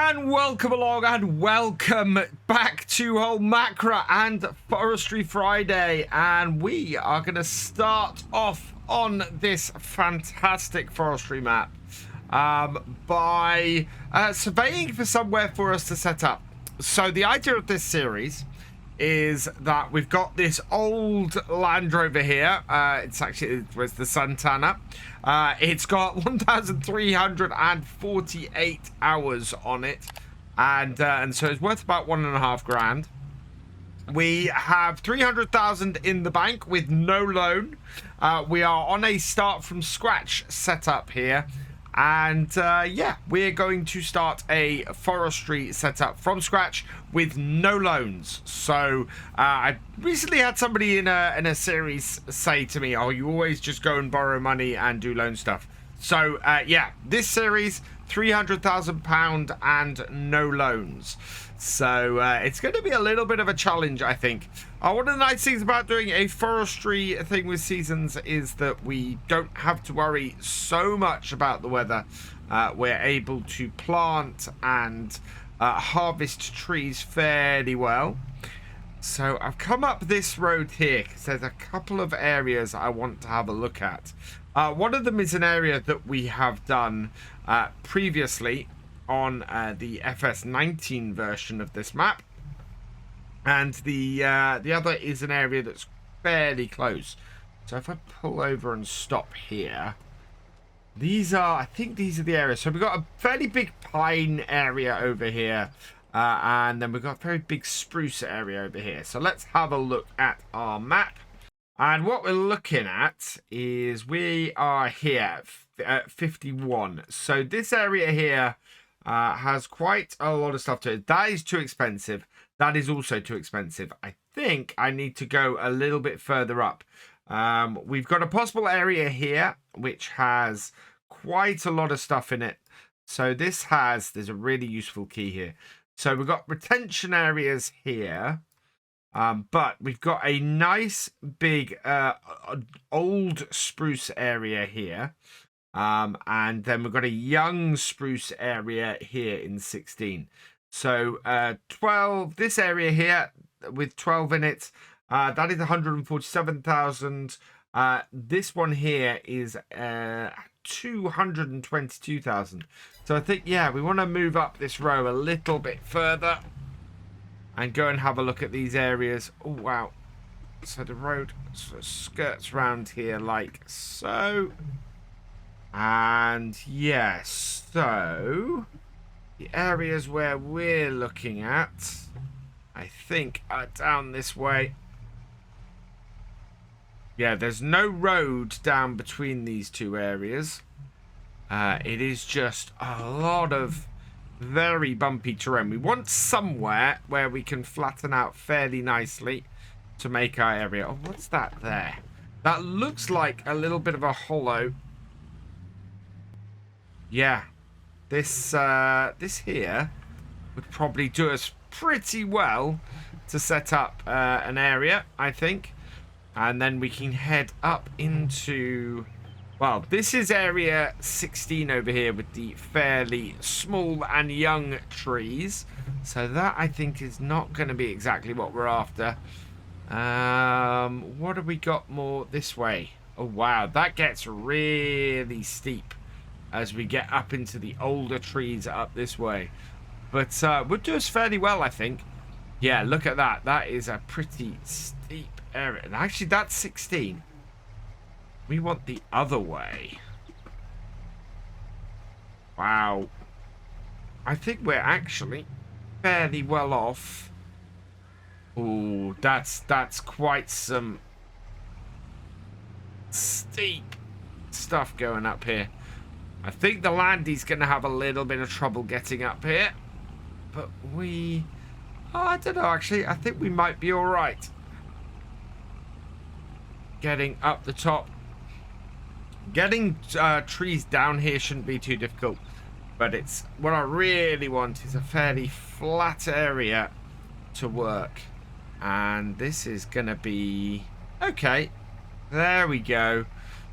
And welcome along and welcome back to Holmåkra and Forestry Friday, and we are going to start off on this fantastic forestry map by surveying for somewhere for us to set up. So the idea of this series is that we've got this old Land Rover here. It was the Santana. It's got 1,348 hours on it, and so it's worth about $1.5 grand. We have 300,000 in the bank with no loan. We are on a start from scratch setup here. And yeah, we're going to start a forestry setup from scratch with no loans. So I recently had somebody in a series say to me, "Oh, you always just go and borrow money and do loan stuff." So yeah, this series, £300,000 and no loans. So it's going to be a little bit of a challenge, I think. One of the nice things about doing a forestry thing with seasons is that we don't have to worry so much about the weather. We're able to plant and harvest trees fairly well. So I've come up this road here because there's a couple of areas I want to have a look at. One of them is an area that we have done previously on the FS19 version of this map, and the other is an area that's fairly close. So if I pull over and stop here, I think these are the areas. So we've got a fairly big pine area over here, and then we've got a very big spruce area over here. So let's have a look at our map. And what we're looking at is we are here at 51. So this area here has quite a lot of stuff to it. That is too expensive. That is also too expensive. I think I need to go a little bit further up. We've got a possible area here which has quite a lot of stuff in it. So there's a really useful key here. So we've got retention areas here. But we've got a nice big old spruce area here. And then we've got a young spruce area here in 16. So 12, this area here with 12 in it, that is 147,000. This one here is 222,000. So I think, yeah, we want to move up this row a little bit further and go and have a look at these areas. Oh, wow. So the road sort of skirts around here like so. And yes, so the areas where we're looking at, I think, are down this way. Yeah, there's no road down between these two areas. It is just a lot of very bumpy terrain. We want somewhere where we can flatten out fairly nicely to make our area. Oh, what's that there? That looks like a little bit of a hollow. Yeah, this here would probably do us pretty well to set up an area, I think. And then we can head up into, well, this is area 16 over here with the fairly small and young trees. So that, I think, is not going to be exactly what we're after. What have we got more this way? Oh, wow, that gets really steep as we get up into the older trees up this way. But we'll do us fairly well, I think. Yeah, look at that. That is a pretty steep area. And actually, that's 16. We want the other way. Wow. I think we're actually fairly well off. Ooh, that's quite some steep stuff going up here. I think the Landy's going to have a little bit of trouble getting up here. But we... Oh, I don't know, actually. I think we might be all right. Getting up the top. Getting trees down here shouldn't be too difficult. But it's... What I really want is a fairly flat area to work. And this is going to be... Okay. There we go.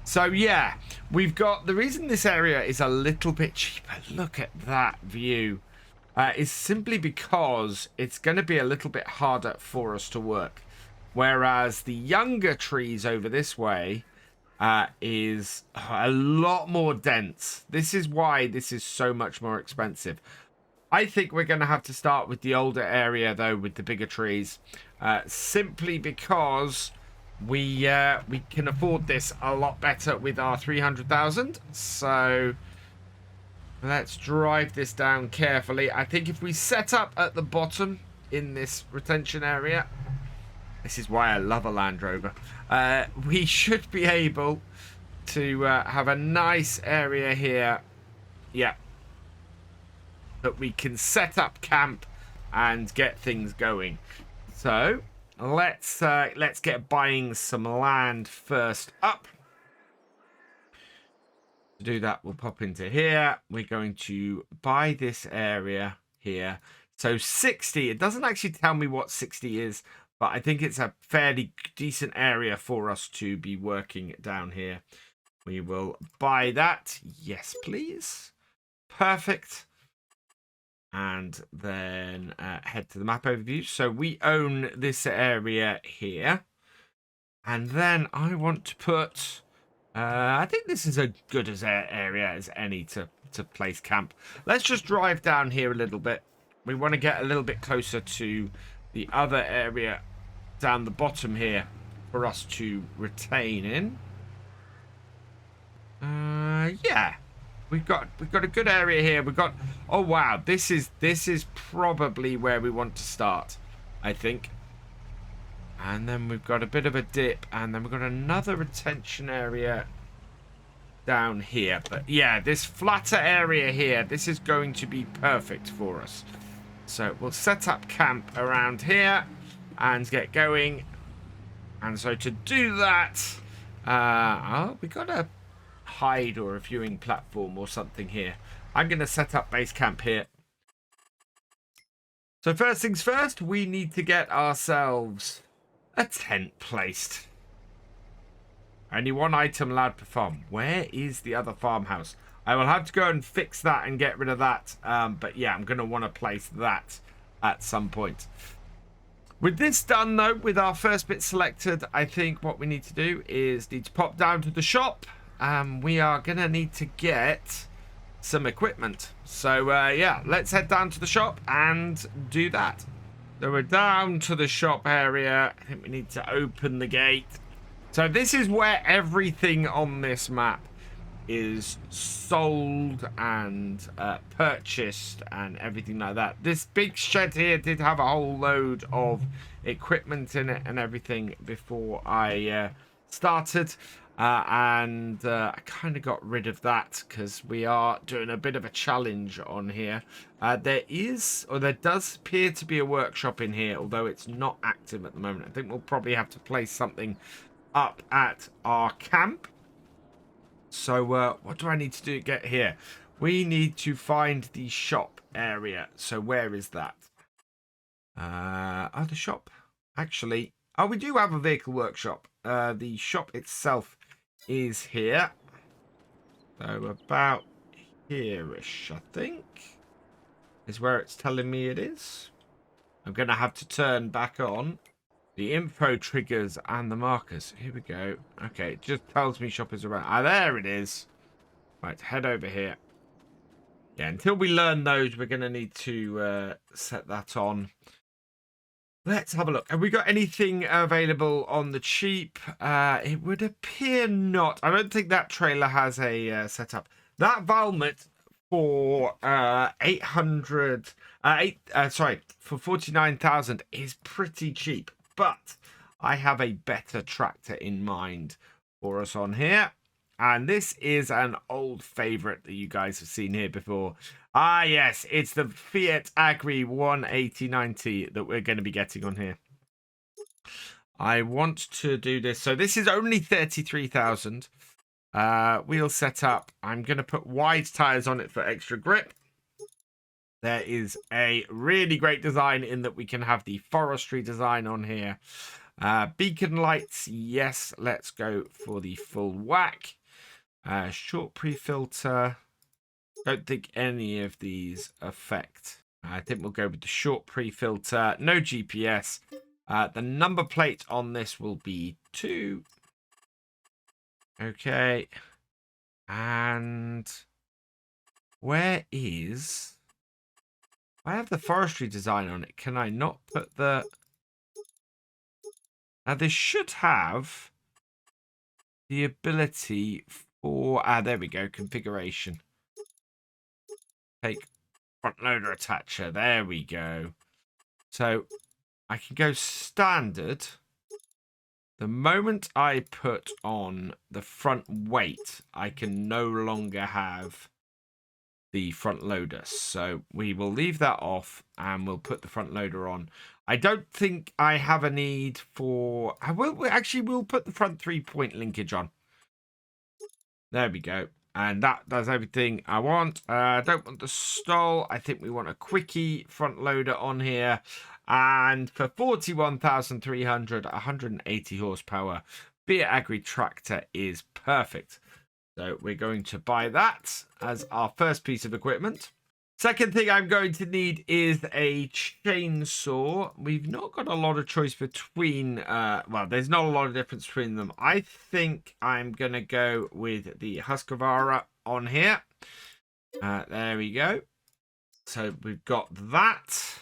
So yeah, we've got, the reason this area is a little bit cheaper, look at that view. is simply because it's going to be a little bit harder for us to work. Whereas the younger trees over this way is a lot more dense. This is why this is so much more expensive. I think we're going to have to start with the older area, though, with the bigger trees, simply because we can afford this a lot better with our 300,000. So let's drive this down carefully. I think if we set up at the bottom in this retention area, this is why I love a Land Rover, we should be able to have a nice area here. Yeah. That we can set up camp and get things going. So let's get buying some land first up. To do that, we'll pop into here. We're going to buy this area here. So 60, it doesn't actually tell me what 60 is, but I think it's a fairly decent area for us to be working down here. We will buy that. Yes, please. Perfect. And then head to the map overview. So we own this area here. And then I want to put... I think this is as good as area as any to place camp. Let's just drive down here a little bit. We want to get a little bit closer to the other area down the bottom here for us to retain in. Yeah. We've got a good area here. We've got, oh wow, this is probably where we want to start, I think. And then we've got a bit of a dip, and then we've got another retention area down here. But yeah, this flatter area here, this is going to be perfect for us. So we'll set up camp around here and get going. And so to do that, we got a hide or a viewing platform or something here. I'm going to set up base camp here. So first things first, we need to get ourselves a tent placed. Only one item allowed per farm. Where is the other farmhouse? I will have to go and fix that and get rid of that. But yeah, I'm going to want to place that at some point. With this done, though, with our first bit selected, I think what we need to do is need to pop down to the shop. We are going to need to get some equipment. So, yeah, let's head down to the shop and do that. So we're down to the shop area. I think we need to open the gate. So this is where everything on this map is sold and purchased and everything like that. This big shed here did have a whole load of equipment in it and everything before I started. I kind of got rid of that because we are doing a bit of a challenge on here. There does appear to be a workshop in here, although it's not active at the moment. I think we'll probably have to place something up at our camp. So what do I need to do to get here? We need to find the shop area. So where is that? The shop. Actually, we do have a vehicle workshop. The shop itself is here. So about here-ish, I think, is where it's telling me it is. I'm going to have to turn back on the info triggers and the markers. Here we go. Okay, it just tells me shop is around. There it is. Right, head over here. Yeah, until we learn those, we're going to need to set that on. Let's have a look. Have we got anything available on the cheap? It would appear not. I don't think that trailer has a setup. That Valmet for 49,000 is pretty cheap. But I have a better tractor in mind for us on here. And this is an old favorite that you guys have seen here before. Ah, yes, it's the Fiat Agri 18090 that we're going to be getting on here. I want to do this. So this is only 33,000. Wheel setup. I'm going to put wide tires on it for extra grip. There is a really great design in that we can have the forestry design on here. Beacon lights, yes, let's go for the full whack. Short pre-filter. Don't think any of these affect I think we'll go with the short pre-filter. No GPS. The number plate on this will be 2. Okay. And where is... I have the forestry design on it. Can I not put the... Now, this should have the ability for... there we go. Configuration. Take front loader attacher. There we go. So, I can go standard. The moment I put on the front weight, I can no longer have the front loader. So we will leave that off and we'll put the front loader on. I don't think I have a need for... we'll put the front 3-point linkage on. There we go. And that does everything I want. I don't want the stall. I think we want a quickie front loader on here. And for 41,300, 180 horsepower, Beer Agri tractor is perfect. So we're going to buy that as our first piece of equipment. Second thing I'm going to need is a chainsaw. We've not got a lot of choice between, well, there's not a lot of difference between them. I think I'm going to go with the Husqvarna on here. There we go. So we've got that.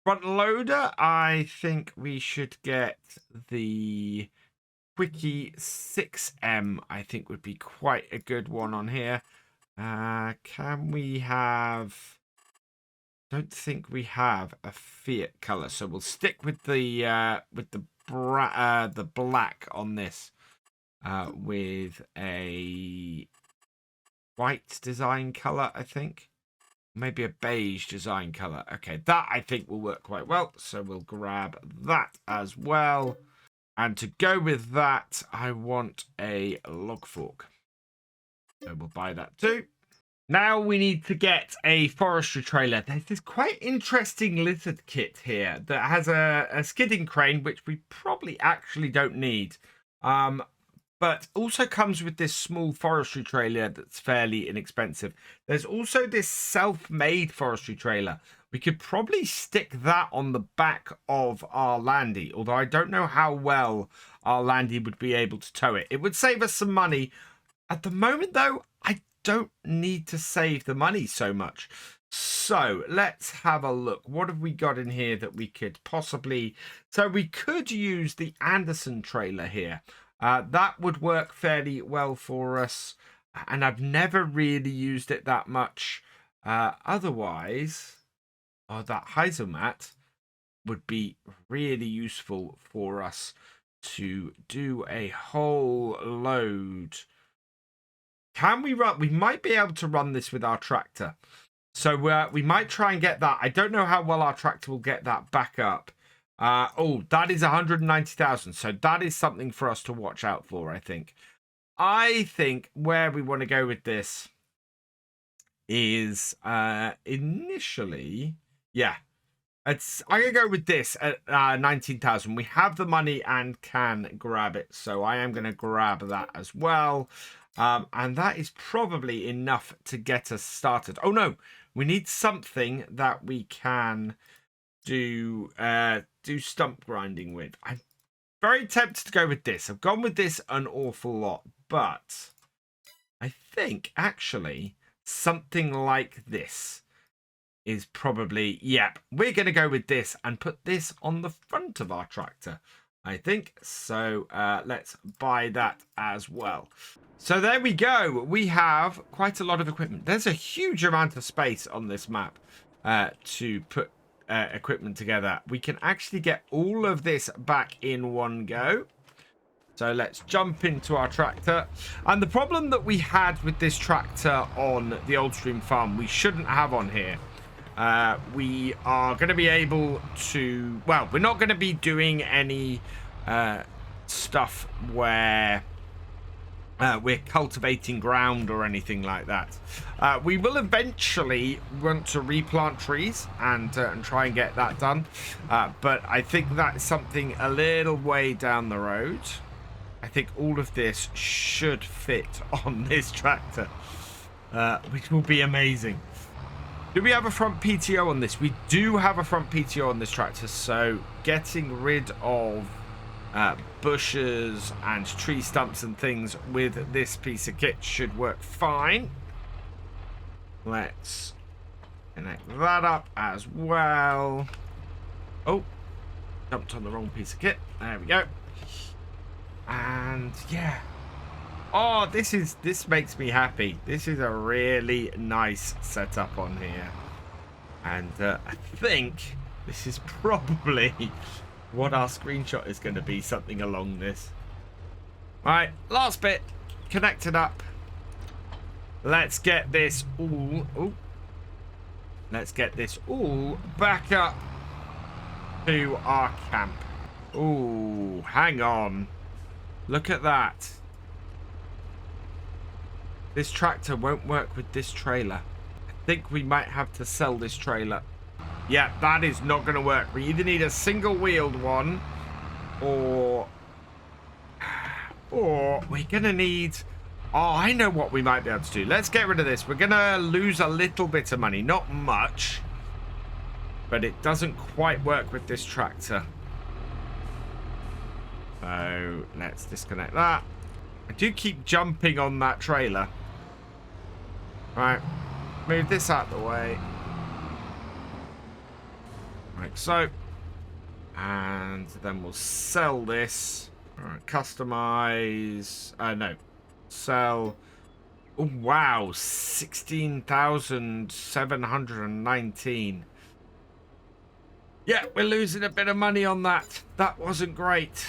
Front loader, I think we should get the Quickie 6M. I think would be quite a good one on here. Can we have... Don't think we have a Fiat color, so we'll stick with the black on this, with a white design color, I think. Maybe a beige design color. Okay, that I think will work quite well. So we'll grab that as well. And to go with that, I want a log fork. So we'll buy that too. Now we need to get a forestry trailer. There's this quite interesting lizard kit here that has a skidding crane, which we probably actually don't need. But also comes with this small forestry trailer that's fairly inexpensive. There's also this self-made forestry trailer. We could probably stick that on the back of our Landy, although I don't know how well our Landy would be able to tow it. It would save us some money. At the moment, though, I don't need to save the money so much. So let's have a look. What have we got in here that we could possibly... So we could use the Anderson trailer here. That would work fairly well for us, and I've never really used it that much. Otherwise, that Heiselmat would be really useful for us to do a whole load. Can we run? We might be able to run this with our tractor. So we might try and get that. I don't know how well our tractor will get that back up. Oh, that is 190,000. So that is something for us to watch out for, I think. I think where we want to go with this is initially, yeah. I'm going to go with this at 19,000. We have the money and can grab it. So I am going to grab that as well. And that is probably enough to get us started. Oh, no. We need something that we can do stump grinding with. I'm very tempted to go with this. I've gone with this an awful lot, but I think actually something like this is probably, yep, we're going to go with this and put this on the front of our tractor, I think. So let's buy that as well. So there we go. We have quite a lot of equipment. There's a huge amount of space on this map to put equipment together. We can actually get all of this back in one go. So let's jump into our tractor. And the problem that we had with this tractor on the Old Stream farm, we shouldn't have on here. We are going to be able to, well, we're not going to be doing any stuff where we're cultivating ground or anything like that. We will eventually want to replant trees and try and get that done. But I think that's something a little way down the road. I think all of this should fit on this tractor, which will be amazing. Do we have a front PTO on this? We do have a front PTO on this tractor, so getting rid of bushes and tree stumps and things with this piece of kit should work fine. Let's connect that up as well. Oh, jumped on the wrong piece of kit. There we go. And yeah. Oh, this makes me happy. This is a really nice setup on here. And I think this is probably what our screenshot is going to be, something along this. Right, last bit. Connected up. Let's get this all... Oh, let's get this all back up to our camp. Oh, hang on. Look at that. This tractor won't work with this trailer. I think we might have to sell this trailer. Yeah, that is not going to work. We either need a single-wheeled one, or we're going to need... Oh, I know what we might be able to do. Let's get rid of this. We're going to lose a little bit of money. Not much, but it doesn't quite work with this tractor. So let's disconnect that. I do keep jumping on that trailer. Right, move this out of the way. Like so. And then we'll sell this. Alright, customize. No. Sell. Oh, wow. 16,719. Yeah, we're losing a bit of money on that. That wasn't great.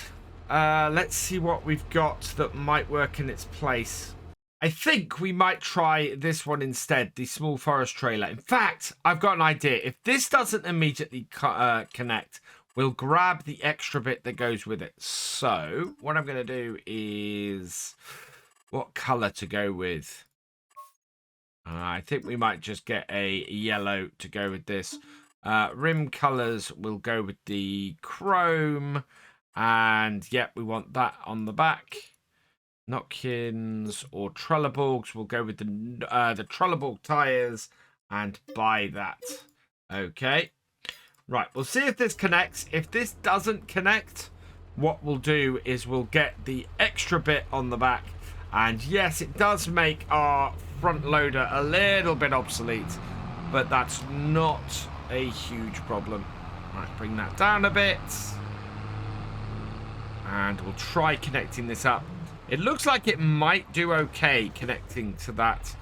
Let's see what we've got that might work in its place. I think we might try this one instead, the small forest trailer. In fact, I've got an idea. If this doesn't immediately connect, we'll grab the extra bit that goes with it. So what I'm going to do is... What color to go with? I think we might just get a yellow to go with this. Rim colors will go with the chrome. And yep, we want that on the back. Notkins or Trelleborgs will go with the Trelleborg tires and buy that. Okay. Right, we'll see if this connects. If this doesn't connect, what we'll do is we'll get the extra bit on the back. And yes, it does make our front loader a little bit obsolete, but that's not a huge problem. Right, bring that down a bit. And we'll try connecting this up. It looks like it might do okay connecting to that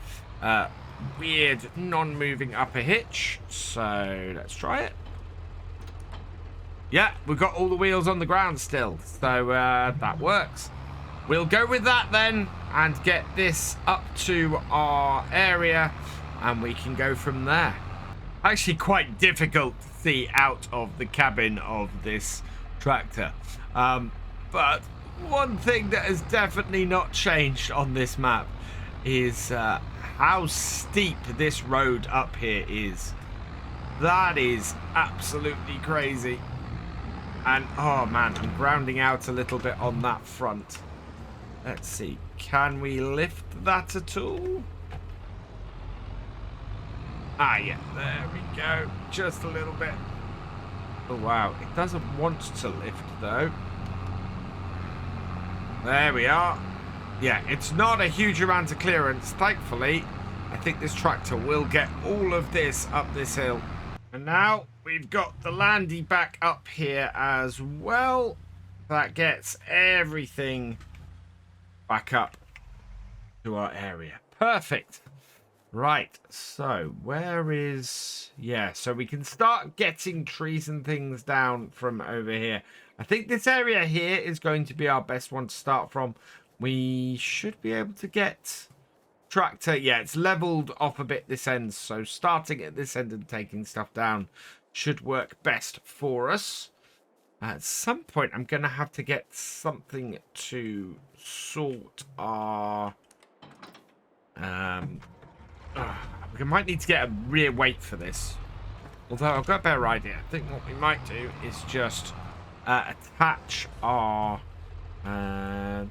weird non-moving upper hitch. So let's try it. Yeah, we've got all the wheels on the ground still. So that works. We'll go with that then and get this up to our area and we can go from there. Actually quite difficult to see out of the cabin of this tractor. But one thing that has definitely not changed on this map is how steep this road up here is. That is absolutely crazy. And oh man, I'm grounding out a little bit on that front. Let's see, can we lift that at all? Ah yeah, there we go, just a little bit. Oh wow, it doesn't want to lift though. There we are. Yeah, it's not a huge amount of clearance, thankfully. I think this tractor will get all of this up this hill. And now we've got the landy back up here as well. That gets everything back up to our area. Perfect. Right, so where is... Yeah, so we can start getting trees and things down from over here. I think this area here is going to be our best one to start from. We should be able to get tractor. Yeah, it's leveled off a bit this end, so starting at this end and taking stuff down should work best for us. At some point, I'm going to have to get something to sort our... we might need to get a rear weight for this. Although I've got a better idea. I think what we might do is just attach our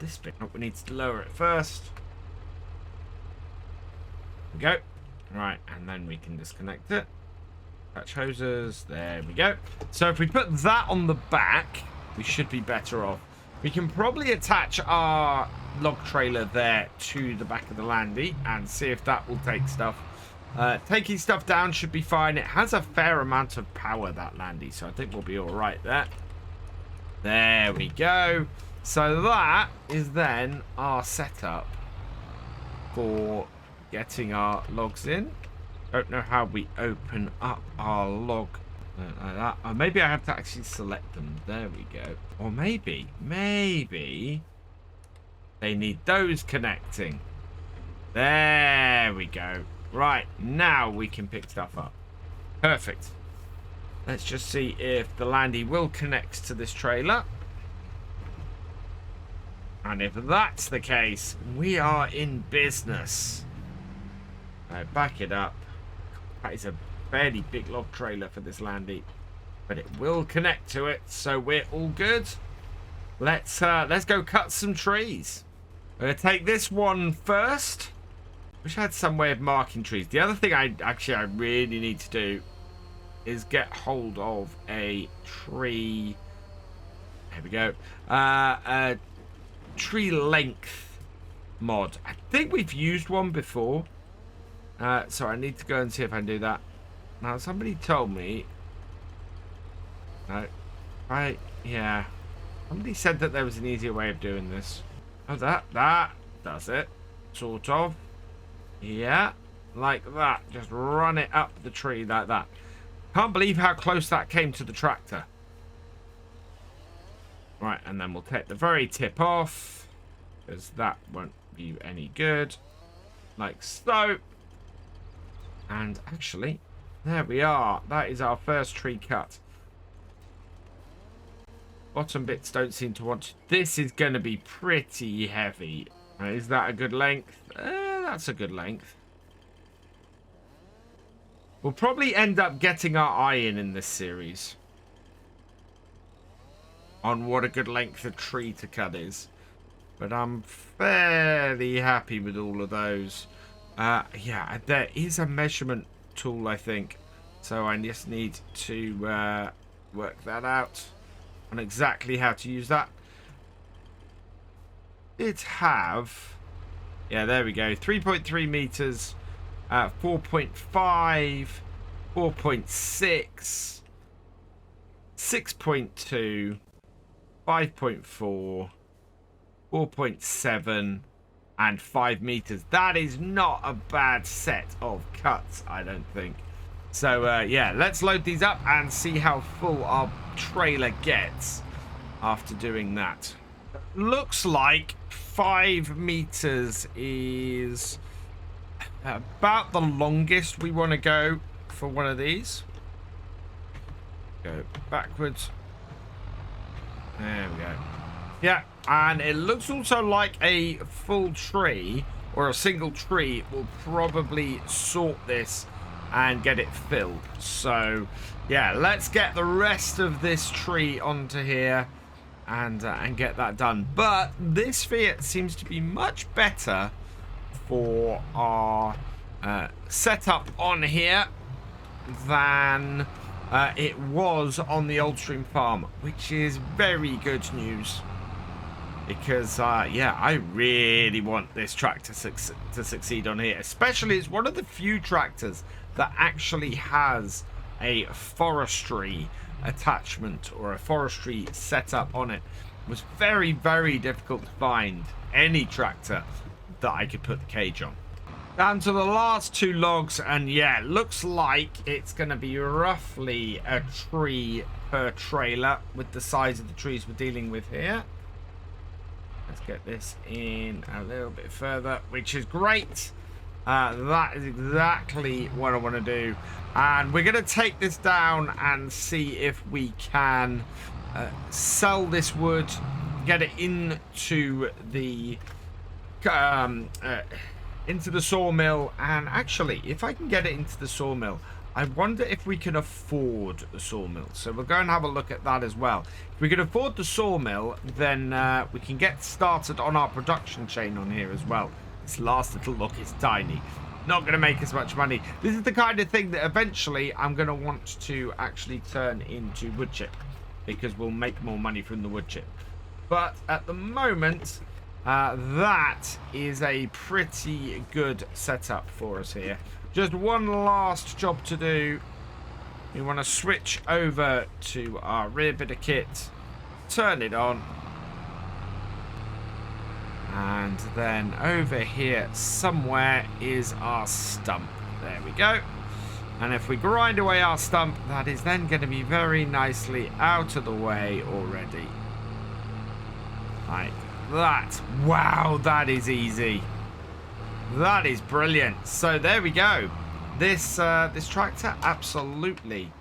this bit. We need to lower it first. There we go. Right, and then we can disconnect it. Attach hoses. There we go. So if we put that on the back, we should be better off. We can probably attach our log trailer there to the back of the landy and see if that will take stuff. Taking stuff down should be fine. It has a fair amount of power, that landy, so I think we'll be all right there. There we go. So that is then our setup for getting our logs in. Don't know how we open up our log like that. Or maybe I have to actually select them. There we go. Or maybe they need those connecting. There we go. Right, now we can pick stuff up. Perfect. Let's just see if the landy will connect to this trailer. And if that's the case, we are in business. Right, back it up. That is a fairly big log trailer for this landy, but it will connect to it, so we're all good. Let's go cut some trees. We're gonna take this one first. Wish I had some way of marking trees. The other thing I really need to do is get hold of a tree. There we go. A tree length mod. I think we've used one before. So I need to go and see if I can do that. Now, somebody told me... No. Yeah. Somebody said that there was an easier way of doing this. Oh, that does it. Sort of. Yeah. Like that. Just run it up the tree like that. Can't believe how close that came to the tractor. Right, and then we'll take the very tip off, because that won't be any good. Like so. And actually, there we are. That is our first tree cut. Bottom bits don't seem to want to. This is going to be pretty heavy. Is that a good length? That's a good length. We'll probably end up getting our eye in this series on what a good length of tree to cut is. But I'm fairly happy with all of those. Yeah, there is a measurement tool, I think. So I just need to work that out on exactly how to use that. It have... Yeah, there we go. 3.3 meters, 4.5, 4.6, 6.2, 5.4, 4.7, and 5 meters. That is not a bad set of cuts, I don't think. So, yeah, let's load these up and see how full our trailer gets after doing that. Looks like 5 meters is about the longest we want to go for one of these. Go backwards. There we go. Yeah, and it looks also like a full tree or a single tree will probably sort this and get it filled. So, yeah, let's get the rest of this tree onto here and get that done. But this Fiat seems to be much better for our setup on here than it was on the Oldstream farm, which is very good news. Because, yeah, I really want this tractor to succeed on here. Especially, it's one of the few tractors that actually has a forestry attachment or a forestry setup on it. It was very, very difficult to find any tractor that I could put the cage on. Down to the last 2 logs, and yeah, looks like it's going to be roughly a tree per trailer with the size of the trees we're dealing with here. Let's get this in a little bit further, which is great. That is exactly what I want to do. And we're going to take this down and see if we can sell this wood, get it into the sawmill. And actually, if I can get it into the sawmill, I wonder if we can afford the sawmill. So we'll go and have a look at that as well. If we can afford the sawmill, then we can get started on our production chain on here as well. This last little look is tiny. not going to make as much money. This is the kind of thing that eventually I'm going to want to actually turn into wood chip, because we'll make more money from the wood chip. But at the moment, that is a pretty good setup for us here. Just one last job to do. We want to switch over to our rear bit of kit, turn it on, and then over here somewhere is our stump. There we go. And if we grind away our stump, that is then going to be very nicely out of the way already. Like that. Wow, that is easy. That is brilliant. So there we go. This tractor, absolutely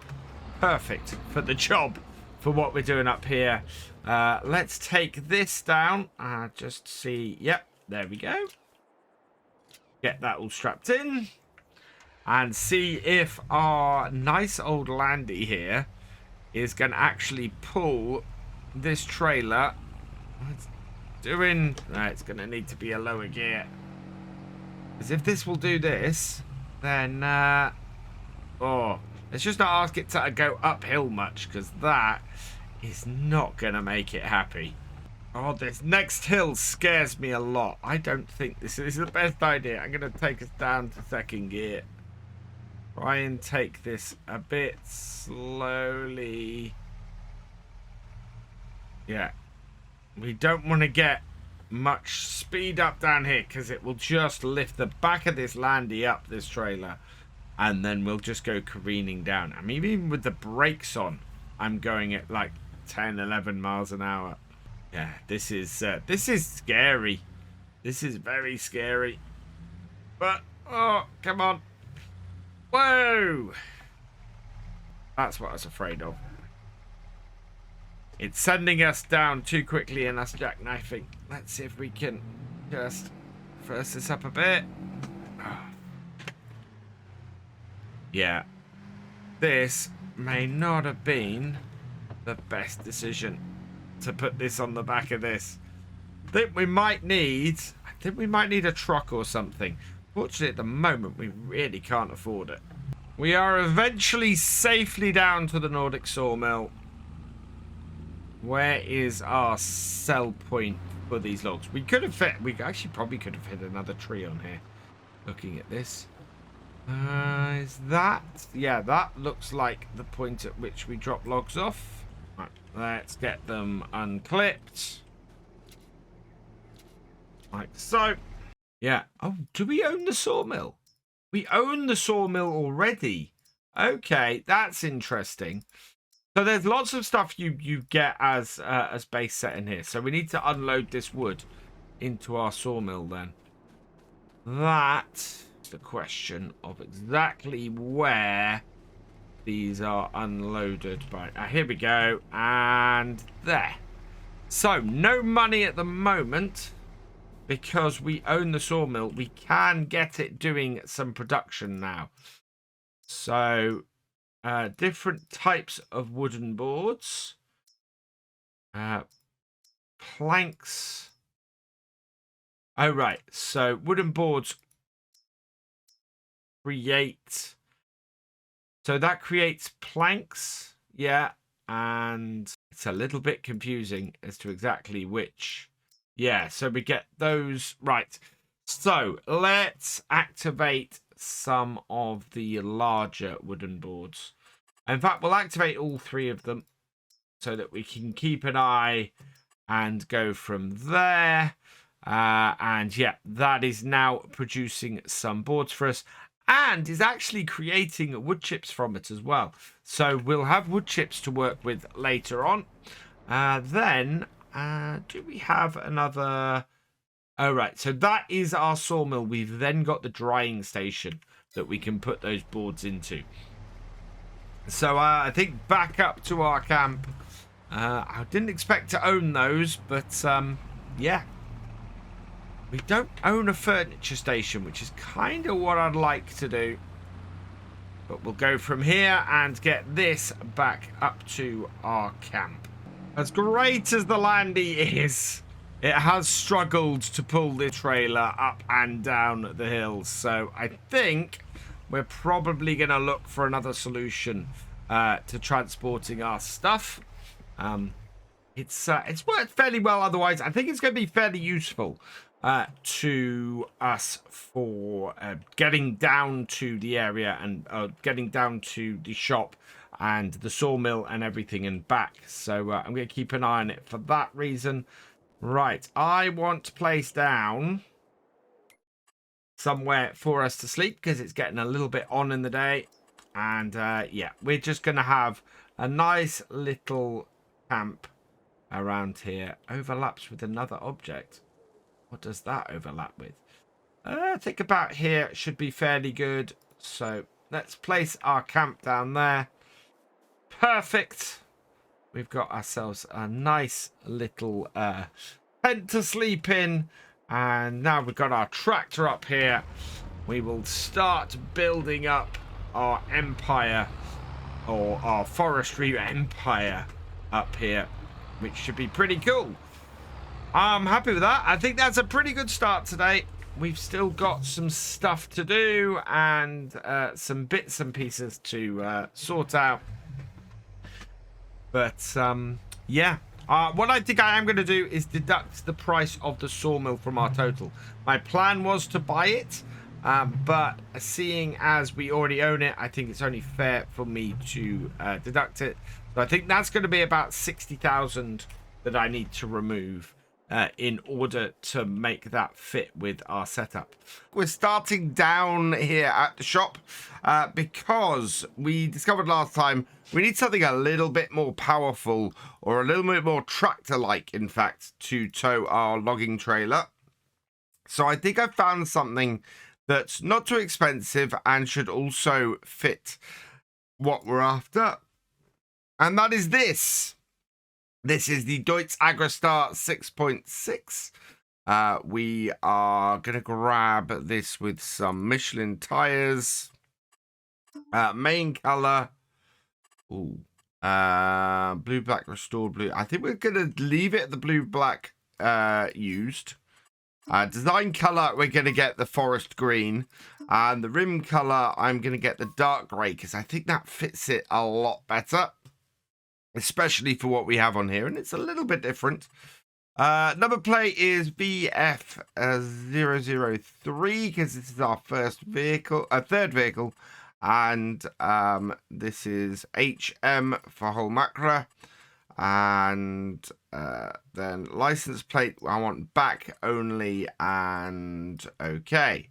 perfect for the job, for what we're doing up here. Let's take this down. Just see. Yep, there we go. Get that all strapped in. And see if our nice old Landy here is going to actually pull this trailer. It's doing. It's going to need to be a lower gear. Because if this will do this, then let's just not ask it to go uphill much, because that is not going to make it happy. Oh, this next hill scares me a lot. I don't think this is the best idea. I'm going to take us down to second gear. Try and take this a bit slowly. Yeah. We don't want to get much speed up down here, because it will just lift the back of this Landy up, this trailer, and then we'll just go careening down. I mean, even with the brakes on, I'm going at like 10, 11 miles an hour. Yeah, this is scary. This is very scary. But, oh, come on. Whoa! That's what I was afraid of. It's sending us down too quickly and us jackknifing. Let's see if we can just first this up a bit. Yeah. This may not have been the best decision to put this on the back of this. I think we might need a truck or something. Fortunately, at the moment, we really can't afford it. We are eventually safely down to the Nordic sawmill. Where is our sell point for these logs? We could have fit. We actually probably could have hit another tree on here. Looking at this, is that? Yeah, that looks like the point at which we drop logs off. Right, let's get them unclipped, like so. Yeah. Oh, do we own the sawmill? We own the sawmill already. Okay, that's interesting. So there's lots of stuff you get as base set in here. So we need to unload this wood into our sawmill then. That's the question of exactly where these are unloaded by. Here we go. And there. So no money at the moment, because we own the sawmill. We can get it doing some production now. So different types of wooden boards, planks. Oh, right. So wooden boards create. So that creates planks. Yeah. And it's a little bit confusing as to exactly which. Yeah. So we get those. Right. So let's activate some of the larger wooden boards. In fact, we'll activate all three of them so that we can keep an eye and go from there. And yeah, that is now producing some boards for us, and is actually creating wood chips from it as well. So we'll have wood chips to work with later on. Then do we have another? Oh, right. So that is our sawmill. We've then got the drying station that we can put those boards into. So I think back up to our camp. I didn't expect to own those, but yeah. We don't own a furniture station, which is kind of what I'd like to do. But we'll go from here and get this back up to our camp. As great as the Landy is, it has struggled to pull the trailer up and down the hills. So I think we're probably going to look for another solution to transporting our stuff. It's worked fairly well otherwise. I think it's going to be fairly useful to us for getting down to the area and getting down to the shop and the sawmill and everything and back. So I'm going to keep an eye on it for that reason. Right, I want to place down somewhere for us to sleep because it's getting a little bit on in the day. And yeah, we're just going to have a nice little camp around here. Overlaps with another object. What does that overlap with? I think about here should be fairly good. So let's place our camp down there. Perfect. We've got ourselves a nice little tent to sleep in. And now we've got our tractor up here. We will start building up our empire, or our forestry empire up here, which should be pretty cool. I'm happy with that. I think that's a pretty good start today. We've still got some stuff to do and some bits and pieces to sort out. But yeah, what I think I am going to do is deduct the price of the sawmill from our total. My plan was to buy it, but seeing as we already own it, I think it's only fair for me to deduct it. So I think that's going to be about 60,000 that I need to remove in order to make that fit with our setup. We're starting down here at the shop because we discovered last time we need something a little bit more powerful, or a little bit more tractor-like, in fact, to tow our logging trailer. So I think I found something that's not too expensive and should also fit what we're after. And that is this. This is the Deutz Agrostar 6.6. We are going to grab this with some Michelin tires. Main color. Ooh. Blue, black, restored blue. I think we're going to leave it the blue, black used. Design color, we're going to get the forest green. And the rim color, I'm going to get the dark gray because I think that fits it a lot better. Especially for what we have on here. And it's a little bit different. Number plate is BF003 because this is our first vehicle, third vehicle. And this is HM for Holmåkra. And then license plate, I want back only, and okay.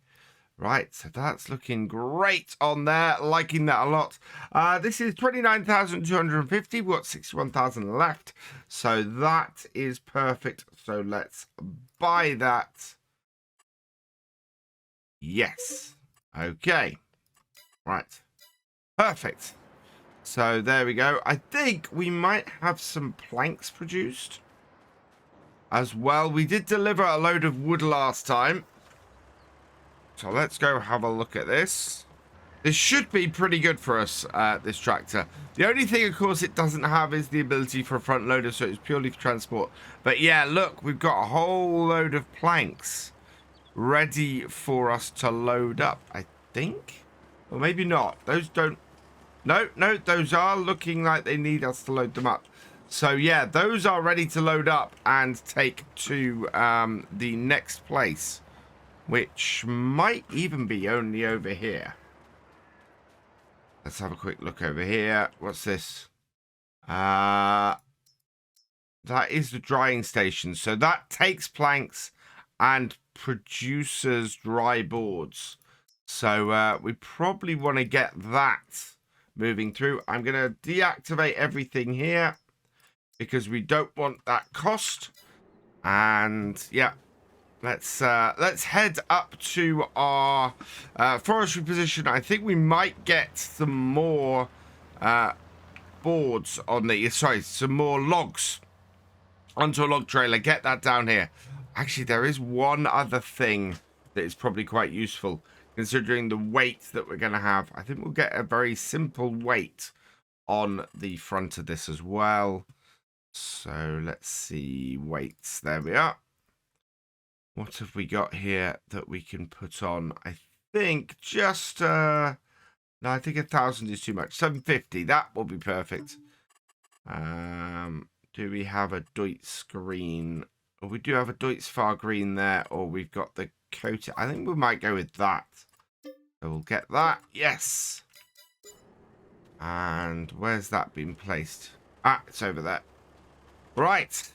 Right, so that's looking great on there. Liking that a lot. This is 29,250. We've got 61,000 left. So that is perfect. So let's buy that. Yes. Okay. Right. Perfect. So there we go. I think we might have some planks produced as well. We did deliver a load of wood last time. So let's go have a look at this. This should be pretty good for us, this tractor. The only thing, of course, it doesn't have is the ability for a front loader, so it's purely for transport. But yeah, look, we've got a whole load of planks ready for us to load up, I think. Or maybe not. Those don't... No, those are looking like they need us to load them up. So yeah, those are ready to load up and take to the next place, which might even be only over here. Let's have a quick look over here. What's this? That is the drying station. So that takes planks and produces dry boards. So we probably want to get that moving through. I'm going to deactivate everything here because we don't want that cost. And yeah. Let's head up to our forestry position. I think we might get some more boards on the... Sorry, some more logs onto a log trailer. Get that down here. Actually, there is one other thing that is probably quite useful, considering the weight that we're going to have. I think we'll get a very simple weight on the front of this as well. So let's see. Weights. There we are. What have we got here that we can put on? I think just no, I think 1,000 is too much. 750, that will be perfect. Do we have a Deutz screen? Or we do have a Deutz far green there, or we've got the coat. I think we might go with that. So we'll get that. Yes. And where's that been placed? Ah, it's over there. Right.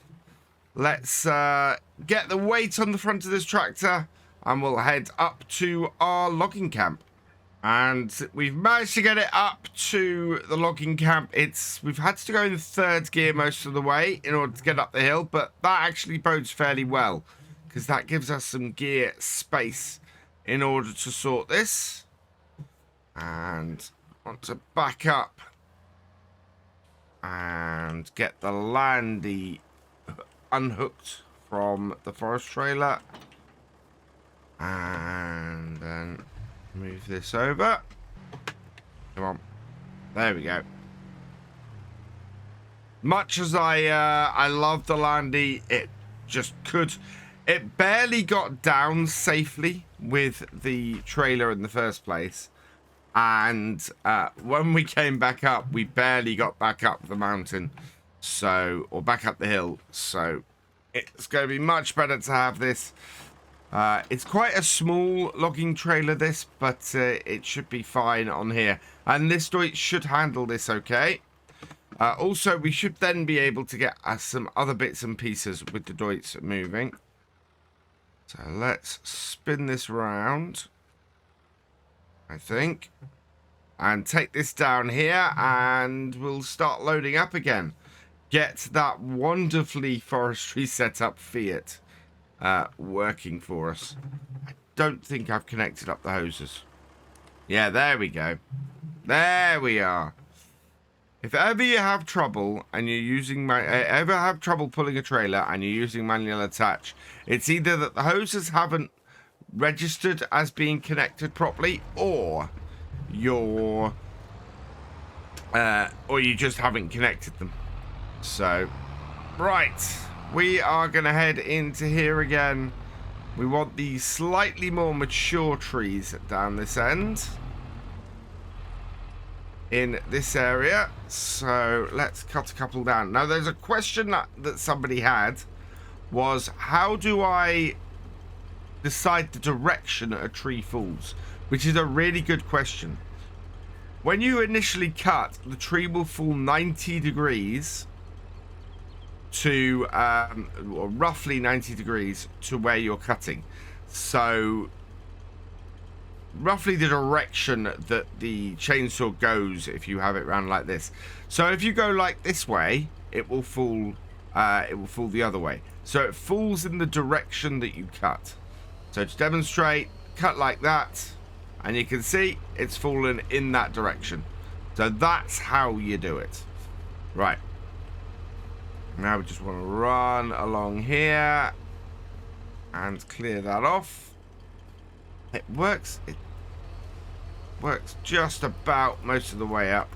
Let's get the weight on the front of this tractor, and we'll head up to our logging camp. And we've managed to get it up to the logging camp. We've had to go in third gear most of the way in order to get up the hill, but that actually bodes fairly well because that gives us some gear space in order to sort this. And I want to back up and get the landy unhooked from the forest trailer. And then move this over. Come on. There we go. Much as I love the landy, it just could. It barely got down safely with the trailer in the first place. And when we came back up, we barely got back up the mountain. So, or back up the hill. So, it's going to be much better to have this. It's quite a small logging trailer, this, but it should be fine on here. And this Deutz should handle this okay. Also, we should then be able to get some other bits and pieces with the Deutz moving. So let's spin this round, I think, and take this down here, and we'll start loading up again. Get that wonderfully forestry setup Fiat working for us. I don't think I've connected up the hoses. Yeah, there we go. There we are. If ever you have trouble and you're using ever have trouble pulling a trailer and you're using manual attach, it's either that the hoses haven't registered as being connected properly, or you just haven't connected them. So, right, we are going to head into here again. We want the slightly more mature trees down this end in this area. So let's cut a couple down. Now, there's a question that somebody had, was how do I decide the direction a tree falls? Which is a really good question. When you initially cut, the tree will fall 90 degrees to or roughly 90 degrees to where you're cutting. So roughly the direction that the chainsaw goes if you have it round like this. So if you go like this way, it will fall the other way. So it falls in the direction that you cut. So to demonstrate, cut like that, and you can see it's fallen in that direction. So that's how you do it. Right. Now we just want to run along here and clear that off. It works just about most of the way up.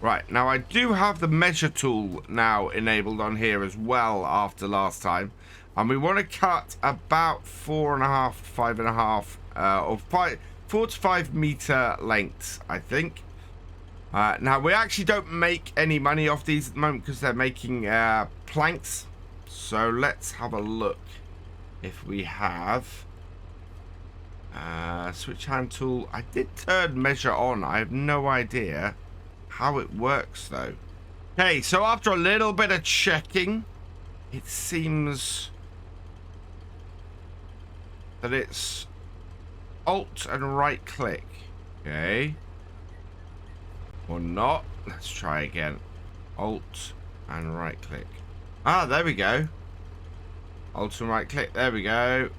Right, now I do have the measure tool now enabled on here as well after last time. And we want to cut about 4.5 to 5.5 or 4 to 5 meter lengths, I think. Now we actually don't make any money off these at the moment because they're making planks. So let's have a look if we have switch hand tool. I did turn measure on. I have no idea how it works though. Okay, so after a little bit of checking, it seems that it's Alt and right click. Okay. Or not. Let's try again. Alt and right click. Ah, there we go. Alt and right click. There we go.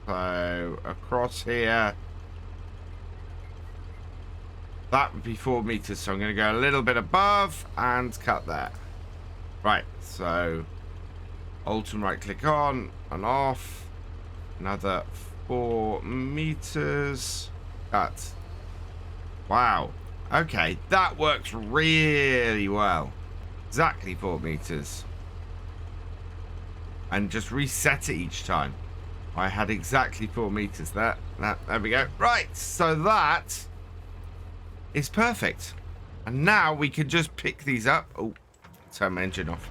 So across here, that would be 4 meters. So I'm going to go a little bit above and cut there. Right. So Alt and right click on and off. Another 4 meters. Cut. Wow. Okay, that works really well. Exactly 4 meters. and just reset it each time. I had exactly 4 meters there. There we go. Right, so that is perfect. And now we can just pick these up. Oh, turn my engine off.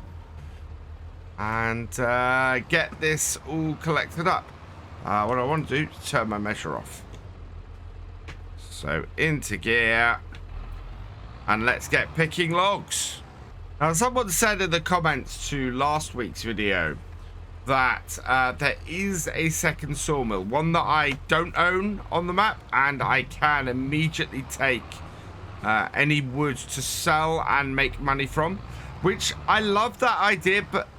And get this all collected up. What I want to do is turn my measure off. So into gear. And let's get picking logs. Now, someone said in the comments to last week's video that there is a second sawmill, one that I don't own on the map, and I can immediately take any wood to sell and make money from, which I love that idea. But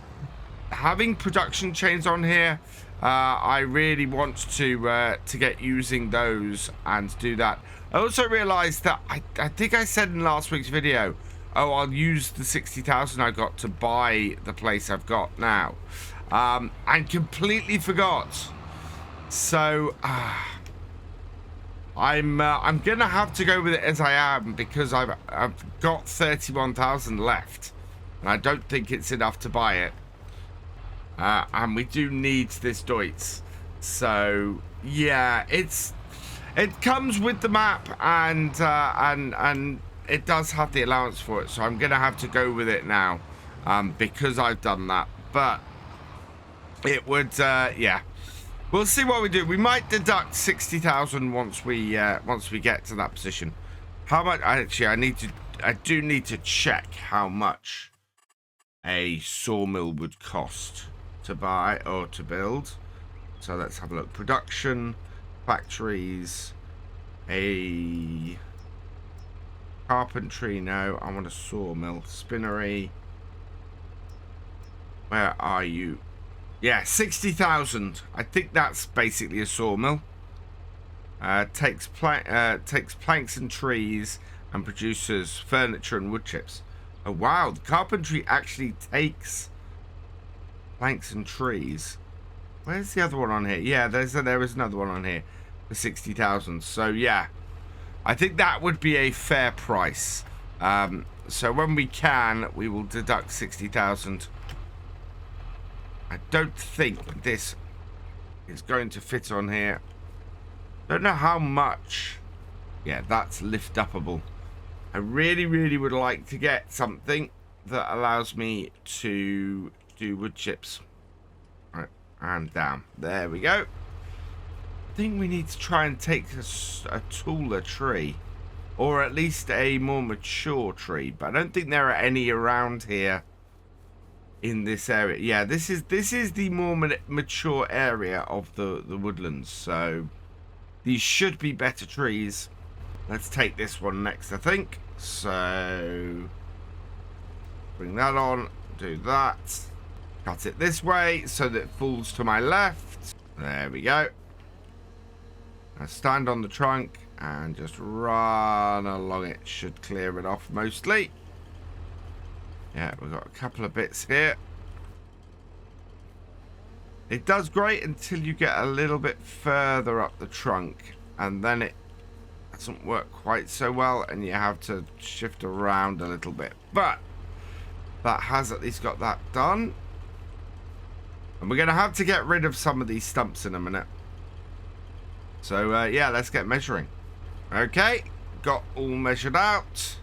having production chains on here, I really want to get using those and do that. I also realized that I think I said in last week's video, oh, I'll use the 60,000 I got to buy the place I've got now. And completely forgot. So I'm gonna have to go with it as I am, because I've got 31,000 left, and I don't think it's enough to buy it. And we do need this Deutz. So yeah, it comes with the map, and it does have the allowance for it. So I'm gonna have to go with it now, because I've done that. But it would, yeah. We'll see what we do. We might deduct 60,000 once we get to that position. How much? Actually, I do need to check how much a sawmill would cost to buy or to build. So let's have a look. Production, factories, a carpentry. No, I want a sawmill. Spinnery. Where are you? Yeah, 60,000. I think that's basically a sawmill. Takes planks and trees and produces furniture and wood chips. Oh wow, the carpentry actually takes planks and trees. Where's the other one on here? Yeah, there is another one on here for 60,000. So yeah, I think that would be a fair price. So when we can, we will deduct 60,000. I don't think this is going to fit on here. Don't know how much. Yeah, that's lift upable. I really, really would like to get something that allows me to do wood chips. Right, and down. There we go. I think we need to try and take a taller tree, or at least a more mature tree. But I don't think there are any around here. In this area, yeah, this is the more mature area of the woodlands, so these should be better trees. Let's take this one next, I think. So bring that on, do that, cut it this way so that it falls to my left. There we go. Now stand on the trunk and just run along it. Should clear it off mostly. Yeah, we've got a couple of bits here. It does great until you get a little bit further up the trunk, and then it doesn't work quite so well, and you have to shift around a little bit. But that has at least got that done. And we're going to have to get rid of some of these stumps in a minute. So, yeah, let's get measuring. Okay, got all measured out.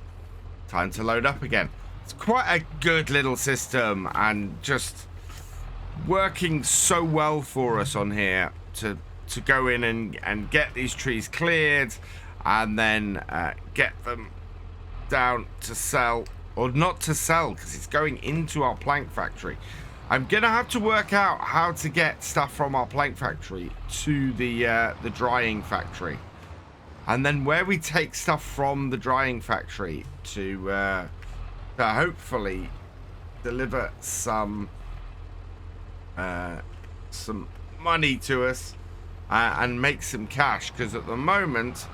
Time to load up again. It's quite a good little system, and just working so well for us on here to go in and get these trees cleared, and then get them down to sell, or not to sell, because it's going into our plank factory. I'm gonna have to work out how to get stuff from our plank factory to the drying factory, and then where we take stuff from the drying factory to hopefully deliver some money to us and make some cash, because at the moment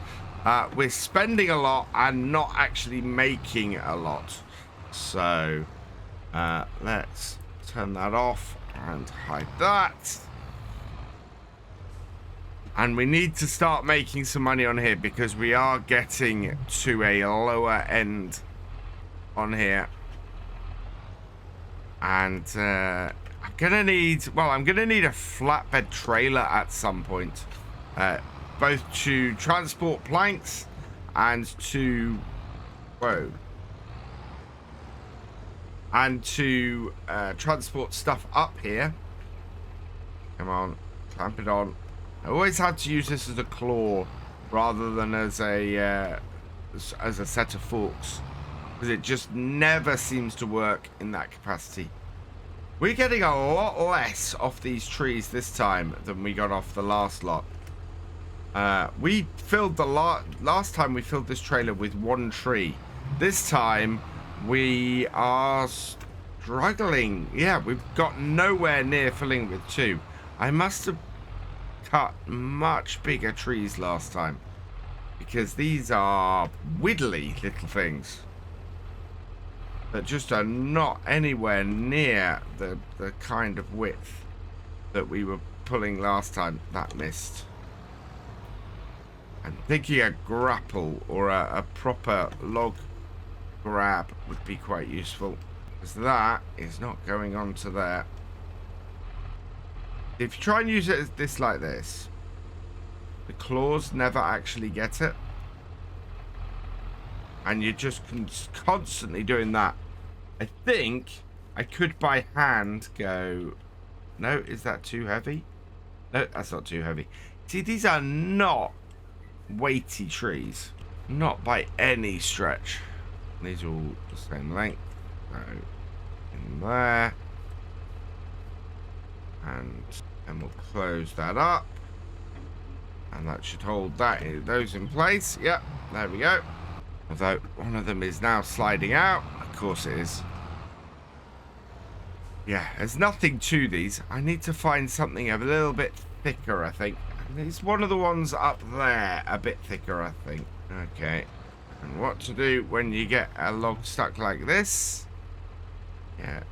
we're spending a lot and not actually making a lot. So let's turn that off and hide that. And we need to start making some money on here, because we are getting to a lower end on here, and I'm gonna need a flatbed trailer at some point, both to transport planks and to transport stuff up here. Come on, clamp it on. I always had to use this as a claw rather than as a set of forks, because it just never seems to work in that capacity. We're getting a lot less off these trees this time than we got off the last lot. We filled the last time we filled this trailer with 1 tree. This time we are struggling. Yeah, we've got nowhere near filling with 2. I must have cut much bigger trees last time, because these are widdly little things that just are not anywhere near the kind of width that we were pulling last time. That missed. I'm thinking a grapple or a proper log grab would be quite useful, because that is not going on to there. If you try and use it as this like this, the claws never actually get it, and you're just constantly doing that. I think I could by hand go, no, is that too heavy? No, that's not too heavy. See, these are not weighty trees, not by any stretch. These are all the same length. So in there, and then we'll close that up, and that should hold those in place. Yep, there we go. Although one of them is now sliding out. Of course it is. Yeah, there's nothing to these. I need to find something a little bit thicker, I think. It's one of the ones up there, a bit thicker, I think. Okay. And what to do when you get a log stuck like this? Yeah.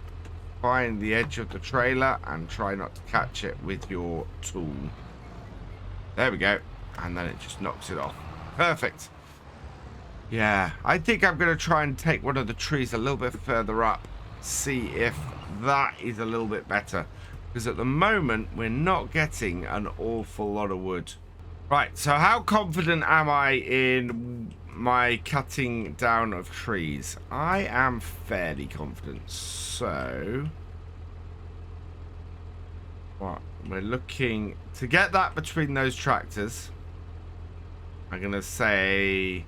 Find the edge of the trailer and try not to catch it with your tool. There we go. And then it just knocks it off. Perfect. Yeah, I think I'm going to try and take one of the trees a little bit further up. See if that is a little bit better. Because at the moment, we're not getting an awful lot of wood. Right, so how confident am I in my cutting down of trees? I am fairly confident. So what we're looking to get that between those tractors, I'm gonna say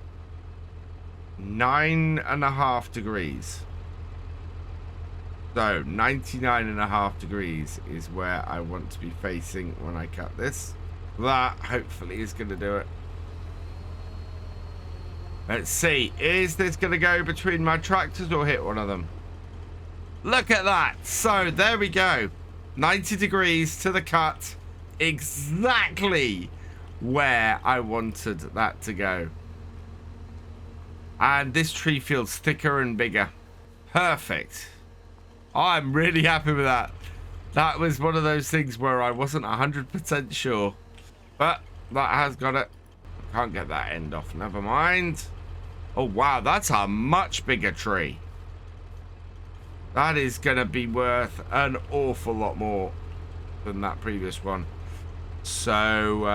9.5 degrees. So 99.5 degrees is where I want to be facing when I cut this. That hopefully is going to do it. Let's see. Is this going to go between my tractors or hit one of them? Look at that. So there we go. 90 degrees to the cut. Exactly where I wanted that to go. And this tree feels thicker and bigger. Perfect. I'm really happy with that. That was one of those things where I wasn't 100% sure. But that has got it. Can't get that end off. Never mind. Oh, wow. That's a much bigger tree. That is going to be worth an awful lot more than that previous one. So,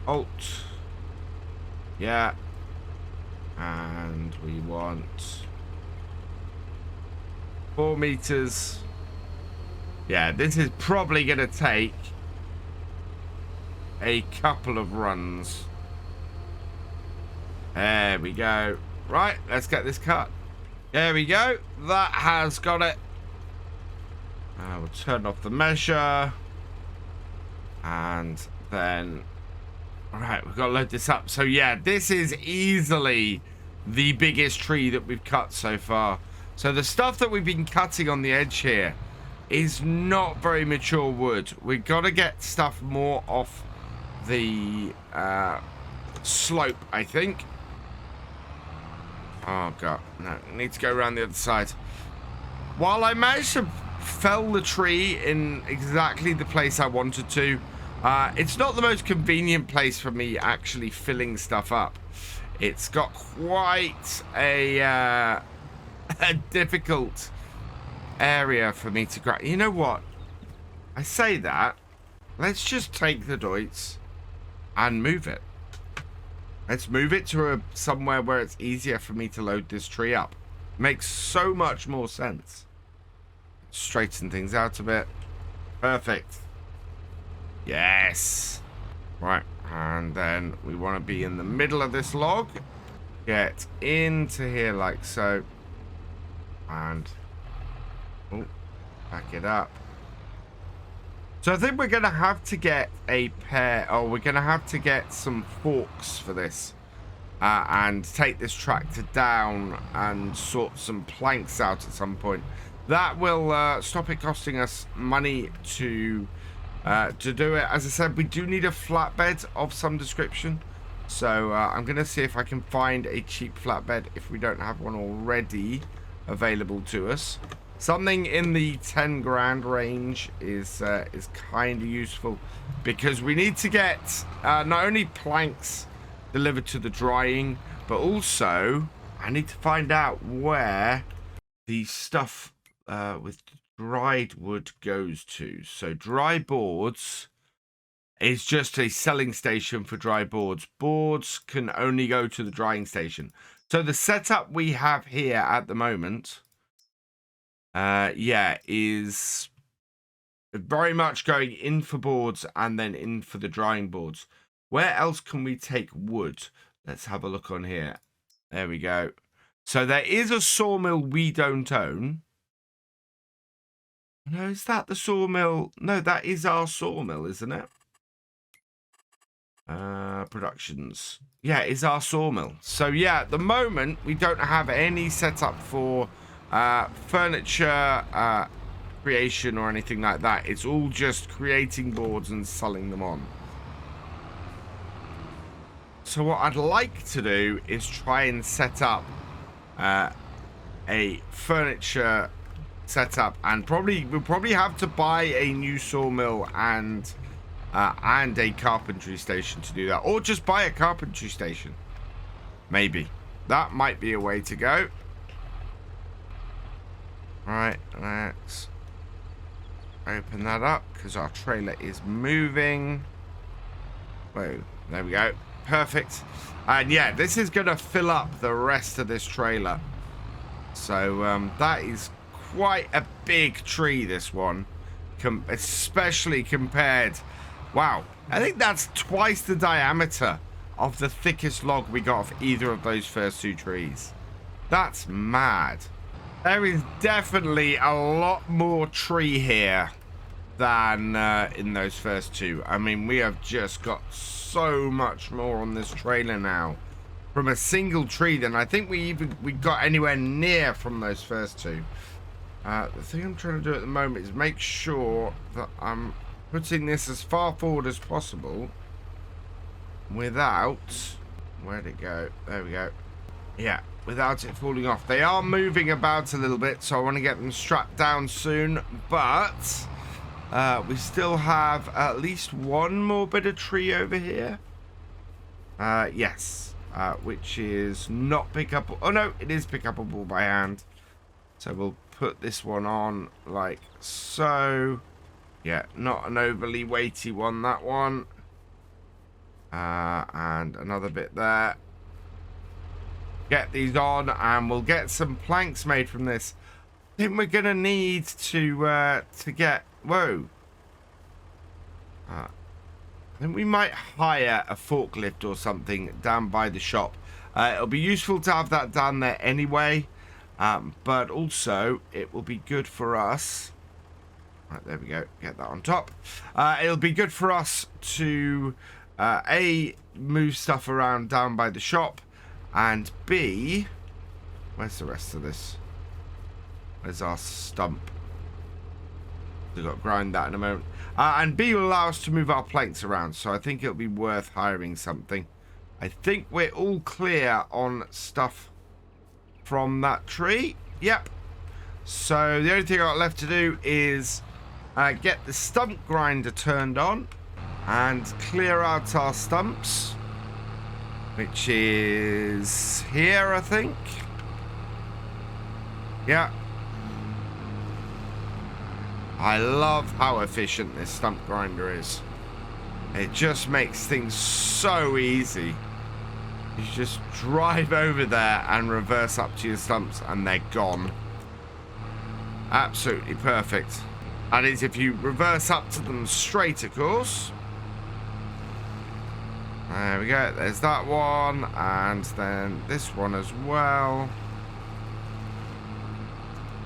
Alt. Yeah. And we want 4 meters. Yeah, this is probably going to take a couple of runs. There we go. Right, let's get this cut. There we go. That has got it. We'll turn off the measure. And then... Alright, we've got to load this up. So yeah, this is easily the biggest tree that we've cut so far. So the stuff that we've been cutting on the edge here is not very mature wood. We've got to get stuff more off the slope, I think. Oh god, no, I need to go around the other side. While I managed to fell the tree in exactly the place I wanted to, it's not the most convenient place for me actually filling stuff up. It's got quite a difficult area for me to grab. You know what? I say that. Let's just take the Deutz and move it. Let's move it to somewhere where it's easier for me to load this tree up. Makes so much more sense. Straighten things out a bit. Perfect. Yes. Right. And then we want to be in the middle of this log. Get into here like so. And oh, back it up. So I think we're going to have to get a pair. Oh, we're going to have to get some forks for this. And take this tractor down and sort some planks out at some point. That will stop it costing us money to do it. As I said, we do need a flatbed of some description. So I'm going to see if I can find a cheap flatbed if we don't have one already available to us. Something in the 10 grand range is kind of useful because we need to get not only planks delivered to the drying, but also I need to find out where the stuff with dried wood goes to. So dry boards is just a selling station for dry boards. Boards can only go to the drying station. So the setup we have here at the moment, yeah, is very much going in for boards and then in for the drying boards. Where else can we take wood? Let's have a look on here. There we go. So there is a sawmill we don't own. No, is that the sawmill? No, that is our sawmill, isn't it? Productions. Yeah, it is our sawmill. So yeah, at the moment, we don't have any setup for furniture creation or anything like that. It's all just creating boards and selling them on. So what I'd like to do is try and set up a furniture setup, and we'll probably have to buy a new sawmill and a carpentry station to do that, or just buy a carpentry station. Maybe that might be a way to go. Right, let's open that up because our trailer is moving. Whoa, there we go. Perfect. And yeah, this is going to fill up the rest of this trailer. So that is quite a big tree, this one. Especially compared... Wow. I think that's twice the diameter of the thickest log we got off either of those first two trees. That's mad. There is definitely a lot more tree here than in those first two. I mean, we have just got so much more on this trailer now from a single tree than I think we got anywhere near from those first two. The thing I'm trying to do at the moment is make sure that I'm putting this as far forward as possible without... Where'd it go? There we go. Yeah, without it falling off. They are moving about a little bit, so I want to get them strapped down soon, but we still have at least one more bit of tree over here. Yes, which is not pickable. Oh no, it is pickable by hand. So we'll put this one on like so. Yeah, not an overly weighty one, that one. And another bit there. Get these on and we'll get some planks made from this. I think we're gonna need to get... Whoa. I think we might hire a forklift or something down by the shop. It'll be useful to have that down there anyway. But also, it will be good for us. Right, there we go. Get that on top. It'll be good for us to, A, move stuff around down by the shop. And B, where's the rest of this? Where's our stump? We've got to grind that in a moment. And B will allow us to move our planks around. So I think it'll be worth hiring something. I think we're all clear on stuff from that tree. Yep. So the only thing I've got left to do is get the stump grinder turned on and clear out our stumps, which is here, I think. Yeah. I love how efficient this stump grinder is. It just makes things so easy. You just drive over there and reverse up to your stumps and they're gone. Absolutely perfect. That is if you reverse up to them straight, of course. There we go. There's that one. And then this one as well.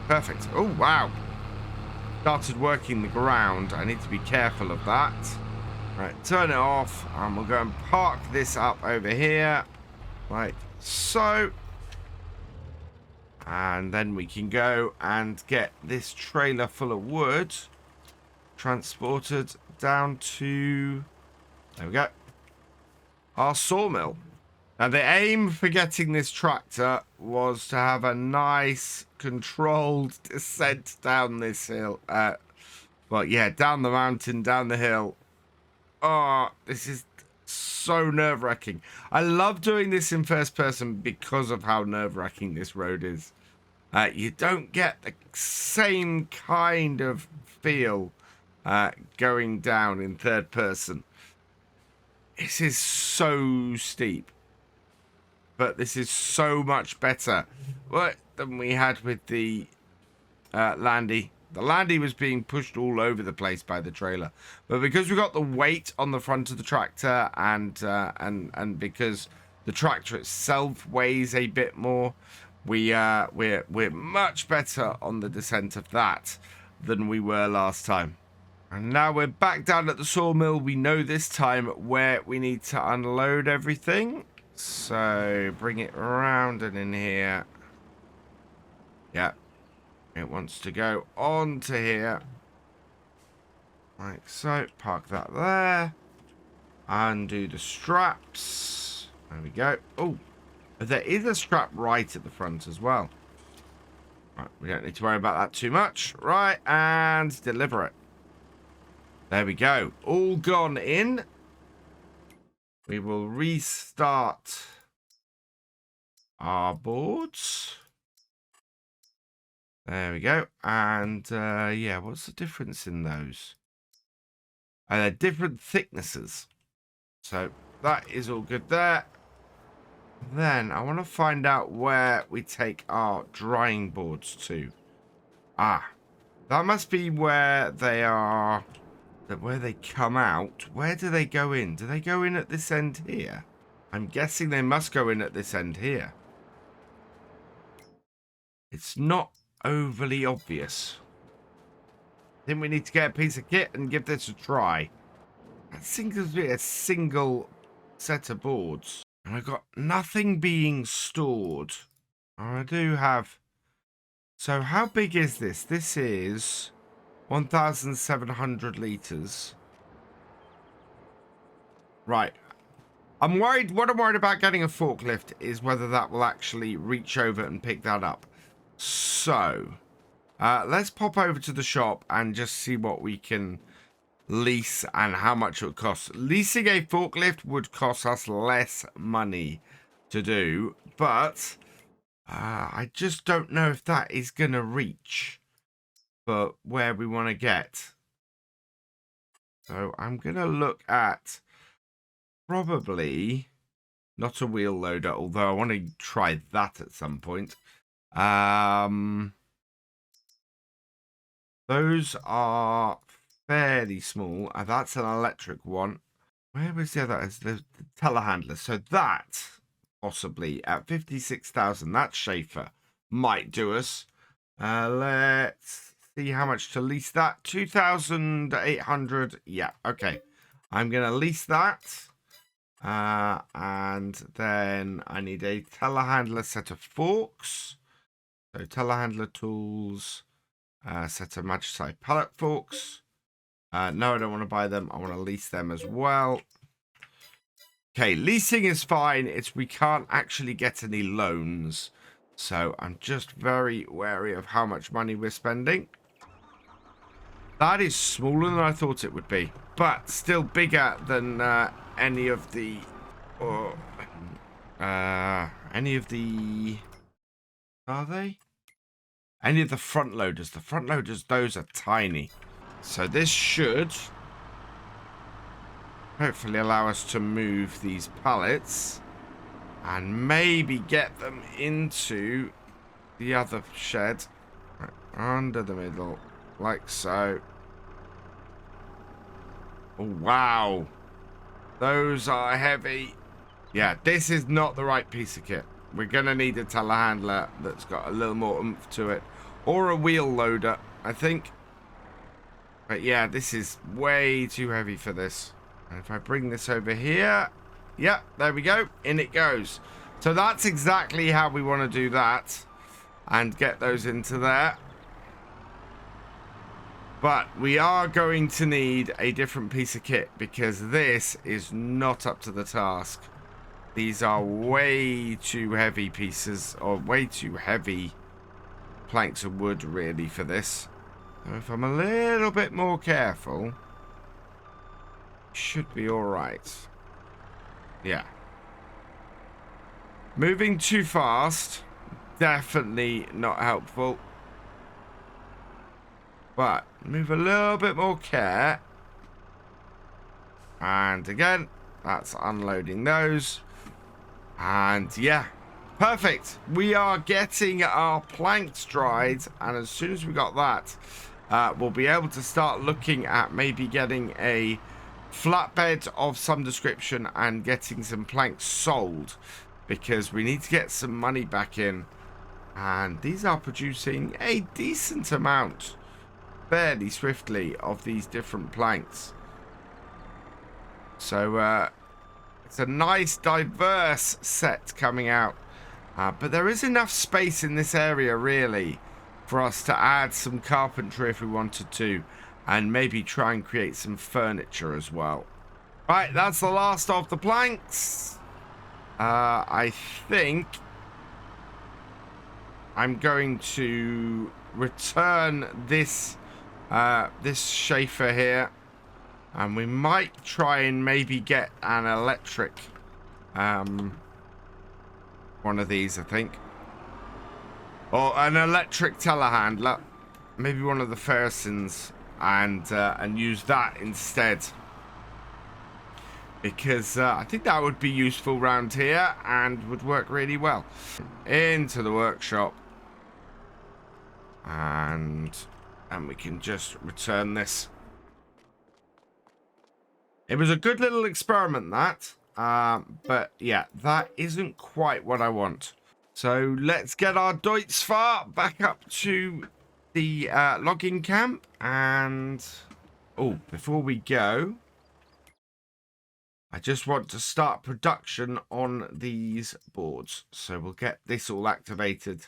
Perfect. Oh, wow. Started working the ground. I need to be careful of that. Right, turn it off. And we'll go and park this up over here. Like so. And then we can go and get this trailer full of wood transported down to, there we go, our sawmill. Now the aim for getting this tractor was to have a nice controlled descent down this hill. Well, yeah, down the mountain, down the hill. Oh, this is so nerve-wracking. I love doing this in first person because of how nerve-wracking this road is. You don't get the same kind of feel going down in third person. This is so steep. But this is so much better than we had with the Landy. The Landy was being pushed all over the place by the trailer. But because we got the weight on the front of the tractor and because the tractor itself weighs a bit more, we're much better on the descent of that than we were last time. And now we're back down at the sawmill. We know this time where we need to unload everything. So bring it around and in here. Yeah. It wants to go on to here. Like so. Park that there. Undo the straps. There we go. Oh, there is a strap right at the front as well. Right, we don't need to worry about that too much. Right, and deliver it. There we go. All gone in. We will restart our boards. There we go. And yeah, what's the difference in those? They're different thicknesses. So that is all good there. Then I want to find out where we take our drying boards to. Ah, that must be where they are, where they come out. Where do they go in? Do they go in at this end here? I'm guessing they must go in at this end here. It's not overly obvious. I think we need to get a piece of kit and give this a try. I think there's a single set of boards. And I've got nothing being stored. I do have... So how big is this? This is 1,700 litres. Right. I'm worried... What I'm worried about getting a forklift is whether that will actually reach over and pick that up. So, let's pop over to the shop and just see what we can lease and how much it would cost. Leasing a forklift would cost us less money to do, but I just don't know if that is going to reach for where we want to get. So I'm going to look at probably not a wheel loader, although I want to try that at some point. Those are fairly small. That's an electric one. Where was the other? It's the telehandler. So that possibly at 56,000. That Schaefer might do us. Let's see how much to lease that. 2,800. Yeah. Okay. I'm gonna lease that. And then I need a telehandler set of forks. So telehandler tools. Set of Magicite pallet forks. No, I don't want to buy them. I want to lease them as well. Okay, leasing is fine. It's we can't actually get any loans. So I'm just very wary of how much money we're spending. That is smaller than I thought it would be. But still bigger than any of the... any of the... Are they? Any of the front loaders. The front loaders, those are tiny. So this should hopefully allow us to move these pallets and maybe get them into the other shed. Right, under the middle, like so. Oh, wow. Those are heavy. Yeah, this is not the right piece of kit. We're going to need a telehandler that's got a little more oomph to it. Or a wheel loader, I think. But yeah, this is way too heavy for this. And if I bring this over here... Yep, there we go. In it goes. So that's exactly how we want to do that. And get those into there. But we are going to need a different piece of kit because this is not up to the task. These are way too heavy pieces, or way too heavy planks of wood really for this. So if I'm a little bit more careful, should be alright. Yeah. Moving too fast, definitely not helpful. But move a little bit more care. And again, that's unloading those. And yeah, perfect. We are getting our planks dried. And as soon as we got that, we'll be able to start looking at maybe getting a flatbed of some description and getting some planks sold. Because we need to get some money back in. And these are producing a decent amount fairly swiftly of these different planks. So it's a nice diverse set coming out, but there is enough space in this area really for us to add some carpentry if we wanted to, and maybe try and create some furniture as well. Right, that's the last of the planks. I think I'm going to return this Schaefer here, and we might try and maybe get an electric one of these, I think, or an electric telehandler, maybe one of the Fergusons, and use that instead, because I think that would be useful around here and would work really well. Into the workshop, and we can just return this. It was a good little experiment, that. But yeah, that isn't quite what I want. So let's get our Deutzfahr back up to the logging camp. And oh, before we go, I just want to start production on these boards. So we'll get this all activated.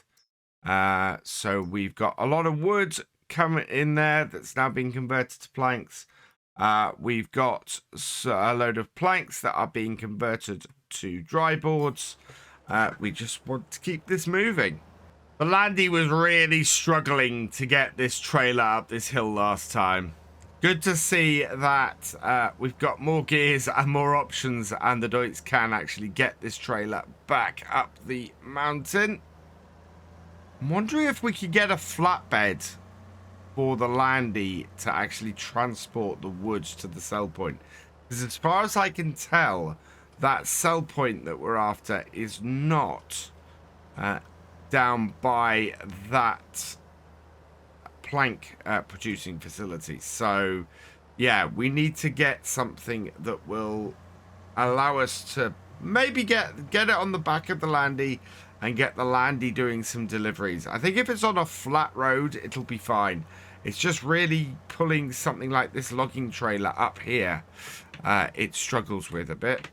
So we've got a lot of wood coming in there that's now being converted to planks. We've got a load of planks that are being converted to dry boards. We just want to keep this moving. The Landy was really struggling to get this trailer up this hill last time. Good to see that we've got more gears and more options, and the Deutz can actually get this trailer back up the mountain. I'm wondering if we could get a flatbed for the Landy to actually transport the wood to the sell point. Because as far as I can tell, that sell point that we're after is not down by that plank producing facility. So yeah, we need to get something that will allow us to maybe get it on the back of the Landy and get the Landy doing some deliveries. I think if it's on a flat road, it'll be fine. It's just really pulling something like this logging trailer up here, it struggles with a bit.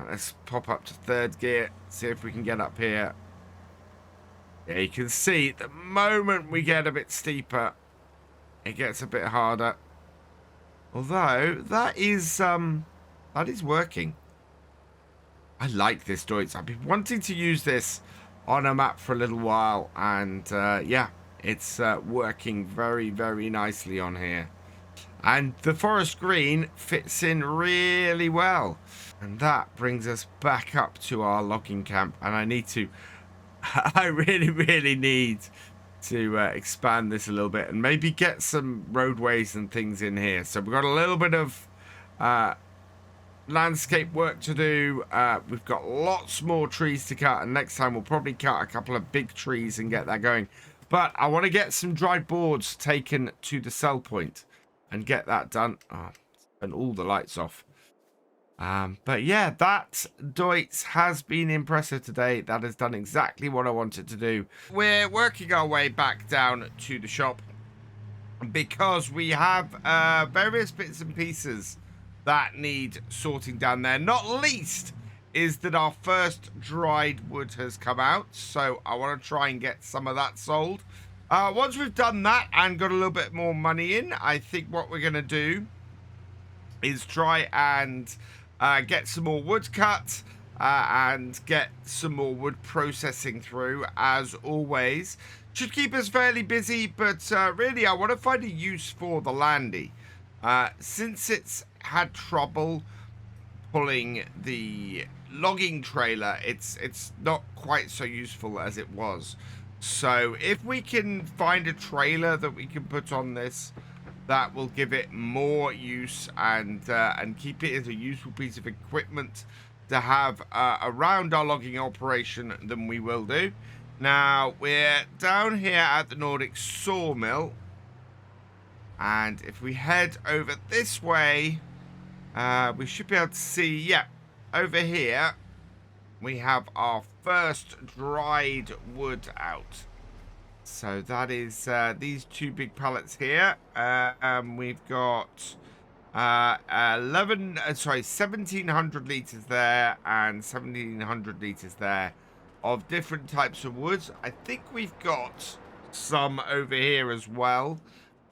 Let's pop up to third gear, see if we can get up here. Yeah, you can see the moment we get a bit steeper, it gets a bit harder. Although that is working. I like this Deutz. I've been wanting to use this on a map for a little while, and yeah, it's working very, very nicely on here. And the forest green fits in really well. And that brings us back up to our logging camp. And I need to, I really, really need to expand this a little bit and maybe get some roadways and things in here. So we've got a little bit of landscape work to do. We've got lots more trees to cut, and next time we'll probably cut a couple of big trees and get that going. But I want to get some dried boards taken to the sell point and get that done. And all the lights off. But yeah, that Deutz has been impressive today. That has done exactly what I wanted to do. We're working our way back down to the shop because we have various bits and pieces that need sorting down there. Not least is that our first dried wood has come out, so I want to try and get some of that sold. Once we've done that and got a little bit more money in, I think what we're going to do is try and get some more wood cut and get some more wood processing through, as always. Should keep us fairly busy, but really I want to find a use for the landy. Since it's had trouble pulling the logging trailer, it's not quite so useful as it was. So if we can find a trailer that we can put on this, that will give it more use and keep it as a useful piece of equipment to have around our logging operation, then we will do. Now, we're down here at the Nordic Sawmill, and if we head over this way, we should be able to see, yeah, over here, we have our first dried wood out. So that is these two big pallets here. We've got 1,700 litres there and 1,700 litres there of different types of woods. I think we've got some over here as well.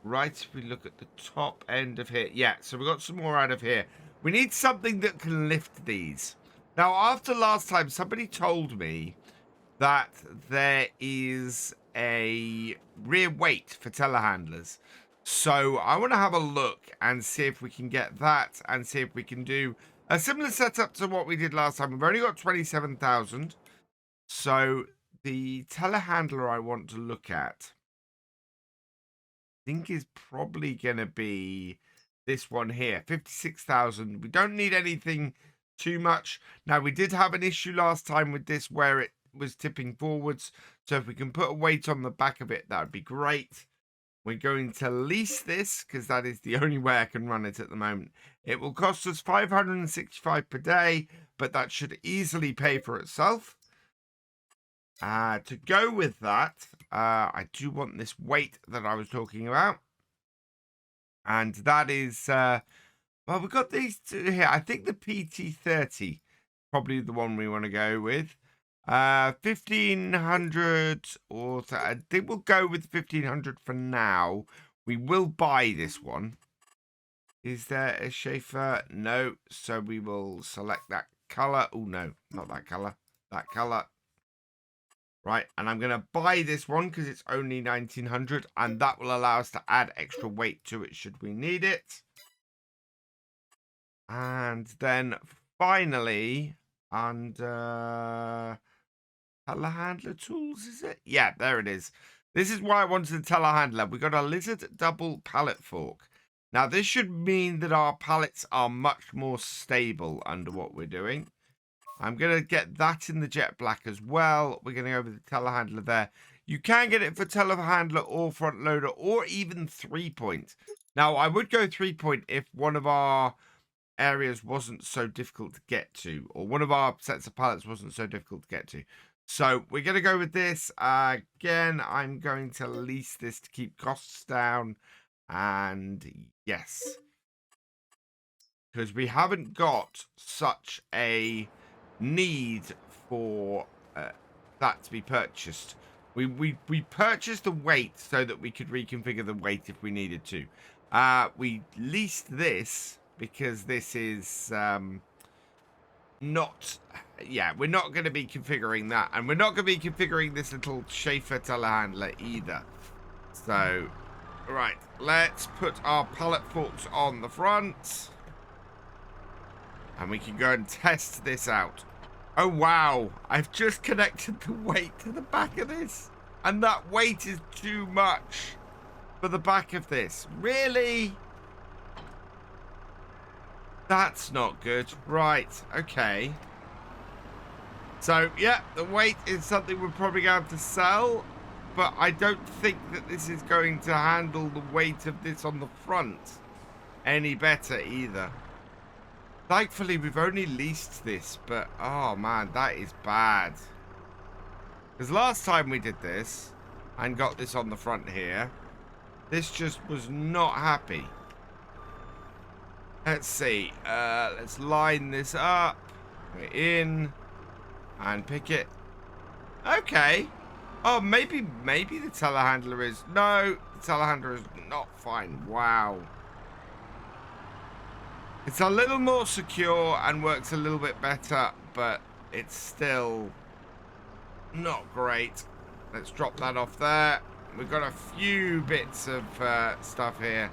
Right, if we look at the top end of here. Yeah, so we've got some more out of here. We need something that can lift these. Now, after last time, somebody told me that there is a rear weight for telehandlers. So I want to have a look and see if we can get that and see if we can do a similar setup to what we did last time. We've only got 27,000. So the telehandler I want to look at, I think, is probably going to be this one here, 56,000. We don't need anything too much. Now, we did have an issue last time with this where it was tipping forwards, so if we can put a weight on the back of it, that would be great. We're going to lease this because that is the only way I can run it at the moment. It will cost us 565 per day, but that should easily pay for itself. To go with that, I do want this weight that I was talking about, and that is well, we've got these two here. I think the PT30 probably the one we want to go with. 1,500, or I think we'll go with 1,500 for now. We will buy this one. Is there a Schaefer? No. So we will select that color. Oh, no, not that color. That color. Right. And I'm going to buy this one because it's only 1,900. And that will allow us to add extra weight to it should we need it. And then finally, under telehandler tools, is it? Yeah, there it is. This is why I wanted a telehandler. We got a lizard double pallet fork. Now, this should mean that our pallets are much more stable under what we're doing. I'm going to get that in the jet black as well. We're going to go with the telehandler there. You can get it for telehandler or front loader or even 3-point. Now, I would go 3-point if one of our areas wasn't so difficult to get to, or one of our sets of pallets wasn't so difficult to get to. So we're going to go with this. Again, I'm going to lease this to keep costs down. And yes, because we haven't got such a need for that to be purchased. We purchased the weight so that we could reconfigure the weight if we needed to. We leased this because this is not, yeah, we're not going to be configuring that, and we're not going to be configuring this little Schaefer telehandler either. So, right, let's put our pallet forks on the front, and we can go and test this out. Oh wow, I've just connected the weight to the back of this. And that weight is too much for the back of this. Really? That's not good. Right, okay. So, yeah, the weight is something we're probably going to have to sell. But I don't think that this is going to handle the weight of this on the front any better either. Thankfully, we've only leased this, but oh man, that is bad. Because last time we did this and got this on the front here, this just was not happy. Let's see. Let's line this up. We're in and pick it. Okay. Oh, maybe the telehandler is... No, the telehandler is not fine. Wow. It's a little more secure and works a little bit better, but it's still not great. Let's drop that off there. We've got a few bits of stuff here.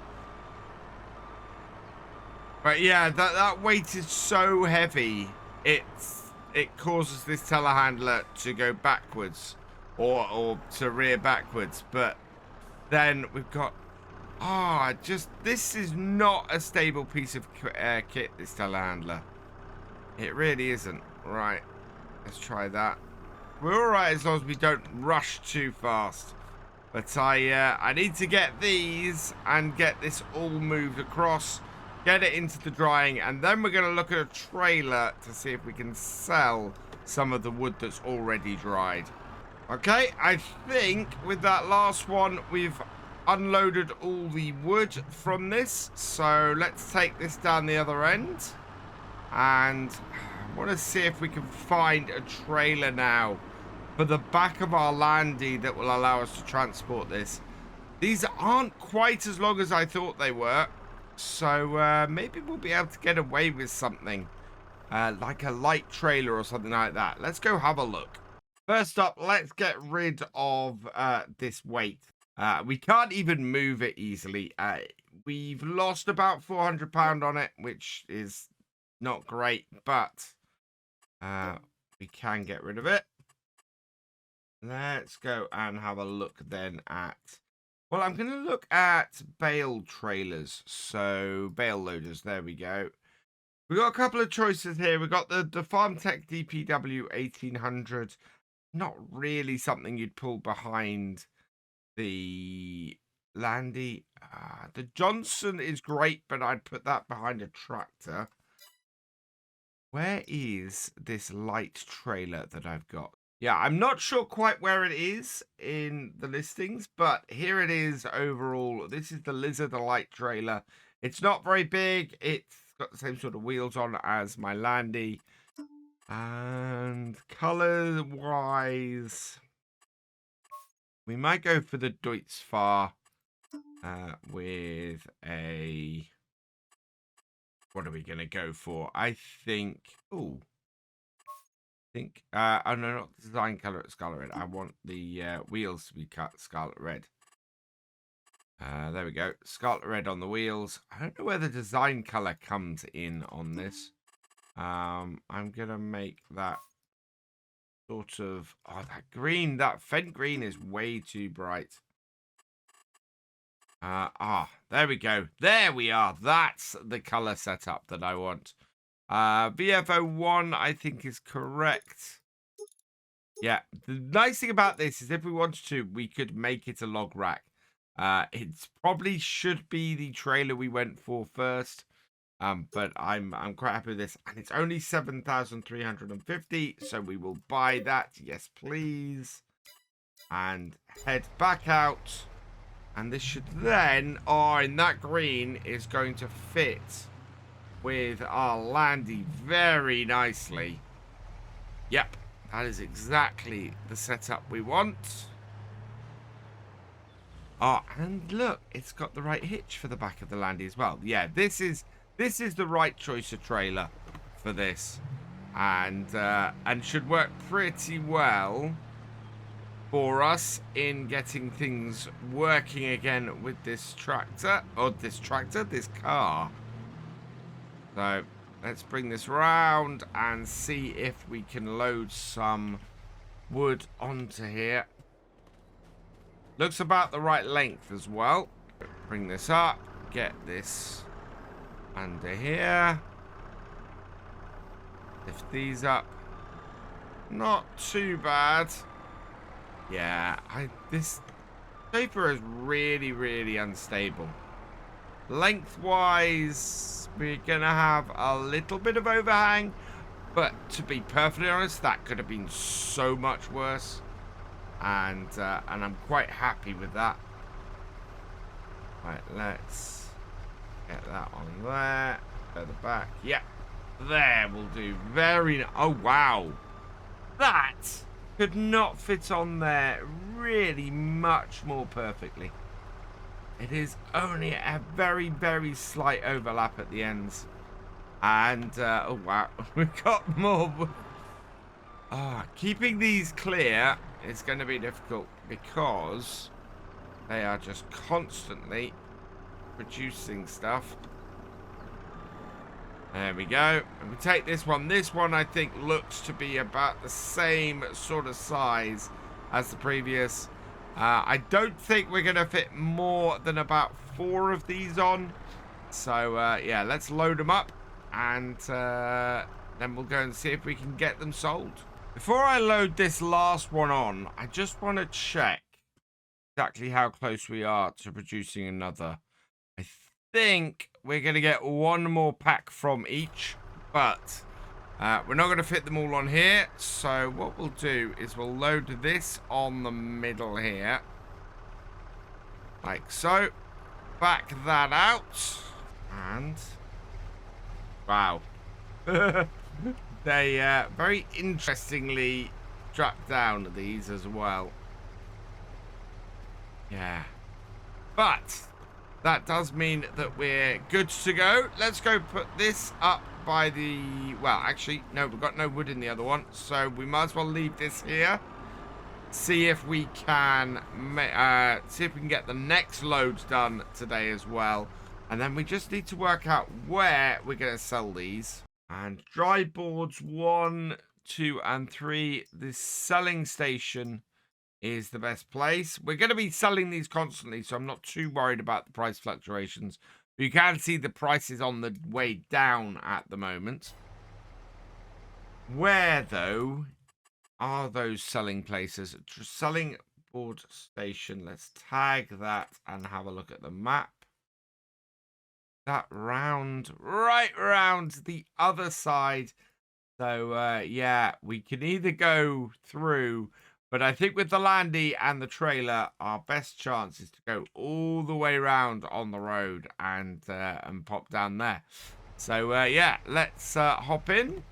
But yeah, that weight is so heavy, it causes this telehandler to go backwards or to rear backwards. But then we've got... this is not a stable piece of kit, this telehandler. It really isn't. Right, let's try that. We're alright as long as we don't rush too fast. But I need to get these and get this all moved across, get it into the drying, and then we're going to look at a trailer to see if we can sell some of the wood that's already dried. Okay, I think with that last one, we've unloaded all the wood from this. So let's take this down the other end. And I want to see if we can find a trailer now for the back of our landy that will allow us to transport this. These aren't quite as long as I thought they were. So maybe we'll be able to get away with something like a light trailer or something like that. Let's go have a look. First up, let's get rid of this weight. We can't even move it easily. We've lost about £400 on it, which is not great, but we can get rid of it. Let's go and have a look then at... Well, I'm going to look at bale trailers. So, bale loaders, there we go. We've got a couple of choices here. We've got the FarmTech DPW 1800. Not really something you'd pull behind the Landy. The Johnson is great, but I'd put that behind a tractor. Where is this light trailer that I've got? Yeah, I'm not sure quite where it is in the listings, but here it is overall. This is the Lizard, the light trailer. It's not very big. It's got the same sort of wheels on as my Landy. And color-wise, we might go for the Deutz-Fahr with a... What are we going to go for? I think... Ooh. Oh no, not the design color at Scarlet Red. I want the wheels to be cut Scarlet Red. There we go. Scarlet Red on the wheels. I don't know where the design color comes in on this. I'm going to make that sort of... Oh, that green, that Fent green is way too bright. There we go. There we are. That's the color setup that I want. VF01, I think, is correct. Yeah, the nice thing about this is if we wanted to, we could make it a log rack. It probably should be the trailer we went for first. But I'm quite happy with this. And it's only 7,350, so we will buy that. Yes, please. And head back out. And this should then, in that green, is going to fit with our Landy very nicely. Yep, that is exactly the setup we want. And look, it's got the right hitch for the back of the Landy as well. Yeah, this is the right choice of trailer for this, and should work pretty well for us in getting things working again with this tractor, this car. So let's bring this round and see if we can load some wood onto here. Looks about the right length as well. Bring this up. Get this under here. Lift these up. Not too bad. Yeah, this paper is really, really unstable. Lengthwise, we're going to have a little bit of overhang. But to be perfectly honest, that could have been so much worse. And I'm quite happy with that. Right, let's get that on there. Further back. Yep. There will do. Very... Oh, wow. That could not fit on there really much more perfectly. It is only a very, very slight overlap at the ends. And, oh, wow. We've got more. Keeping these clear is going to be difficult because they are just constantly producing stuff. There we go. And we take this one. This one, I think, looks to be about the same sort of size as the previous. I don't think we're going to fit more than about 4 of these on. So, yeah, let's load them up. And then we'll go and see if we can get them sold. Before I load this last one on, I just want to check exactly how close we are to producing another. I think we're going to get 1 more pack from each, but we're not going to fit them all on here. So what we'll do is we'll load this on the middle here. Like so. Back that out. And... wow. They very interestingly strapped down these as well. Yeah. But that does mean that we're good to go. Let's go put this up by the... well, actually, no, we've got no wood in the other one. So we might as well leave this here. See if we can get the next loads done today as well. And then we just need to work out where we're going to sell these. And dry boards 1, 2, and 3. This selling station is the best place. We're going to be selling these constantly, so I'm not too worried about the price fluctuations. But you can see the prices on the way down at the moment. Where, though, are those selling places? Selling board station. Let's tag that and have a look at the map. That round, right round the other side. So, yeah, we can either go through, but I think with the landy and the trailer, our best chance is to go all the way around on the road and pop down there. So, yeah, let's hop in.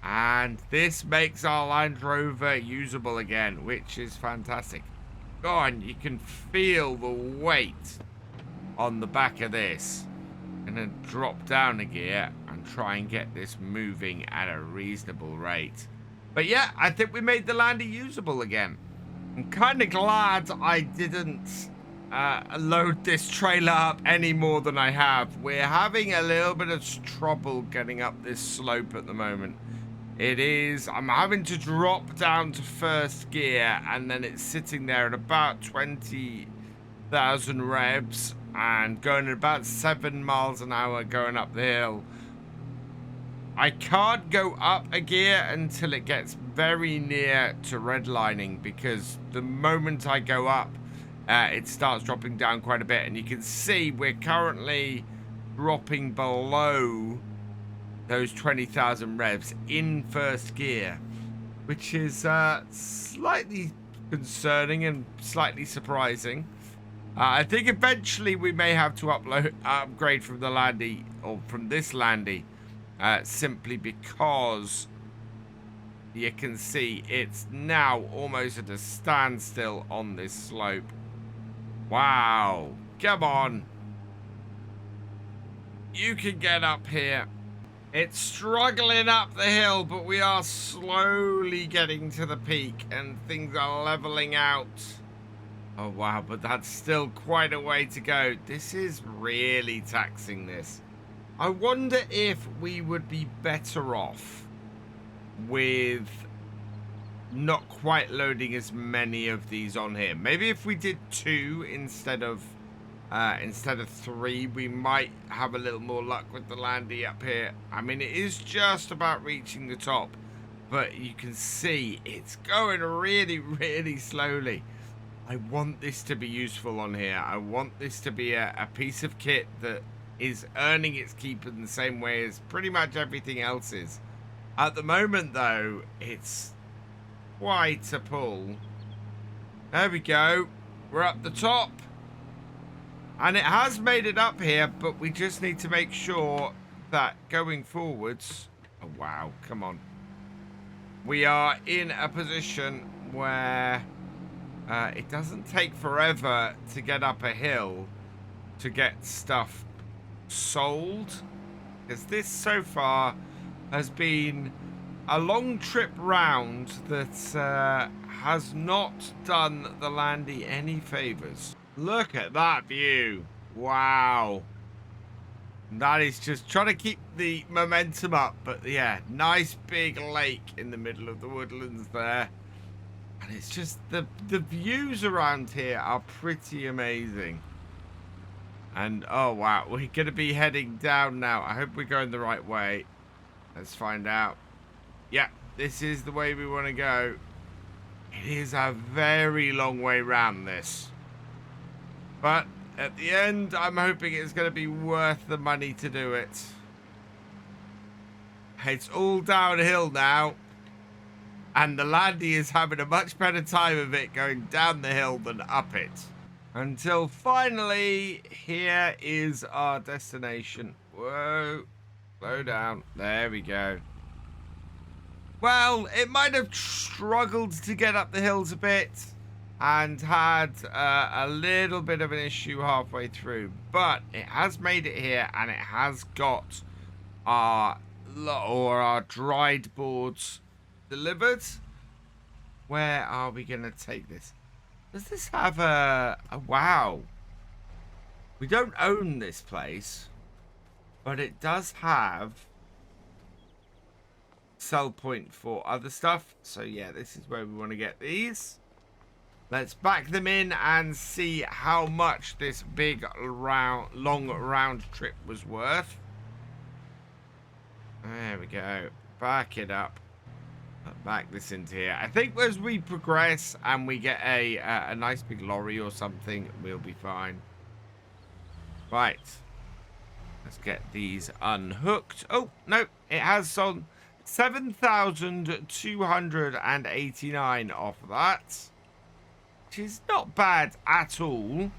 And this makes our Land Rover usable again, which is fantastic. Go on, you can feel the weight on the back of this. I'm gonna drop down a gear and try and get this moving at a reasonable rate. But yeah, I think we made the landy usable again. I'm kind of glad I didn't load this trailer up any more than I have. We're having a little bit of trouble getting up this slope at the moment. I'm having to drop down to first gear, and then it's sitting there at about 20,000 revs and going at about 7 miles an hour going up the hill. I can't go up a gear until it gets very near to redlining, because the moment I go up, it starts dropping down quite a bit, and you can see we're currently dropping below those 20,000 revs in first gear, which is slightly concerning and slightly surprising. I think eventually we may have to upgrade from the landy, or from this landy, simply because you can see it's now almost at a standstill on this slope. Wow, come on, you can get up here. It's struggling up the hill, but we are slowly getting to the peak and things are leveling out. Oh, wow, but that's still quite a way to go. This is really taxing this. I wonder if we would be better off with not quite loading as many of these on here. Maybe if we did 2 instead of 3, we might have a little more luck with the landy up here. I mean, it is just about reaching the top, but you can see it's going really, really slowly. I want this to be useful on here. I want this to be a piece of kit that is earning its keep in the same way as pretty much everything else is. At the moment, though, it's quite a pull. There we go. We're up the top. And it has made it up here, but we just need to make sure that going forwards... Oh, wow. Come on. We are in a position where it doesn't take forever to get up a hill to get stuff sold. Because this, so far, has been a long trip round that has not done the landy any favours. Look at that view. Wow. That is just trying to keep the momentum up. But yeah, nice big lake in the middle of the woodlands there. And it's just the views around here are pretty amazing. And oh wow, we're going to be heading down now. I hope we're going the right way. Let's find out. Yeah, this is the way we want to go. It is a very long way round this. But at the end, I'm hoping it's going to be worth the money to do it. It's all downhill now. And the landy is having a much better time of it going down the hill than up it. Until finally, here is our destination. Whoa. Slow down. There we go. Well, it might have struggled to get up the hills a bit and had a little bit of an issue halfway through, but it has made it here and it has got our dried boards delivered. Where are we going to take this? Does this have a wow? We don't own this place, but it does have sell point for other stuff. So yeah, this is where we want to get these. Let's back them in and see how much this big long round trip was worth. There we go. Back it up. Back this into here. I think as we progress and we get a nice big lorry or something, we'll be fine. Right. Let's get these unhooked. Oh, no. It has sold 7,289 off that. Which is not bad at all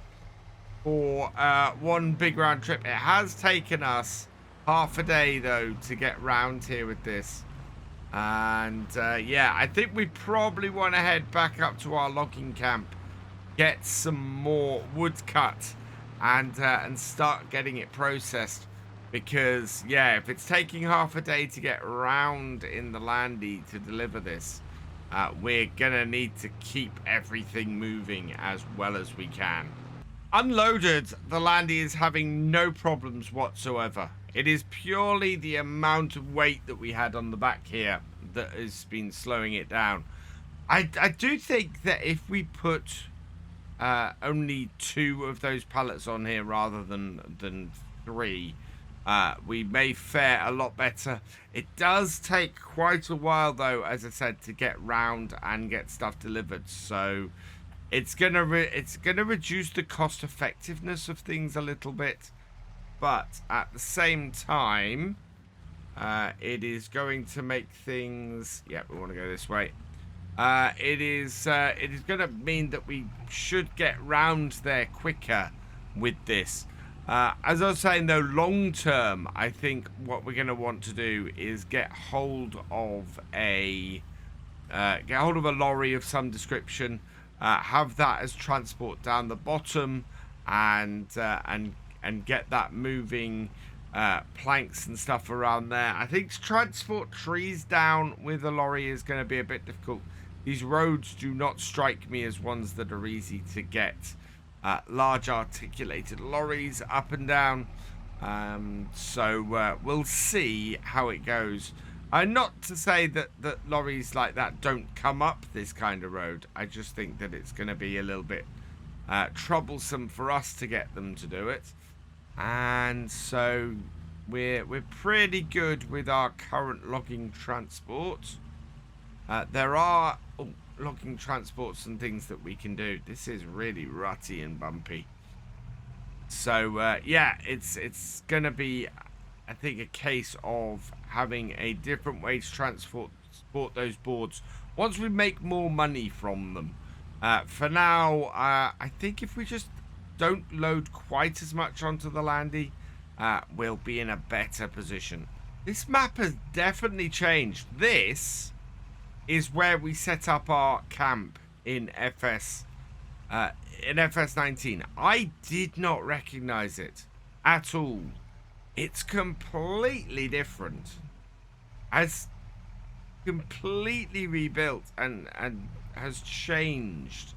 for one big round trip. It has taken us half a day, though, to get round here with this. And yeah, I think we probably want to head back up to our logging camp, get some more wood cut, and start getting it processed. Because yeah, if it's taking half a day to get round in the landy to deliver this, we're gonna need to keep everything moving as well as we can. Unloaded, the landy is having no problems whatsoever. It is purely the amount of weight that we had on the back here that has been slowing it down. I do think that if we put only 2 of those pallets on here rather than 3, we may fare a lot better. It does take quite a while, though, as I said, to get round and get stuff delivered. So it's gonna reduce the cost effectiveness of things a little bit. But at the same time, it is going to make things... Yeah, we want to go this way. It is going to mean that we should get round there quicker with this. As I was saying, though, long term, I think what we're going to want to do is get hold of a lorry of some description, have that as transport down the bottom, and get that moving, planks and stuff around there. I think to transport trees down with a lorry is going to be a bit difficult. These roads do not strike me as ones that are easy to get large articulated lorries up and down. So we'll see how it goes. Not to say that lorries like that don't come up this kind of road. I just think that it's going to be a little bit troublesome for us to get them to do it. And so we're pretty good with our current logging transport. There are logging transports and things that we can do. This is really rutty and bumpy. So yeah, it's going to be, I think, a case of having a different way to transport those boards once we make more money from them. For now, I think if we just don't load quite as much onto the landy, we'll be in a better position. This map has definitely changed. This is where we set up our camp in FS19. I did not recognize it at all. It's completely different. Has completely rebuilt and has changed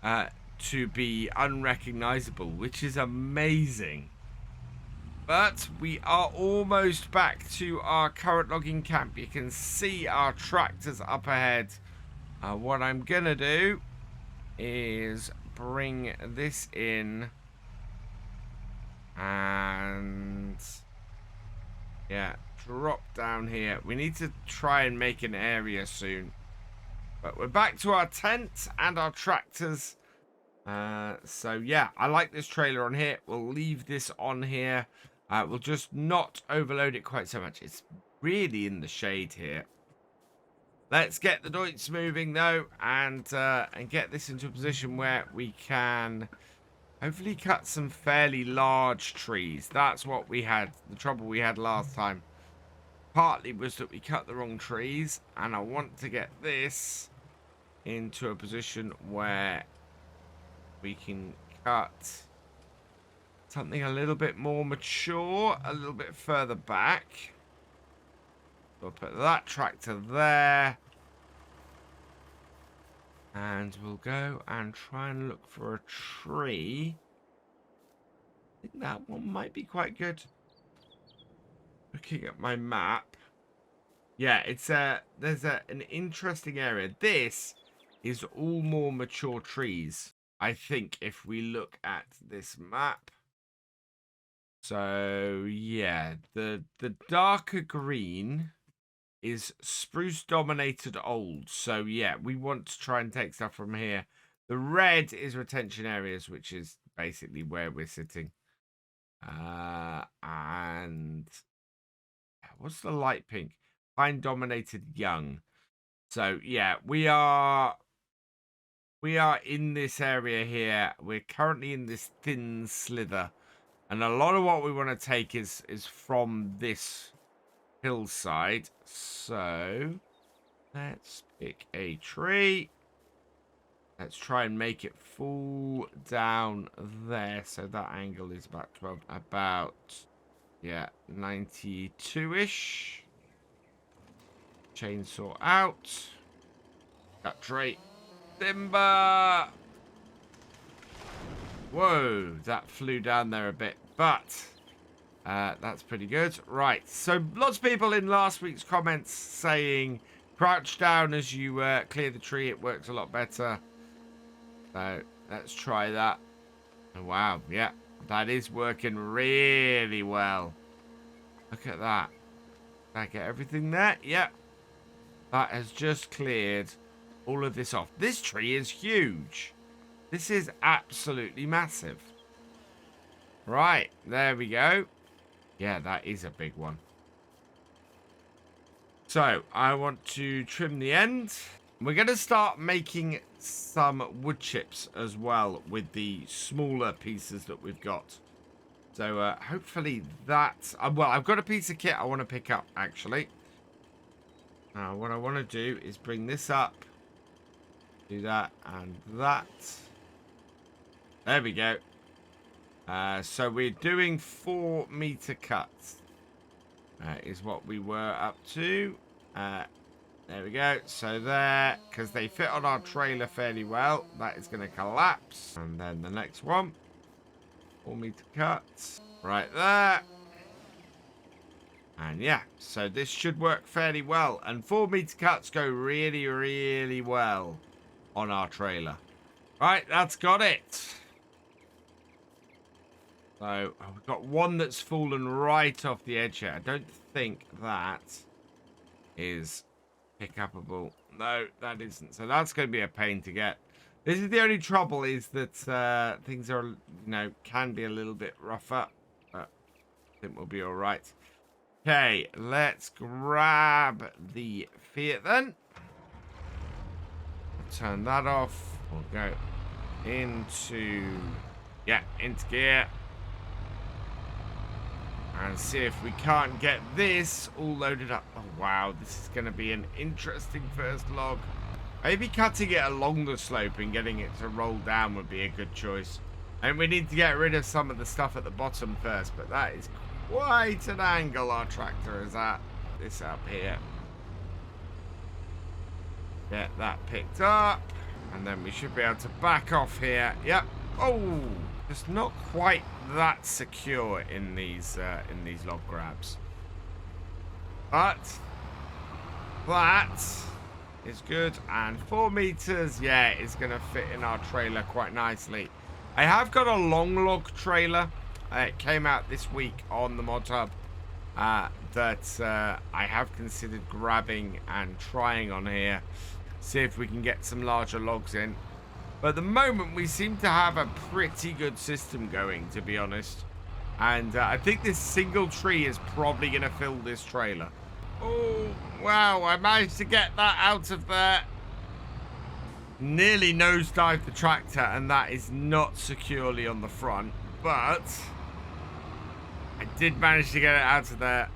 to be unrecognizable, which is amazing. But we are almost back to our current logging camp. You can see our tractors up ahead. What I'm gonna do is bring this in and yeah, drop down here. We need to try and make an area soon, but we're back to our tent and our tractors. So yeah, I like this trailer on here. We'll leave this on here. We'll just not overload it quite so much. It's really in the shade here. Let's get the doits moving though, and get this into a position where we can hopefully cut some fairly large trees. That's what we had. The trouble we had last time partly was that we cut the wrong trees, and I want to get this into a position where we can cut something a little bit more mature, a little bit further back. We'll put that tractor there. And we'll go and try and look for a tree. I think that one might be quite good. Looking at my map. Yeah, it's there's an interesting area. This is all more mature trees, I think, if we look at this map. So yeah, the darker green is spruce dominated old. So yeah, we want to try and take stuff from here. The red is retention areas, which is basically where we're sitting. And what's the light pink? Pine dominated young. So yeah, we are in this area here. We're currently in this thin slither, and a lot of what we want to take is from this hillside. So let's pick a tree. Let's try and make it fall down there. So that angle is about 92-ish. Chainsaw out. Cut tree. Timber. Whoa, that flew down there a bit, but that's pretty good. Right, so lots of people in last week's comments saying crouch down as you clear the tree. It works a lot better. So let's try that. Oh, wow, yeah, that is working really well. Look at that. Did I get everything there? Yep. That has just cleared all of this off. This tree is huge. This is absolutely massive. Right, there we go. Yeah, that is a big one. So, I want to trim the end. We're going to start making some wood chips as well with the smaller pieces that we've got. So, hopefully that... well, I've got a piece of kit I want to pick up, actually. Now, what I want to do is bring this up. Do that and that. There we go. So we're doing 4-meter cuts. Is what we were up to. There we go. So there, because they fit on our trailer fairly well, that is going to collapse. And then the next one. 4-meter cuts. Right there. And yeah, so this should work fairly well. And 4-meter cuts go really, really well on our trailer. Right, that's got it. So we've got one that's fallen right off the edge here. I don't think that is pick-upable. No, that isn't. So that's going to be a pain to get. This is the only trouble, is that things are, can be a little bit rougher. But I think we'll be all right. Okay, let's grab the Fiat then. Turn that off. We'll go into gear. And see if we can't get this all loaded up. Oh, wow. This is going to be an interesting first log. Maybe cutting it along the slope and getting it to roll down would be a good choice. And we need to get rid of some of the stuff at the bottom first. But that is quite an angle our tractor is at. This up here. Get that picked up. And then we should be able to back off here. Yep. Oh, just not quite that secure in these log grabs. But that is good. And 4 meters, yeah, is going to fit in our trailer quite nicely. I have got a long log trailer. It came out this week on the Mod Hub that I have considered grabbing and trying on here. See if we can get some larger logs in. But at the moment, we seem to have a pretty good system going, to be honest. And I think this single tree is probably going to fill this trailer. Oh, wow. I managed to get that out of there. Nearly nosedived the tractor, and that is not securely on the front. But I did manage to get it out of there.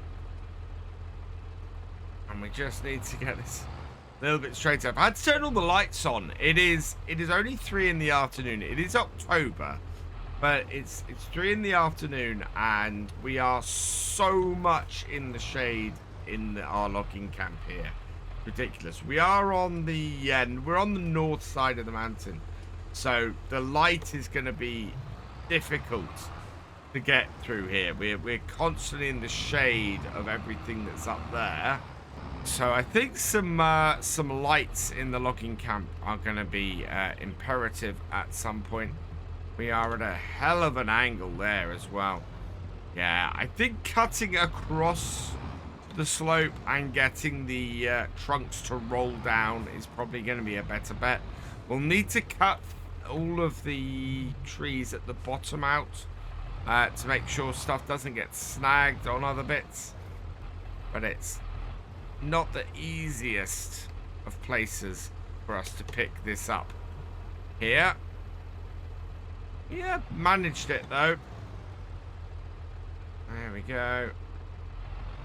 And we just need to get this a little bit straight up. I had to turn all the lights on. It is only 3 in the afternoon. It is October, but it's 3 in the afternoon, and we are so much in the shade in our logging camp here. Ridiculous. We are on the we're on the north side of the mountain, so the light is going to be difficult to get through here. We're constantly in the shade of everything that's up there. So I think some lights in the logging camp are going to be imperative at some point. We are at a hell of an angle there as well. Yeah, I think cutting across the slope and getting the trunks to roll down is probably going to be a better bet. We'll need to cut all of the trees at the bottom out to make sure stuff doesn't get snagged on other bits. But it's not the easiest of places for us to pick this up here. Yeah, managed it though. There we go.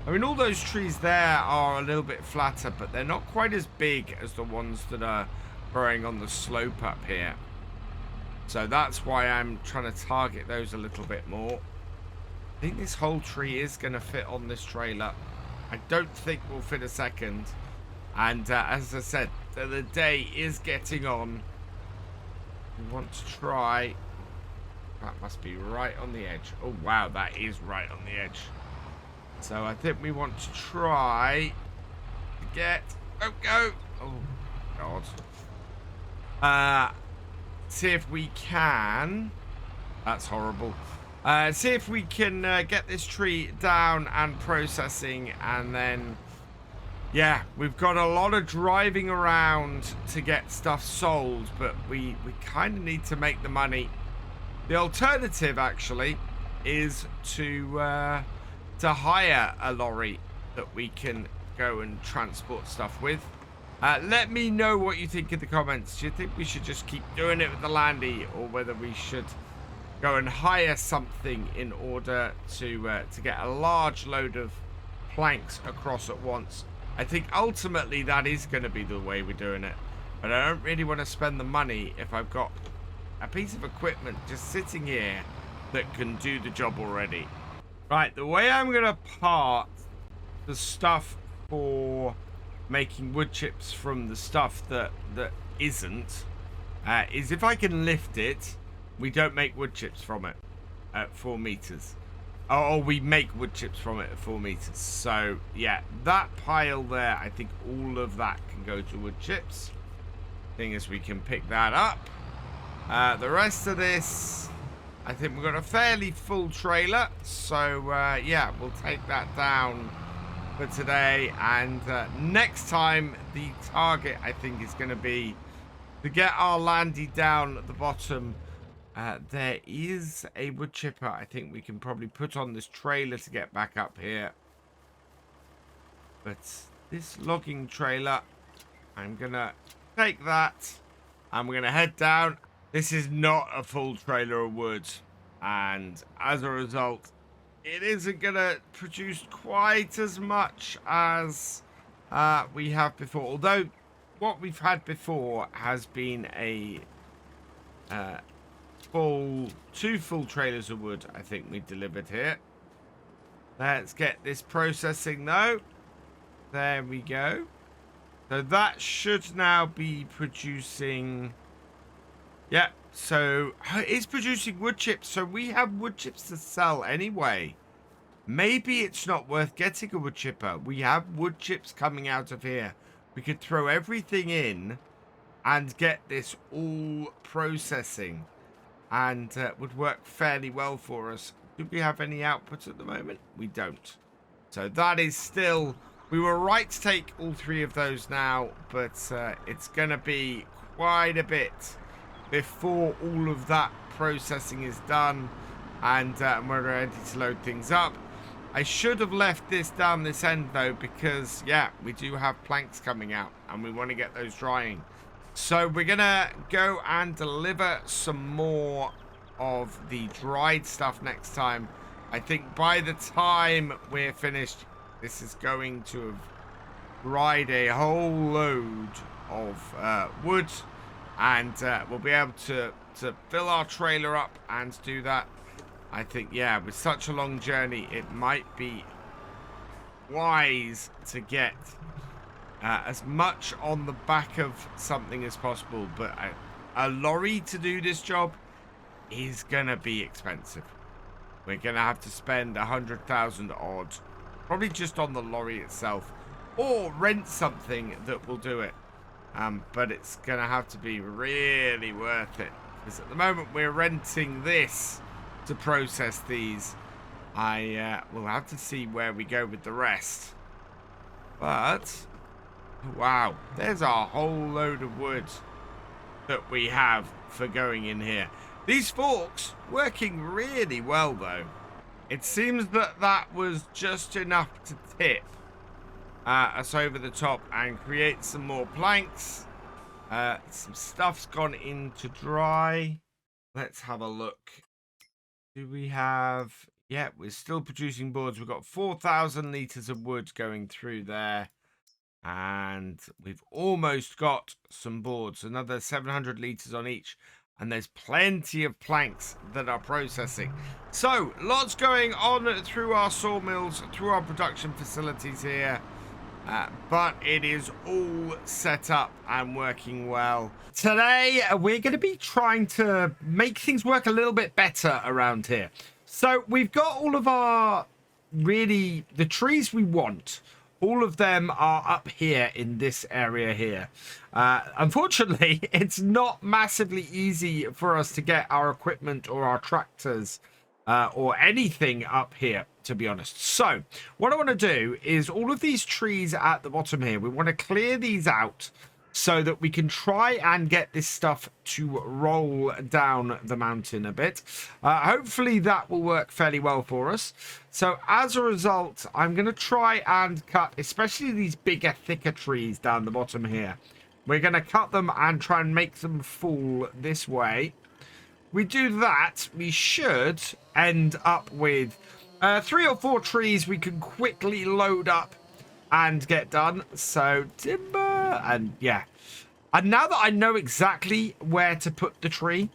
I mean, all those trees there are a little bit flatter, but they're not quite as big as the ones that are growing on the slope up here. So that's why I'm trying to target those a little bit more. I think this whole tree is going to fit on this trailer. I don't think we'll fit a second. And as I said, the day is getting on. We want to try. That must be right on the edge. Oh, wow, that is right on the edge. So I think we want to try to get... Oh, go! Oh, God. See if we can... That's horrible. See if we can get this tree down and processing, and then... Yeah, we've got a lot of driving around to get stuff sold, but we kind of need to make the money. The alternative, actually, is to hire a lorry that we can go and transport stuff with. Let me know what you think in the comments. Do you think we should just keep doing it with the Landy, or whether we should go and hire something in order to get a large load of planks across at once? I think ultimately that is going to be the way we're doing it, but I don't really want to spend the money if I've got a piece of equipment just sitting here that can do the job already. Right, the way I'm going to part the stuff for making wood chips from the stuff that isn't is if I can lift it, we don't make wood chips from it at 4 meters. Oh, we make wood chips from it at 4 meters. So, yeah, that pile there, I think all of that can go to wood chips. Thing is, we can pick that up. The rest of this, I think we've got a fairly full trailer. So, yeah, we'll take that down for today. And next time, the target, I think, is going to be to get our landy down at the bottom. There is a wood chipper I think we can probably put on this trailer to get back up here. But this logging trailer, I'm going to take that and we're going to head down. This is not a full trailer of wood. And as a result, it isn't going to produce quite as much as we have before. Although what we've had before has been a... two full trailers of wood I think we delivered here. Let's get this processing though. There we go. So that should now be producing, yeah, so it's producing wood chips, so we have wood chips to sell anyway. Maybe it's not worth getting a wood chipper. We have wood chips coming out of here. We could throw everything in and get this all processing. And would work fairly well for us. Do we have any output at the moment? We don't. So that is still... We were right to take all 3 of those now, but it's going to be quite a bit before all of that processing is done and we're ready to load things up. I should have left this down this end though, because yeah, we do have planks coming out and we want to get those drying. So we're going to go and deliver some more of the dried stuff next time. I think by the time we're finished, this is going to have dried a whole load of wood. And we'll be able to fill our trailer up and do that. I think, yeah, with such a long journey, it might be wise to get... as much on the back of something as possible, but a lorry to do this job is gonna be expensive. We're gonna have to spend 100,000 odd, probably just on the lorry itself, or rent something that will do it. But it's gonna have to be really worth it, because at the moment we're renting this to process these. I will have to see where we go with the rest, but wow, there's a whole load of wood that we have for going in here. These forks working really well though. It seems that that was just enough to tip us over the top and create some more planks. Some stuff's gone into dry. Let's have a look. Do we have... Yeah, we're still producing boards. We've got 4,000 litres of wood going through there. And we've almost got some boards, another 700 litres on each, and there's plenty of planks that are processing. So lots going on through our sawmills, through our production facilities here, but it is all set up and working well. Today we're going to be trying to make things work a little bit better around here. So we've got all of our the trees we want. All of them are up here in this area here. Unfortunately, it's not massively easy for us to get our equipment or our tractors or anything up here, to be honest. So what I want to do is all of these trees at the bottom here, we want to clear these out so that we can try and get this stuff to roll down the mountain a bit. Hopefully that will work fairly well for us. So as a result, I'm going to try and cut, especially these bigger, thicker trees down the bottom here. We're going to cut them and try and make them fall this way. We do that, we should end up with 3 or 4 trees we can quickly load up and get done. So timber, and yeah, and now that I know exactly where to put the tree,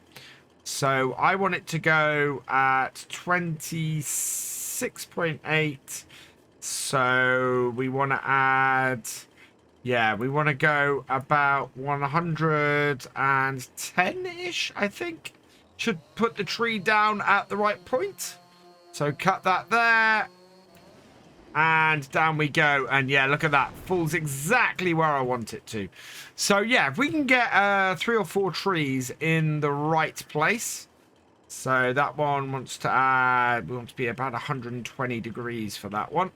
so I want it to go at 26.8. So we want to add, yeah, we want to go about 110-ish, I think. Should put the tree down at the right point. So cut that there. And down we go. And yeah, look at that. Falls exactly where I want it to. So yeah, if we can get 3 or 4 trees in the right place. So that one wants to add, we want to be about 120 degrees for that one.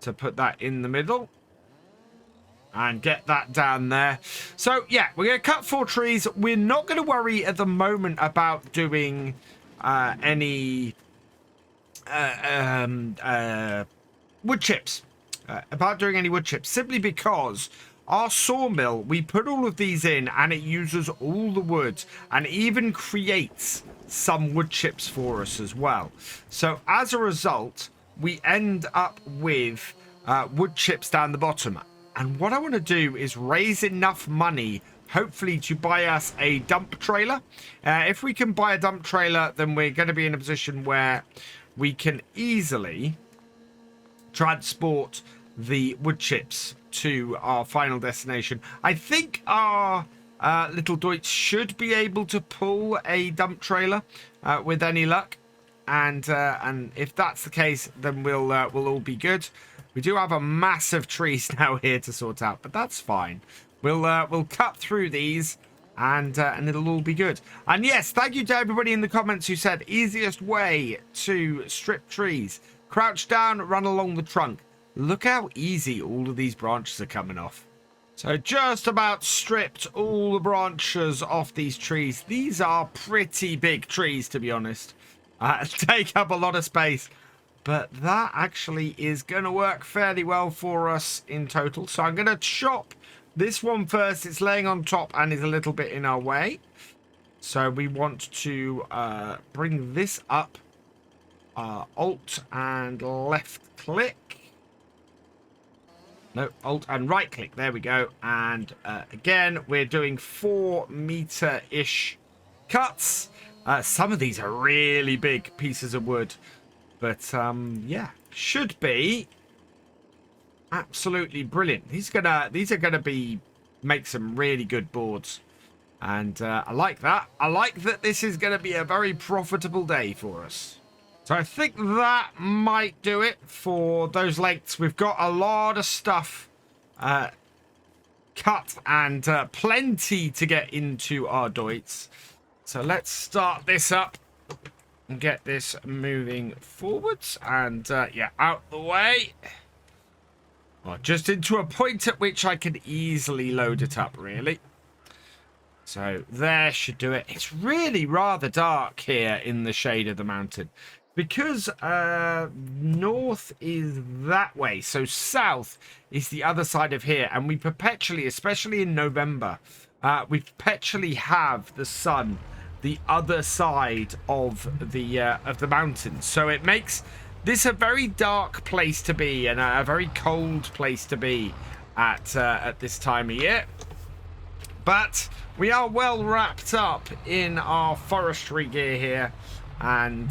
To put that in the middle. And get that down there. So yeah, we're going to cut 4 trees. We're not going to worry at the moment about doing any wood chips. Simply because our sawmill, we put all of these in and it uses all the wood and even creates some wood chips for us as well. So as a result, we end up with wood chips down the bottom. And what I want to do is raise enough money, hopefully, to buy us a dump trailer. If we can buy a dump trailer, then we're going to be in a position where we can easily transport the wood chips to our final destination. I think our little Deutsch should be able to pull a dump trailer with any luck. And if that's the case, then we'll all be good. We do have a massive trees now here to sort out, but that's fine. We'll cut through these, and it'll all be good. And yes, thank you to everybody in the comments who said easiest way to strip trees: crouch down, run along the trunk. Look how easy all of these branches are coming off. So just about stripped all the branches off these trees. These are pretty big trees, to be honest. Take up a lot of space. But that actually is going to work fairly well for us in total. So I'm going to chop this one first. It's laying on top and is a little bit in our way. So we want to bring this up. Alt and left click. No, Alt and right click. There we go. And again, we're doing 4 meter-ish cuts. Some of these are really big pieces of wood. But, yeah, should be absolutely brilliant. These are gonna make some really good boards. And I like that. I like that this is going to be a very profitable day for us. So I think that might do it for those lengths. We've got a lot of stuff cut and plenty to get into our Deutz. So let's start this up. And get this moving forwards and yeah, out the way. Well, just into a point at which I can easily load it up, really. So there should do it. It's really rather dark here in the shade of the mountain because north is that way, so south is the other side of here, and we perpetually, especially in November, we perpetually have the sun the other side of the mountains, so it makes this a very dark place to be and a very cold place to be at this time of year. But we are well wrapped up in our forestry gear here and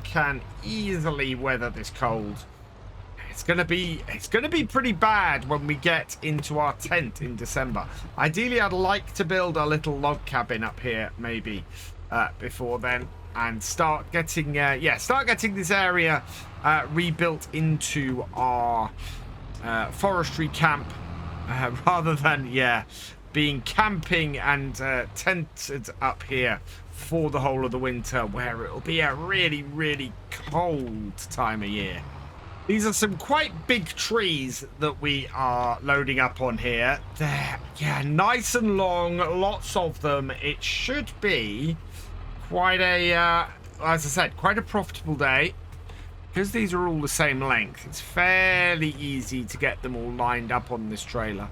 can easily weather this cold. It's gonna be pretty bad when we get into our tent in December. Ideally, I'd like to build a little log cabin up here, maybe before then, and start getting this area rebuilt into our forestry camp, rather than being camping and tented up here for the whole of the winter, where it'll be a really, really cold time of year. These are some quite big trees that we are loading up on here. They're, nice and long, lots of them. It should be quite a, as I said, quite a profitable day. Because these are all the same length, it's fairly easy to get them all lined up on this trailer.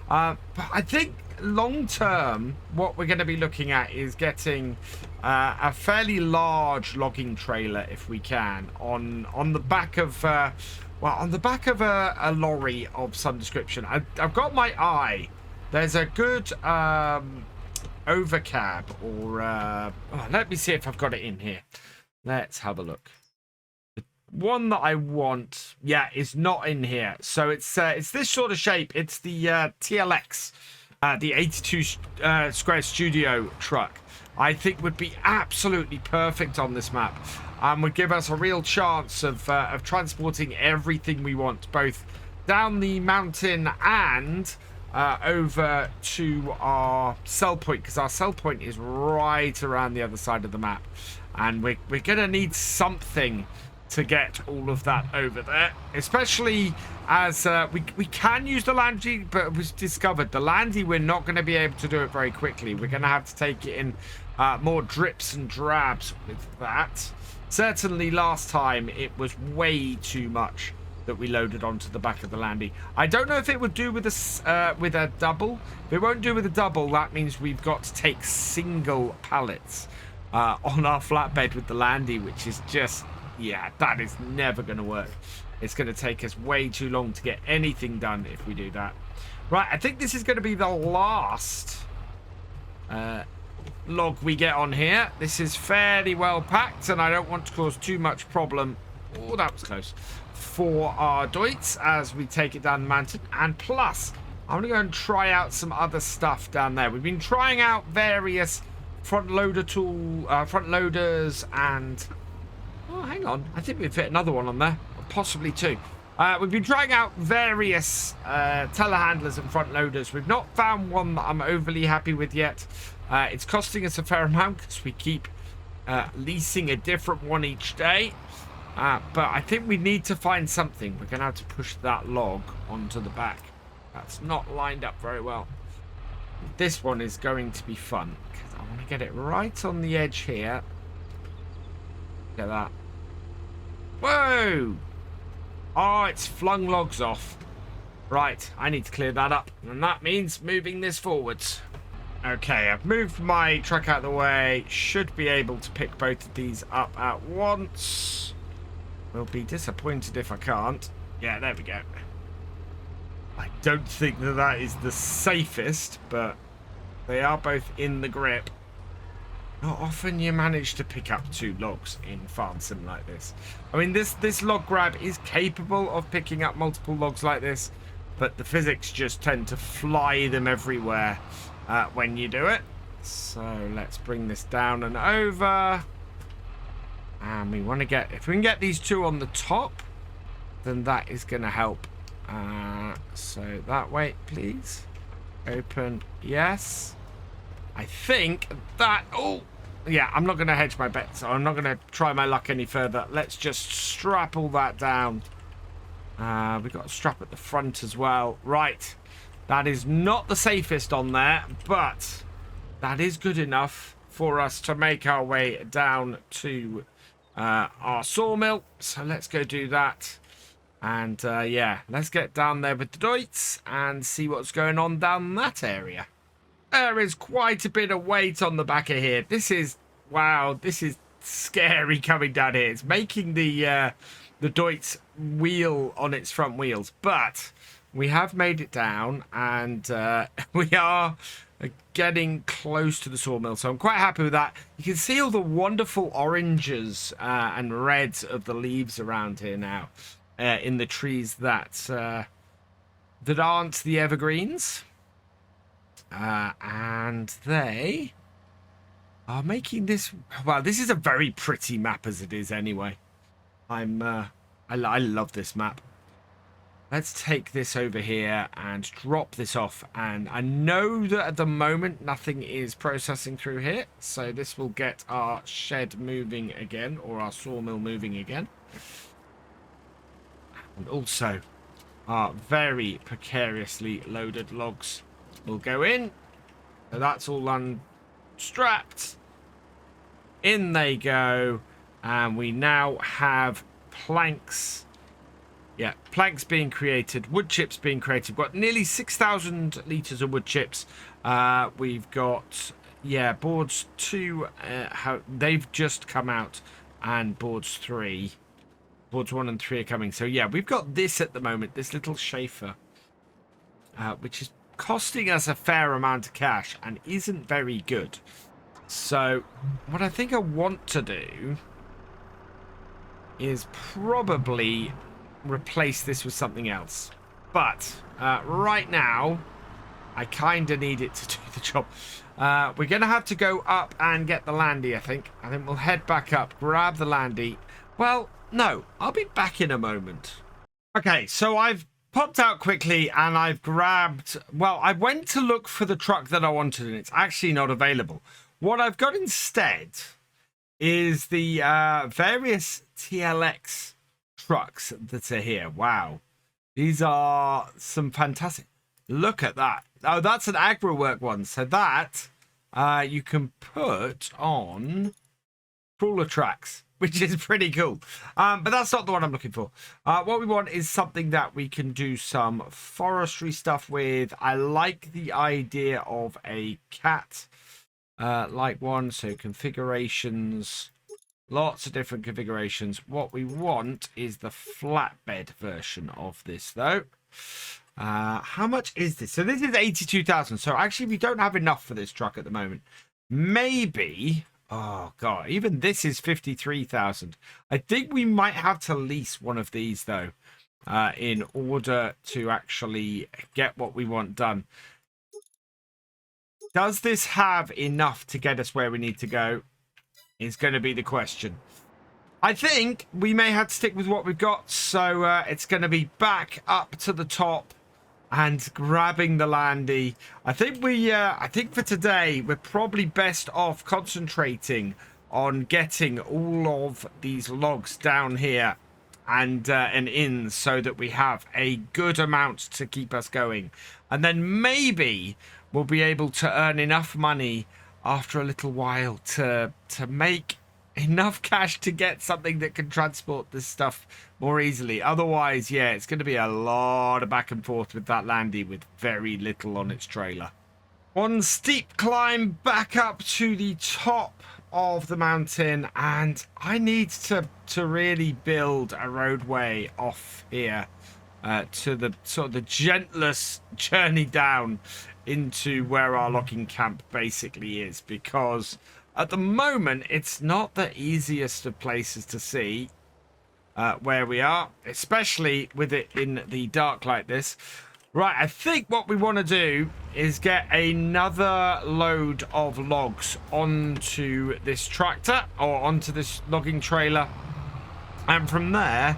But I think long term, what we're going to be looking at is getting a fairly large logging trailer, if we can, on the back of a lorry of some description. I've got my eye. There's a good overcab, or let me see if I've got it in here. Let's have a look. The one that I want, is not in here. So it's this sort of shape. It's the TLX. The 82 square studio truck. I think would be absolutely perfect on this map, and would give us a real chance of transporting everything we want, both down the mountain and over to our sell point, because our sell point is right around the other side of the map, and we're gonna need something to get all of that over there, especially as we can use the landy, but it was discovered the landy, we're not going to be able to do it very quickly. We're going to have to take it in more drips and drabs with that. Certainly last time it was way too much that we loaded onto the back of the landy. I don't know if it would do with a double. If it won't do with a double, that means we've got to take single pallets on our flatbed with the landy, which is just, yeah, that is never going to work. It's going to take us way too long to get anything done if we do that. Right, I think this is going to be the last log we get on here. This is fairly well packed, and I don't want to cause too much problem. Oh, that was close. For our doits as we take it down the mountain. And plus, I'm going to go and try out some other stuff down there. We've been trying out various front loaders and... Oh, hang on. I think we've fit another one on there. Or possibly two. We've been trying out various telehandlers and front loaders. We've not found one that I'm overly happy with yet. It's costing us a fair amount because we keep leasing a different one each day. But I think we need to find something. We're going to have to push that log onto the back. That's not lined up very well. This one is going to be fun because I want to get it right on the edge here. Look at that. Whoa! Oh, it's flung logs off. Right, I need to clear that up. And that means moving this forwards. Okay, I've moved my truck out of the way. Should be able to pick both of these up at once. Will be disappointed if I can't. Yeah, there we go. I don't think that that is the safest, but they are both in the grip. Not often you manage to pick up two logs in farm sim like this. I mean, this log grab is capable of picking up multiple logs like this, but the physics just tend to fly them everywhere when you do it. So let's bring this down and over. And we want to get, if we can get these two on the top, then that is going to help. So that way, please. Open, yes. I think that, oh, yeah, I'm not going to hedge my bet, so I'm not going to try my luck any further. Let's just strap all that down. We've got a strap at the front as well. Right, that is not the safest on there, but that is good enough for us to make our way down to our sawmill. So let's go do that. And yeah, let's get down there with the doits and see what's going on down that area. There is quite a bit of weight on the back of here. This is, wow, this is scary coming down here. It's making the doits wheel on its front wheels. But we have made it down, and we are getting close to the sawmill. So I'm quite happy with that. You can see all the wonderful oranges and reds of the leaves around here now in the trees that aren't the evergreens. And they are making this, well, this is a very pretty map as it is anyway. I love this map. Let's take this over here and drop this off. And I know that at the moment nothing is processing through here, so this will get our shed moving again, or our sawmill moving again. And also our very precariously loaded logs will go in. So that's all unstrapped. In they go. And we now have planks. Yeah, planks being created. Wood chips being created. We've got nearly 6,000 litres of wood chips. We've got, yeah, boards 2. They've just come out. And boards 3. Boards 1 and 3 are coming. So yeah, we've got this at the moment. This little Schaefer. Which is costing us a fair amount of cash and isn't very good. So what I think I want to do is probably replace this with something else. But right now I kind of need it to do the job. We're going to have to go up and get the landy, I think. And then we'll head back up, grab the landy. Well, no, I'll be back in a moment. Okay, so I've popped out quickly and I've grabbed... Well, I went to look for the truck that I wanted and it's actually not available. What I've got instead is the various TLX trucks that are here. Wow. These are some fantastic... Look at that. Oh, that's an agro work one. So that you can put on crawler tracks, which is pretty cool. But that's not the one I'm looking for. What we want is something that we can do some forestry stuff with. I like the idea of a cat like one. So configurations, lots of different configurations. What we want is the flatbed version of this, though. How much is this? So this is 82,000. So actually we don't have enough for this truck at the moment. Maybe, oh god, even this is 53,000. I think we might have to lease one of these though, in order to actually get what we want done. Does this have enough to get us where we need to go? Is going to be the question. I think we may have to stick with what we've got. So it's going to be back up to the top and grabbing the landy. I think for today we're probably best off concentrating on getting all of these logs down here and in, so that we have a good amount to keep us going, and then maybe we'll be able to earn enough money after a little while to make enough cash to get something that can transport this stuff more easily. Otherwise, yeah, it's going to be a lot of back and forth with that landy with very little on its trailer. One steep climb back up to the top of the mountain, and I need to really build a roadway off here to the sort of the gentlest journey down into where our logging camp basically is, because at the moment, it's not the easiest of places to see where we are, especially with it in the dark like this. Right, I think what we want to do is get another load of logs onto this tractor or onto this logging trailer. And from there,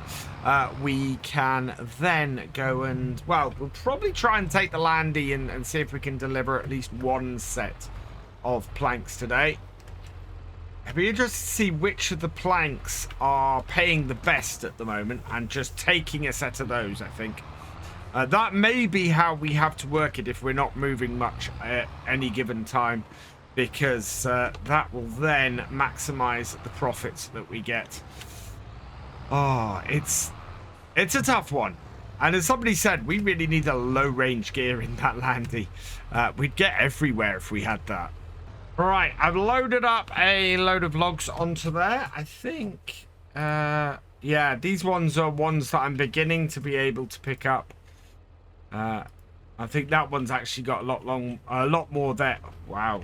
we can then go and, well, we'll probably try and take the landy and see if we can deliver at least one set of planks today. It'd be interesting to see which of the planks are paying the best at the moment and just taking a set of those, I think. That may be how we have to work it if we're not moving much at any given time, because that will then maximize the profits that we get. Oh, it's a tough one. And as somebody said, we really need a low-range gear in that landy. We'd get everywhere if we had that. Right, I've loaded up a load of logs onto there. I think, yeah, these ones are ones that I'm beginning to be able to pick up. I think that one's actually got a lot more there. Wow.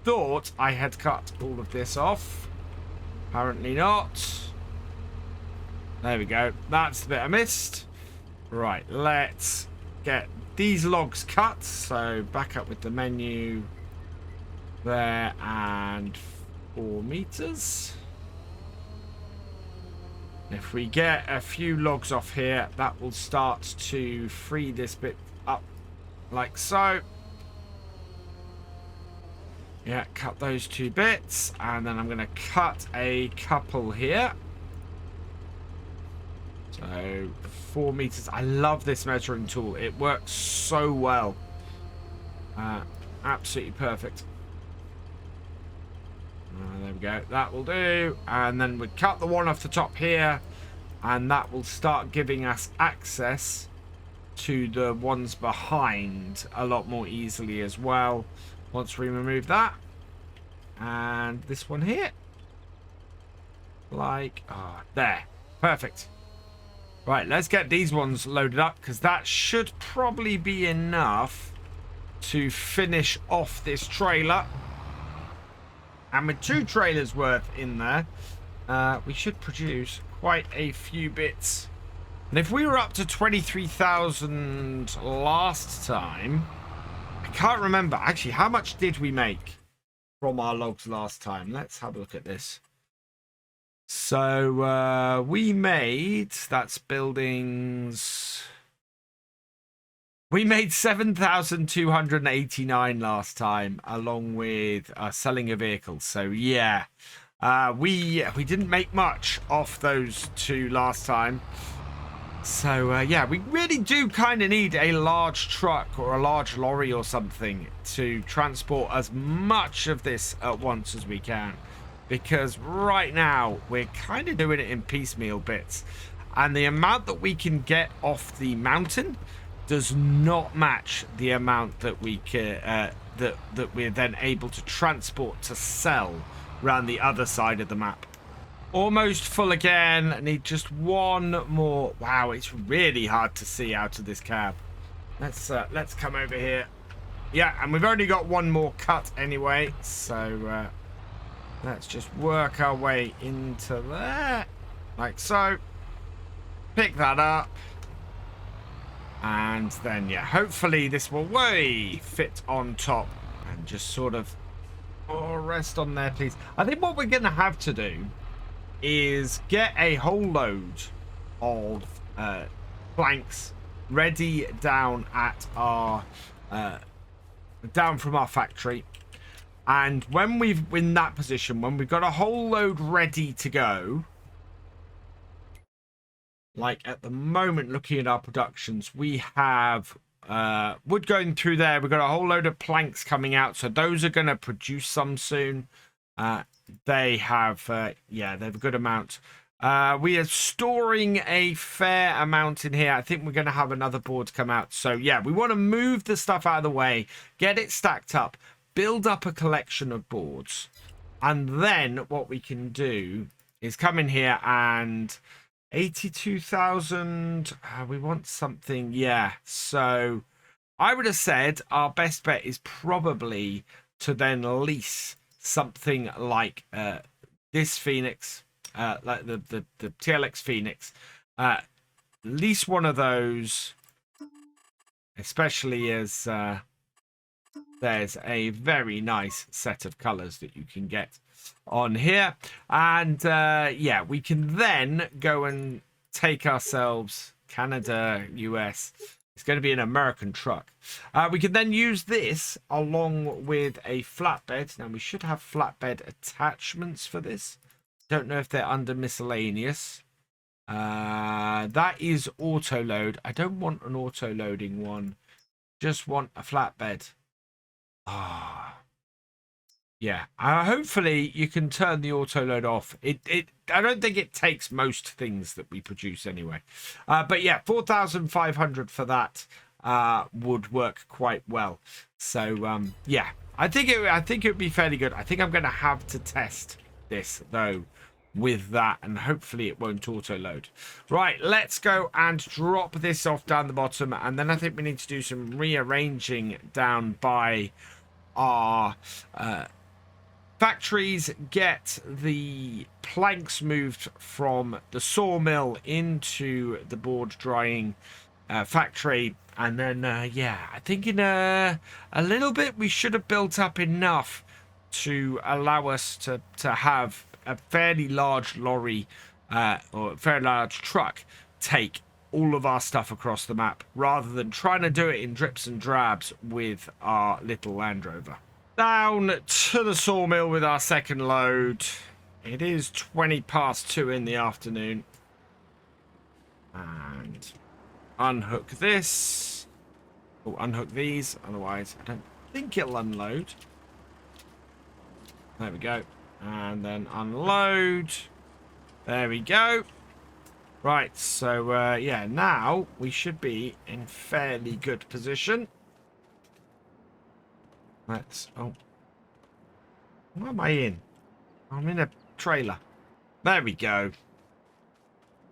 Thought I had cut all of this off. Apparently not. There we go. That's the bit I missed. Right, let's get these logs cut. So back up with the menu. There, and 4 meters. If we get a few logs off here, that will start to free this bit up like so. Yeah, cut those 2 bits, and then I'm going to cut a couple here. So 4 meters. I love this measuring tool. It works so well. Absolutely perfect. There we go. That will do. And then we cut the one off the top here, and that will start giving us access to the ones behind a lot more easily as well once we remove that. And this one here, like, there, perfect. Right, let's get these ones loaded up, because that should probably be enough to finish off this trailer. And with 2 trailers worth in there, we should produce quite a few bits. And if we were up to 23,000 last time, I can't remember. Actually, how much did we make from our logs last time? Let's have a look at this. So we made, that's buildings. We made 7,289 last time, along with selling a vehicle. So yeah, we didn't make much off those two last time. So yeah, we really do kind of need a large truck or a large lorry or something to transport as much of this at once as we can. Because right now, we're kind of doing it in piecemeal bits. And the amount that we can get off the mountain does not match the amount that we can, that we're then able to transport to sell around the other side of the map. Almost full again. I need just one more. Wow, it's really hard to see out of this cab. Let's come over here. Yeah, and we've only got one more cut anyway, so let's just work our way into there, like so. Pick that up. And then, yeah, hopefully this will way fit on top. And just sort of rest on there, please. I think what we're going to have to do is get a whole load of planks ready down at our down from our factory. And when we've in that position, when we've got a whole load ready to go, like at the moment, looking at our productions, we have wood going through there. We've got a whole load of planks coming out, so those are going to produce some soon. They have, yeah, they have a good amount. We are storing a fair amount in here. I think we're going to have another board come out. So yeah, we want to move the stuff out of the way, get it stacked up, build up a collection of boards, and then what we can do is come in here and 82,000. We want something, yeah. So I would have said our best bet is probably to then lease something like this Phoenix, like the TLX Phoenix. Lease one of those, especially as there's a very nice set of colors that you can get on here. And yeah, we can then go and take ourselves Canada, US. It's going to be an American truck. We can then use this along with a flatbed. Now, we should have flatbed attachments for this. Don't know if they're under miscellaneous. That is auto load. I don't want an auto loading one. Just want a flatbed. Yeah. Hopefully you can turn the auto load off. I don't think it takes most things that we produce anyway. But yeah, 4,500 for that would work quite well. So yeah, I think it would be fairly good. I think I'm going to have to test this though with that, and hopefully it won't auto load. Right, let's go and drop this off down the bottom, and then I think we need to do some rearranging down by our factories, get the planks moved from the sawmill into the board drying factory, and then yeah, I think in a little bit we should have built up enough to allow us to have a fairly large lorry or a fairly large truck take all of our stuff across the map, rather than trying to do it in drips and drabs with our little Land Rover. Down to the sawmill with our second load. It is 2:20 in the afternoon. And unhook this. Oh, unhook these, otherwise I don't think it'll unload. There we go. And then unload. There we go. Right, so yeah, now we should be in fairly good position. Let's, oh, what am I in? I'm in a trailer. There we go.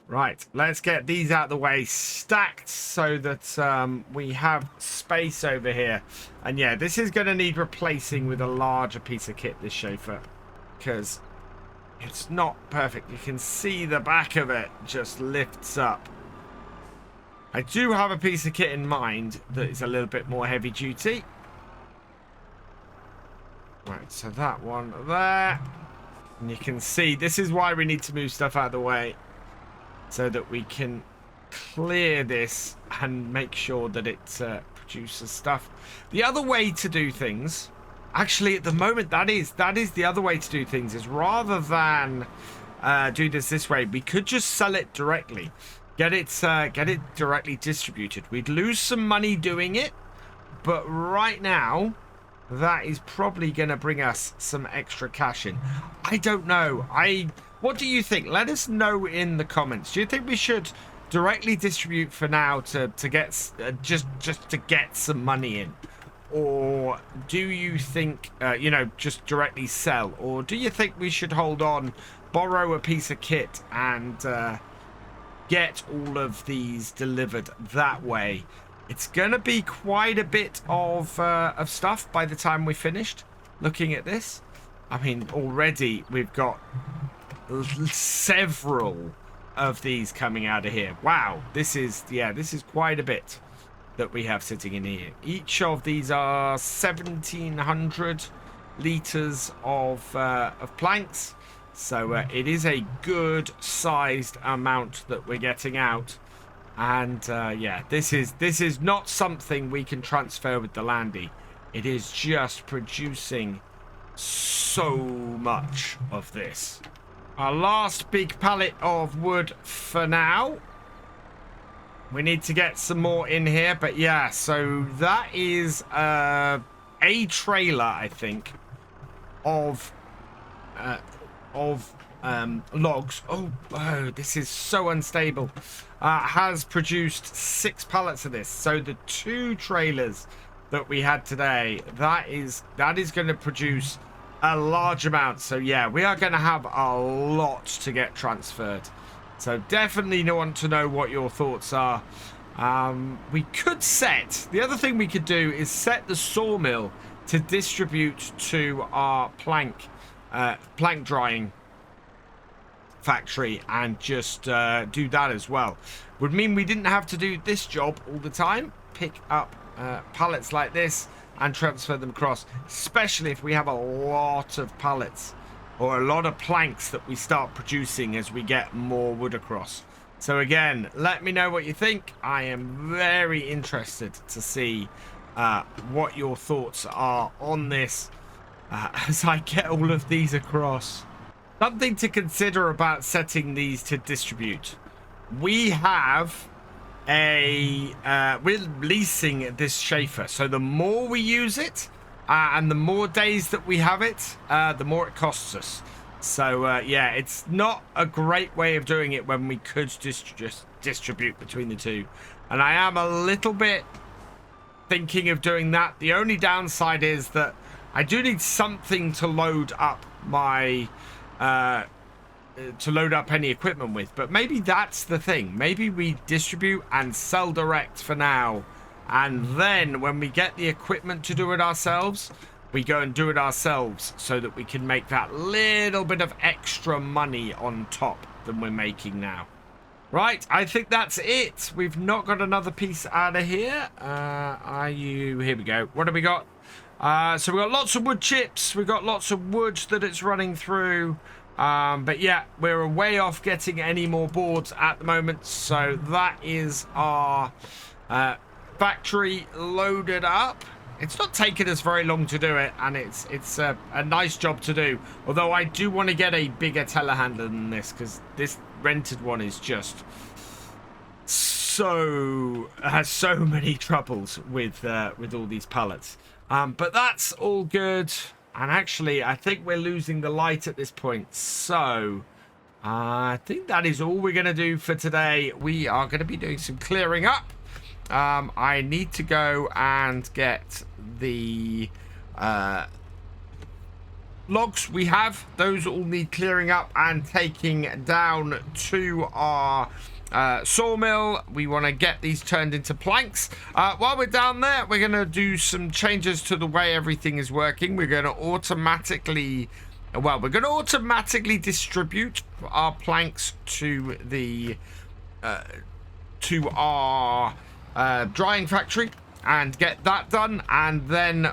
Right, let's get these out of the way, stacked so that we have space over here. And yeah, this is going to need replacing with a larger piece of kit, this chauffeur, because it's not perfect. You can see the back of it just lifts up. I do have a piece of kit in mind that is a little bit more heavy duty. Right, so that one there. And you can see this is why we need to move stuff out of the way so that we can clear this and make sure that it produces stuff. The other way to do things, actually at the moment, that is the other way to do things, is rather than do this way, we could just sell it directly, get it directly distributed. We'd lose some money doing it, but right now that is probably going to bring us some extra cash in. I don't know. What do you think? Let us know in the comments. Do you think we should directly distribute for now to get just to get some money in, or do you think you know, just directly sell, or do you think we should hold on, borrow a piece of kit, and get all of these delivered that way? It's gonna be quite a bit of stuff by the time we're finished looking at this. I mean, already we've got several of these coming out of here. Wow, this is quite a bit that we have sitting in here. Each of these are 1,700 liters of planks, so it is a good sized amount that we're getting out. And yeah, this is not something we can transfer with the landy. It is just producing so much of this. Our last big pallet of wood for now. We need to get some more in here, but yeah, so that is a trailer, I think, of logs. Oh, this is so unstable. Has produced 6 pallets of this. So the 2 trailers that we had today, that is going to produce a large amount. So yeah, we are going to have a lot to get transferred. So definitely want to know what your thoughts are. We could set, the other thing we could do is set the sawmill to distribute to our plank drying factory, and just do that as well. Would mean we didn't have to do this job all the time, pick up pallets like this and transfer them across, especially if we have a lot of pallets or a lot of planks that we start producing as we get more wood across. So again, let me know what you think. I am very interested to see what your thoughts are on this as I get all of these across. Something to consider about setting these to distribute. We have we're leasing this Schaefer, so the more we use it and the more days that we have it, the more it costs us. So yeah, it's not a great way of doing it when we could just distribute between the two, and I am a little bit thinking of doing that. The only downside is that I do need something to load up my any equipment with, but maybe that's the thing. Maybe we distribute and sell direct for now, and then when we get the equipment to do it ourselves, we go and do it ourselves, so that we can make that little bit of extra money on top than we're making now. Right, I think that's it. We've not got another piece out of here. Here we go. What have we got? So we've got lots of wood chips. We've got lots of wood that it's running through. But yeah, we're way off getting any more boards at the moment. So that is our factory loaded up. It's not taken us very long to do it, and it's a nice job to do. Although I do want to get a bigger telehandler than this, because this rented one is just has so many troubles with all these pallets. But that's all good. And actually, I think we're losing the light at this point. So I think that is all we're going to do for today. We are going to be doing some clearing up. I need to go and get the logs we have. Those all need clearing up and taking down to our sawmill. We want to get these turned into planks. While we're down there, we're going to do some changes to the way everything is working. We're going to automatically distribute our planks to the our drying factory, and get that done. And then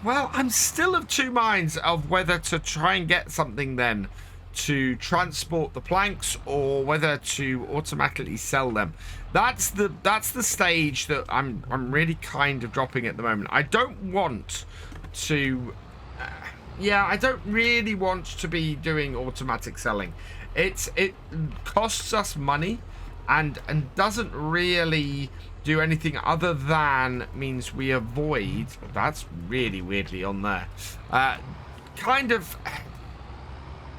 well, I'm still of two minds of whether to try and get something then to transport the planks or whether to automatically sell them. That's the stage that I'm really kind of dropping at the moment. I don't want to I don't really want to be doing automatic selling. It costs us money and doesn't really do anything other than means we avoid, that's really weirdly on there, kind of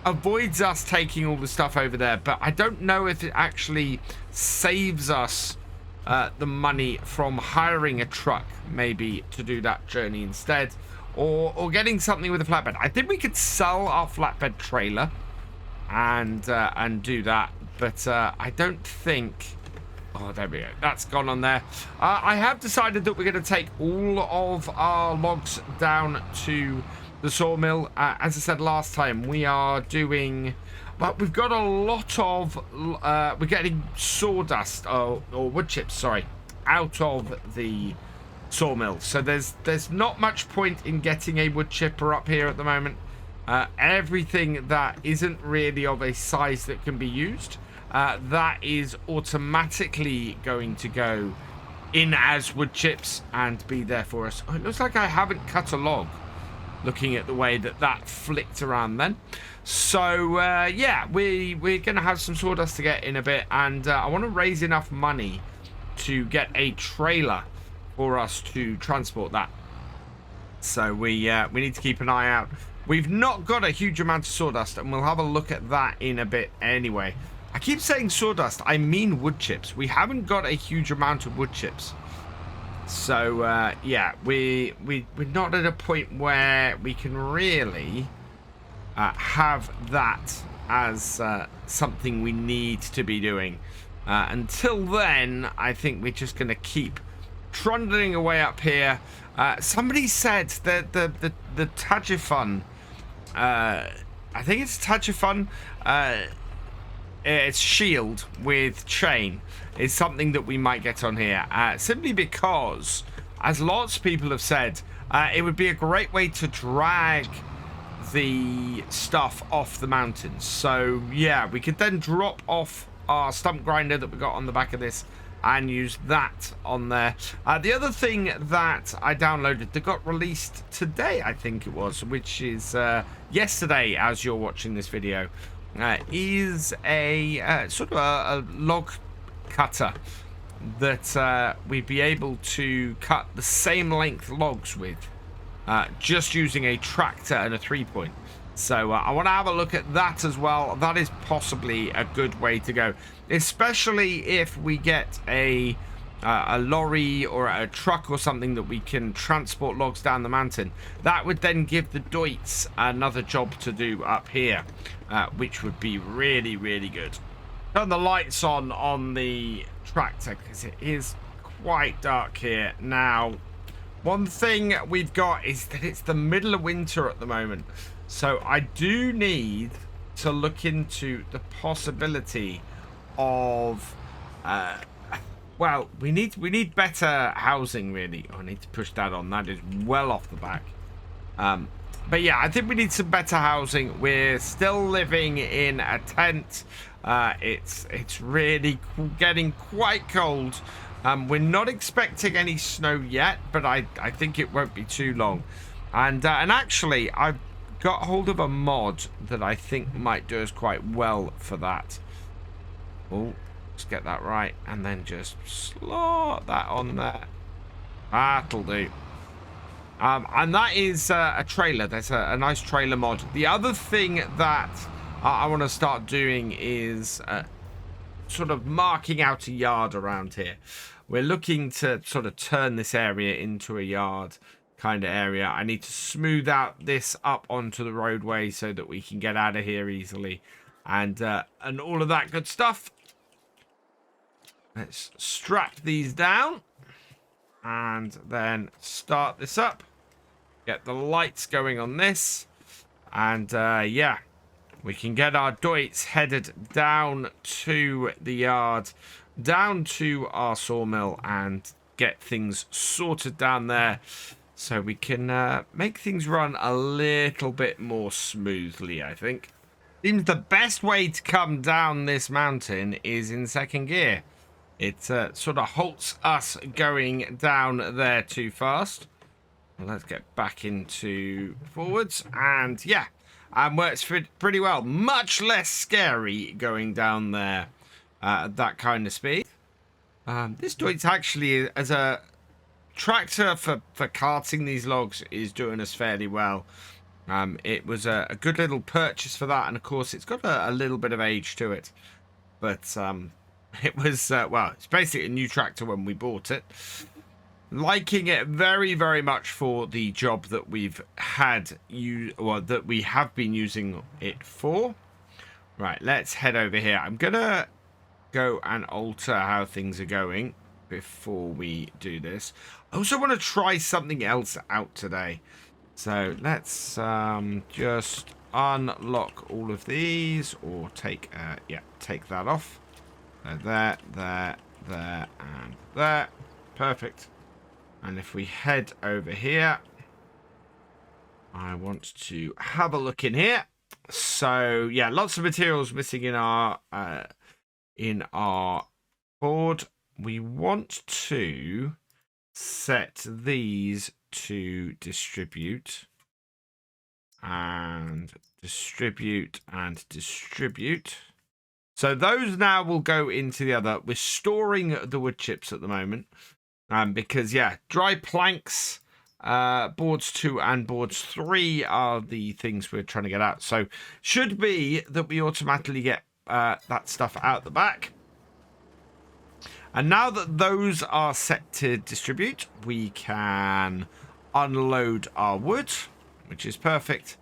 avoids us taking all the stuff over there, but I don't know if it actually saves us the money from hiring a truck maybe to do that journey instead, or getting something with a flatbed. I think we could sell our flatbed trailer and do that, but I don't think. Oh, there we go. That's gone on there. I have decided that we're going to take all of our logs down to the sawmill. As I said last time, we are doing. But we've got a lot of. We're getting sawdust or wood chips, sorry, out of the sawmill. So there's not much point in getting a wood chipper up here at the moment. Everything that isn't really of a size that can be used, that is automatically going to go in as wood chips and be there for us. Oh, it looks like I haven't cut a log, looking at the way that flicked around then. So yeah, we're gonna have some sawdust to get in a bit, and I want to raise enough money to get a trailer for us to transport that. So we need to keep an eye out. We've not got a huge amount of sawdust, and we'll have a look at that in a bit anyway. I keep saying sawdust, I mean wood chips. We haven't got a huge amount of wood chips. So yeah, we're not at a point where we can really have that as something we need to be doing. Until then, I think we're just going to keep trundling away up here. Somebody said that the Tajifun, I think it's Tajifun, it's shield with chain is something that we might get on here, simply because, as lots of people have said, it would be a great way to drag the stuff off the mountains. So yeah, we could then drop off our stump grinder that we got on the back of this and use that on there. The other thing that I downloaded that got released today, I think it was, which is yesterday as you're watching this video, is a sort of a log cutter that we'd be able to cut the same length logs with, just using a tractor and a 3-point. So I want to have a look at that as well. That is possibly a good way to go, especially if we get a lorry or a truck or something that we can transport logs down the mountain. That would then give the Deutz another job to do up here, which would be really, really good. Turn the lights on the tractor because it is quite dark here now. One thing we've got is that it's the middle of winter at the moment, so I do need to look into the possibility of well, we need better housing, really. Oh, I need to push that on. That is well off the back. But yeah, I think we need some better housing. We're still living in a tent. It's really getting quite cold. We're not expecting any snow yet, but I think it won't be too long. And actually, I've got hold of a mod that I think might do us quite well for that. Oh, let's get that right, and then just slot that on there. That'll do. And that is a trailer. There's a nice trailer mod. The other thing that I want to start doing is sort of marking out a yard around here. We're looking to sort of turn this area into a yard kind of area. I need to smooth out this up onto the roadway so that we can get out of here easily, and all of that good stuff. Let's strap these down and then start this up. Get the lights going on this, and yeah, we can get our Deutz headed down to the yard, down to our sawmill, and get things sorted down there so we can make things run a little bit more smoothly, I think. Seems the best way to come down this mountain is in second gear. It sort of halts us going down there too fast. Well, let's get back into forwards, and yeah, works pretty well. Much less scary going down there at that kind of speed. This Deutz actually, as a tractor for carting these logs, is doing us fairly well. It was a good little purchase for that, and of course it's got a little bit of age to it. But it was, well, it's basically a new tractor when we bought it. Liking it very, very much for the job that we've had, that we have been using it for. Right, let's head over here. I'm going to go and alter how things are going before we do this. I also want to try something else out today. So let's just unlock all of these, or take that off. There, and there. Perfect. And if we head over here, I want to have a look in here. So yeah, lots of materials missing in our board. We want to set these to distribute, and distribute, and distribute. So those now will go into the other. We're storing the wood chips at the moment. Because, yeah, dry planks, boards 2 and boards 3 are the things we're trying to get out. So, should be that we automatically get that stuff out the back. And now that those are set to distribute, we can unload our wood, which is perfect.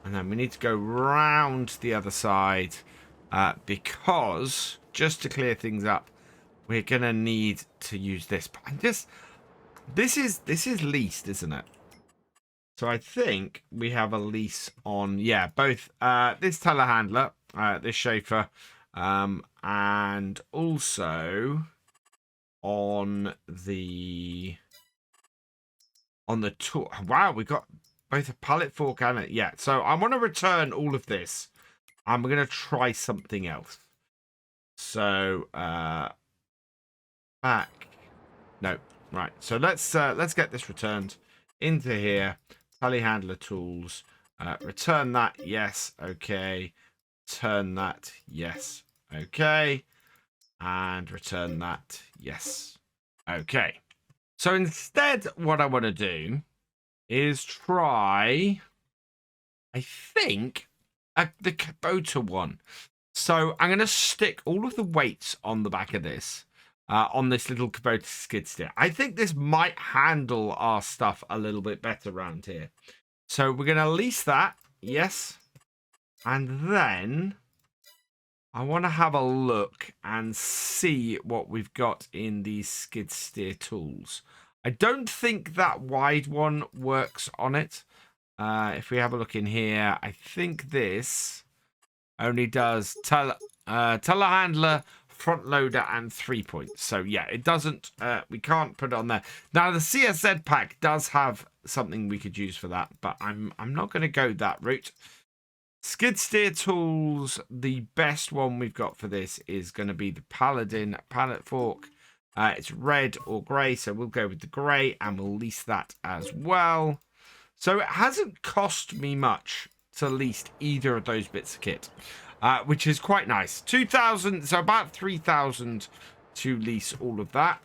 And then we need to go round the other side because, just to clear things up, we're gonna need to use this. This is leased, isn't it? So I think we have a lease on, yeah, both this telehandler, this Schaefer, and also on the tool. Wow, we got both a pallet fork and it. Yeah, so I want to return all of this. I'm gonna try something else. So back. No, right. So let's get this returned into here. Telehandler tools. Return that. Yes. Okay. Return that. Yes. Okay. And return that. Yes. Okay. So instead, what I want to do is try, I think, the Kubota one. So I'm going to stick all of the weights on the back of this. On this little Kubota skid steer. I think this might handle our stuff a little bit better around here. So we're going to lease that. Yes. And then I want to have a look and see what we've got in these skid steer tools. I don't think that wide one works on it. If we have a look in here, I think this only does telehandler, front loader, and 3 points. So yeah, it doesn't, we can't put it on there. Now the CSZ pack does have something we could use for that, but I'm not going to go that route. Skid steer tools, the best one we've got for this is going to be the Paladin pallet fork. It's red or grey, so we'll go with the grey, and we'll lease that as well. So it hasn't cost me much to lease either of those bits of kit. Which is quite nice. 2,000, so about 3,000 to lease all of that.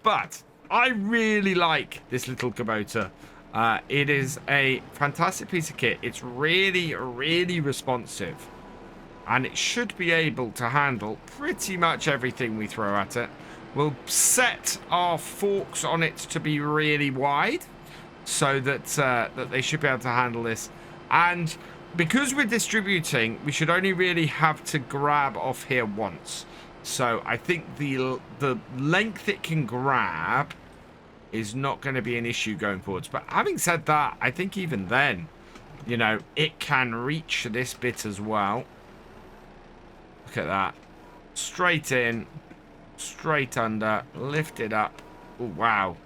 But I really like this little Kubota. It is a fantastic piece of kit. It's really, really responsive. And it should be able to handle pretty much everything we throw at it. We'll set our forks on it to be really wide so that, that they should be able to handle this. And because we're distributing, we should only really have to grab off here once. So I think the length it can grab is not going to be an issue going forwards. But having said that, I think even then, you know, it can reach this bit as well. Look at that. Straight in. straight under, lift it up. Oh, wow.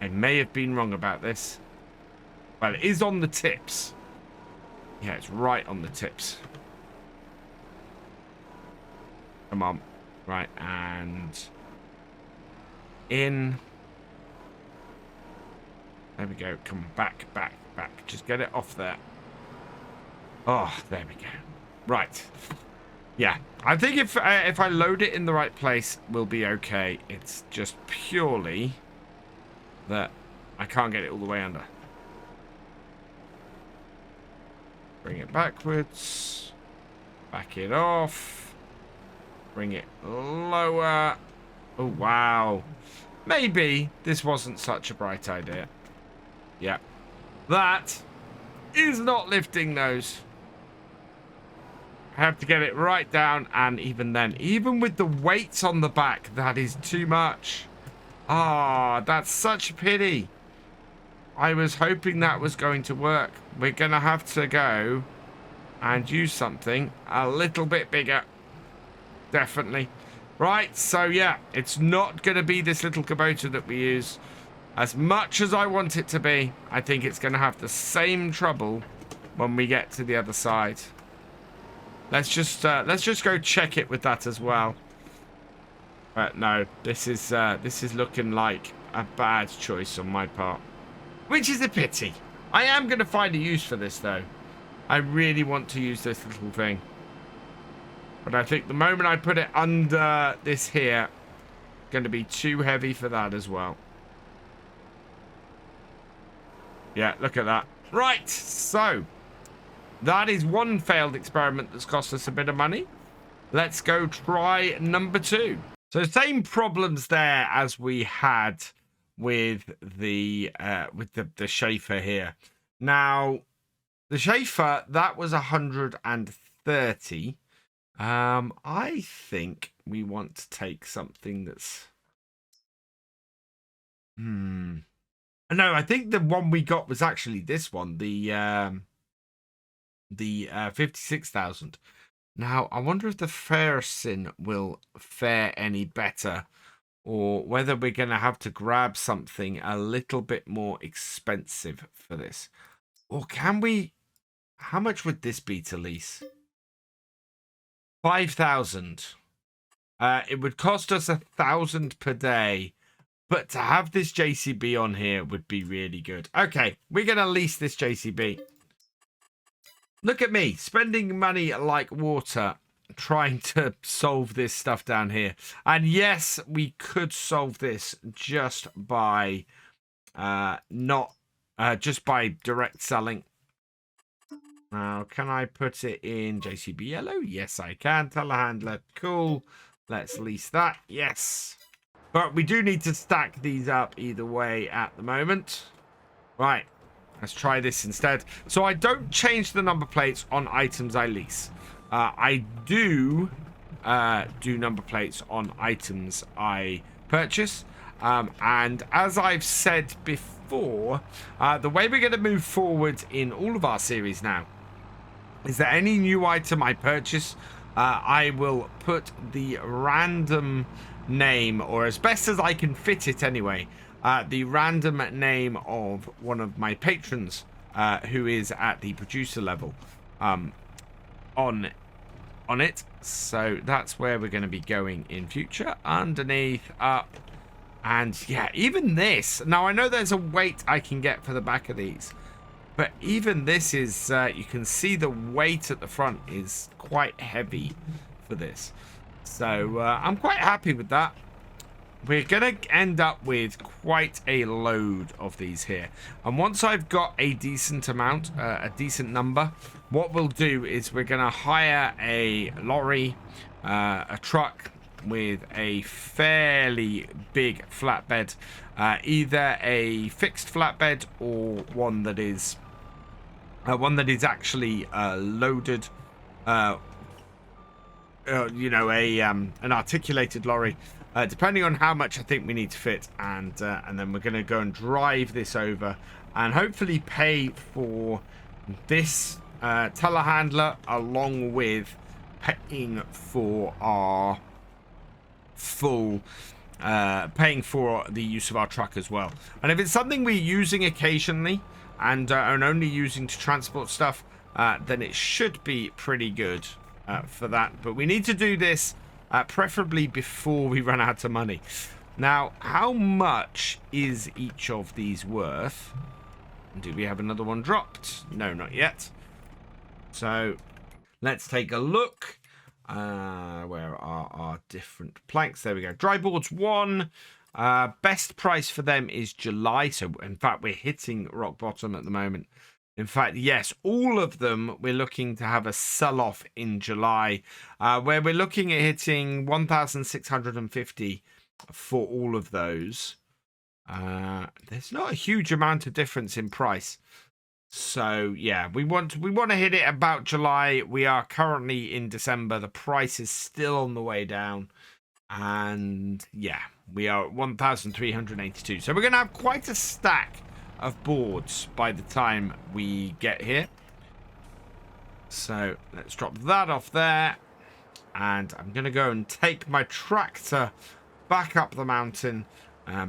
I may have been wrong about this. Well, it is on the tips. Yeah, it's right on the tips. Come on. Right, and in. There we go. Come back, back, back. Just get it off there. Oh, there we go. Right. Yeah, I think if I load it in the right place, we'll be okay. It's just purely that I can't get it all the way under. Bring it backwards. Back it off. Bring it lower. Oh, wow. Maybe this wasn't such a bright idea. Yeah. That is not lifting those. I have to get it right down, and even then, even with the weights on the back, that is too much. Ah, that's such a pity. I was hoping that was going to work. We're going to have to go and use something a little bit bigger. Definitely. Right, so yeah, it's not going to be this little Kubota that we use. As much as I want it to be, I think it's going to have the same trouble when we get to the other side. Let's just go check it with that as well. But no, this is looking like a bad choice on my part, which is a pity. I am going to find a use for this though. I really want to use this little thing, but I think the moment I put it under this here, going to be too heavy for that as well. Yeah, look at that. Right, so that is one failed experiment that's cost us a bit of money. Let's go try number 2. So same problems there as we had with the Schaefer here. Now, the Schaefer, that was 130. I think we want to take something that's... No, I think the one we got was actually this one, the 56,000. Now, I wonder if the Fersin will fare any better, or whether we're going to have to grab something a little bit more expensive for this. Or can we... How much would this be to lease? 5,000. It would cost us 1,000 per day. But to have this JCB on here would be really good. Okay, we're going to lease this JCB. Look at me, spending money like water, trying to solve this stuff down here. And yes, we could solve this just by just by direct selling. Now, can I put it in JCB yellow? Yes, I can. Telehandler, cool. Let's lease that. Yes. But we do need to stack these up either way at the moment. Right. Let's try this instead. So I don't change the number plates on items I lease. I do number plates on items I purchase. And as I've said before, the way we're going to move forward in all of our series now is that any new item I purchase, I will put the random name, or as best as I can fit it anyway, the random name of one of my patrons who is at the producer level on it. So that's where we're going to be going in future. Underneath, up, and yeah, even this. Now I know there's a weight I can get for the back of these, but even this is, you can see the weight at the front is quite heavy for this. So I'm quite happy with that. We're going to end up with quite a load of these here. And once I've got a decent amount, a decent number, what we'll do is we're going to hire a lorry, a truck with a fairly big flatbed. Either a fixed flatbed or one that is actually loaded. You know, an articulated lorry, depending on how much I think we need to fit, and then we're going to go and drive this over and hopefully pay for this telehandler along with paying for our full paying for the use of our truck as well. And if it's something we're using occasionally and only using to transport stuff, then it should be pretty good for that. But we need to do this preferably before we run out of money. Now, how much is each of these worth? Do we have another one dropped? No, not yet. So let's take a look. Where are our different planks? There we go. Dry boards 1. Best price for them is July. So in fact, we're hitting rock bottom at the moment. In fact, yes, all of them we're looking to have a sell-off in July, where we're looking at hitting 1,650 for all of those. There's not a huge amount of difference in price. So yeah, we want to hit it about July. We are currently in December. The price is still on the way down. And yeah, we are at 1,382. So we're going to have quite a stack of boards by the time we get here. So let's drop that off there. And I'm going to go and take my tractor back up the mountain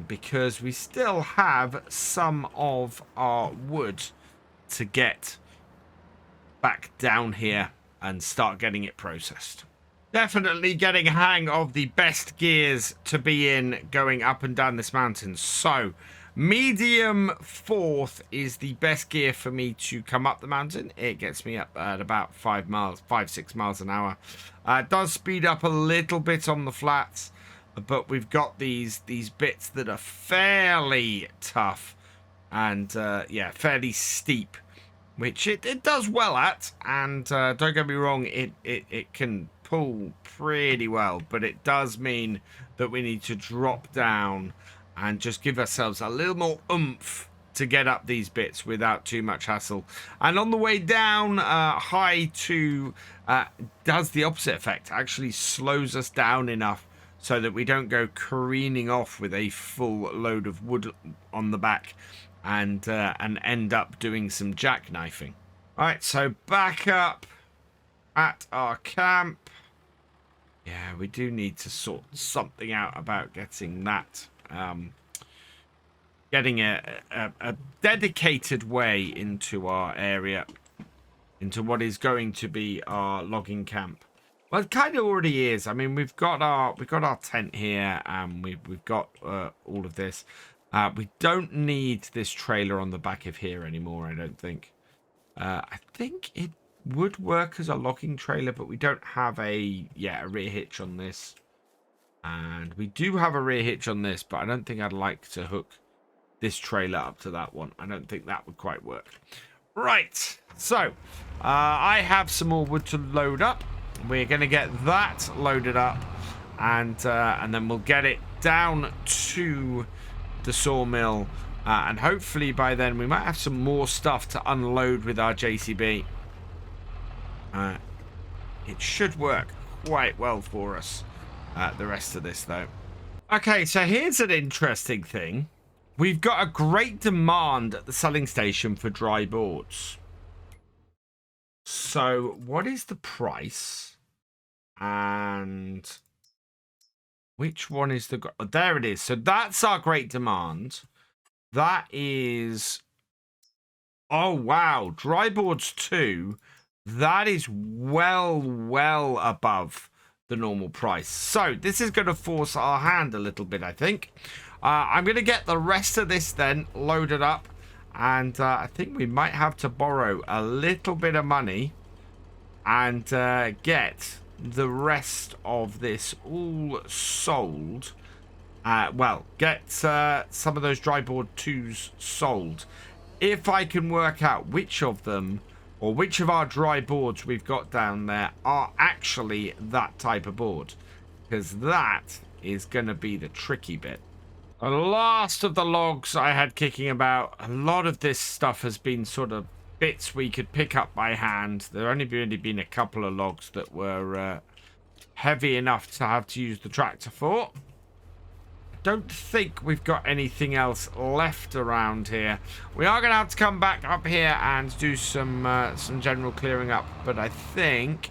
because we still have some of our wood to get back down here and start getting it processed. Definitely getting a hang of the best gears to be in going up and down this mountain. So medium 4th is the best gear for me to come up the mountain. It gets me up at about 5-6 miles an hour. It does speed up a little bit on the flats, but we've got these bits that are fairly tough and yeah, fairly steep, which it does well at. And don't get me wrong, it can pull pretty well, but it does mean that we need to drop down and just give ourselves a little more oomph to get up these bits without too much hassle. And on the way down, high 2 does the opposite effect, actually slows us down enough so that we don't go careening off with a full load of wood on the back and end up doing some jackknifing. All right, so back up at our camp. Yeah, we do need to sort something out about getting that, getting a dedicated way into our area, into what is going to be our logging camp. Well, it kind of already is. I mean, we've got our tent here, and we've got all of this. We don't need this trailer on the back of here anymore, I don't think. I think it would work as a logging trailer, but we don't have a rear hitch on this. And we do have a rear hitch on this, but I don't think I'd like to hook this trailer up to that one. I don't think that would quite work. Right, so I have some more wood to load up. We're going to get that loaded up, and then we'll get it down to the sawmill, and hopefully by then we might have some more stuff to unload with our JCB. It should work quite well for us, the rest of this though. Okay, so here's an interesting thing. We've got a great demand at the selling station for dry boards. So what is the price? And which one is the... Oh, there it is. So that's our great demand. That is... Oh, wow. Dry boards 2. That is well above the normal price. So this is going to force our hand a little bit, I think. I'm going to get the rest of this then loaded up. And I think we might have to borrow a little bit of money and get the rest of this all sold. Well, get some of those dry board 2s sold. If I can work out which of them, or which of our dry boards we've got down there are actually that type of board. Because that is going to be the tricky bit. The last of the logs I had kicking about, a lot of this stuff has been sort of bits we could pick up by hand. There only really been a couple of logs that were heavy enough to have to use the tractor for. Don't think we've got anything else left around here. We are going to have to come back up here and do some general clearing up, but I think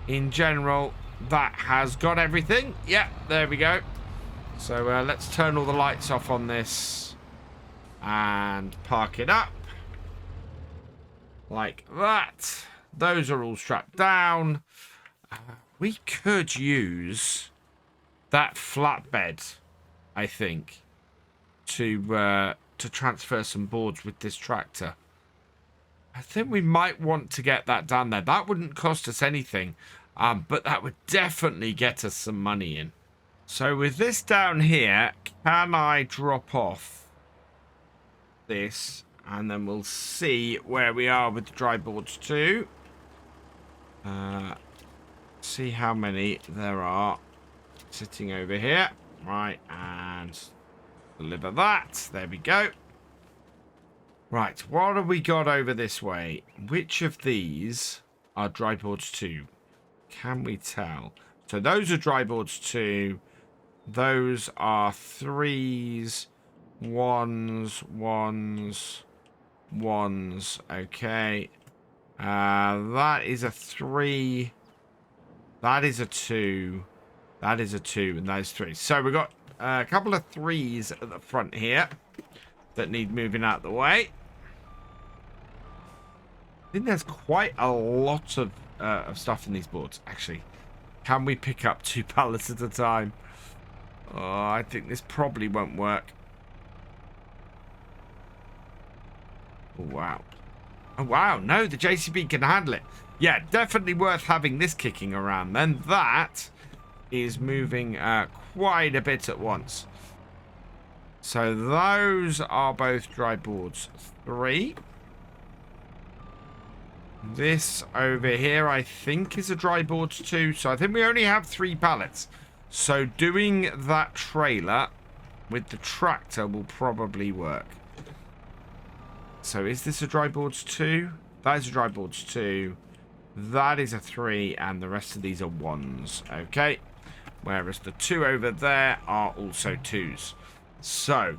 in general that has got everything. Yeah, there we go. So let's turn all the lights off on this and park it up like that. Those are all strapped down. We could use that flatbed, I think, to transfer some boards with this tractor. I think we might want to get that down there. That wouldn't cost us anything, but that would definitely get us some money in. So with this down here, can I drop off this? And then we'll see where we are with the dry boards too. See how many there are sitting over here. Right, and deliver that. There we go. Right, what have we got over this way? Which of these are dry boards 2? Can we tell? So those are dry boards 2. Those are 3s, 1s. Okay. That is a 3. That is a 2. That is a 2, and that is 3. So we've got a couple of 3s at the front here that need moving out the way. I think there's quite a lot of stuff in these boards. Actually, can we pick up 2 pallets at a time? Oh, I think this probably won't work. Oh, wow. Oh, wow. No, the JCB can handle it. Yeah, definitely worth having this kicking around. Then that is moving quite a bit at once. So those are both dry boards 3. This over here, I think, is a dry board 2. So I think we only have 3 pallets. So doing that trailer with the tractor will probably work. So is this a dry boards 2? That is a dry boards 2. That is a 3. And the rest of these are 1s. Okay. Whereas the 2 over there are also 2s. So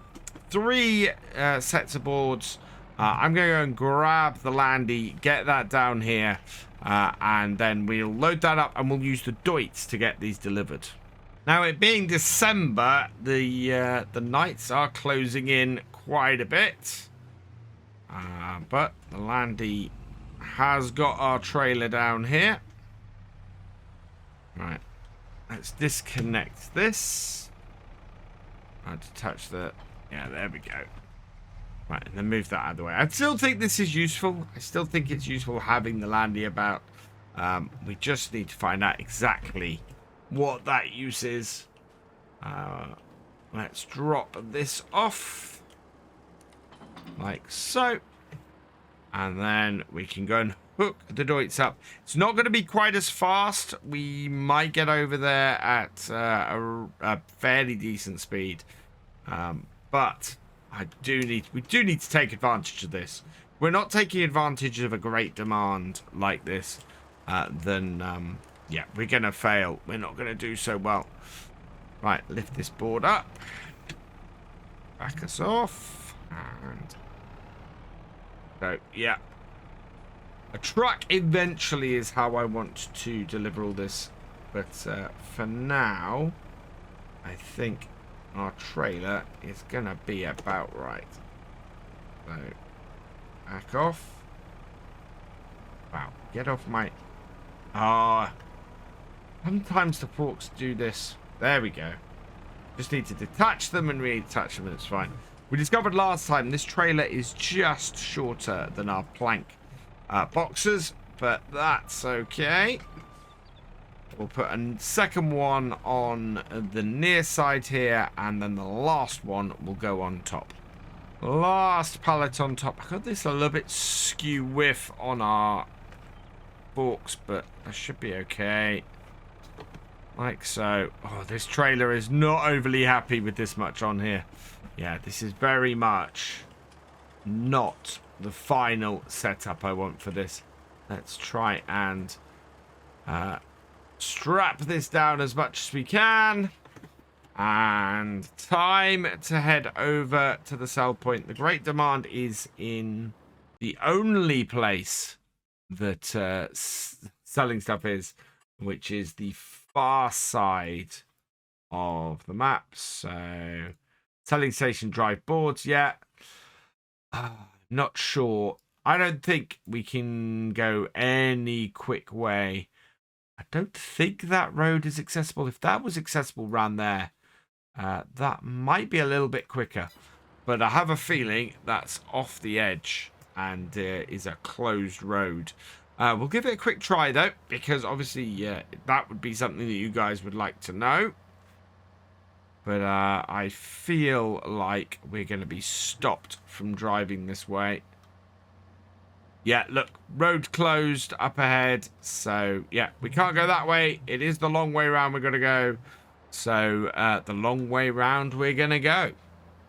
3 sets of boards. I'm going to go and grab the Landy, get that down here, and then we'll load that up and we'll use the Deutz to get these delivered. Now, it being December, the nights are closing in quite a bit, but the Landy has got our trailer down here. Right, let's disconnect this. I'll detach the... Yeah, there we go. Right, and then move that out of the way. I still think this is useful. I still think it's useful having the Landy about. We just need to find out exactly what that use is. Let's drop this off. Like so. And then we can go and hook the Deutz up. It's not going to be quite as fast. We might get over there at a fairly decent speed. But... we do need to take advantage of this. We're not taking advantage of a great demand like this, then yeah, we're gonna fail. We're not gonna do so well. Right, lift this board up, back us off, and so yeah, a truck eventually is how I want to deliver all this, but for now, I think our trailer is gonna be about right. So back off. Wow, get off my... sometimes the forks do this. There we go. Just need to detach them and reattach them and it's fine. We discovered last time this trailer is just shorter than our plank boxes, but that's okay. We'll put a second one on the near side here, and then the last one will go on top. Last pallet on top. I got this a little bit skew whiff on our forks, but that should be okay. Like so. Oh, this trailer is not overly happy with this much on here. Yeah, this is very much not the final setup I want for this. Let's try and... strap this down as much as we can. And time to head over to the sell point. The great demand is in the only place that selling stuff is, which is the far side of the map. So, selling station drive boards yet. Not sure. I don't think we can go any quick way. I don't think that road is accessible. If that was accessible around there, that might be a little bit quicker. But I have a feeling that's off the edge and is a closed road. We'll give it a quick try, though, because obviously that would be something that you guys would like to know. But I feel like we're going to be stopped from driving this way. Yeah, look, road closed up ahead. So, yeah, we can't go that way. It is the long way round we're going to go. So, the long way round we're going to go.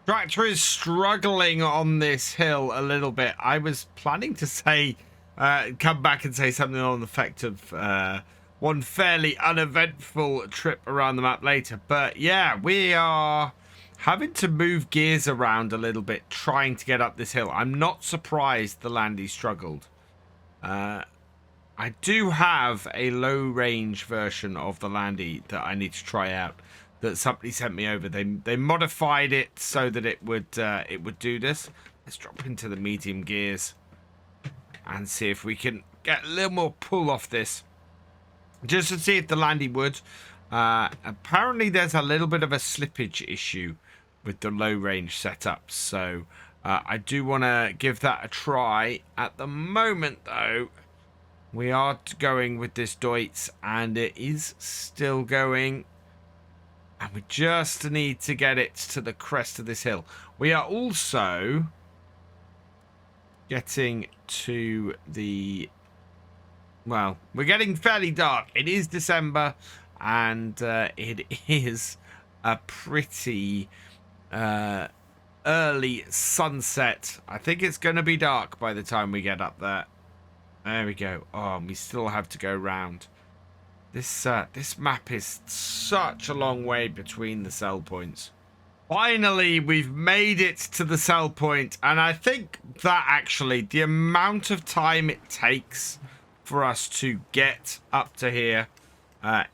Tractor is struggling on this hill a little bit. I was planning to say, come back and say something on the effect of one fairly uneventful trip around the map later. But, yeah, we are having to move gears around a little bit, trying to get up this hill. I'm not surprised the Landy struggled. I do have a low-range version of the Landy that I need to try out, that somebody sent me over. They modified it so that it would do this. Let's drop into the medium gears and see if we can get a little more pull off this, just to see if the Landy would. Apparently, there's a little bit of a slippage issue with the low range setup, so I do want to give that a try. At the moment, though, we are going with this Deutz, and it is still going, and we just need to get it to the crest of this hill. We are also getting to the, well, we're getting fairly dark. It is December, and it is a pretty early sunset. I think it's going to be dark by the time we get up there. There we go. Oh, we still have to go round. This map is such a long way between the sell points. Finally, we've made it to the sell point, and I think that actually the amount of time it takes for us to get up to here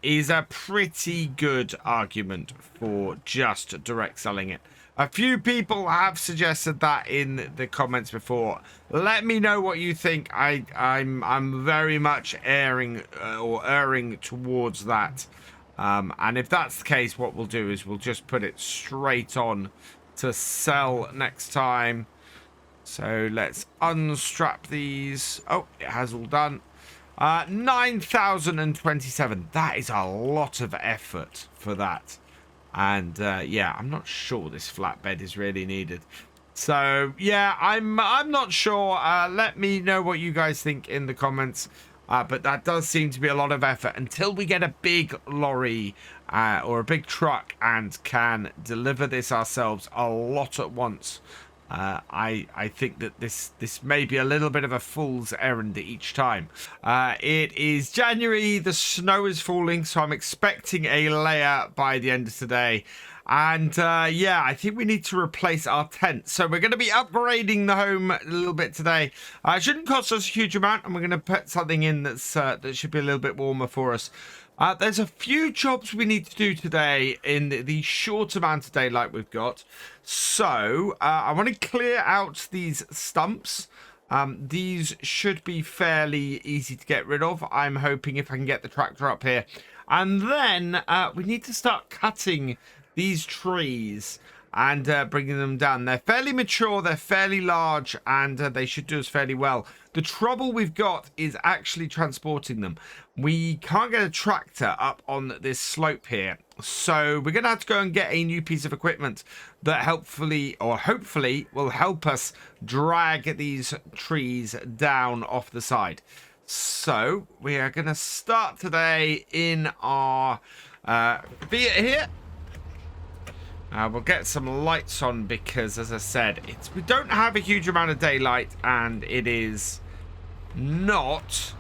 is a pretty good argument for just direct selling it. A few people have suggested that in the comments before. Let me know what you think. I'm very much erring towards that. And if that's the case, what we'll do is we'll just put it straight on to sell next time. So let's unstrap these. Oh, it has all done. 9,027. That is a lot of effort for that. And yeah, I'm not sure this flatbed is really needed. So yeah, I'm not sure. Let me know what you guys think in the comments. But that does seem to be a lot of effort until we get a big lorry or a big truck and can deliver this ourselves a lot at once. I think that this may be a little bit of a fool's errand each time. It is January, the snow is falling, so I'm expecting a layer by the end of today. And yeah, I think we need to replace our tent. So we're going to be upgrading the home a little bit today. It shouldn't cost us a huge amount, and we're going to put something in that's that should be a little bit warmer for us. There's a few jobs we need to do today in the short amount of daylight we've got. So I want to clear out these stumps. These should be fairly easy to get rid of. I'm hoping if I can get the tractor up here. And then we need to start cutting these trees and bringing them down. They're fairly mature, they're fairly large, and they should do us fairly well. The trouble we've got is actually transporting them. We can't get a tractor up on this slope here, so we're going to have to go and get a new piece of equipment that hopefully will help us drag these trees down off the side. So we are going to start today in our Fiat here. We'll get some lights on because, as I said, we don't have a huge amount of daylight, and it is not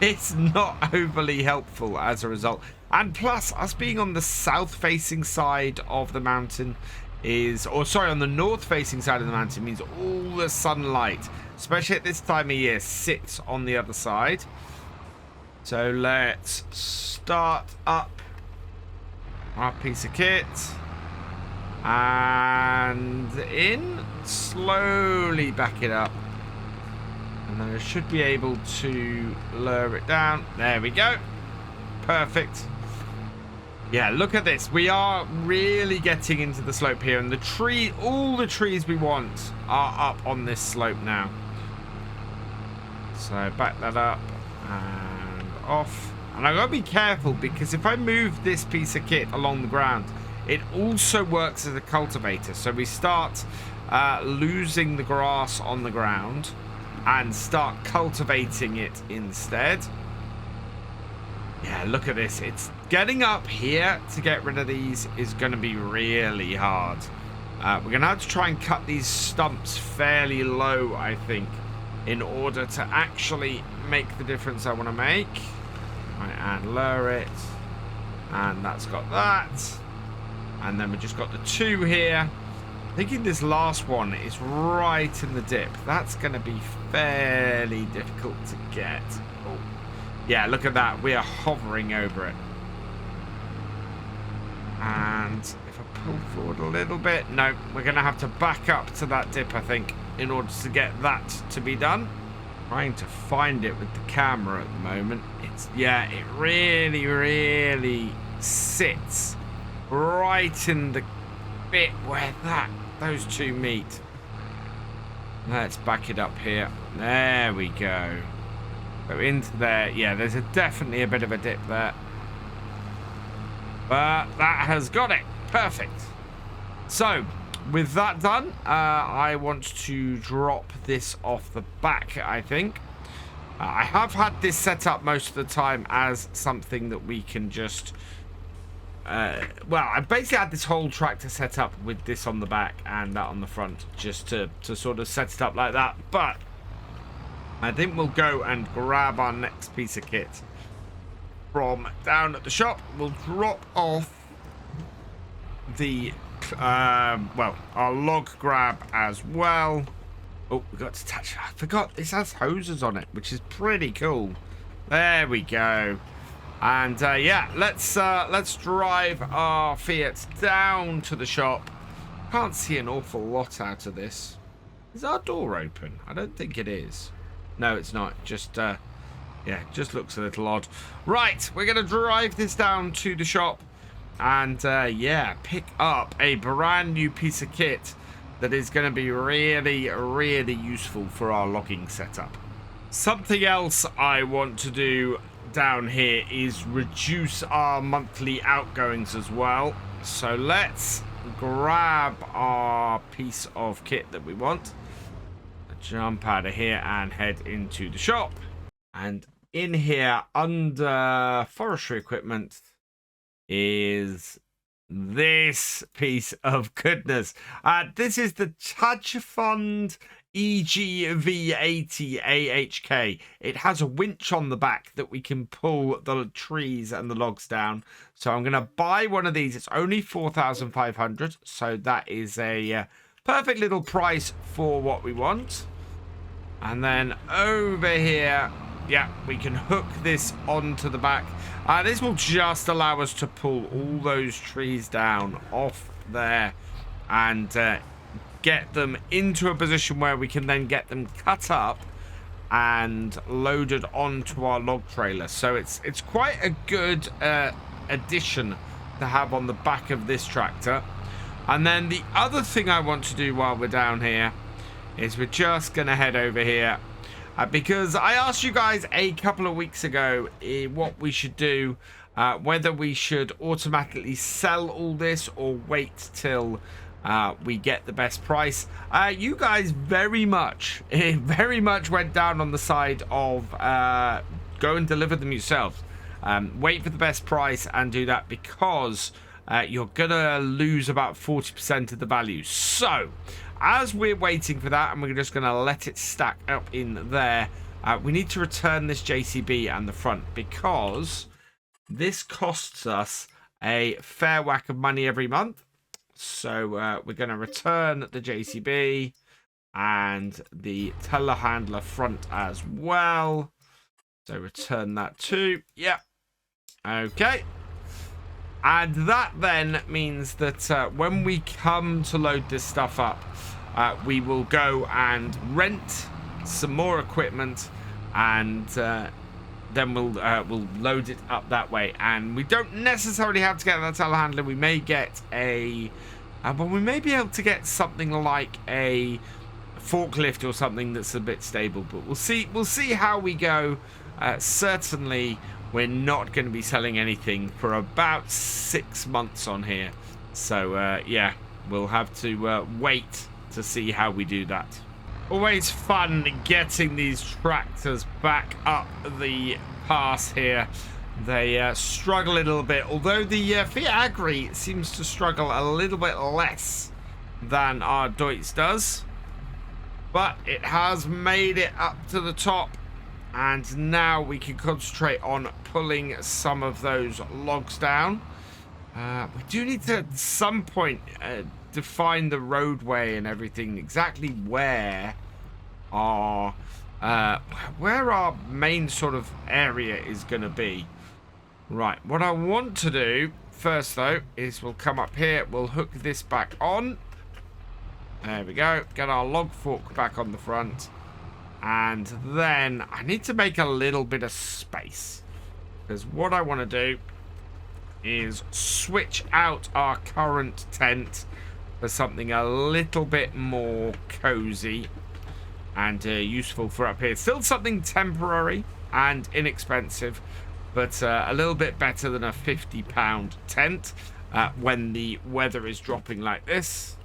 it's not overly helpful as a result. And plus, us being on the south-facing side of the mountain on the north-facing side of the mountain means all the sunlight, especially at this time of year, sits on the other side. So let's start up our piece of kit. And in. Slowly back it up. And then I should be able to lure it down. There we go. Perfect. Yeah, look at this. We are really getting into the slope here. And the tree, all the trees we want are up on this slope now. So back that up and off. And I've got to be careful because if I move this piece of kit along the ground, it also works as a cultivator. So we start losing the grass on the ground and start cultivating it instead. Yeah, look at this. It's getting up here to get rid of these is going to be really hard. We're going to have to try and cut these stumps fairly low, I think, in order to actually make the difference I want to make. Right, and lower it. And that's got that. And then we just got the 2 here. Thinking this last one is right in the dip. That's going to be fairly difficult to get. Oh. Yeah, look at that. We are hovering over it. And if I pull forward a little bit, no, we're going to have to back up to that dip, I think, in order to get that to be done. Trying to find it with the camera at the moment. It's, yeah, it really sits right in the bit where those 2 meet. Let's back it up here. There we go. Go into there. Yeah, there's definitely a bit of a dip there. But that has got it. Perfect. So, with that done, I want to drop this off the back, I think. I have had this set up most of the time as something that we can just... well, I basically had this whole tractor set up with this on the back and that on the front, just to sort of set it up like that. But I think we'll go and grab our next piece of kit from down at the shop. We'll drop off the, well, our log grab as well. Oh, we got to touch. I forgot this has hoses on it, which is pretty cool. There we go. And yeah, let's drive our Fiat down to the shop. Can't see an awful lot out of this. Is our door open? I don't think it is. No, it's not. Just yeah, just looks a little odd. Right, we're gonna drive this down to the shop and yeah, pick up a brand new piece of kit that is going to be really useful for our logging setup. Something else I want to do down here is reduce our monthly outgoings as well. So let's grab our piece of kit that we want, jump out of here and head into the shop. And in here under forestry equipment is this piece of goodness. This is the Tallboy EGV80 AHK. It has a winch on the back that we can pull the trees and the logs down. So I'm going to buy one of these. It's only 4,500. So that is a perfect little price for what we want. And then over here, yeah, we can hook this onto the back. This will just allow us to pull all those trees down off there and get them into a position where we can then get them cut up and loaded onto our log trailer. So it's quite a good addition to have on the back of this tractor. And then the other thing I want to do while we're down here is we're just going to head over here because I asked you guys a couple of weeks ago what we should do, whether we should automatically sell all this or wait till we get the best price. You guys very much went down on the side of go and deliver them yourselves. Wait for the best price and do that because you're gonna lose about 40% of the value. So as we're waiting for that, and we're just gonna let it stack up in there, we need to return this JCB and the front because this costs us a fair whack of money every month. So we're going to return the JCB and the telehandler front as well. So return that to, yep. Okay. And that then means that when we come to load this stuff up, we will go and rent some more equipment, and then we'll load it up that way. And we don't necessarily have to get that telehandler. We may get a, but we may be able to get something like a forklift or something that's a bit stable. But we'll see. We'll see how we go. Certainly, we're not going to be selling anything for about 6 months on here. So yeah, we'll have to wait to see how we do that. Always fun getting these tractors back up the pass here. They struggle a little bit, although the Fiat Agri seems to struggle a little bit less than our Deutz does. But it has made it up to the top, and now we can concentrate on pulling some of those logs down. We do need to, at some point, define the roadway and everything, exactly where our main sort of area is going to be. Right, what I want to do first, though, is we'll come up here, we'll hook this back on. There we go. Get our log fork back on the front. And then I need to make a little bit of space, because what I want to do is switch out our current tent for something a little bit more cozy and useful for up here. Still something temporary and inexpensive, but a little bit better than a £50 tent when the weather is dropping like this.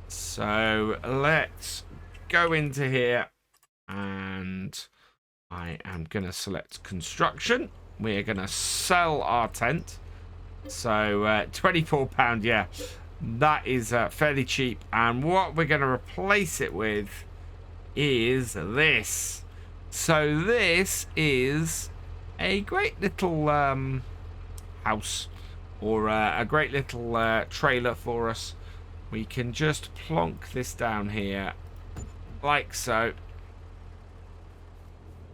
So let's go into here, and I am going to select construction. We're going to sell our tent. So £24, yeah, that is fairly cheap. And what we're going to replace it with is this. So this is a great little house, or a great little trailer for us. We can just plonk this down here like so,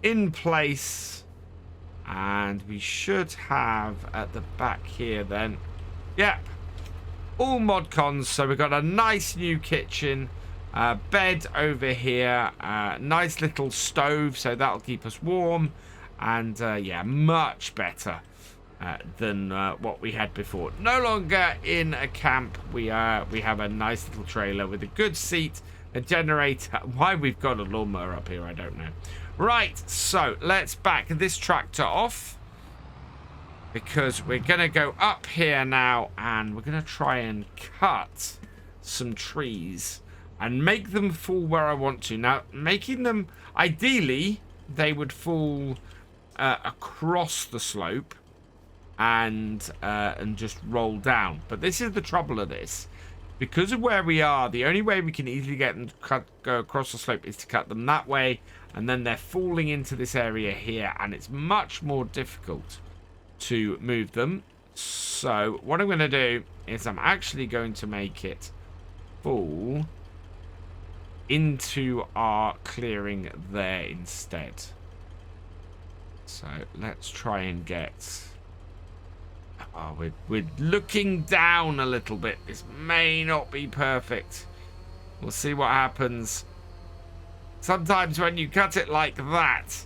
in place, and we should have at the back here then, yep, all mod cons. So we've got a nice new kitchen, bed over here, nice little stove, so that'll keep us warm, and yeah, much better than what we had before. No longer in a camp. We have a nice little trailer with a good seat, a generator. Why we've got a lawnmower up here, I don't know. Right, so let's back this tractor off, because we're gonna go up here now, and we're gonna try and cut some trees and make them fall where I want to. Now, making them, ideally they would fall across the slope and just roll down. But this is the trouble of this. Because of where we are, the only way we can easily get them to go across the slope is to cut them that way, and then they're falling into this area here, and it's much more difficult to move them. So what I'm going to do is I'm actually going to make it fall into our clearing there instead. So let's try and get... Oh, we're looking down a little bit. This may not be perfect. We'll see what happens. Sometimes when you cut it like that,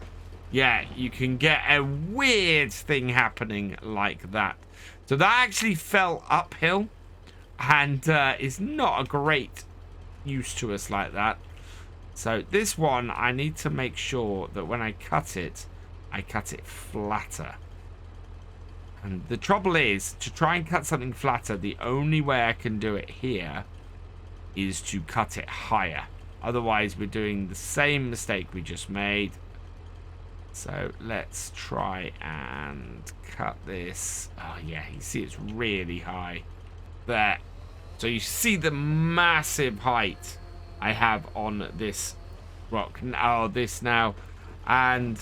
yeah, you can get a weird thing happening like that. So that actually fell uphill, and is not a great use to us like that. So this one, I need to make sure that when I cut it flatter. And the trouble is, to try and cut something flatter, the only way I can do it here is to cut it higher. Otherwise, we're doing the same mistake we just made. So let's try and cut this. Oh, yeah, you see it's really high. There. So you see the massive height I have on this rock. Oh, this now. And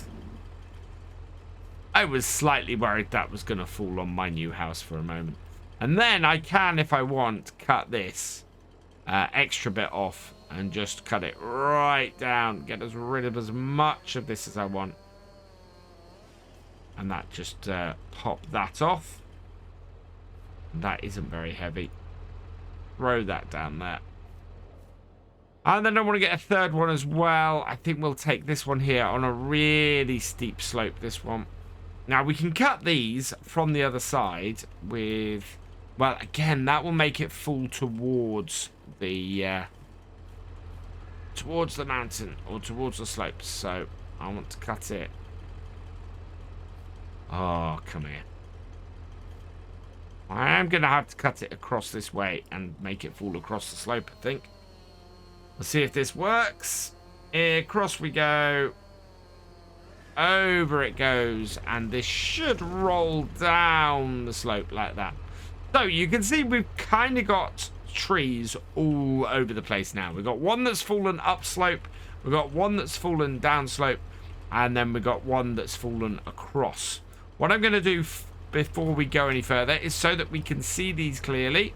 I was slightly worried that was going to fall on my new house for a moment. And then I can, if I want, cut this extra bit off and just cut it right down. Get us rid of as much of this as I want. And that just popped that off. That isn't very heavy. Throw that down there. And then I want to get a third one as well. I think we'll take this one here on a really steep slope, this one. Now, we can cut these from the other side with... Well, again, that will make it fall towards the mountain or towards the slopes. So, I want to cut it. Oh, come here. I am going to have to cut it across this way and make it fall across the slope, I think. Let's see if this works. Across we go. Over it goes. And this should roll down the slope like that. So you can see we've kind of got trees all over the place now. We've got one that's fallen up slope. We've got one that's fallen down slope. And then we've got one that's fallen across. What I'm going to do before we go any further is so that we can see these clearly.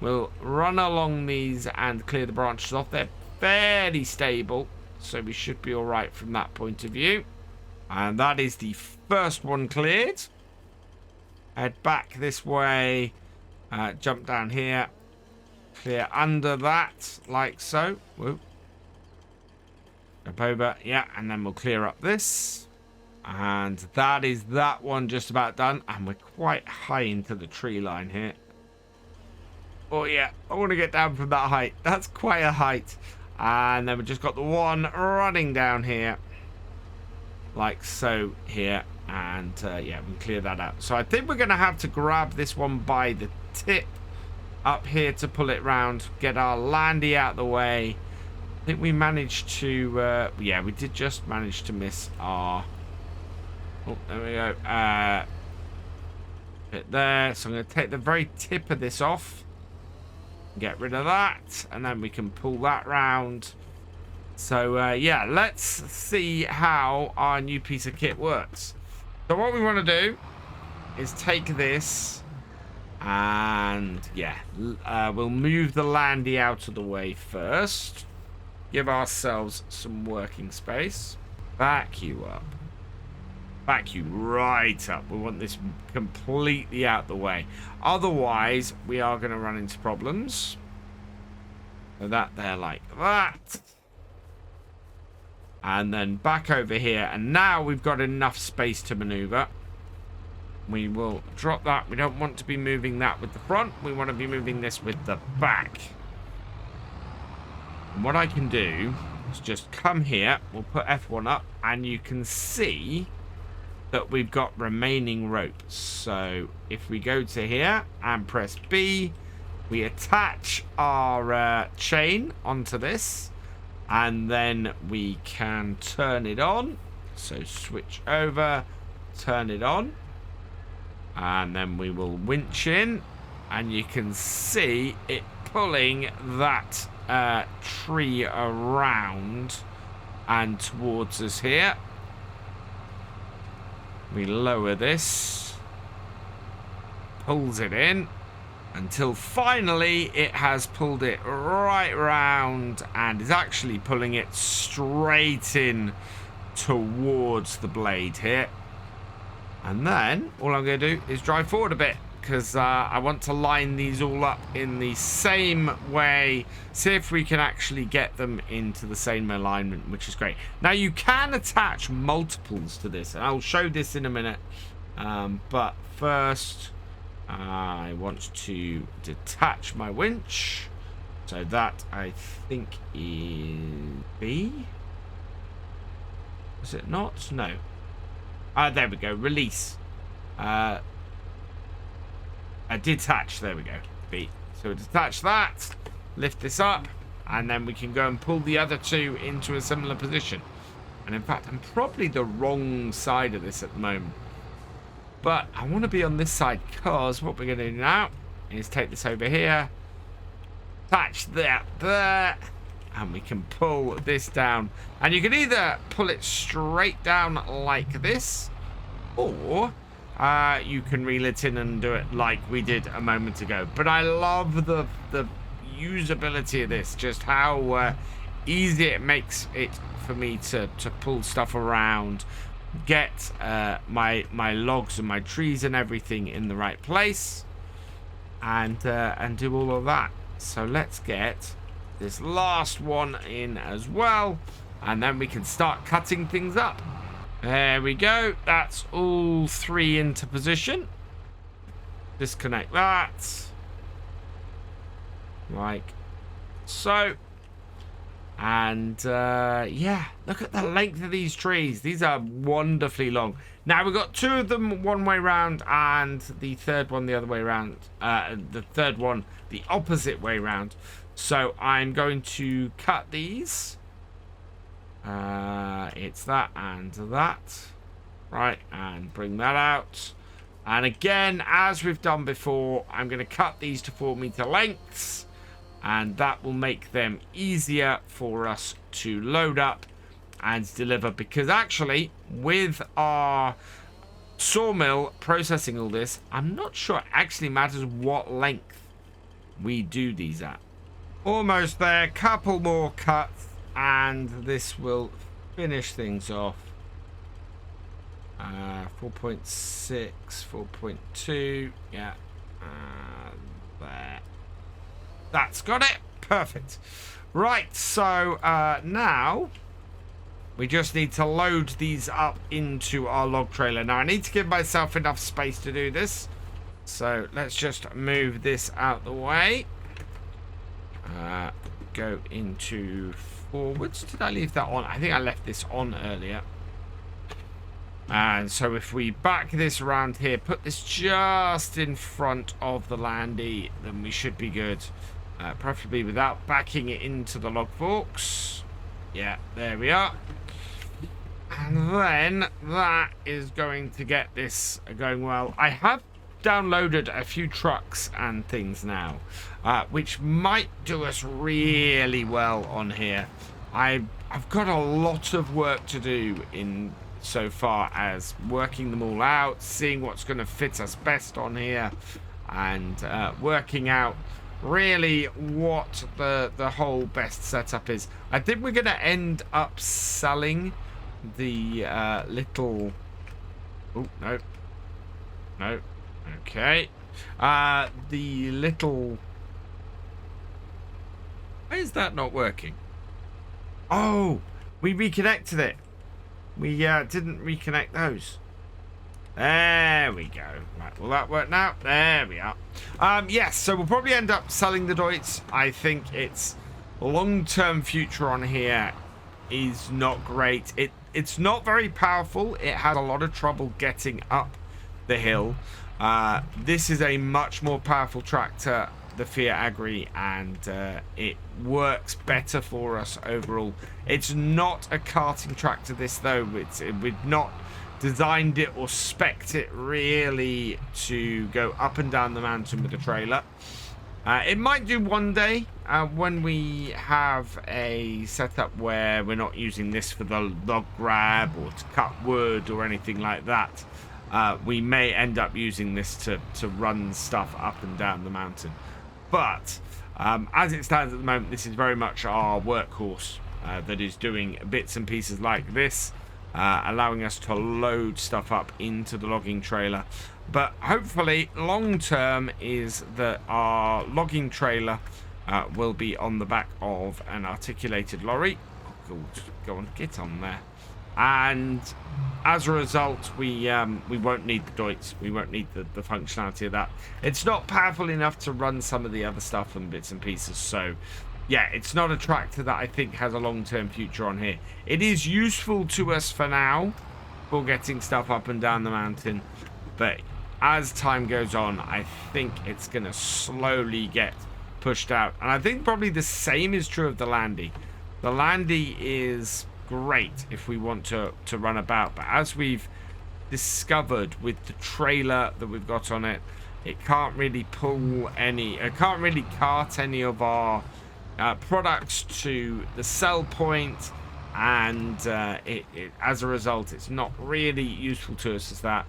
We'll run along these and clear the branches off. They're fairly stable, so we should be all right from that point of view. And that is the first one cleared. Head back this way. Jump down here. Clear under that, like so. Whoa. Jump over, yeah, and then we'll clear up this. And that is that one just about done. And we're quite high into the tree line here. Oh, yeah. I want to get down from that height. That's quite a height. And then we've just got the one running down here. Like so here. And, yeah, we can clear that out. So I think we're going to have to grab this one by the tip up here to pull it round. Get our landy out of the way. I think we managed to... yeah, we did just manage to miss our... Oh, there we go. Bit there. So I'm going to take the very tip of this off. Get rid of that. And then we can pull that round. So, yeah, let's see how our new piece of kit works. So what we want to do is take this and, yeah, we'll move the landy out of the way first. Give ourselves some working space. Back you up. Back you right up. We want this completely out the way. Otherwise, we are going to run into problems. So that there like that. And then back over here. And now we've got enough space to maneuver. We will drop that. We don't want to be moving that with the front. We want to be moving this with the back. And what I can do is just come here. We'll put F1 up. And you can see that we've got remaining rope. So if we go to here and press B, we attach our chain onto this, and then we can turn it on. So switch over, turn it on, and then we will winch in, and you can see it pulling that tree around and towards us here. We lower this, pulls it in, until finally it has pulled it right round and is actually pulling it straight in towards the blade here. And then all I'm going to do is drive forward a bit, because I want to line these all up in the same way. See if we can actually get them into the same alignment, which is great. Now, you can attach multiples to this, and I'll show this in a minute. But first, I want to detach my winch. So that, I think, is B. Is it not? No. There we go. Release. Detach, there we go, B. So detach that, lift this up, and then we can go and pull the other two into a similar position. And in fact, I'm probably the wrong side of this at the moment. But I want to be on this side, because what we're going to do now is take this over here, attach that there, and we can pull this down. And you can either pull it straight down like this, or... you can reel it in and do it like we did a moment ago. But I love the usability of this, just how easy it makes it for me to pull stuff around get my logs and my trees and everything in the right place, and do all of that. So let's get this last one in as well, and then we can start cutting things up. There we go. That's all 3 into position. Disconnect that. Like so. And yeah, look at the length of these trees. These are wonderfully long. Now we've got 2 of them one way round and the third one the other way round. The third one the opposite way round. So I'm going to cut these. It's that and that. Right, and bring that out. And again, as we've done before, I'm going to cut these to 4-meter lengths. And that will make them easier for us to load up and deliver. Because actually, with our sawmill processing all this, I'm not sure it actually matters what length we do these at. Almost there. Couple more cuts. And this will finish things off. 4.6, 4.2. Yeah. There. That's got it. Perfect. Right, so now we just need to load these up into our log trailer. Now I need to give myself enough space to do this. So let's just move this out the way. Go into forwards. Did I leave that on? I think I left this on earlier. And so if we back this around here, put this just in front of the landy, then we should be good. Preferably without backing it into the log forks. Yeah, there we are. And then that is going to get this going well. I have downloaded a few trucks and things now, which might do us really well on here. I've got a lot of work to do in so far as working them all out, seeing what's going to fit us best on here, and working out really what the whole best setup is. I think we're going to end up selling the little... Oh, no. No. Okay. The little... Why is that not working? Oh, we reconnected it. We didn't reconnect those. There we go. Right, will that work now? There we are. Yes, so we'll probably end up selling the Deutz. I think its long-term future on here is not great. It's not very powerful. It has a lot of trouble getting up the hill. This is a much more powerful tractor, the Fiat Agri, and it works better for us overall. It's not a karting tractor, this though. We've not designed it or spec'd it really to go up and down the mountain with the trailer. It might do one day when we have a setup where we're not using this for the log grab or to cut wood or anything like that. We may end up using this to run stuff up and down the mountain. But as it stands at the moment, this is very much our workhorse that is doing bits and pieces like this, allowing us to load stuff up into the logging trailer. But hopefully long term is that our logging trailer will be on the back of an articulated lorry. Oh, go on, get on there. And as a result, we won't need the Deutz. We won't need the functionality of that. It's not powerful enough to run some of the other stuff and bits and pieces. So yeah, it's not a tractor that I think has a long-term future on here. It is useful to us for now for getting stuff up and down the mountain, but as time goes on, I think it's going to slowly get pushed out. And I think probably the same is true of the Landy. The Landy is great if we want to run about, but as we've discovered with the trailer that we've got on it, it can't really pull any, it can't really cart any of our products to the sell point, and as a result, it's not really useful to us as that.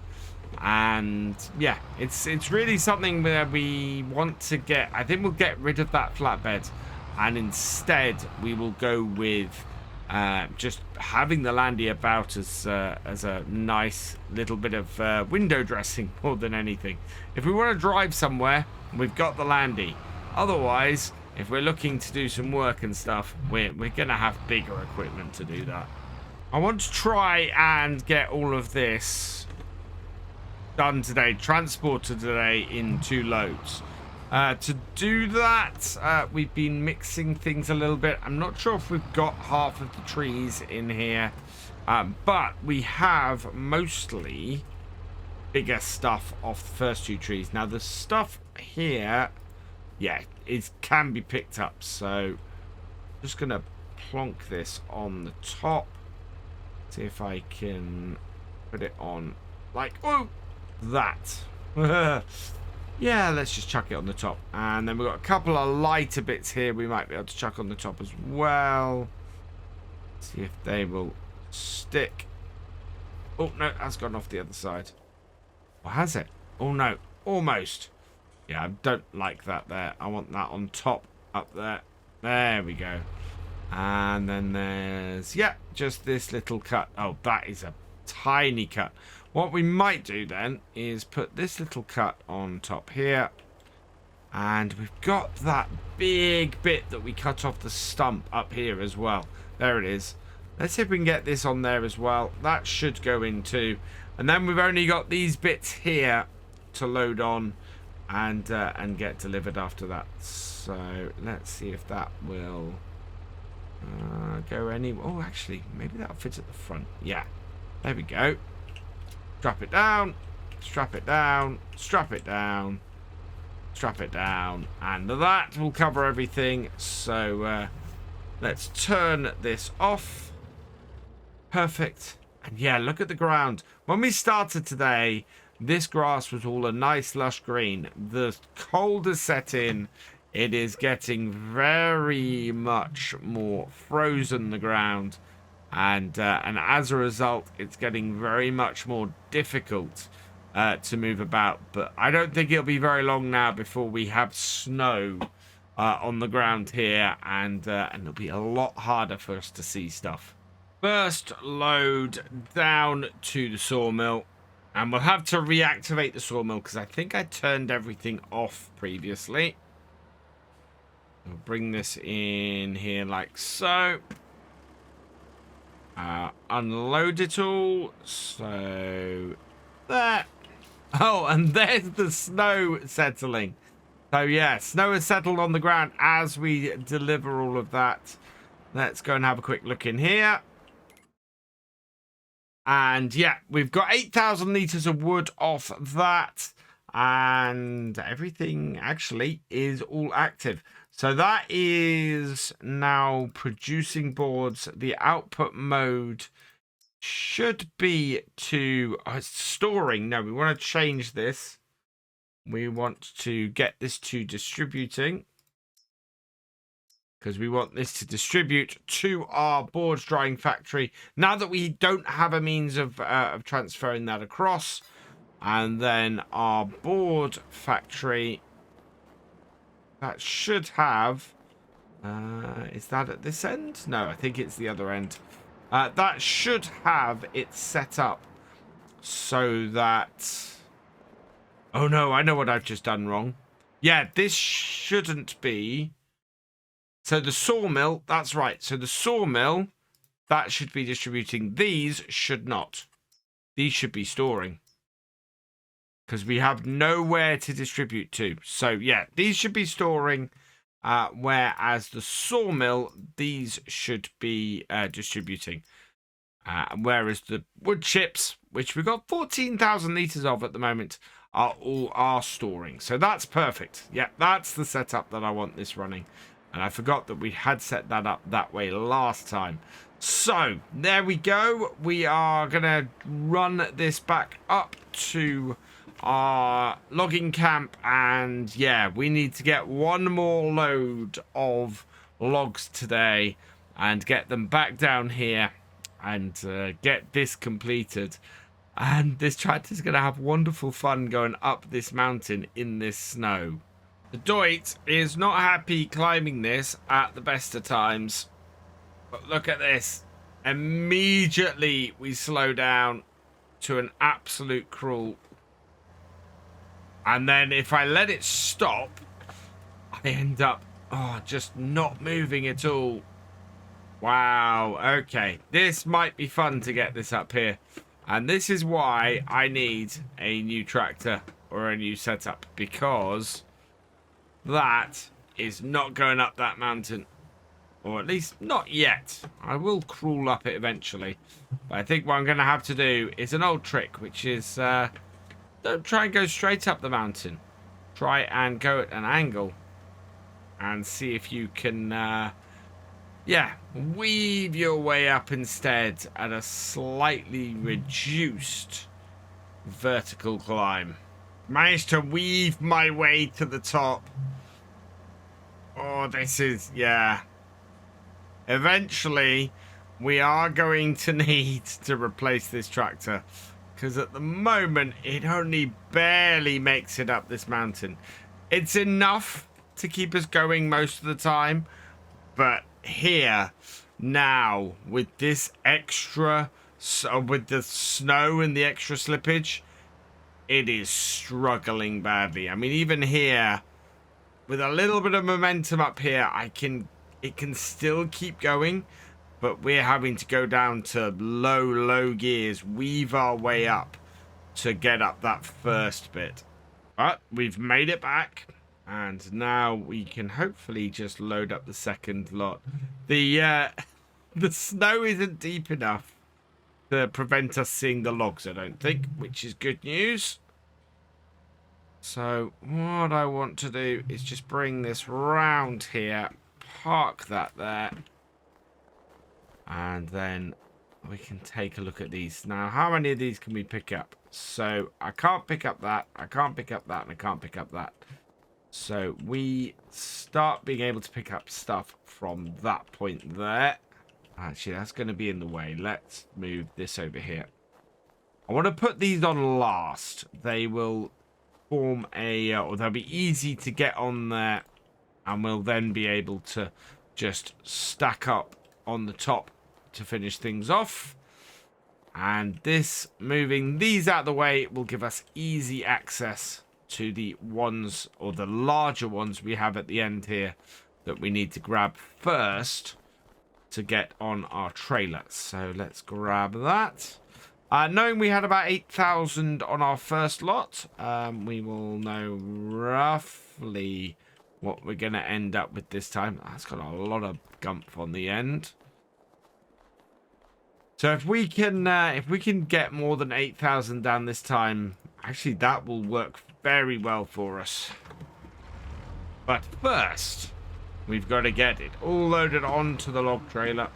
And yeah, it's really something where we want to get, I think we'll get rid of that flatbed, and instead we will go with just having the landy about as a nice little bit of window dressing more than anything. If we want to drive somewhere, we've got the landy. Otherwise, if we're looking to do some work and stuff, we're going to have bigger equipment to do that. I want to try and get all of this done today, transported today in 2 loads. To do that, we've been mixing things a little bit. I'm not sure if we've got half of the trees in here, but we have mostly bigger stuff off the first 2 trees. Now, the stuff here, yeah, it can be picked up. So, I'm just going to plonk this on the top. See if I can put it on like, oh, that. Yeah, let's just chuck it on the top. And then we've got a couple of lighter bits here we might be able to chuck on the top as well. See if they will stick. Oh, no, that's gone off the other side. Or has it? Oh, no, almost. Yeah, I don't like that there. I want that on top up there. There we go. And then there's, yeah, just this little cut. Oh, that is a tiny cut. What we might do then is put this little cut on top here. And we've got that big bit that we cut off the stump up here as well. There it is. Let's see if we can get this on there as well. That should go in too. And then we've only got these bits here to load on and get delivered after that. So let's see if that will go any... Oh, actually, maybe that'll fit at the front. Yeah, there we go. Strap it down, strap it down, strap it down, strap it down, and that will cover everything. So let's turn this off. Perfect. And yeah, look at the ground. When we started today, this grass was all a nice lush green. The cold has set in. It is getting very much more frozen, the ground. And as a result, it's getting very much more difficult to move about. But I don't think it'll be very long now before we have snow on the ground here, and it'll be a lot harder for us to see stuff. First load down to the sawmill, and we'll have to reactivate the sawmill because I think I turned everything off previously. We'll bring this in here like so. Unload it all. So there. Oh, and there's the snow settling. So yeah, snow has settled on the ground as we deliver all of that. Let's go and have a quick look in here. And yeah, we've got 8,000 litres of wood off that. And everything actually is all active. So that is now producing boards. The output mode should be to storing. No, we want to change this. We want to get this to distributing, because we want this to distribute to our boards drying factory now that we don't have a means of transferring that across. And then our board factory, that should have, is that at this end? No, I think it's the other end. That should have it set up so that, oh no, I know what I've just done wrong. Yeah, this shouldn't be. So the sawmill, that's right. So the sawmill, that should be distributing. These should not. These should be storing, because we have nowhere to distribute to. So yeah, these should be storing, whereas the sawmill, these should be distributing. Whereas the wood chips, which we've got 14,000 litres of at the moment, are storing. So that's perfect. Yeah, that's the setup that I want this running. And I forgot that we had set that up that way last time. So there we go. We are going to run this back up to our logging camp, and yeah, we need to get one more load of logs today and get them back down here and get this completed. And this tractor is going to have wonderful fun going up this mountain in this snow. The Doit is not happy climbing this at the best of times. But look at this. Immediately we slow down to an absolute crawl. And then if I let it stop, I end up just not moving at all. Wow. Okay. This might be fun to get this up here. And this is why I need a new tractor or a new setup. Because that is not going up that mountain. Or at least not yet. I will crawl up it eventually. But I think what I'm going to have to do is an old trick, which is don't try and go straight up the mountain. Try and go at an angle. And see if you can, weave your way up instead at a slightly reduced vertical climb. Managed to weave my way to the top. Oh, this is, yeah. Eventually, we are going to need to replace this tractor. Because at the moment, it only barely makes it up this mountain. It's enough to keep us going most of the time. But here, now, with this extra, with the snow and the extra slippage, it is struggling badly. I mean, even here, with a little bit of momentum up here, it can still keep going, but we're having to go down to low gears, weave our way up to get up that first bit. But we've made it back, and now we can hopefully just load up the second lot. The snow isn't deep enough to prevent us seeing the logs, I don't think, which is good news. So what I want to do is just bring this round here, park that there, and then we can take a look at these. Now, how many of these can we pick up? So I can't pick up that, I can't pick up that, and I can't pick up that. So we start being able to pick up stuff from that point there. Actually, that's going to be in the way. Let's move this over here. I want to put these on last. They will form a, or they'll be easy to get on there, and we'll then be able to just stack up on the top to finish things off. And this, moving these out of the way, will give us easy access to the ones, or the larger ones we have at the end here, that we need to grab first to get on our trailer. So let's grab that. Knowing we had about 8,000 on our first lot, we will know roughly what we're going to end up with this time. That's got a lot of gumph on the end. So if we can get more than 8,000 down this time, actually that will work very well for us. But first, we've got to get it all loaded onto the log trailer.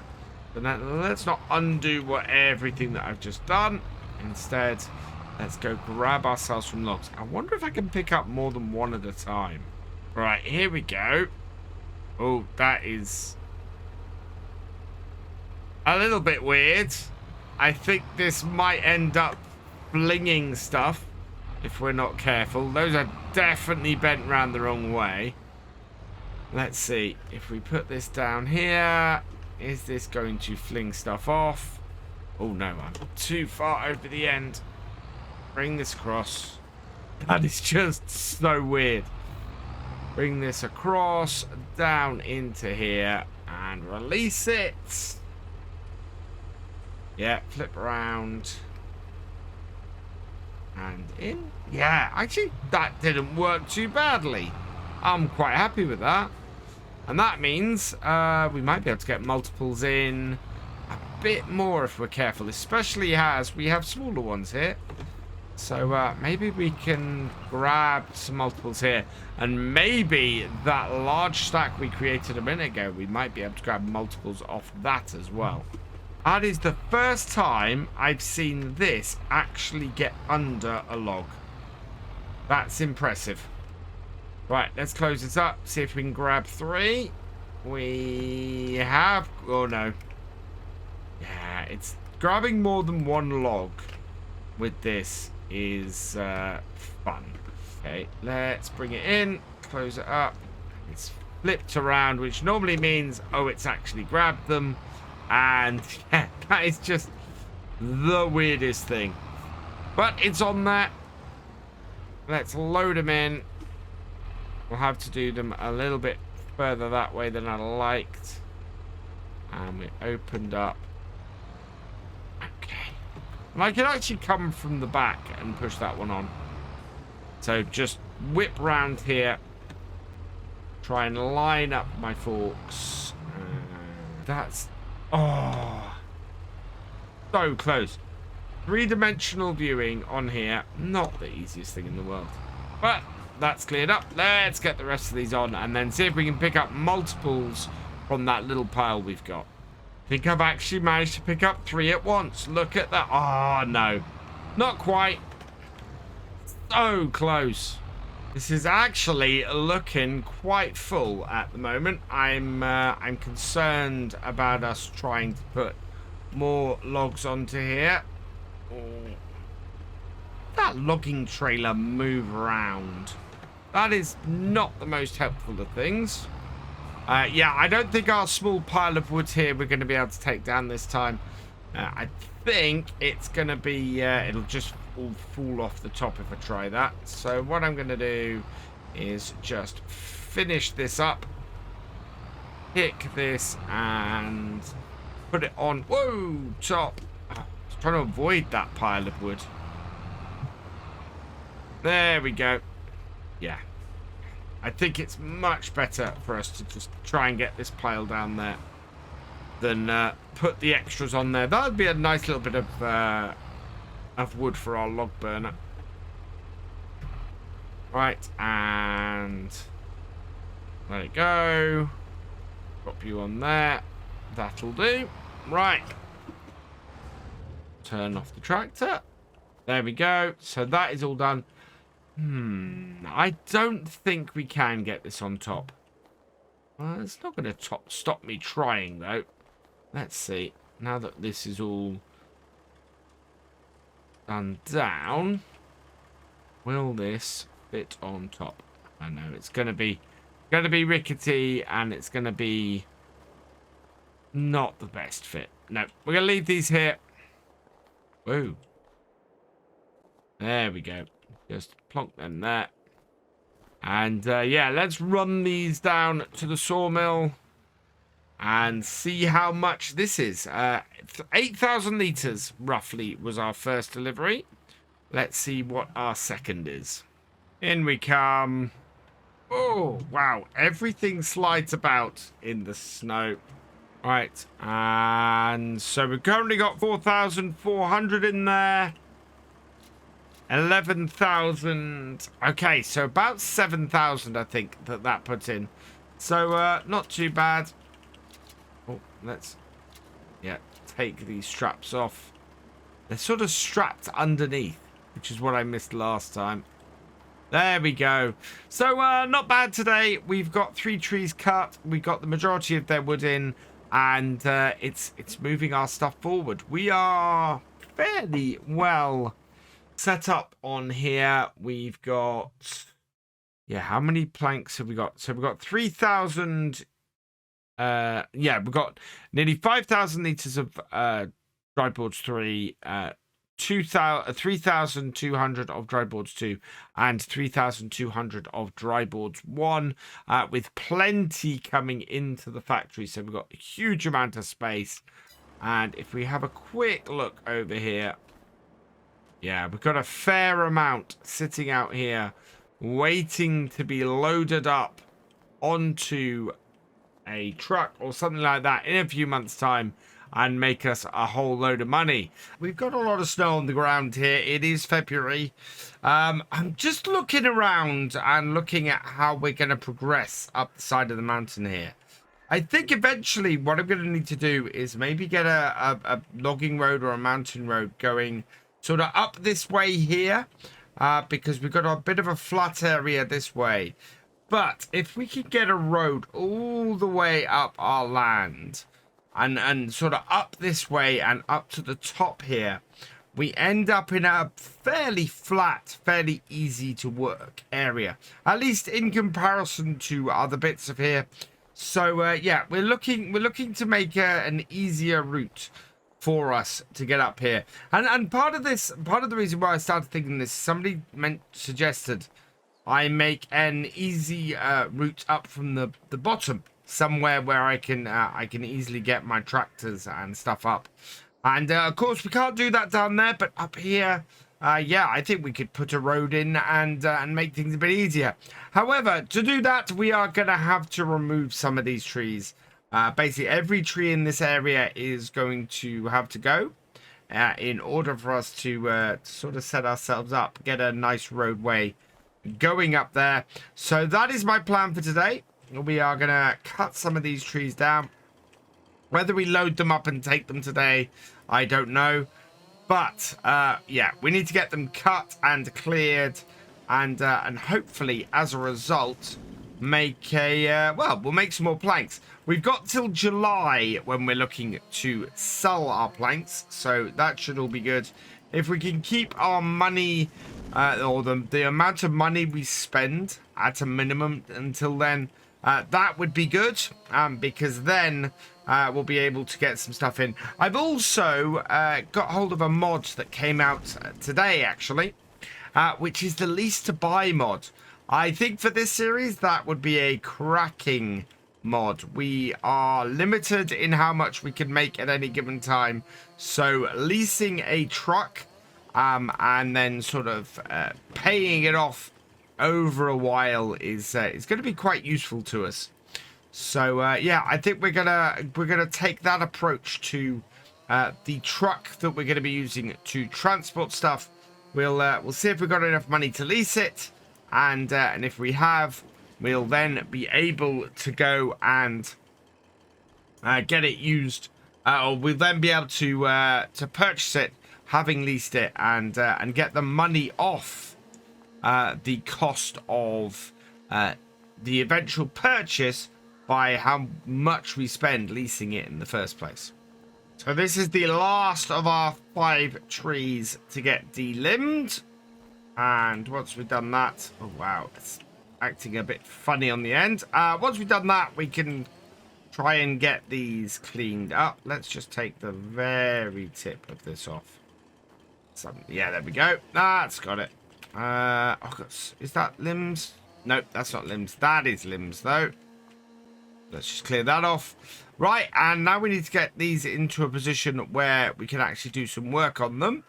But let's not undo everything that I've just done. Instead, let's go grab ourselves some logs. I wonder if I can pick up more than one at a time. Right, here we go. Oh, that is a little bit weird. I think this might end up flinging stuff if we're not careful. Those are definitely bent round the wrong way. Let's see. If we put this down here, is this going to fling stuff off? Oh no, I'm too far over the end. Bring this across. That is just so weird. Bring this across, down into here, and release it. Yeah, flip around. And in. Yeah, actually, that didn't work too badly. I'm quite happy with that. And that means we might be able to get multiples in a bit more if we're careful, especially as we have smaller ones here. So maybe we can grab some multiples here. And maybe that large stack we created a minute ago, we might be able to grab multiples off that as well. That is the first time I've seen this actually get under a log. That's impressive. Right, let's close this up. See if we can grab 3. We have... Oh, no. Yeah, it's... Grabbing more than one log with this is fun. Okay, let's bring it in. Close it up. It's flipped around, which normally means, oh, it's actually grabbed them. And yeah, that is just the weirdest thing. But it's on there. Let's load them in. We'll have to do them a little bit further that way than I liked. And we opened up. Okay. And I can actually come from the back and push that one on. So just whip round here. Try and line up my forks. That's... Oh. So close. Three-dimensional viewing on here. Not the easiest thing in the world. But that's cleared up. Let's get the rest of these on and then see if we can pick up multiples from that little pile we've got. I think I've actually managed to pick up 3 at once. Look at that. Oh, no. Not quite. So close. This is actually looking quite full at the moment. I'm concerned about us trying to put more logs onto here. Oh. That logging trailer move around. That is not the most helpful of things. Yeah, I don't think our small pile of wood here we're going to be able to take down this time. I think it's going to be... it'll just all fall off the top if I try that. So what I'm going to do is just finish this up. Pick this and put it on. Whoa, top. I was trying to avoid that pile of wood. There we go. Yeah. I think it's much better for us to just try and get this pile down there than put the extras on there. That would be a nice little bit of wood for our log burner. Right, and let it go. Drop you on there. That'll do. Right. Turn off the tractor. There we go. So that is all done. I don't think we can get this on top. Well, it's not going to stop me trying, though. Let's see. Now that this is all done down, will this fit on top? I know it's going to be rickety, and it's going to be not the best fit. No, we're going to leave these here. Whoa. There we go. Just plonk them there. And yeah, let's run these down to the sawmill and see how much this is. 8,000 litres roughly was our first delivery. Let's see what our second is. In we come. Oh, wow. Everything slides about in the snow. Right. And so we've currently got 4,400 in there. 11,000. Okay, so about 7,000, I think, that puts in. So, not too bad. Oh, let's, yeah, take these straps off. They're sort of strapped underneath, which is what I missed last time. There we go. So, not bad today. We've got 3 trees cut. We got the majority of their wood in, and it's moving our stuff forward. We are fairly well set up on here. We've got, yeah, how many planks have we got? So we've got 3,000. Yeah, we've got nearly 5,000 litres of dry boards 3, 3,200 of dry boards 2, and 3,200 of dry boards 1, with plenty coming into the factory. So we've got a huge amount of space. And if we have a quick look over here, yeah, we've got a fair amount sitting out here waiting to be loaded up onto a truck or something like that in a few months' time and make us a whole load of money. We've got a lot of snow on the ground here. It is February. I'm just looking around and looking at how we're going to progress up the side of the mountain here. I think eventually what I'm going to need to do is maybe get a logging road or a mountain road going sort of up this way here, because we've got a bit of a flat area this way. But if we could get a road all the way up our land and sort of up this way and up to the top here, we end up in a fairly flat, fairly easy to work area, at least in comparison to other bits of here. So yeah, we're looking to make an easier route for us to get up here. And part of the reason why I started thinking this, somebody suggested I make an easy route up from the bottom, somewhere where I can easily get my tractors and stuff up. And of course we can't do that down there, but up here, yeah, I think we could put a road in and make things a bit easier. However, to do that, we are gonna have to remove some of these trees. Basically, every tree in this area is going to have to go in order for us to sort of set ourselves up, get a nice roadway going up there. So that is my plan for today. We are going to cut some of these trees down. Whether we load them up and take them today, I don't know. But, yeah, we need to get them cut and cleared. And hopefully, as a result, make well, we'll make some more planks. We've got till July when we're looking to sell our planks, so that should all be good. If we can keep our money, or the amount of money we spend at a minimum until then, that would be good, because then we'll be able to get some stuff in. I've also got hold of a mod that came out today, actually, which is the lease to buy mod. I think for this series, that would be a cracking mod. We are limited in how much we can make at any given time. So leasing a truck and then sort of paying it off over a while is going to be quite useful to us. So yeah, I think we're gonna take that approach to the truck that we're going to be using to transport stuff. We'll see if we've got enough money to lease it. And if we have, we'll then be able to go and get it used, or we'll then be able to purchase it, having leased it, and get the money off the cost of the eventual purchase by how much we spend leasing it in the first place. So this is the last of our 5 trees to get delimbed. And once we've done that, oh wow, it's acting a bit funny on the end. Once we've done that, we can try and get these cleaned up. Let's just take the very tip of this off. Yeah, there we go. That's got it. Oh, is that limbs? Nope, that's not limbs. That is limbs, though. Let's just clear that off. Right, and now we need to get these into a position where we can actually do some work on them.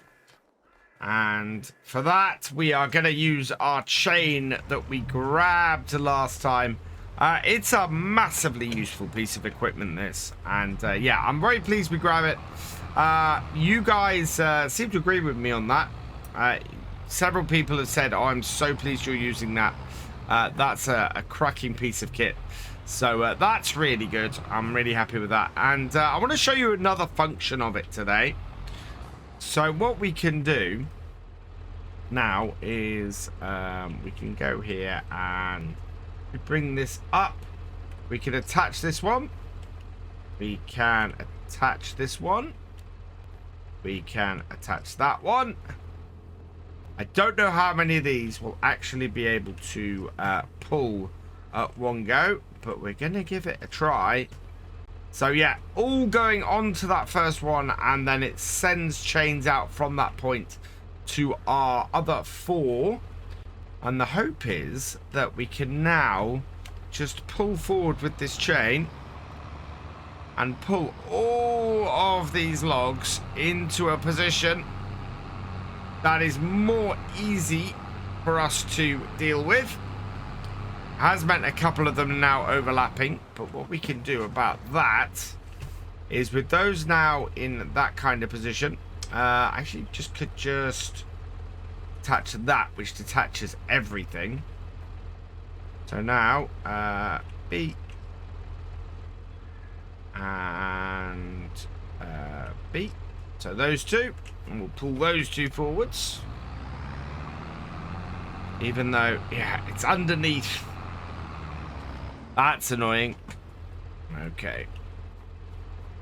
And for that, we are going to use our chain that we grabbed last time. It's a massively useful piece of equipment, this. And yeah, I'm very pleased we grab it. You guys seem to agree with me on that. Several people have said, oh, I'm so pleased you're using that. That's a cracking piece of kit. So that's really good. I'm really happy with that. And I want to show you another function of it today. So what we can do now is we can go here and we bring this up. We can attach this one. We can attach this one. We can attach that one. I don't know how many of these will actually be able to pull at one go, but we're going to give it a try. So yeah, all going on to that first one, and then it sends chains out from that point to our other 4. And the hope is that we can now just pull forward with this chain and pull all of these logs into a position that is more easy for us to deal with. Has meant a couple of them now overlapping, but what we can do about that is with those now in that kind of position, actually could just attach that, which detaches everything. So now B and B, so those two, and we'll pull those 2 forwards, even though, yeah, it's underneath. That's annoying. Okay.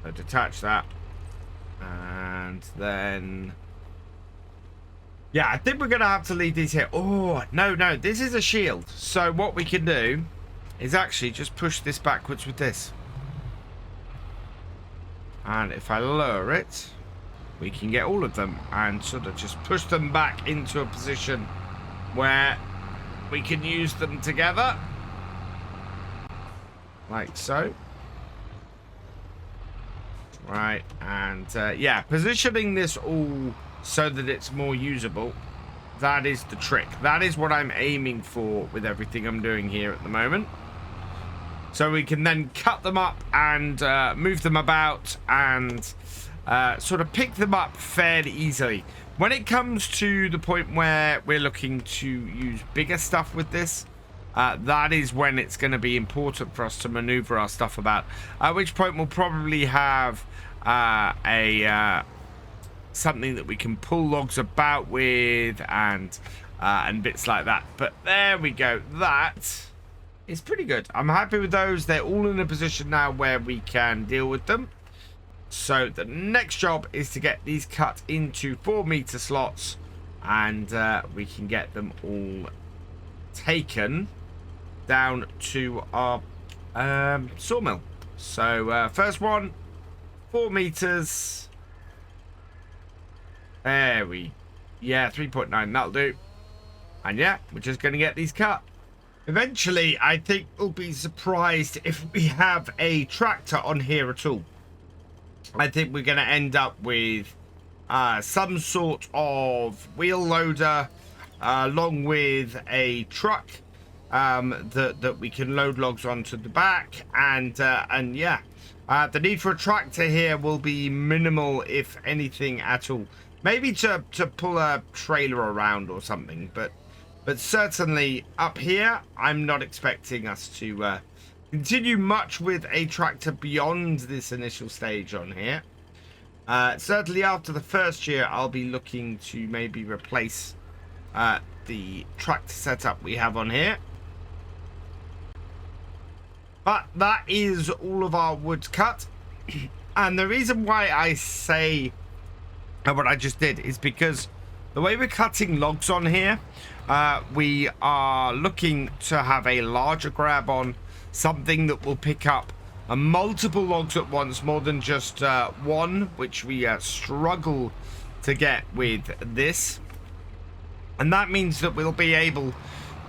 So detach that. And then... yeah, I think we're going to have to leave these here. Oh, no. This is a shield. So what we can do is actually just push this backwards with this. And if I lower it, we can get all of them and sort of just push them back into a position where we can use them together. Like so. Right, and yeah, positioning this all so that it's more usable. That is the trick. That is what I'm aiming for with everything I'm doing here at the moment. So we can then cut them up and move them about and sort of pick them up fairly easily. When it comes to the point where we're looking to use bigger stuff with this, that is when it's going to be important for us to maneuver our stuff about. At which point we'll probably have something that we can pull logs about with and bits like that. But there we go. That is pretty good. I'm happy with those. They're all in a position now where we can deal with them. So the next job is to get these cut into 4-meter slots, and we can get them all taken down to our sawmill. So first one, 4 meters. There we, yeah, 3.9, that'll do. And yeah, we're just going to get these cut. Eventually, I think we'll be surprised if we have a tractor on here at all. I think we're going to end up with some sort of wheel loader along with a truck that we can load logs onto the back. And yeah, the need for a tractor here will be minimal, if anything at all. Maybe to pull a trailer around or something, but certainly up here, I'm not expecting us to continue much with a tractor beyond this initial stage on here. Certainly after the first year, I'll be looking to maybe replace the tractor setup we have on here. But that is all of our wood cut. And the reason why I say what I just did is because the way we're cutting logs on here, we are looking to have a larger grab on, something that will pick up multiple logs at once, more than just one, which we struggle to get with this. And that means that we'll be able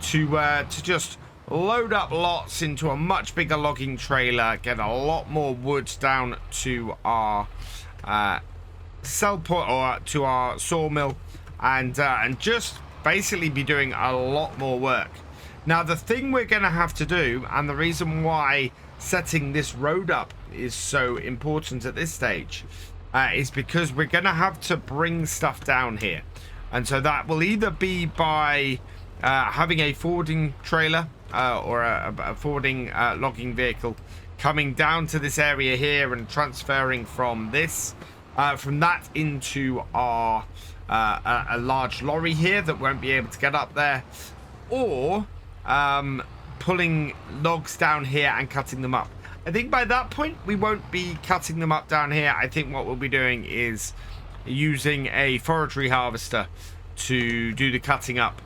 to just load up lots into a much bigger logging trailer, get a lot more wood down to our sell point or to our sawmill, and just basically be doing a lot more work. Now, the thing we're going to have to do, and the reason why setting this road up is so important at this stage, is because we're going to have to bring stuff down here. And so that will either be by having a forwarding trailer or a forwarding logging vehicle coming down to this area here and transferring from that into our a large lorry here that won't be able to get up there, or pulling logs down here and cutting them up. I think by that point we won't be cutting them up down here. I think what we'll be doing is using a forestry harvester to do the cutting up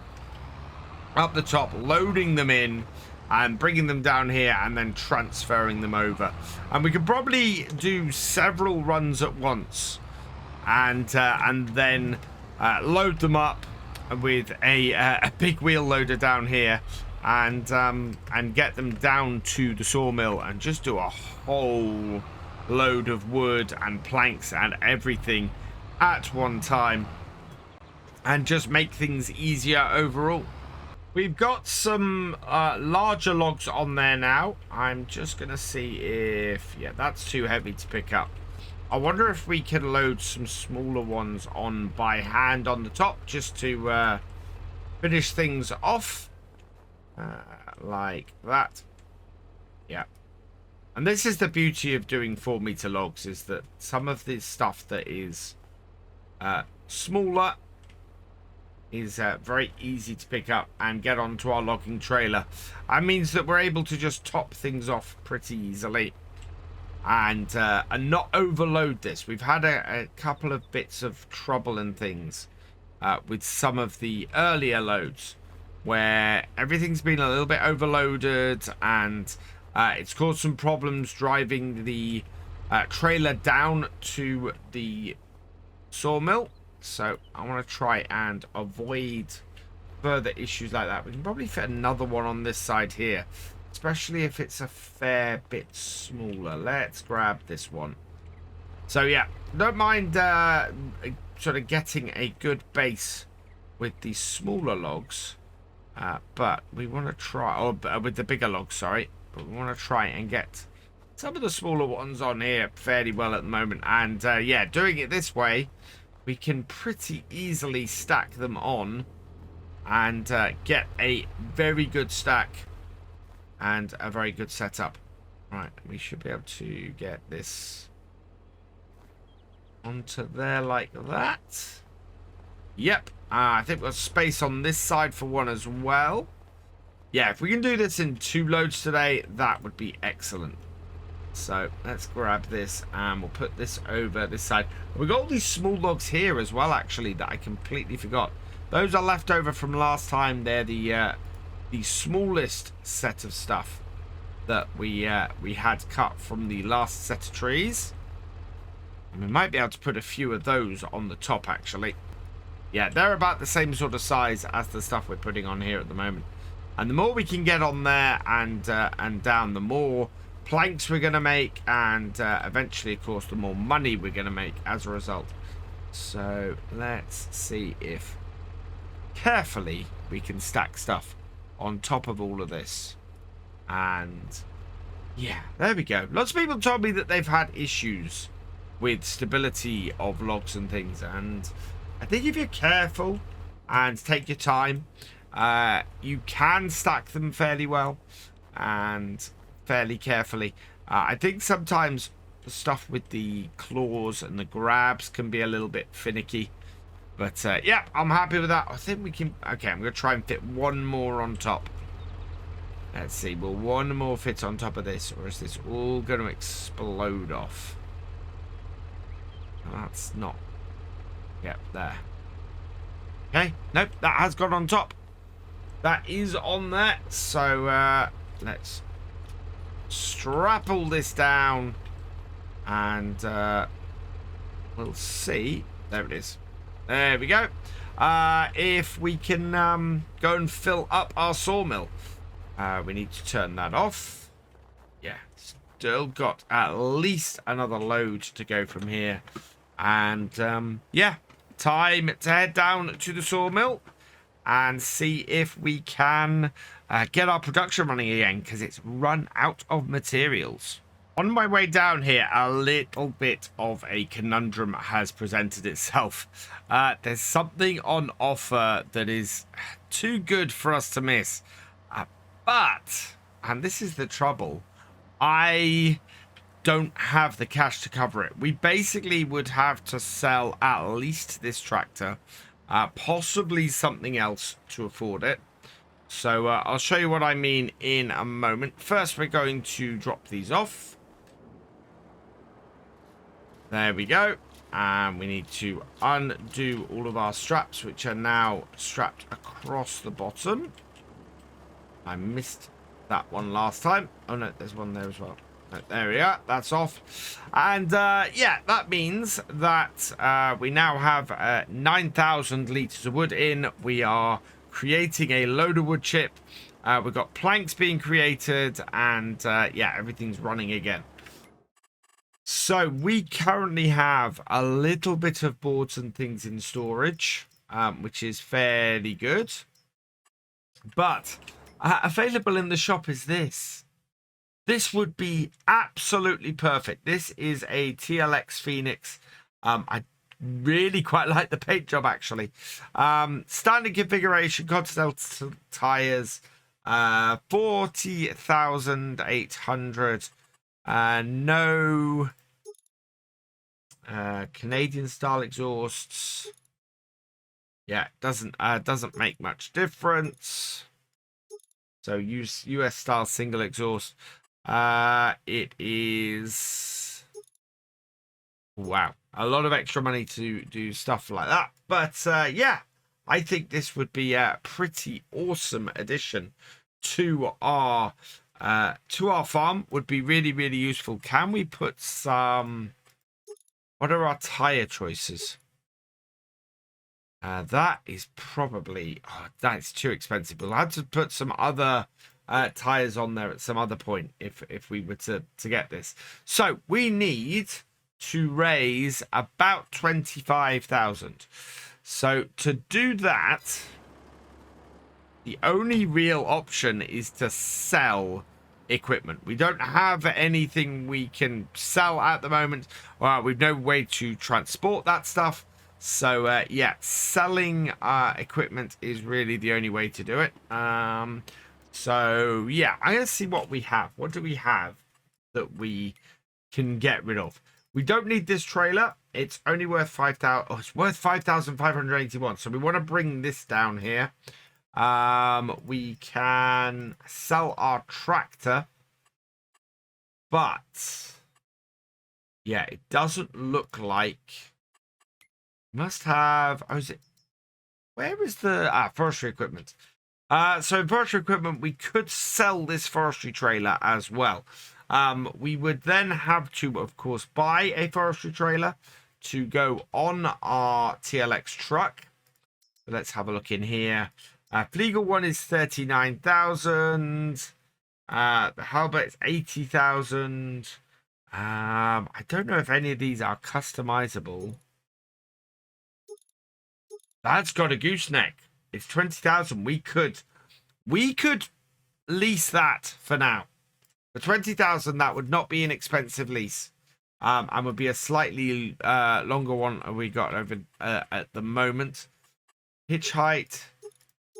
the top, loading them in and bringing them down here and then transferring them over. And we could probably do several runs at once and then load them up with a big wheel loader down here and get them down to the sawmill and just do a whole load of wood and planks and everything at one time and just make things easier overall. We've got some larger logs on there now. I'm just going to see if... yeah, that's too heavy to pick up. I wonder if we can load some smaller ones on by hand on the top just to finish things off. Like that. Yeah. And this is the beauty of doing 4-meter logs, is that some of this stuff that is smaller is very easy to pick up and get onto our logging trailer. That means that we're able to just top things off pretty easily and not overload this. We've had a couple of bits of trouble and things with some of the earlier loads where everything's been a little bit overloaded, and it's caused some problems driving the trailer down to the sawmill. So I want to try and avoid further issues like that. We can probably fit another one on this side here, especially if it's a fair bit smaller. Let's grab this one. So yeah, don't mind sort of getting a good base with these smaller logs, but we want to try, or with the bigger logs, sorry, but we want to try and get some of the smaller ones on here fairly well at the moment. And yeah, doing it this way, we can pretty easily stack them on and get a very good stack and a very good setup. Right, we should be able to get this onto there like that. Yep. I think we've got space on this side for one as well. Yeah, if we can do this in 2 loads today, that would be excellent. So let's grab this and we'll put this over this side. We've got all these small logs here as well, actually, that I completely forgot. Those are left over from last time. They're the smallest set of stuff that we had cut from the last set of trees. And we might be able to put a few of those on the top, actually. Yeah, they're about the same sort of size as the stuff we're putting on here at the moment. And the more we can get on there and down, the more planks we're going to make, and eventually, of course, the more money we're going to make as a result. So let's see if carefully we can stack stuff on top of all of this. And yeah, there we go. Lots of people told me that they've had issues with stability of logs and things, and I think if you're careful and take your time, you can stack them fairly well and fairly carefully. I think sometimes the stuff with the claws and the grabs can be a little bit finicky, but yeah, I'm happy with that. I think we can. Okay, I'm going to try and fit one more on top. Let's see, will one more fit on top of this, or is this all going to explode off? That's not. Yep, there. Okay, nope, that has gone on top. That is on there. So let's strap all this down, and we'll see. There it is. There we go. If we can go and fill up our sawmill, we need to turn that off. Yeah, still got at least another load to go from here. And yeah, time to head down to the sawmill and see if we can get our production running again, because it's run out of materials. On my way down here, a little bit of a conundrum has presented itself. There's something on offer that is too good for us to miss. But, and this is the trouble, I don't have the cash to cover it. We basically would have to sell at least this tractor, possibly something else to afford it. So I'll show you what I mean in a moment. First, we're going to drop these off. There we go. And we need to undo all of our straps, which are now strapped across the bottom. I missed that one last time. Oh no, there's one there as well. No, there we are. That's off. And yeah, that means that we now have 9,000 litres of wood in. We are creating a load of wood chip. We've got planks being created, and yeah, everything's running again. So we currently have a little bit of boards and things in storage, which is fairly good. But available in the shop is this. This would be absolutely perfect. This is a TLX Phoenix. I really quite like the paint job, actually. Standard configuration, Continental tires, 40,800. No Canadian style exhausts. Yeah, doesn't make much difference. So use US style single exhaust. It is, wow, a lot of extra money to do stuff like that. But yeah, I think this would be a pretty awesome addition to our farm. Would be really, really useful. Can we put some... What are our tire choices? That is probably... Oh, that's too expensive. We'll have to put some other tires on there at some other point if we were to get this. So we need to raise about 25,000. So to do that, the only real option is to sell equipment. We don't have anything we can sell at the moment. We've no way to transport that stuff. So yeah, selling equipment is really the only way to do it. So yeah, I'm gonna see what we have. What do we have that we can get rid of? We don't need this trailer. It's only worth 5,000. Oh, it's worth 5,581. So we want to bring this down here. We can sell our tractor, but yeah, it doesn't look like. Must have. Oh, is it? Where is the forestry equipment? So forestry equipment, we could sell this forestry trailer as well. We would then have to, of course, buy a forestry trailer to go on our TLX truck. So let's have a look in here. Legal one is 39,000. The Halbert is 80,000. I don't know if any of these are customizable. That's got a gooseneck. It's 20,000. We could lease that for now. For 20,000, that would not be an expensive lease. And would be a slightly longer one we got over at the moment. Hitch height.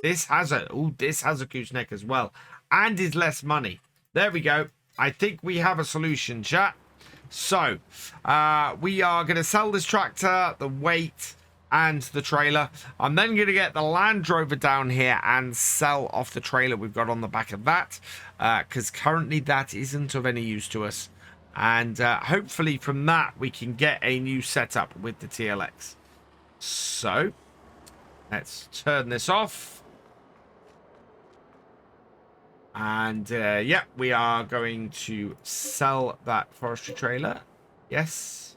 This has a gooseneck as well, and is less money. There we go. I think we have a solution, chat. So we are going to sell this tractor, the weight, and the trailer. I'm then going to get the Land Rover down here and sell off the trailer we've got on the back of that, because currently that isn't of any use to us. And hopefully from that we can get a new setup with the TLX. So let's turn this off. And yeah, we are going to sell that forestry trailer. Yes.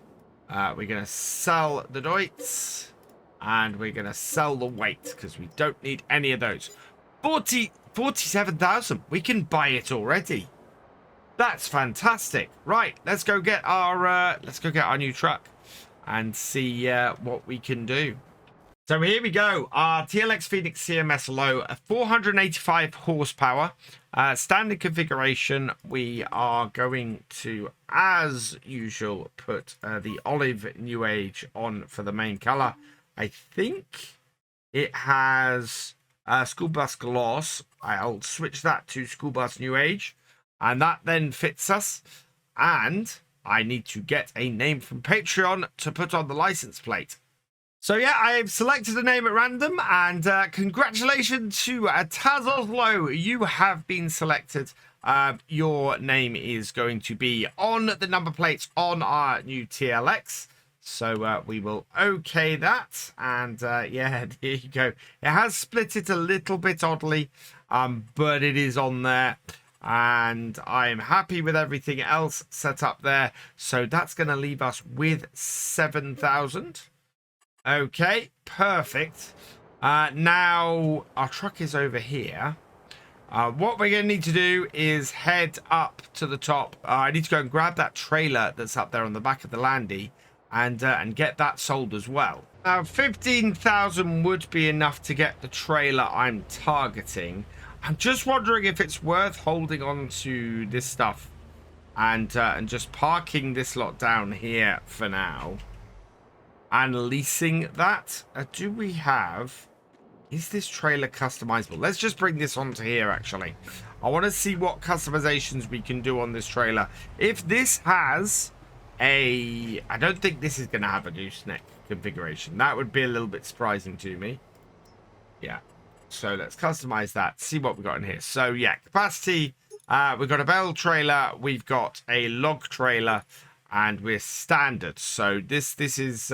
We're going to sell the Deutz. And we're going to sell the weight because we don't need any of those. 47,000. We can buy it already. That's fantastic. Right, let's go get our new truck and see what we can do. So here we go. Our TLX Phoenix CMS low, 485 horsepower. Standard configuration. We are going to, as usual, put the olive new age on for the main color. I think it has school bus gloss. I'll switch that to school bus new age, and that then fits us. And I need to get a name from Patreon to put on the license plate. So yeah, I've selected a name at random, and congratulations to Tazoslo. You have been selected. Your name is going to be on the number plates on our new TLX. So we will okay that, and yeah, here you go. It has split it a little bit oddly, but it is on there, and I'm happy with everything else set up there. So that's going to leave us with 7,000. Okay, perfect. Now our truck is over here. What we're going to need to do is head up to the top. I need to go and grab that trailer that's up there on the back of the Landy, and get that sold as well. Now 15,000 would be enough to get the trailer I'm targeting. I'm just wondering if it's worth holding on to this stuff and just parking this lot down here for now and leasing that. Do we have... Is this trailer customizable? Let's just bring this onto here, actually. I want to see what customizations we can do on this trailer. If this has a... I don't think this is going to have a gooseneck configuration. That would be a little bit surprising to me. Yeah. So let's customize that. See what we've got in here. So yeah, capacity. We've got a bale trailer. We've got a log trailer. And we're standard. So this is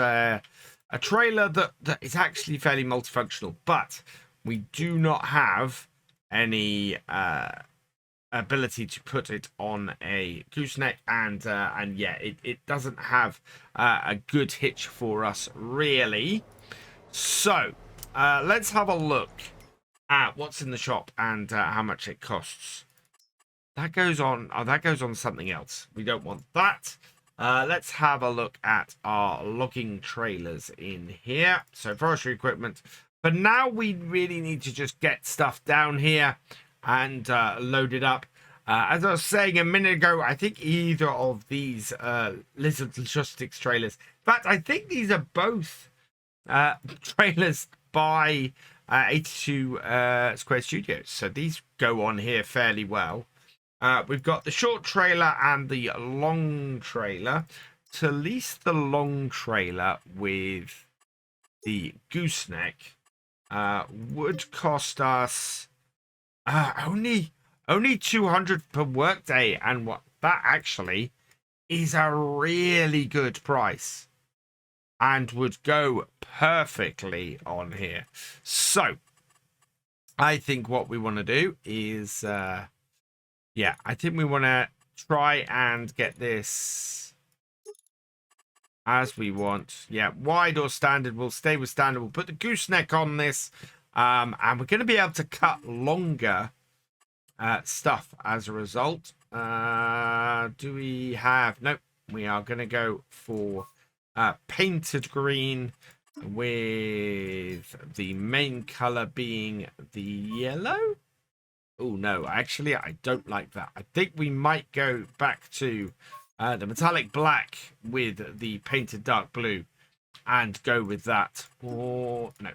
a trailer that is actually fairly multifunctional, but we do not have any ability to put it on a gooseneck, and yeah, it doesn't have a good hitch for us really. So let's have a look at what's in the shop and how much it costs. That goes on. Oh, that goes on something else. We don't want that. Let's have a look at our logging trailers in here. So forestry equipment. But now we really need to just get stuff down here and load it up. As I was saying a minute ago, I think either of these Lizard Logistics trailers. In fact, I think these are both trailers by 82 Square Studios. So these go on here fairly well. We've got the short trailer and the long trailer. To lease the long trailer with the gooseneck would cost us only 200 per workday, and what that actually is a really good price and would go perfectly on here. So I think what we want to do is yeah, I think we want to try and get this as we want. Yeah, wide or standard. We'll stay with standard. We'll put the gooseneck on this. And we're going to be able to cut longer stuff as a result. Do we have... Nope. We are going to go for painted green with the main color being the yellow. Oh, no, actually, I don't like that. I think we might go back to the metallic black with the painted dark blue and go with that. Or, no.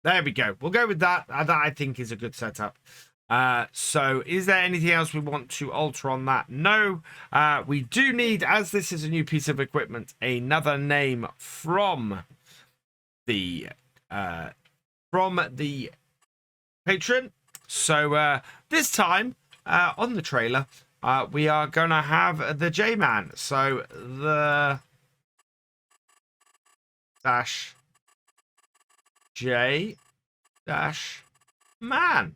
There we go. We'll go with that. That, I think, is a good setup. So, is there anything else we want to alter on that? No. We do need, as this is a new piece of equipment, another name from the patron. So this time on the trailer, we are going to have the J-Man. So the dash J dash man.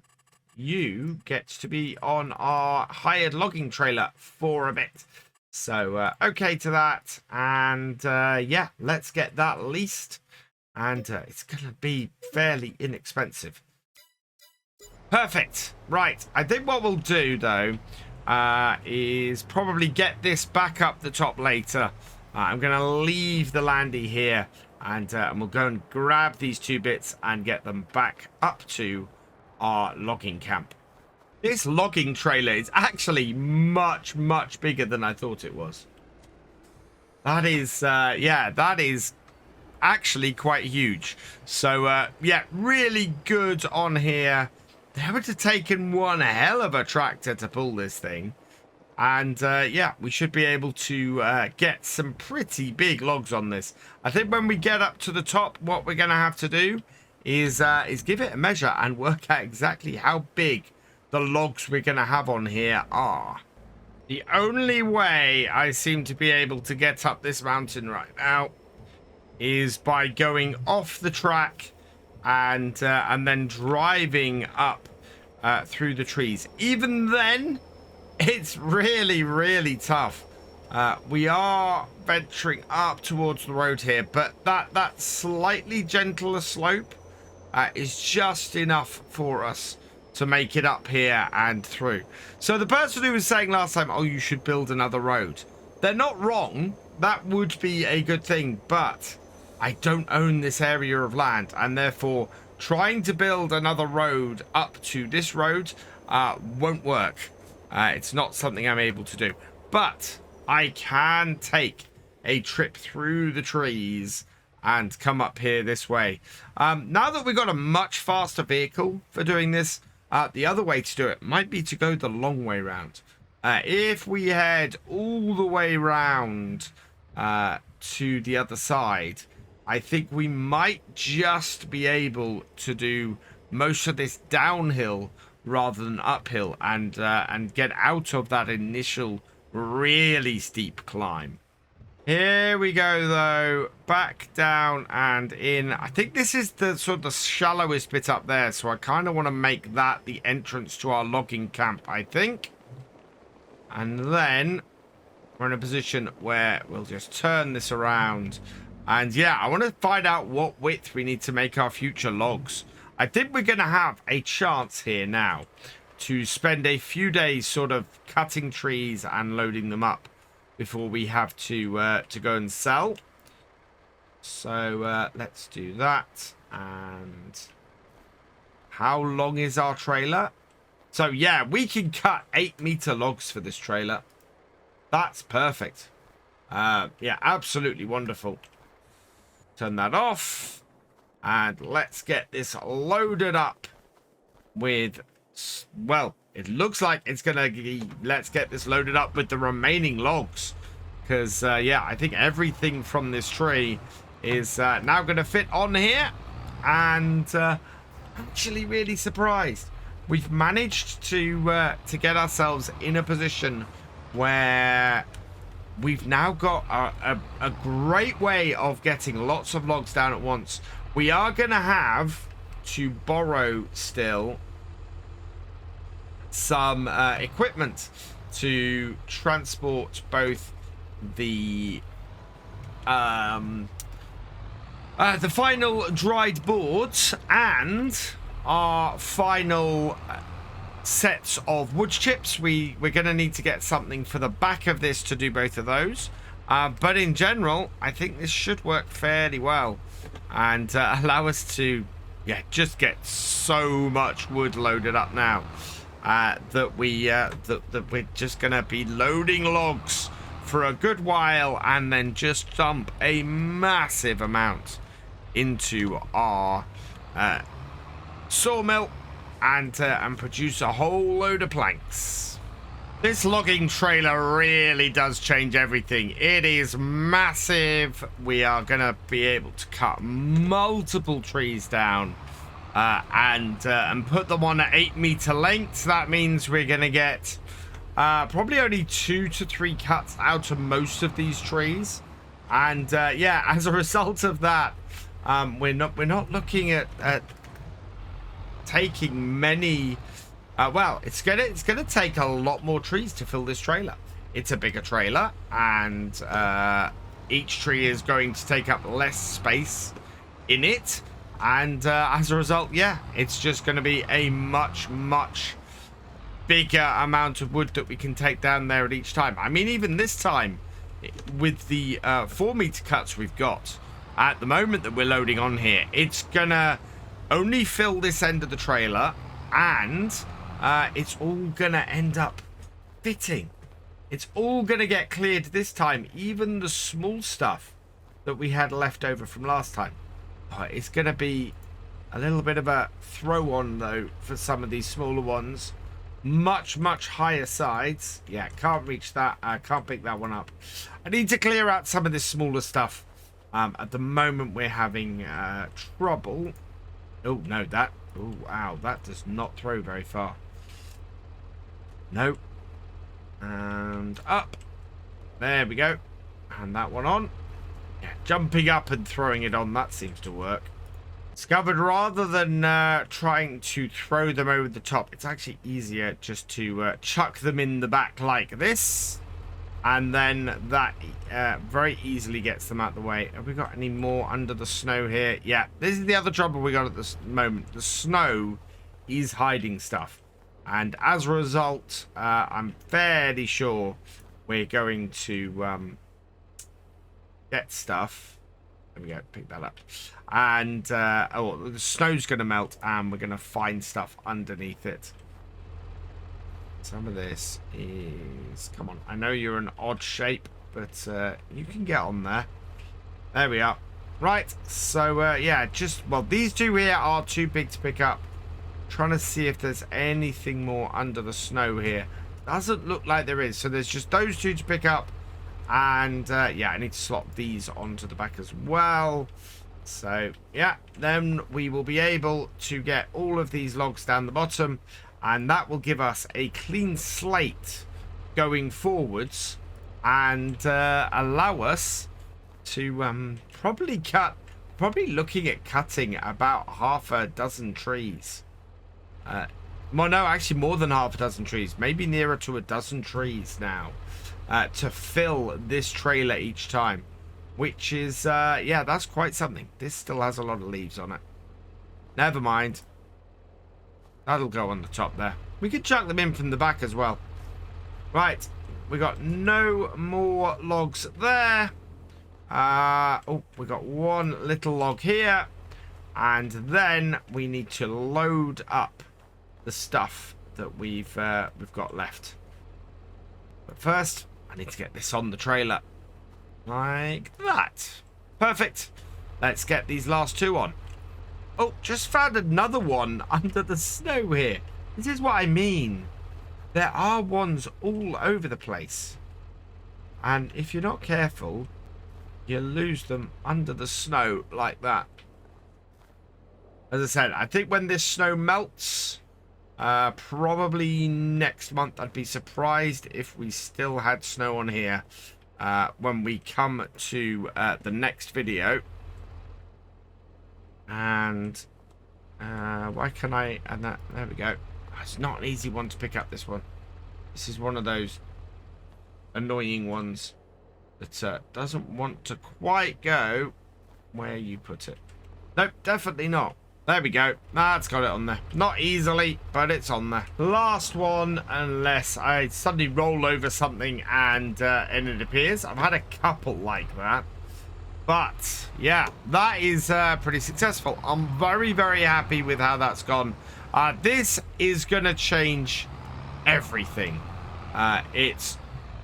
You get to be on our hired logging trailer for a bit. So okay to that. And yeah, let's get that leased. And it's going to be fairly inexpensive. Perfect. Right. I think what we'll do, though, is probably get this back up the top later. I'm going to leave the landy here, and we'll go and grab these two bits and get them back up to our logging camp. This logging trailer is actually much, much bigger than I thought it was. That is, yeah, that is actually quite huge. So, yeah, really good on here. They would have taken one hell of a tractor to pull this thing. And, yeah, we should be able to get some pretty big logs on this. I think when we get up to the top, what we're going to have to do is give it a measure and work out exactly how big the logs we're going to have on here are. The only way I seem to be able to get up this mountain right now is by going off the track and then driving up through the trees. Even then, it's really, really tough. We are venturing up towards the road here, but that slightly gentler slope is just enough for us to make it up here and through. So the person who was saying last time, oh, you should build another road, they're not wrong. That would be a good thing, but I don't own this area of land, and therefore trying to build another road up to this road won't work. It's not something I'm able to do, but I can take a trip through the trees and come up here this way. Now that we've got a much faster vehicle for doing this, the other way to do it might be to go the long way round. If we head all the way round to the other side, I think we might just be able to do most of this downhill rather than uphill, and get out of that initial really steep climb. Here we go, though. Back down and in. I think this is the sort of the shallowest bit up there, so I kind of want to make that the entrance to our logging camp, I think. And then we're in a position where we'll just turn this around. And yeah, I want to find out what width we need to make our future logs. I think we're going to have a chance here now to spend a few days sort of cutting trees and loading them up before we have to go and sell. So let's do that. And how long is our trailer? So yeah, we can cut 8-meter logs for this trailer. That's perfect. Yeah, absolutely wonderful. Turn that off. And let's get this loaded up with, well, it looks like it's gonna be, let's get this loaded up with the remaining logs, because yeah, I think everything from this tree is now gonna fit on here. And actually really surprised we've managed to get ourselves in a position where we've now got a great way of getting lots of logs down at once. We are gonna have to borrow still some equipment to transport both the final dried boards and our final sets of wood chips. We're going to need to get something for the back of this to do both of those. But in general, I think this should work fairly well and allow us to, yeah, just get so much wood loaded up now. That we're just gonna be loading logs for a good while and then just dump a massive amount into our sawmill and produce a whole load of planks. This logging trailer really does change everything. It is massive. We are gonna be able to cut multiple trees down. And put them on at 8-meter lengths. That means we're going to get probably only 2 to 3 cuts out of most of these trees. And yeah, as a result of that, we're not looking at taking many. Well, it's gonna take a lot more trees to fill this trailer. It's a bigger trailer, and each tree is going to take up less space in it. And as a result, yeah, it's just going to be a much bigger amount of wood that we can take down there at each time. I mean, even this time, with the 4-meter cuts we've got at the moment that we're loading on here, it's going to only fill this end of the trailer, and it's all going to end up fitting. It's all going to get cleared this time, even the small stuff that we had left over from last time. It's going to be a little bit of a throw on, though, for some of these smaller ones. Much higher sides. Yeah, can't reach that. I can't pick that one up. I need to clear out some of this smaller stuff. At the moment, we're having trouble. Oh, no, that... Oh, wow, that does not throw very far. No. And up. There we go. And that one on. Yeah, jumping up and throwing it on, that seems to work. Discovered rather than trying to throw them over the top, it's actually easier just to chuck them in the back like this. And then that very easily gets them out of the way. Have we got any more under the snow here? Yeah, this is the other trouble we got at this moment. The snow is hiding stuff. And as a result, I'm fairly sure we're going to... get stuff. There we go, pick that up. And oh, the snow's gonna melt and we're gonna find stuff underneath it. Some of this is, come on, I know you're an odd shape, but you can get on there. There we are. Right, so yeah, just, well, these two here are too big to pick up. Trying to see if there's anything more under the snow here. Doesn't look like there is, so there's just those two to pick up. And yeah, I need to slot these onto the back as well. So yeah, then we will be able to get all of these logs down the bottom, and that will give us a clean slate going forwards and allow us to probably looking at cutting about half a dozen trees. Well, no, actually more than half a dozen trees, maybe nearer to a dozen trees now, to fill this trailer each time, which is, yeah, that's quite something. This still has a lot of leaves on it. Never mind. That'll go on the top there. We could chuck them in from the back as well. Right, we got no more logs there. Oh, we got one little log here, and then we need to load up the stuff that we've got left. But first, I need to get this on the trailer, like that. Perfect. Let's get these last two on. Oh, just found another one under the snow here. This is what I mean. There are ones all over the place, and if you're not careful, you lose them under the snow like that. As I said, I think when this snow melts, probably next month, I'd be surprised if we still had snow on here when we come to the next video. And why can I... And that, there we go. It's not an easy one to pick up, this one. This is one of those annoying ones that doesn't want to quite go where you put it. Nope, definitely not. There we go. That's got it on there. Not easily, but it's on there. Last one, unless I suddenly roll over something and it appears. I've had a couple like that. But, yeah, that is pretty successful. I'm very, very happy with how that's gone. This is going to change everything.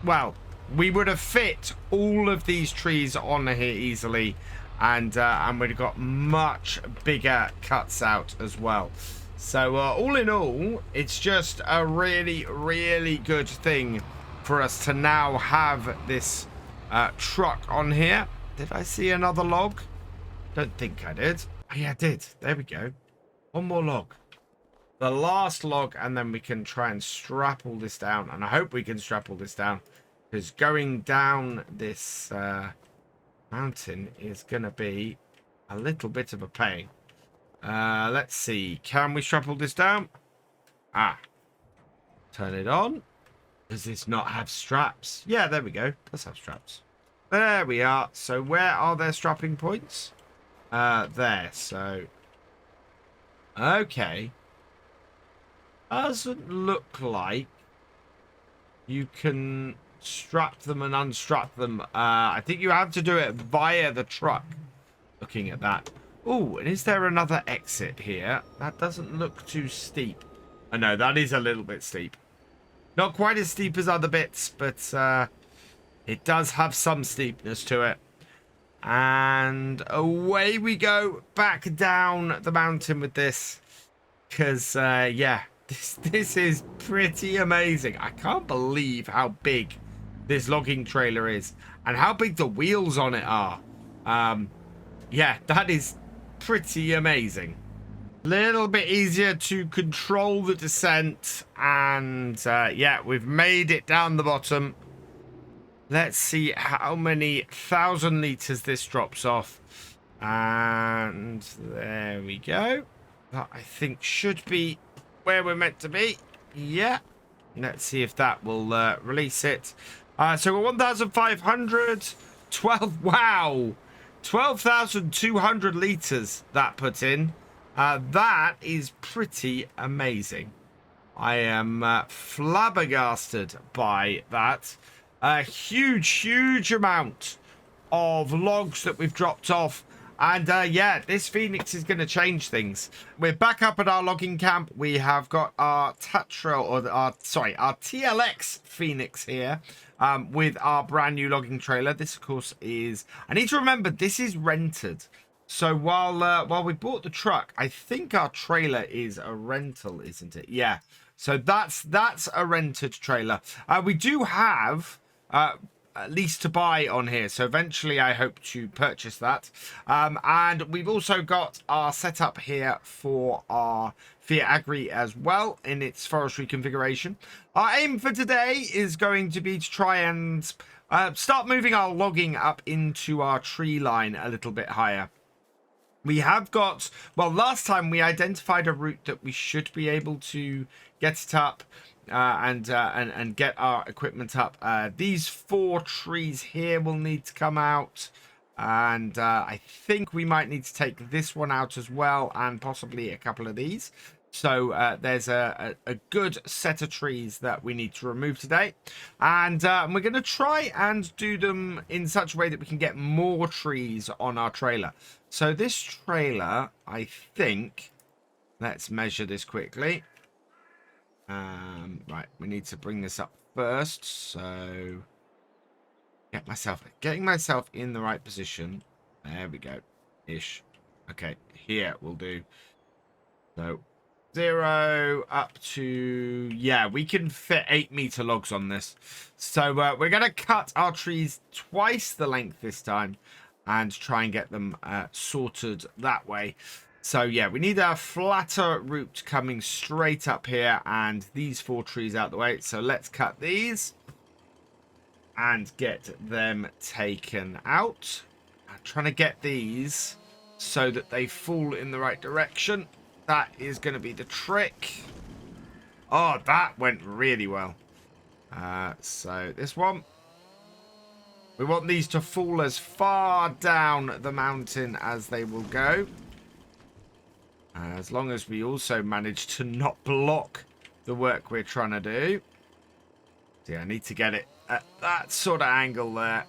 Well, we would have fit all of these trees on here easily, and we'd have got much bigger cuts out as well. So all in all, it's just a really, really good thing for us to now have this truck on here. Did I see another log? Don't think I did. Oh, yeah, I did. There we go. One more log. The last log, and then we can try and strap all this down. And I hope we can strap all this down, because going down this mountain is going to be a little bit of a pain. Let's see. Can we strap all this down? Ah. Turn it on. Does this not have straps? Yeah, there we go. It does have straps. There we are. So where are their strapping points? There. So, okay. Doesn't look like you can strap them and unstrap them. I think you have to do it via the truck. Looking at that. Oh, and is there another exit here? That doesn't look too steep. I know, that is a little bit steep. Not quite as steep as other bits, but it does have some steepness to it. And away we go back down the mountain with this. Because, yeah, this is pretty amazing. I can't believe how big this logging trailer is. And how big the wheels on it are. Yeah, that is pretty amazing. Little bit easier to control the descent. And, yeah, we've made it down the bottom. Let's see how many 1,000 litres this drops off. And there we go. That, I think, should be where we're meant to be. Yeah. Let's see if that will release it. So we're 1,500. 12. Wow. 12,200 litres that put in. That is pretty amazing. I am flabbergasted by that. A huge amount of logs that we've dropped off. And yeah, this Phoenix is going to change things. We're back up at our logging camp. We have got our Tatra, or our TLX Phoenix here with our brand new logging trailer. This, of course, is... I need to remember, this is rented. So while we bought the truck, I think our trailer is a rental, isn't it? Yeah. So that's a rented trailer. We do have... lease to buy on here. So eventually I hope to purchase that. And we've also got our setup here for our Fiat Agri as well in its forestry configuration. Our aim for today is going to be to try and start moving our logging up into our tree line a little bit higher. We have got, well, last time we identified a route that we should be able to get it up and get our equipment up. These 4 trees here will need to come out. And I think we might need to take this one out as well, and possibly a couple of these. So there's a good set of trees that we need to remove today. And we're going to try and do them in such a way that we can get more trees on our trailer. So this trailer, I think, let's measure this quickly. Right, we need to bring this up first. So getting myself in the right position. There we go. Ish. Okay, here we'll do. So 0 up to, yeah, we can fit 8-meter logs on this. So we're going to cut our trees twice the length this time and try and get them sorted that way. So yeah, we need a flatter route coming straight up here and these 4 trees out the way. So let's cut these and get them taken out. I'm trying to get these so that they fall in the right direction. That is going to be the trick. Oh, that went really well. So this one, we want these to fall as far down the mountain as they will go. As long as we also manage to not block the work we're trying to do. So yeah, I need to get it at that sort of angle there.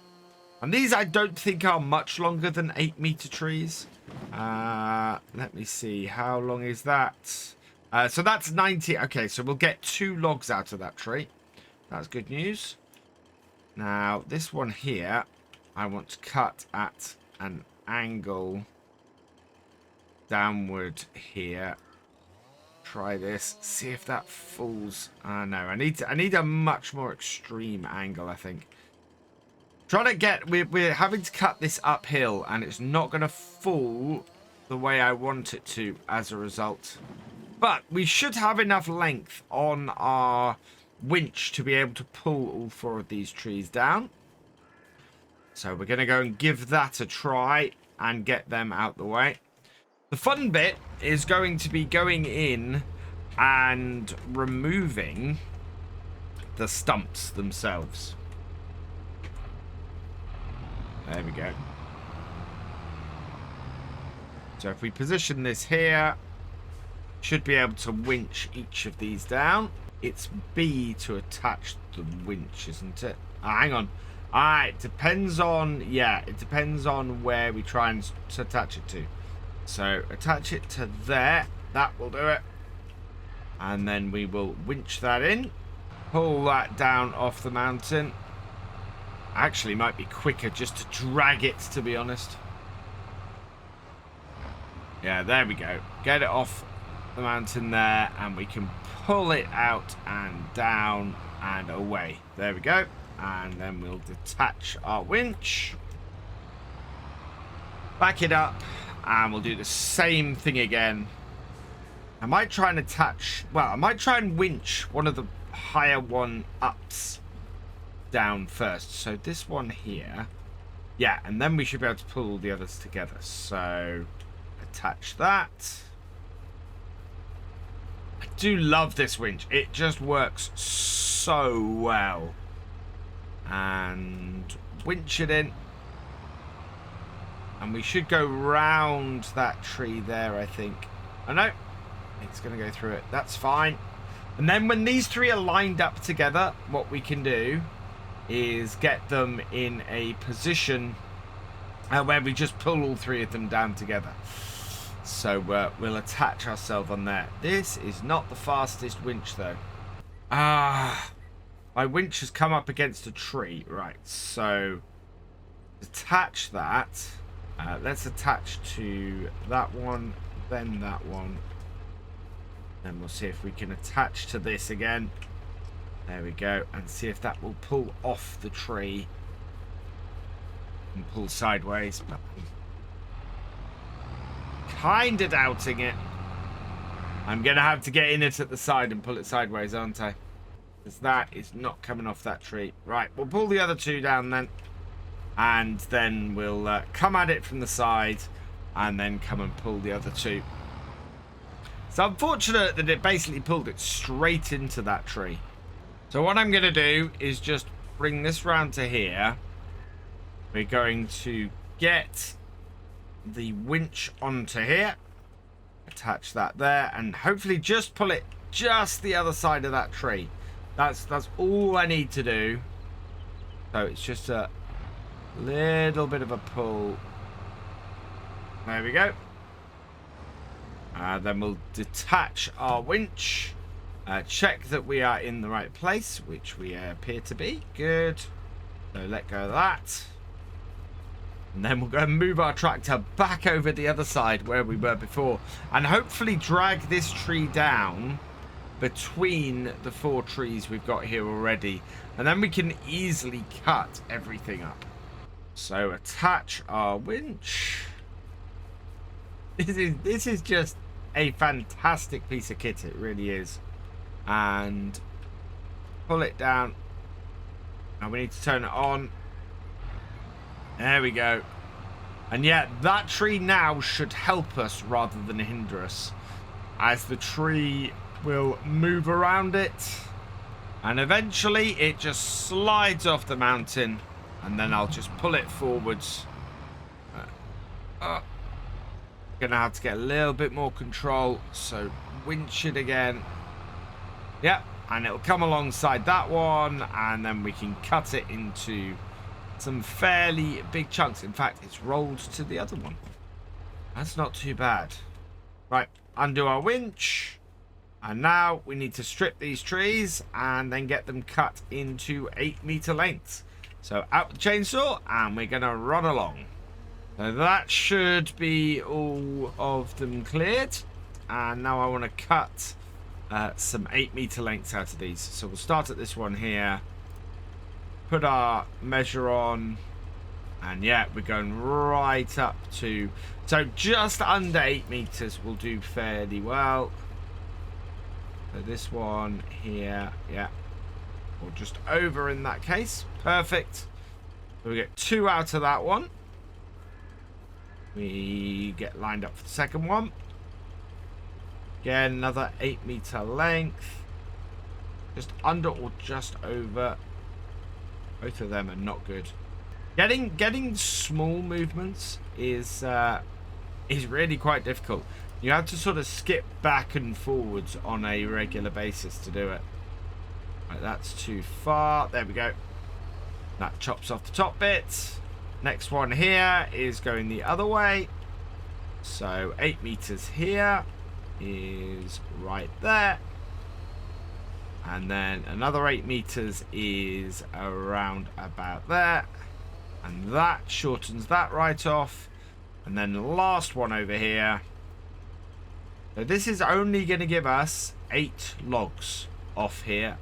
And these I don't think are much longer than 8-meter trees. Let me see. How long is that? So that's 90. Okay, so we'll get 2 logs out of that tree. That's good news. Now, this one here, I want to cut at an angle downward here. Try this. See if that falls. No, I need a much more extreme angle, I think. Trying to get, we're having to cut this uphill, and it's not going to fall the way I want it to as a result. But we should have enough length on our winch to be able to pull all 4 of these trees down. So we're going to go and give that a try and get them out the way. The fun bit is going to be going in and removing the stumps themselves. There we go. So if we position this here, should be able to winch each of these down. It's B to attach the winch, isn't it? Hang on. It depends on, yeah, it depends on where we try and attach it to. So attach it to there. That will do it. And then we will winch that in. Pull that down off the mountain. Actually, might be quicker just to drag it, to be honest. Yeah, there we go. Get it off the mountain there, and we can pull it out and down and away. There we go. And then we'll detach our winch. Back it up, and we'll do the same thing again. I might try and attach, well, I might try and winch one of the higher one ups down first. So this one here, yeah, and then we should be able to pull all the others together. So attach that. I do love this winch. It just works so well. And winch it in. And we should go round that tree there, I think. Oh no, it's going to go through it. That's fine. And then when these 3 are lined up together, what we can do is get them in a position where we just pull all 3 of them down together. So we'll attach ourselves on there. This is not the fastest winch though. My winch has come up against a tree. Right, so attach that. Let's attach to that one, then that one. Then we'll see if we can attach to this again. There we go. And see if that will pull off the tree and pull sideways, but kind of doubting it. I'm going to have to get in it at the side and pull it sideways, aren't I? Because that is not coming off that tree. Right, we'll pull the other two down then. And then we'll come at it from the side and then come and pull the other two. It's unfortunate that it basically pulled it straight into that tree. So what I'm going to do is just bring this round to here. We're going to get the winch onto here. Attach that there and hopefully just pull it just the other side of that tree. That's all I need to do. So it's just a little bit of a pull. There we go. Then we'll detach our winch. Check that we are in the right place, which we appear to be. Good. So let go of that. And then we'll go and move our tractor back over the other side where we were before. And hopefully drag this tree down between the 4 trees we've got here already. And then we can easily cut everything up. So attach our winch. This is just a fantastic piece of kit. It really is. And pull it down. And we need to turn it on. There we go. And yeah, that tree now should help us rather than hinder us, as the tree will move around it and eventually it just slides off the mountain, and then I'll just pull it forwards. Gonna have to get a little bit more control, so winch it again. Yep, and it'll come alongside that one, and then we can cut it into some fairly big chunks. In fact, it's rolled to the other one. That's not too bad. Right, undo our winch. And now we need to strip these trees and then get them cut into 8-meter lengths. So out the chainsaw, and we're going to run along. So that should be all of them cleared. And now I want to cut some 8-meter lengths out of these. So we'll start at this one here. Put our measure on, and yeah, we're going right up to, so just under 8 meters will do fairly well. So this one here, yeah, or just over in that case. Perfect. So we get 2 out of that one. We get lined up for the second one. Again, another 8-meter length, just under or just over. Both of them are not good. Getting small movements is really quite difficult. You have to sort of skip back and forwards on a regular basis to do it. Right, that's too far. There we go. That chops off the top bit. Next one here is going the other way. So 8 meters here is right there. And then another 8 meters is around about there. And that shortens that right off. And then the last one over here. So this is only going to give us 8 logs off here.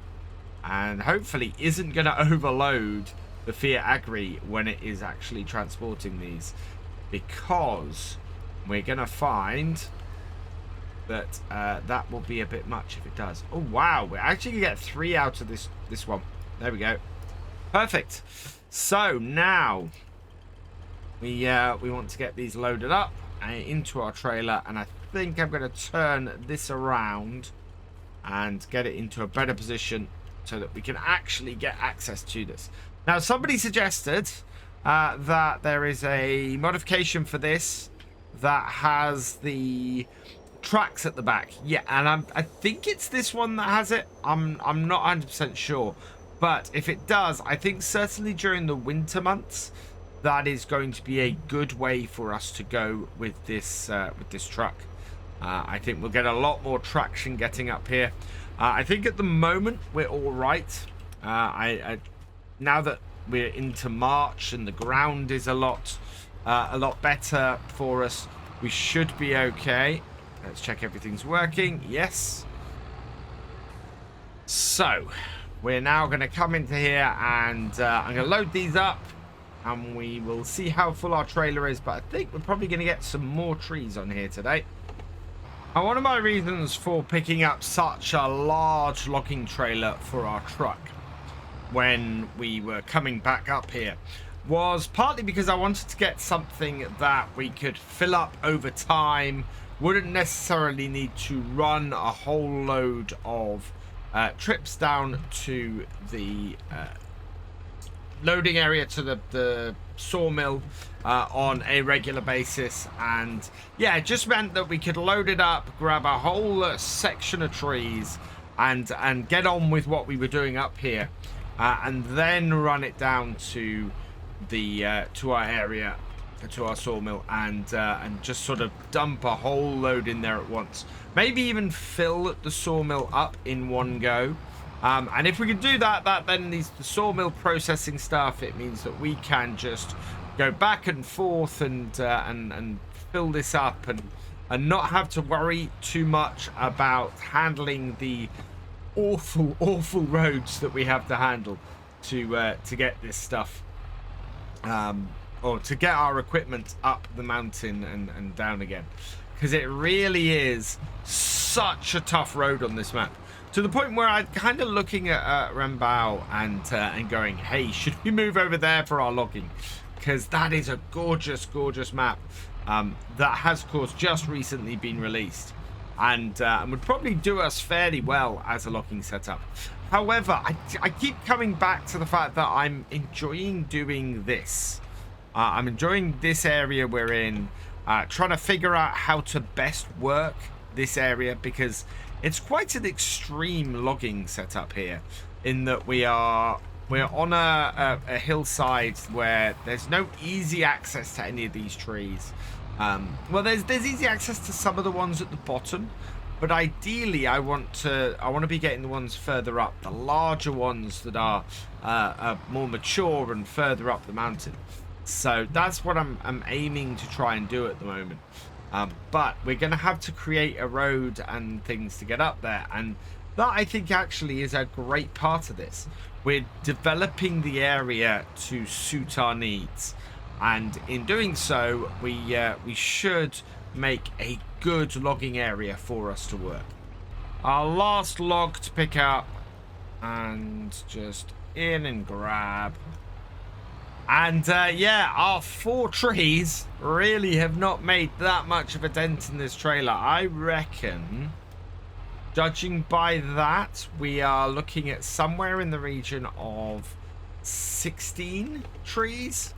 And hopefully isn't going to overload the Fiat Agri when it is actually transporting these. Because we're going to find that that will be a bit much if it does. Oh wow, we're actually gonna get 3 out of this one. There we go. Perfect. So now we want to get these loaded up into our trailer, and I think I'm going to turn this around and get it into a better position so that we can actually get access to this. Now, somebody suggested that there is a modification for this that has the tracks at the back. Yeah, and I think it's this one that has it. I'm not 100% sure, but if it does, I think certainly during the winter months that is going to be a good way for us to go with this truck. I think we'll get a lot more traction getting up here. I think at the moment we're all right. Now that we're into March and the ground is a lot better for us, we should be okay. Let's check everything's working. Yes. So we're now going to come into here, and I'm going to load these up, and we will see how full our trailer is, but I think we're probably going to get some more trees on here today. And one of my reasons for picking up such a large logging trailer for our truck when we were coming back up here was partly because I wanted to get something that we could fill up over time, wouldn't necessarily need to run a whole load of trips down to the loading area to the sawmill on a regular basis. And yeah, it just meant that we could load it up, grab a whole section of trees and get on with what we were doing up here, and then run it down to the to our area, to our sawmill, and just sort of dump a whole load in there at once. Maybe even fill the sawmill up in one go. And if we can do that, that then leaves the sawmill processing stuff. It means that we can just go back and forth and fill this up and not have to worry too much about handling the awful roads that we have to handle to get this stuff, or to get our equipment up the mountain and down again, because it really is such a tough road on this map. To the point where I'm kind of looking at Rambau and going, hey, should we move over there for our logging? Because that is a gorgeous map that has, of course, just recently been released, and would probably do us fairly well as a logging setup. However, I keep coming back to the fact that I'm enjoying doing this. I'm enjoying this area we're in, trying to figure out how to best work this area, because it's quite an extreme logging setup here, in that we're on a hillside where there's no easy access to any of these trees. Well, there's easy access to some of the ones at the bottom, but ideally I want to be getting the ones further up, the larger ones that are more mature and further up the mountain. So that's what I'm aiming to try and do at the moment. But we're going to have to create a road and things to get up there, and that, I think, actually is a great part of this. We're developing the area to suit our needs, and in doing so, we should make a good logging area for us to work. Our last log to pick up, and just in and grab. And yeah, our 4 trees really have not made that much of a dent in this trailer. I reckon, judging by that, we are looking at somewhere in the region of 16 trees.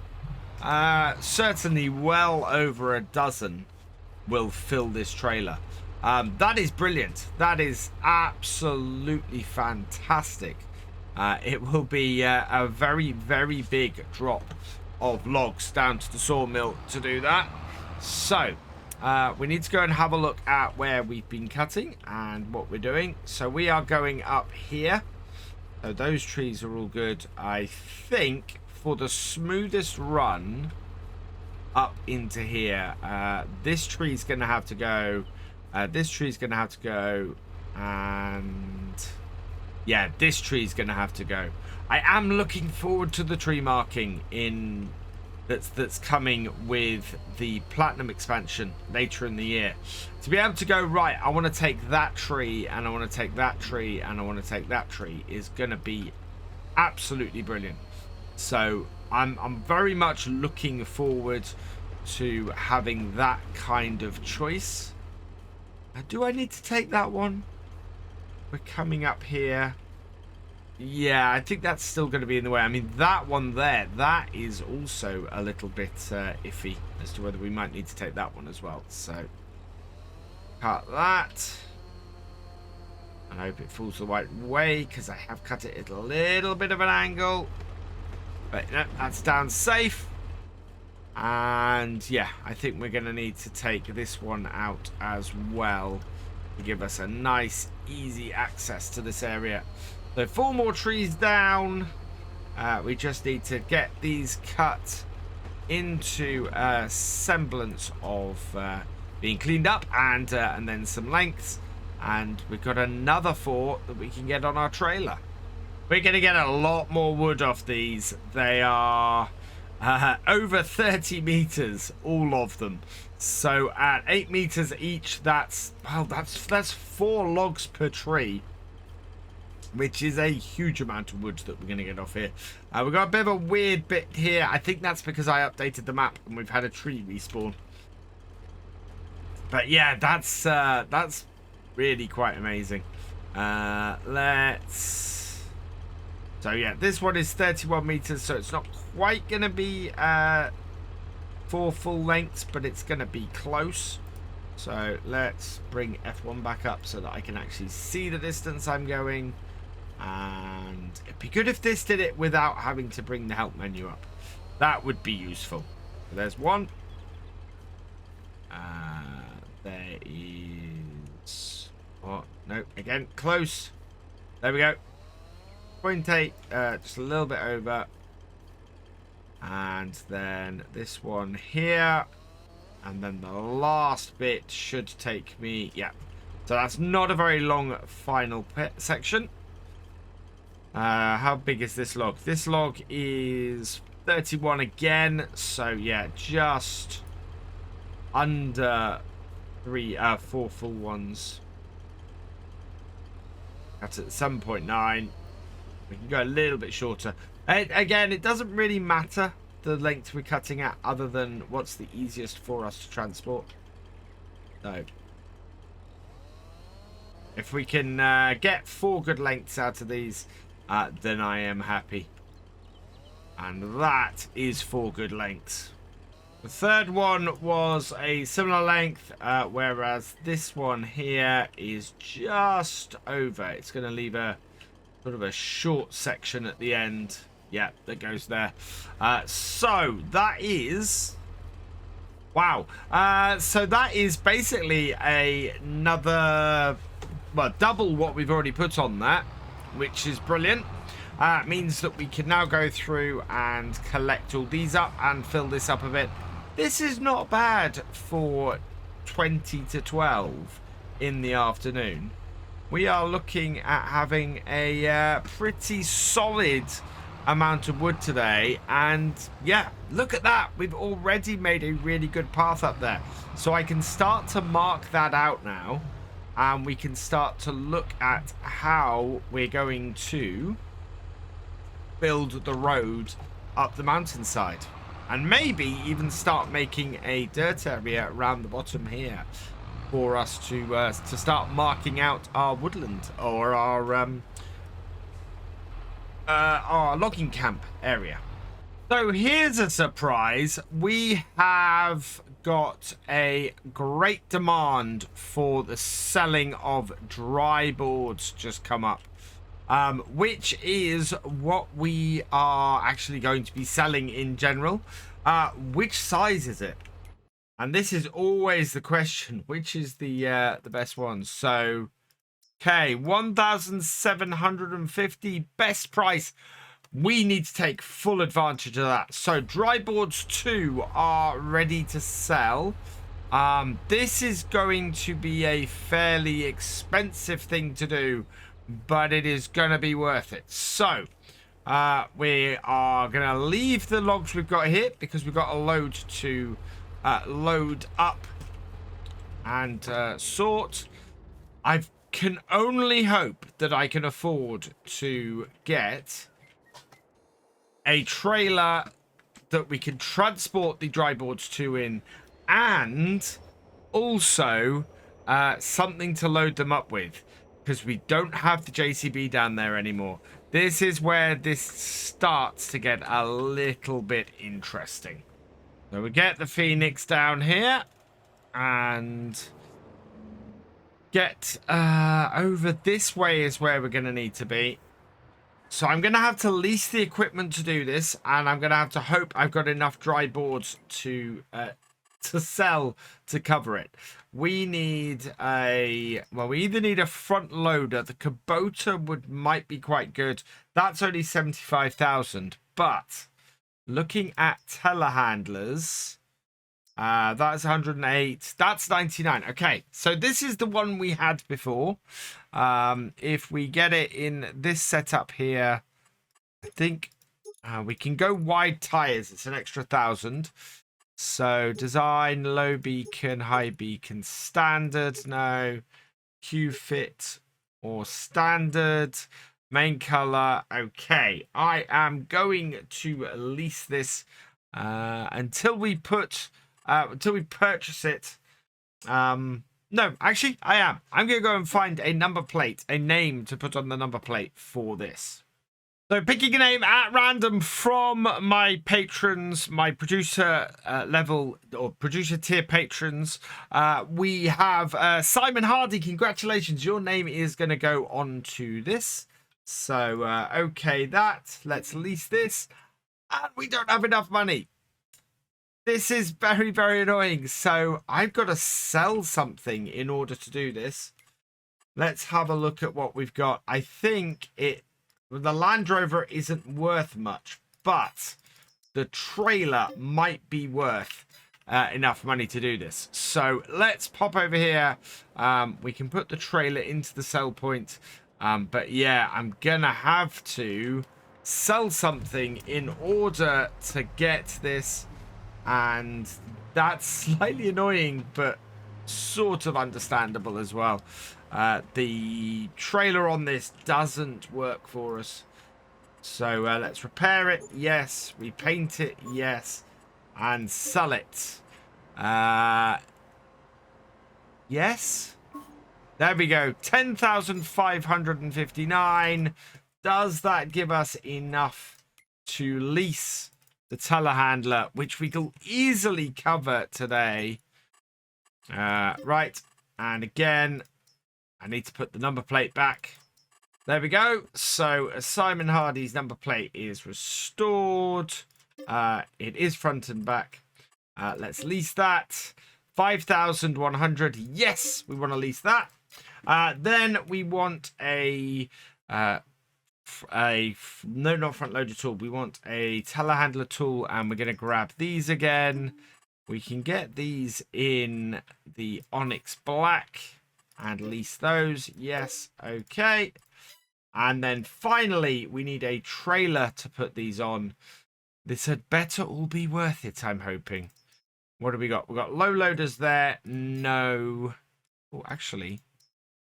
Certainly well over a dozen will fill this trailer. That is brilliant. That is absolutely fantastic. It will be a very big drop of logs down to the sawmill to do that. So we need to go and have a look at where we've been cutting and what we're doing. So we are going up here. So those trees are all good. I think for the smoothest run up into here, this tree's going to have to go. This tree's going to have to go, and yeah, this tree's going to have to go. I am looking forward to the tree marking in that's coming with the Platinum expansion later in the year. To be able to go, right, I want to take that tree, and I want to take that tree, and I want to take that tree, is going to be absolutely brilliant. So I'm very much looking forward to having that kind of choice. Do I need to take that one? We're coming up here. Yeah, I think that's still going to be in the way. I mean, that one there, that is also a little bit iffy as to whether we might need to take that one as well. So, cut that. I hope it falls the right way, because I have cut it at a little bit of an angle. But no, that's down safe. And yeah, I think we're going to need to take this one out as well to give us a nice, easy access to this area. So 4 more trees down. We just need to get these cut into a semblance of being cleaned up, and then some lengths. And we've got another 4 that we can get on our trailer. We're going to get a lot more wood off these. They are over 30 meters, all of them. So at 8 meters each, that's 4 logs per tree, which is a huge amount of wood that we're going to get off here. We've got a bit of a weird bit here. I think that's because I updated the map and we've had a tree respawn. But yeah, that's really quite amazing. So yeah, this one is 31 meters, so it's not quite going to be 4 full lengths, but it's going to be close. So let's bring F1 back up so that I can actually see the distance I'm going. And it'd be good if this did it without having to bring the help menu up. That would be useful. So there's one. There is... What? No, again, close. There we go. 0.8, just a little bit over. And then this one here. And then the last bit should take me... Yeah. So that's not a very long final section. How big is this log? This log is 31 again. So yeah, just under 4 full ones. That's at 7.9. We can go a little bit shorter. Again, it doesn't really matter the length we're cutting at, other than what's the easiest for us to transport. So if we can get 4 good lengths out of these, then I am happy. And that is 4 good lengths. The third one was a similar length, whereas this one here is just over. It's going to leave a sort of a short section at the end. Yeah, that goes there. So that is... Wow. So that is basically another... Well, double what we've already put on that, which is brilliant. It means that we can now go through and collect all these up and fill this up a bit. This is not bad for 20 to 12 in the afternoon. We are looking at having a pretty solid amount of wood today. And yeah, look at that. We've already made a really good path up there. So I can start to mark that out now. And we can start to look at how we're going to build the road up the mountainside. And maybe even start making a dirt area around the bottom here for us to start marking out our woodland or our logging camp area. So here's a surprise. We have got a great demand for the selling of dry boards just come up. Which is what we are actually going to be selling in general. Which size is it? And this is always the question. Which is the best one? So, okay, 1,750 best price. We need to take full advantage of that. So, dry boards 2 are ready to sell. This is going to be a fairly expensive thing to do, but it is going to be worth it. So we are going to leave the logs we've got here because we've got a load to load up and sort. I can only hope that I can afford to get a trailer that we can transport the dry boards to in, and also something to load them up with, because we don't have the JCB down there anymore. This is where this starts to get a little bit interesting. So we get the Phoenix down here and get over this way is where we're going to need to be. So I'm going to have to lease the equipment to do this, and I'm going to have to hope I've got enough dry boards to sell to cover it. We need we either need a front loader. The Kubota might be quite good. That's only 75,000, but looking at telehandlers, that's 108. That's 99. Okay, so this is the one we had before. If we get it in this setup here, I think We can go wide tires. It's an extra 1,000. So design, low beacon, high beacon, standard. No. Q fit or standard. Main color. Okay. I am going to lease this until we purchase it. No, actually, I am. I'm going to go and find a number plate, a name to put on the number plate for this. So picking a name at random from my patrons, my producer level or producer tier patrons. We have Simon Hardy. Congratulations. Your name is going to go on to this. So, okay, let's lease this. And we don't have enough money. This is very, very annoying. So I've got to sell something in order to do this. Let's have a look at what we've got. I think the Land Rover isn't worth much, but the trailer might be worth enough money to do this. So let's pop over here. We can put the trailer into the sell point. But yeah, I'm going to have to sell something in order to get this. And that's slightly annoying, but sort of understandable as well. The trailer on this doesn't work for us. So let's repair it. Yes. Repaint it. Yes. And sell it. Yes. There we go. 10,559. Does that give us enough to lease the telehandler, which we can easily cover today? Right. And again, I need to put the number plate back. There we go. So Simon Hardy's number plate is restored. It is front and back. Let's lease that. 5,100. Yes, we want to lease that. Then we want no, not front loader tool. We want a telehandler tool, and we're going to grab these again. We can get these in the Onyx Black and lease those. Yes. Okay. And then finally, we need a trailer to put these on. This had better all be worth it, I'm hoping. What do we got? We've got low loaders there. No. Oh, actually,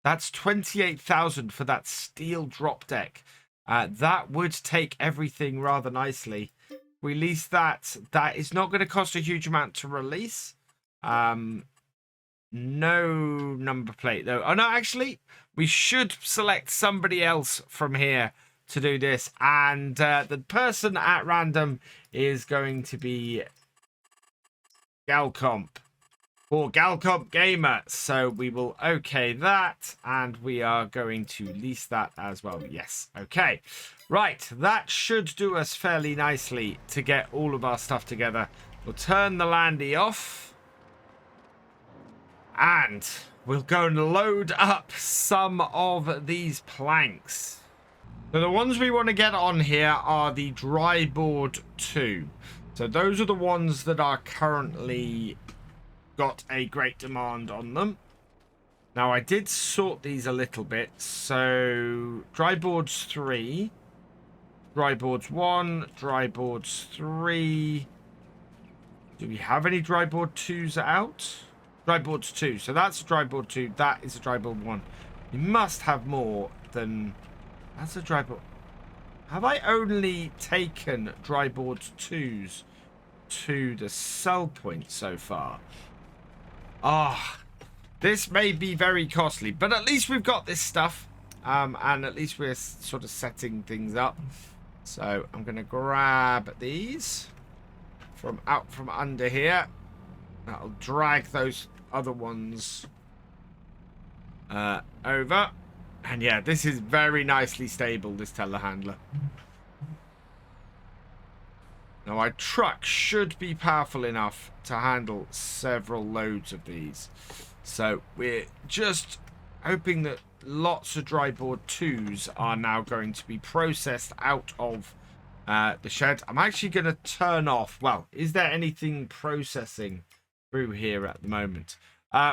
that's 28,000 for that steel drop deck. That would take everything rather nicely. We lease that. That is not going to cost a huge amount to release. No number plate though. Oh no, actually, we should select somebody else from here to do this, and the person at random is going to be Galcomp or Galcomp Gamer. So we will okay that, and we are going to lease that as well. Yes. Okay. Right. That should do us fairly nicely to get all of our stuff together. We'll turn the landy off. And we'll go and load up some of these planks. So the ones we want to get on here are the dry board 2. So those are the ones that are currently got a great demand on them. Now I did sort these a little bit. So dry boards 3, dry boards 1, dry boards 3. Do we have any dry board 2s out? Dry boards 2. So that's a dry board 2. That is a dry board 1. You must have more than... That's a dry board. Have I only taken dry boards 2s to the sell point so far? Ah, this may be very costly, but at least we've got this stuff. And at least we're sort of setting things up. So I'm going to grab these from out from under here. That'll drag those other ones over. And yeah, this is very nicely stable, this telehandler. Now our truck should be powerful enough to handle several loads of these. So we're just hoping that lots of dry board 2s are now going to be processed out of the shed. I'm actually going to turn off... Well, is there anything processing through here at the moment?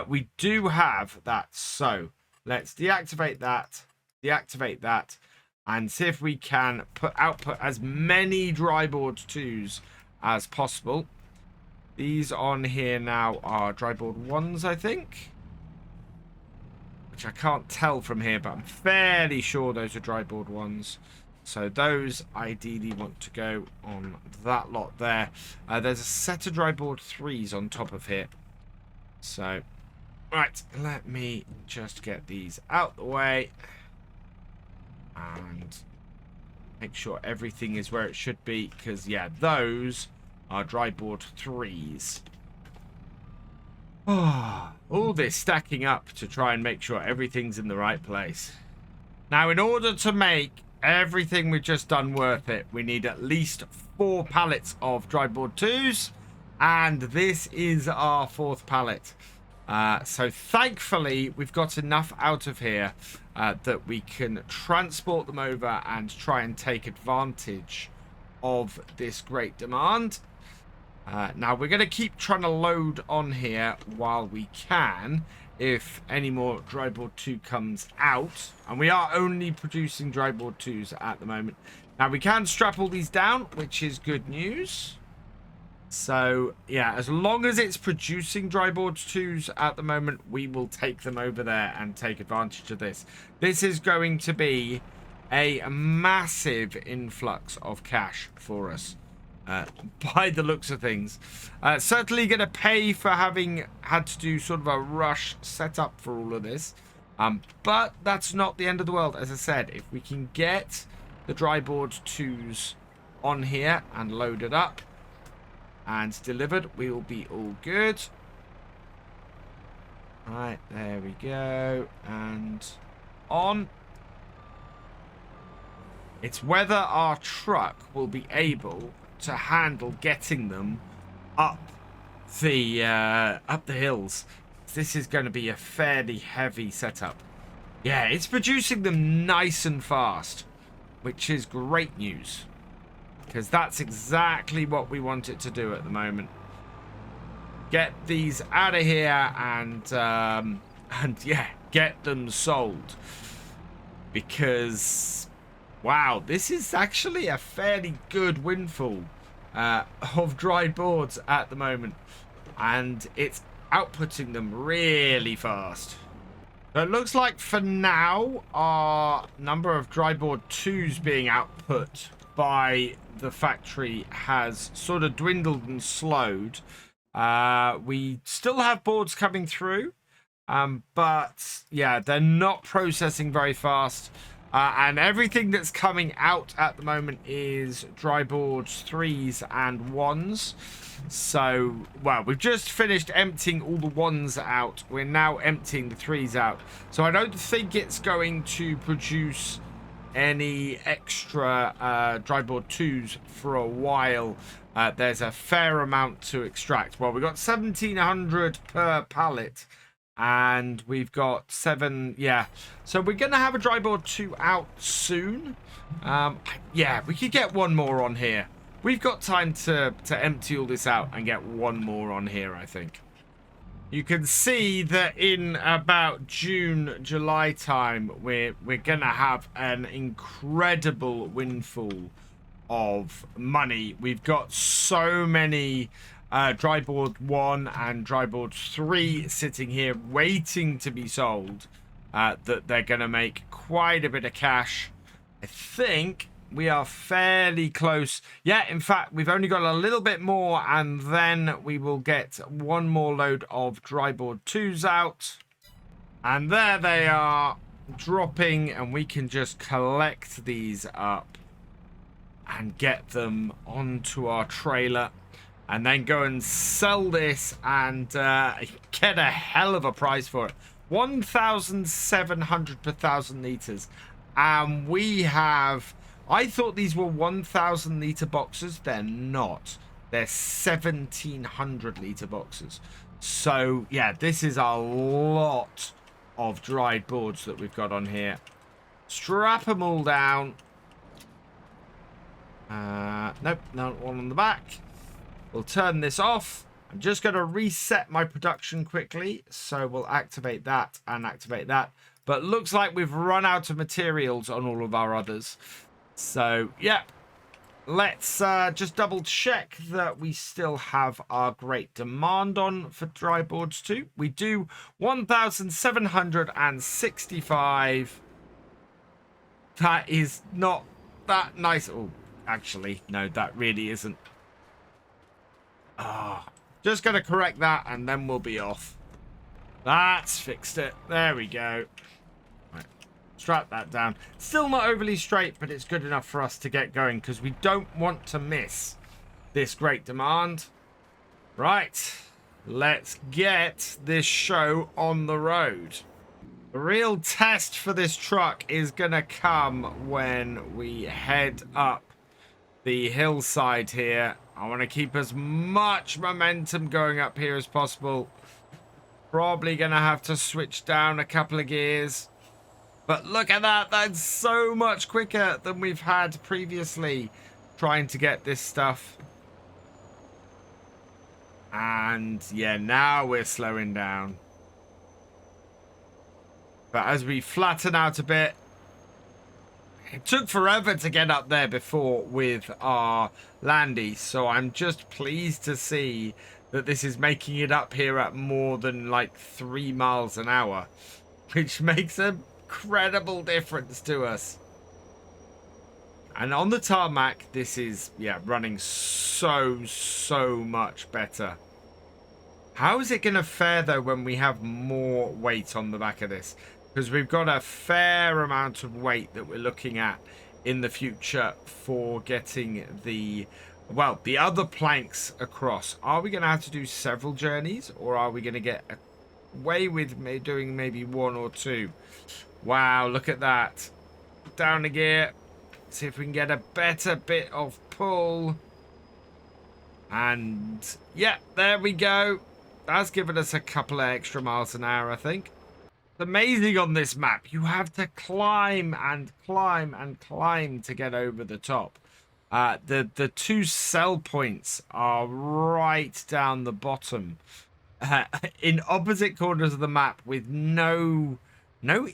We do have that, so let's deactivate that, and see if we can output as many dry board 2s as possible. These on here now are dry board 1s, I think. Which I can't tell from here, but I'm fairly sure those are dry board 1s. So those ideally want to go on that lot there. There's a set of dry board 3s on top of here. So, right, let me just get these out the way. And make sure everything is where it should be. Because, yeah, those are dry board 3s. Oh, all this stacking up to try and make sure everything's in the right place. Now, in order to make everything we've just done worth it, we need at least 4 pallets of dry board 2s. And this is our 4th pallet. So thankfully, we've got enough out of here that we can transport them over and try and take advantage of this great demand. Now, we're going to keep trying to load on here while we can, if any more dry board 2 comes out. And we are only producing dry board 2s at the moment. Now, we can strap all these down, which is good news. So, yeah, as long as it's producing dry board 2s at the moment, we will take them over there and take advantage of this. This is going to be a massive influx of cash for us. By the looks of things. Certainly going to pay for having had to do sort of a rush setup for all of this. But that's not the end of the world. As I said, if we can get the dry board 2s on here and loaded up and delivered, we will be all good. Right, there we go. And on. It's whether our truck will be able to handle getting them up the hills. This is going to be a fairly heavy setup. Yeah, it's producing them nice and fast, which is great news, because that's exactly what we want it to do at the moment. Get these out of here and yeah, get them sold, because wow, this is actually a fairly good windfall of dry boards at the moment. And it's outputting them really fast. So it looks like for now, our number of dry board 2s being output by the factory has sort of dwindled and slowed. We still have boards coming through. But yeah, they're not processing very fast. And everything that's coming out at the moment is dry boards 3s and 1s. So, well, we've just finished emptying all the 1s out. We're now emptying the 3s out. So I don't think it's going to produce any extra dry board 2s for a while. There's a fair amount to extract. Well, we've got 1,700 per pallet. And we've got 7, yeah. So we're going to have a dry board 2 out soon. Yeah, we could get one more on here. We've got time to empty all this out and get one more on here, I think. You can see that in about June, July time, we're going to have an incredible windfall of money. We've got so many dry board 1 and dry board 3 sitting here waiting to be sold, that they're going to make quite a bit of cash. I think we are fairly close. Yeah, in fact, we've only got a little bit more, and then we will get one more load of dry board 2s out. And there they are, dropping, and we can just collect these up and get them onto our trailer. And then go and sell this and get a hell of a price for it. 1,700 per 1,000 litres. And we have... I thought these were 1,000 litre boxes. They're not. They're 1,700 litre boxes. So, yeah, this is a lot of dried boards that we've got on here. Strap them all down. Nope, not one on the back. We'll turn this off I'm just going to reset my production quickly. So we'll activate that and activate that. But looks like we've run out of materials on all of our others. So, yeah. Let's just double check that we still have our great demand on for dry boards too. We do 1,765. That is not that nice. Oh, actually, no, that really isn't. Just going to correct that and then we'll be off. That's fixed it. There we go. Strap that down. Still not overly straight, but it's good enough for us to get going because we don't want to miss this great demand. Right, let's get this show on the road. The real test for this truck is gonna come when we head up the hillside here. I want to keep as much momentum going up here as possible. Probably gonna have to switch down a couple of gears. But look at that, that's so much quicker than we've had previously trying to get this stuff. And yeah, now we're slowing down. But as we flatten out a bit, it took forever to get up there before with our landy. So I'm just pleased to see that this is making it up here at more than like 3 miles an hour, which makes a incredible difference to us. And on the tarmac, this is running so much better. How is it going to fare though when we have more weight on the back of this? Because we've got a fair amount of weight that we're looking at in the future for getting the other planks across. Are we going to have to do several journeys, or are we going to get away with doing maybe 1 or 2? Wow, look at that. Down a gear. See if we can get a better bit of pull. And yeah, there we go. That's given us a couple of extra miles an hour, I think. It's amazing on this map. You have to climb and climb and climb to get over the top. The 2 sell points are right down the bottom. In opposite corners of the map with no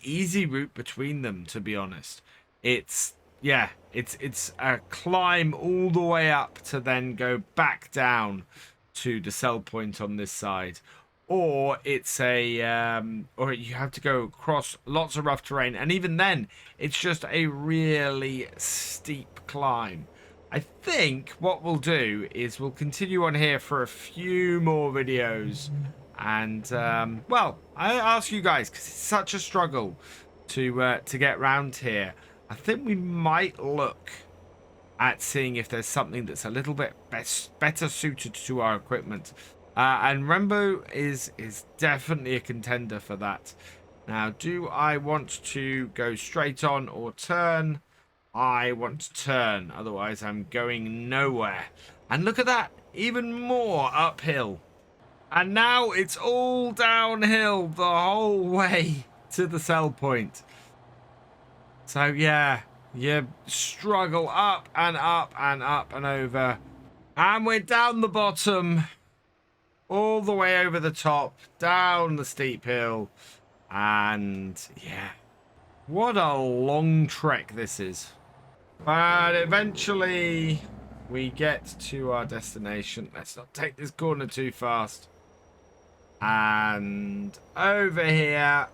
easy route between them, to be honest. It's a climb all the way up to then go back down to the sell point on this side, or it's or you have to go across lots of rough terrain, and even then it's just a really steep climb. I think what we'll do is we'll continue on here for a few more videos. And, well, I ask you guys, because it's such a struggle to get round here. I think we might look at seeing if there's something that's a little bit better suited to our equipment. And Rembo is definitely a contender for that. Now, do I want to go straight on or turn? I want to turn, otherwise I'm going nowhere. And look at that, even more uphill. And now it's all downhill the whole way to the sell point. So yeah, you struggle up and up and up and over. And we're down the bottom, all the way over the top, down the steep hill. And yeah, what a long trek this is. But eventually we get to our destination. Let's not take this corner too fast. And over here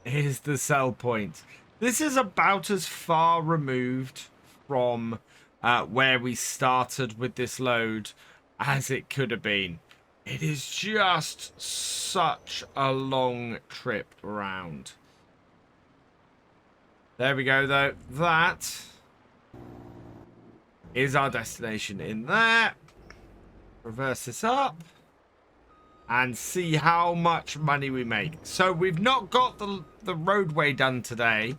is the sell point. This is about as far removed from where we started with this load as it could have been. It is just such a long trip around. There we go, though. That is our destination in there. Reverse this up. And see how much money we make. So we've not got the roadway done today,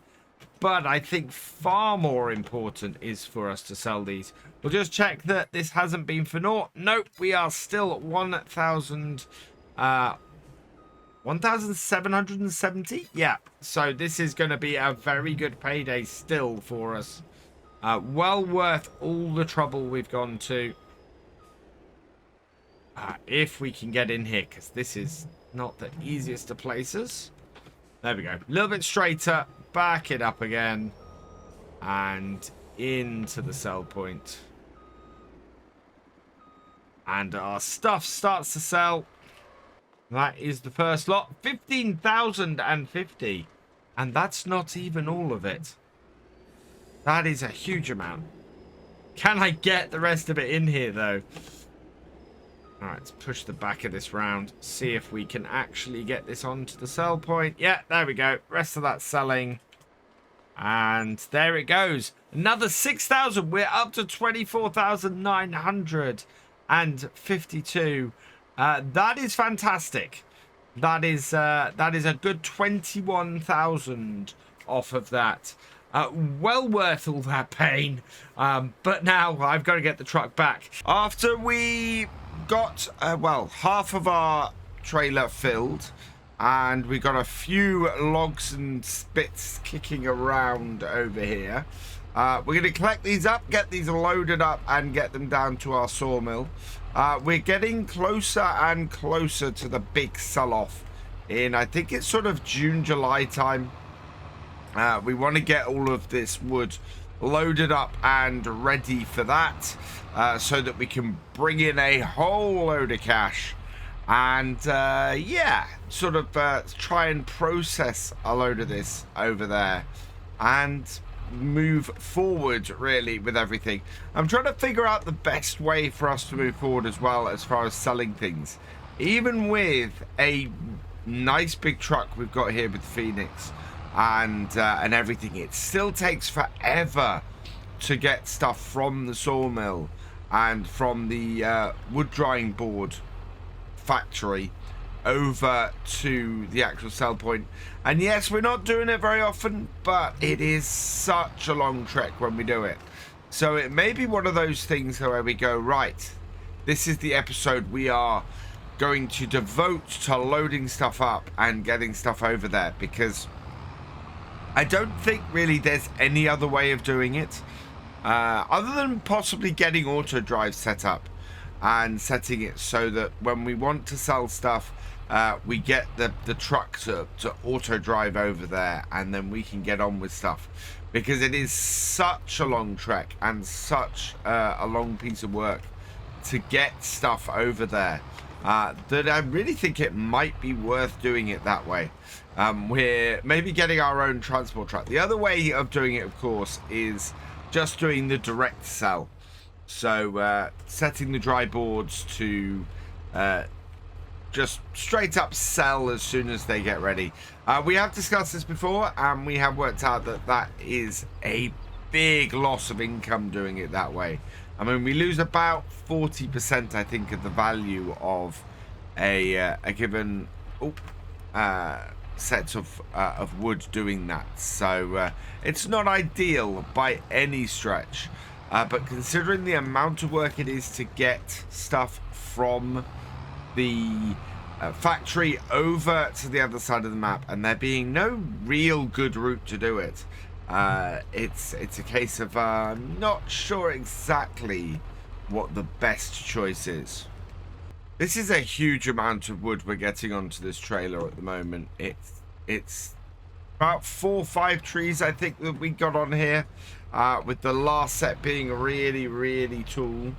but I think far more important is for us to sell these. We'll just check that this hasn't been for naught. Nope, we are still 1,770. Yeah, so this is going to be a very good payday still for us. Well worth all the trouble we've gone to. if we can get in here, because this is not the easiest of places. There we go. A little bit straighter. Back it up again. And into the sell point. And our stuff starts to sell. That is the first lot. 15,050. And that's not even all of it. That is a huge amount. Can I get the rest of it in here, though? Alright, let's push the back of this round. See if we can actually get this onto the sell point. Yeah, there we go. Rest of that selling. And there it goes. Another 6,000. We're up to 24,952. That is fantastic. That is a good 21,000 off of that. Well worth all that pain. But now I've got to get the truck back. After we got, well, half of our trailer filled, and we got a few logs and spits kicking around over here. We're going to collect these up, get these loaded up, and get them down to our sawmill. We're getting closer and closer to the big sell-off in, I think it's sort of June, July time. We want to get all of this wood loaded up and ready for that, so that we can bring in a whole load of cash and yeah, sort of try and process a load of this over there and move forward really with everything. I'm trying to figure out the best way for us to move forward as well as far as selling things. Even with a nice big truck we've got here with Phoenix and everything, it still takes forever to get stuff from the sawmill and from the wood drying board factory over to the actual sell point. And yes, we're not doing it very often, but it is such a long trek when we do it. So it may be one of those things where we go, right, this is the episode we are going to devote to loading stuff up and getting stuff over there, because I don't think really there's any other way of doing it, other than possibly getting auto drive set up and setting it so that when we want to sell stuff, we get the truck to auto drive over there, and then we can get on with stuff, because it is such a long trek and such a long piece of work to get stuff over there, that I really think it might be worth doing it that way. We're maybe getting our own transport truck. The other way of doing it, of course, is just doing the direct sell. So setting the dry boards to just straight up sell as soon as they get ready. We have discussed this before, and we have worked out that that is a big loss of income doing it that way. I mean, we lose about 40%, I think, of the value of a given set of wood doing that. So it's not ideal by any stretch. But considering the amount of work it is to get stuff from the factory over to the other side of the map, and there being no real good route to do it, it's a case of not sure exactly what the best choice is. This is a huge amount of wood we're getting onto this trailer at the moment. It's about 4 or 5 trees, I think, that we got on here, with the last set being really tall.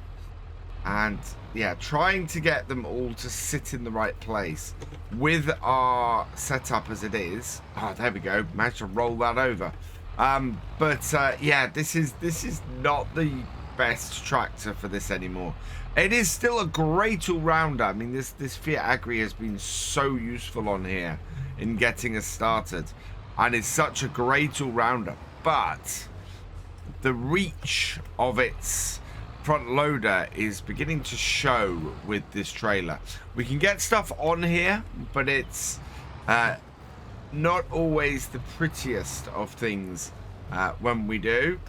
And yeah, trying to get them all to sit in the right place with our setup as it is. Oh, there we go. Managed to roll that over. Yeah, this is not the best tractor for this anymore. It is still a great all-rounder. I mean, this Fiat Agri has been so useful on here in getting us started, and it's such a great all-rounder. But the reach of its front loader is beginning to show with this trailer. We can get stuff on here, but it's not always the prettiest of things when we do.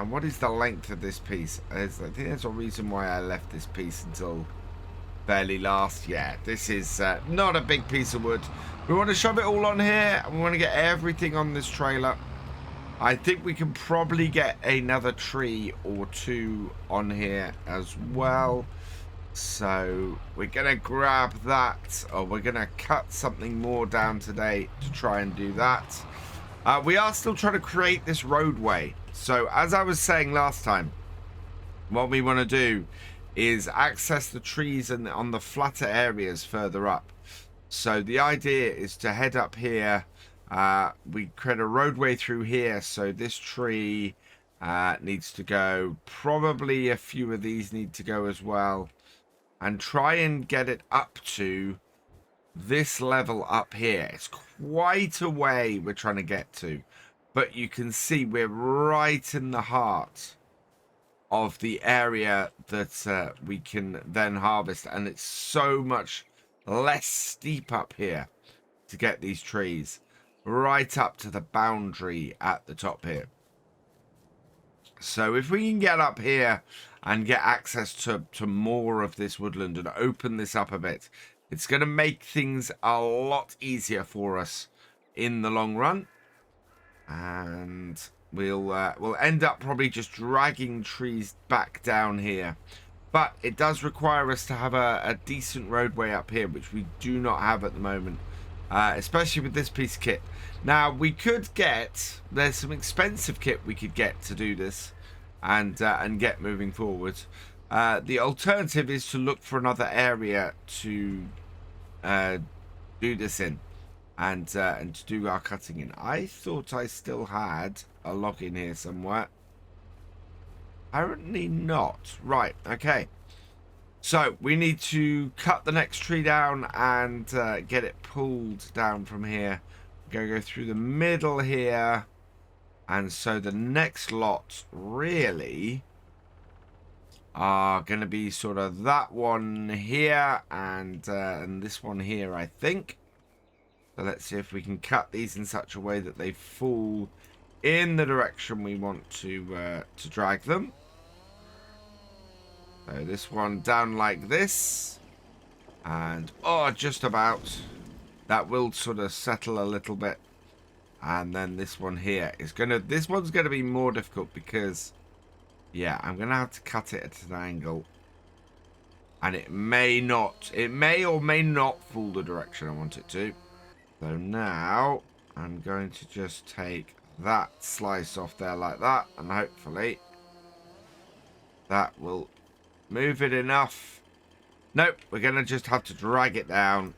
What is the length of this piece? I think there's a reason why I left this piece until fairly last. Yeah, this is not a big piece of wood. We want to shove it all on here, and we want to get everything on this trailer. I think we can probably get another tree or 2 on here as well. So we're going to grab that, or we're going to cut something more down today to try and do that. We are still trying to create this roadway. So as I was saying last time, what we want to do is access the trees and on the flatter areas further up. So the idea is to head up here. We create a roadway through here. So this tree needs to go. Probably a few of these need to go as well. And try and get it up to this level up here. It's quite a way we're trying to get to. But you can see we're right in the heart of the area that we can then harvest. And it's so much less steep up here to get these trees. Right up to the boundary at the top here. So if we can get up here and get access to more of this woodland and open this up a bit, it's going to make things a lot easier for us in the long run. And we'll end up probably just dragging trees back down here. But it does require us to have a decent roadway up here, which we do not have at the moment. Especially with this piece of kit. Now we could there's some expensive kit we could get to do this and get moving forward. The alternative is to look for another area to do this in and to do our cutting in. I thought I still had a log in here somewhere. Apparently not. Right, okay. So we need to cut the next tree down and get it pulled down from here. We're going to go through the middle here. And so the next lot really are going to be sort of that one here and this one here, I think. So let's see if we can cut these in such a way that they fall in the direction we want to drag them. So this one down like this, and just about. That will sort of settle a little bit, and then this one here is this one's gonna be more difficult because, yeah, I'm gonna have to cut it at an angle, and it may or may not fall the direction I want it to. So now I'm going to just take that slice off there like that, and hopefully that will move it enough. Nope, we're going to just have to drag it down.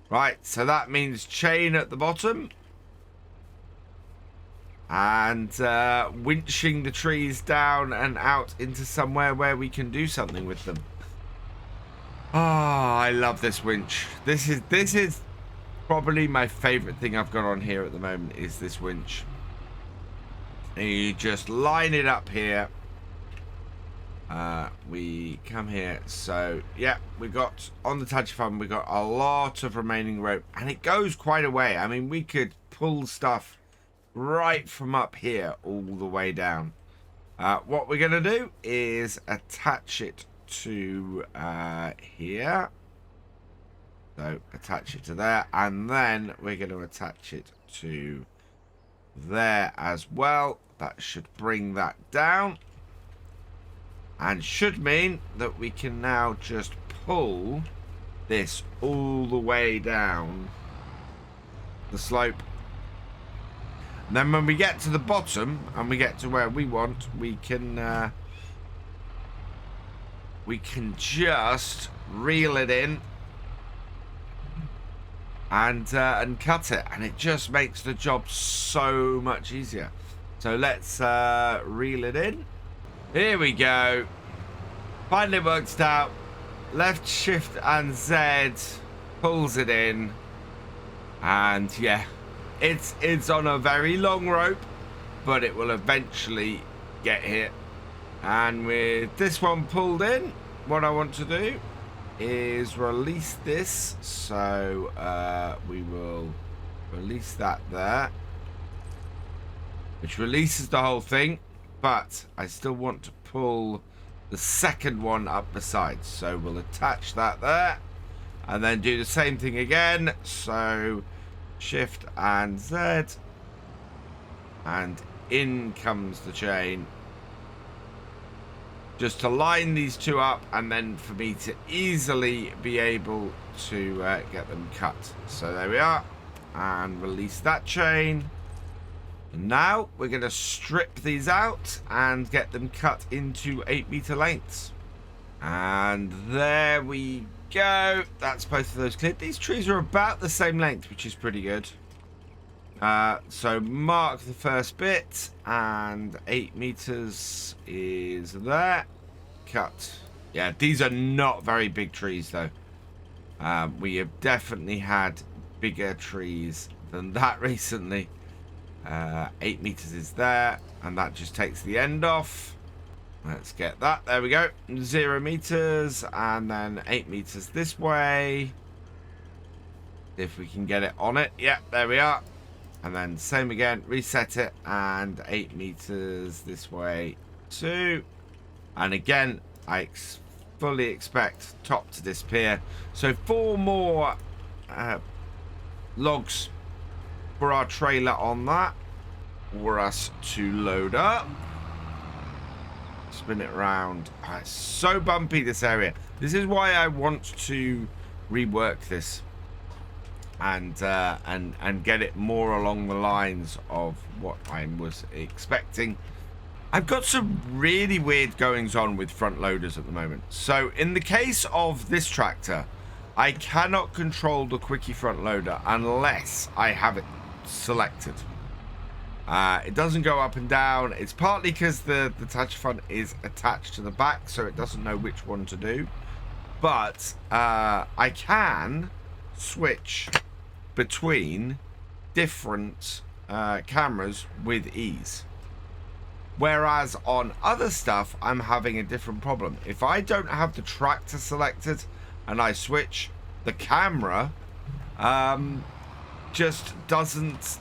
Right, so that means chain at the bottom. And winching the trees down and out into somewhere where we can do something with them. I love this winch. This is probably my favorite thing I've got on here at the moment is this winch. And you just line it up here. We come here. So yeah, we got on the PixelFarm, we got a lot of remaining rope, and it goes quite a way. I mean, we could pull stuff right from up here all the way down. What we're gonna do is attach it to here. So attach it to there, and then we're going to attach it to there as well. That should bring that down. And should mean that we can now just pull this all the way down the slope. And then when we get to the bottom and we get to where we want, we can just reel it in and cut it, and it just makes the job so much easier. So let's reel it in. Here we go. Finally worked out. Left shift and Z pulls it in, and yeah, it's on a very long rope, but it will eventually get here. And with this one pulled in, what I want to do is release this. So we will release that there, which releases the whole thing, but I still want to pull the second one up the side. So we'll attach that there and then do the same thing again. So shift and Z, and in comes the chain. just to line these two up, and then for me to easily be able to get them cut. So there we are, and release that chain. And now we're going to strip these out and get them cut into 8-meter lengths. And there we go. That's both of those cleared. These trees are about the same length, which is pretty good. So mark the first bit, and 8 meters is there. Cut. Yeah, these are not very big trees though. We have definitely had bigger trees than that recently. 8 meters is there, and that just takes the end off. Let's get that. There we go. 0 meters, and then 8 meters this way. If we can get it on it. Yeah, there we are. And then same again. Reset it, and 8 meters this way too. And again, I fully expect top to disappear. So 4 more logs for our trailer on that, for us to load up. Spin it around. Oh, it's so bumpy, this area. This is why I want to rework this and get it more along the lines of what I was expecting. I've got some really weird goings on with front loaders at the moment. So in the case of this tractor, I cannot control the quickie front loader unless I have it selected. It doesn't go up and down. It's partly because the attach front is attached to the back, so it doesn't know which one to do. But I can switch between different cameras with ease. Whereas on other stuff, I'm having a different problem. If I don't have the tractor selected and I switch, the camera just doesn't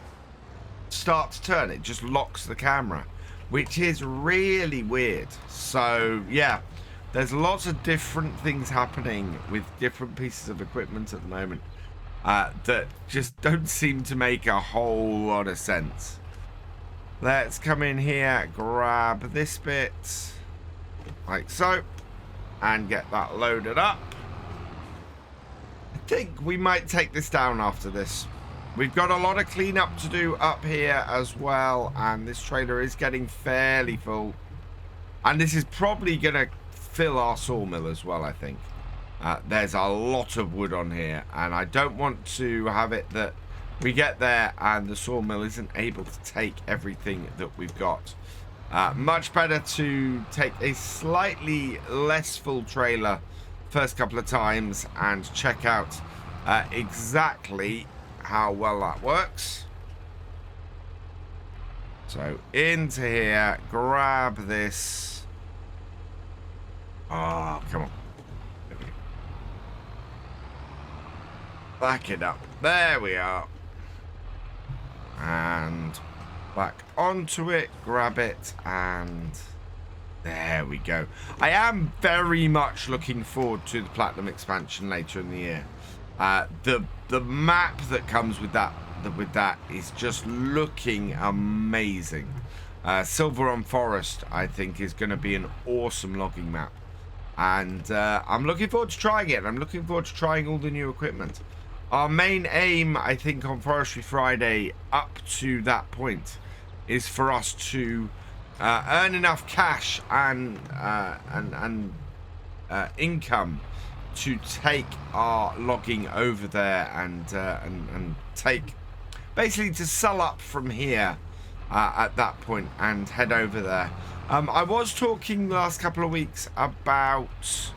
start to turn. It just locks the camera, which is really weird. So yeah, there's lots of different things happening with different pieces of equipment at the moment that just don't seem to make a whole lot of sense. Let's come in here, grab this bit like so, and get that loaded up. I think we might take this down after this. We've got a lot of cleanup to do up here as well, and this trailer is getting fairly full. And this is probably going to fill our sawmill as well, I think. There's a lot of wood on here, and I don't want to have it that we get there and the sawmill isn't able to take everything that we've got. Much better to take a slightly less full trailer first couple of times and check out exactly how well that works. So into here, grab this. Oh, come on. Back it up. There we are. And back onto it, grab it, and there we go. I am very much looking forward to the Platinum expansion later in the year. The map that comes with that is just looking amazing. Silver on Forest, I think, is going to be an awesome logging map, and I'm looking forward to trying it. I'm looking forward to trying all the new equipment. Our main aim, I think, on Forestry Friday up to that point is for us to earn enough cash and income to take our logging over there and take, basically to sell up from here at that point and head over there. I was talking the last couple of weeks about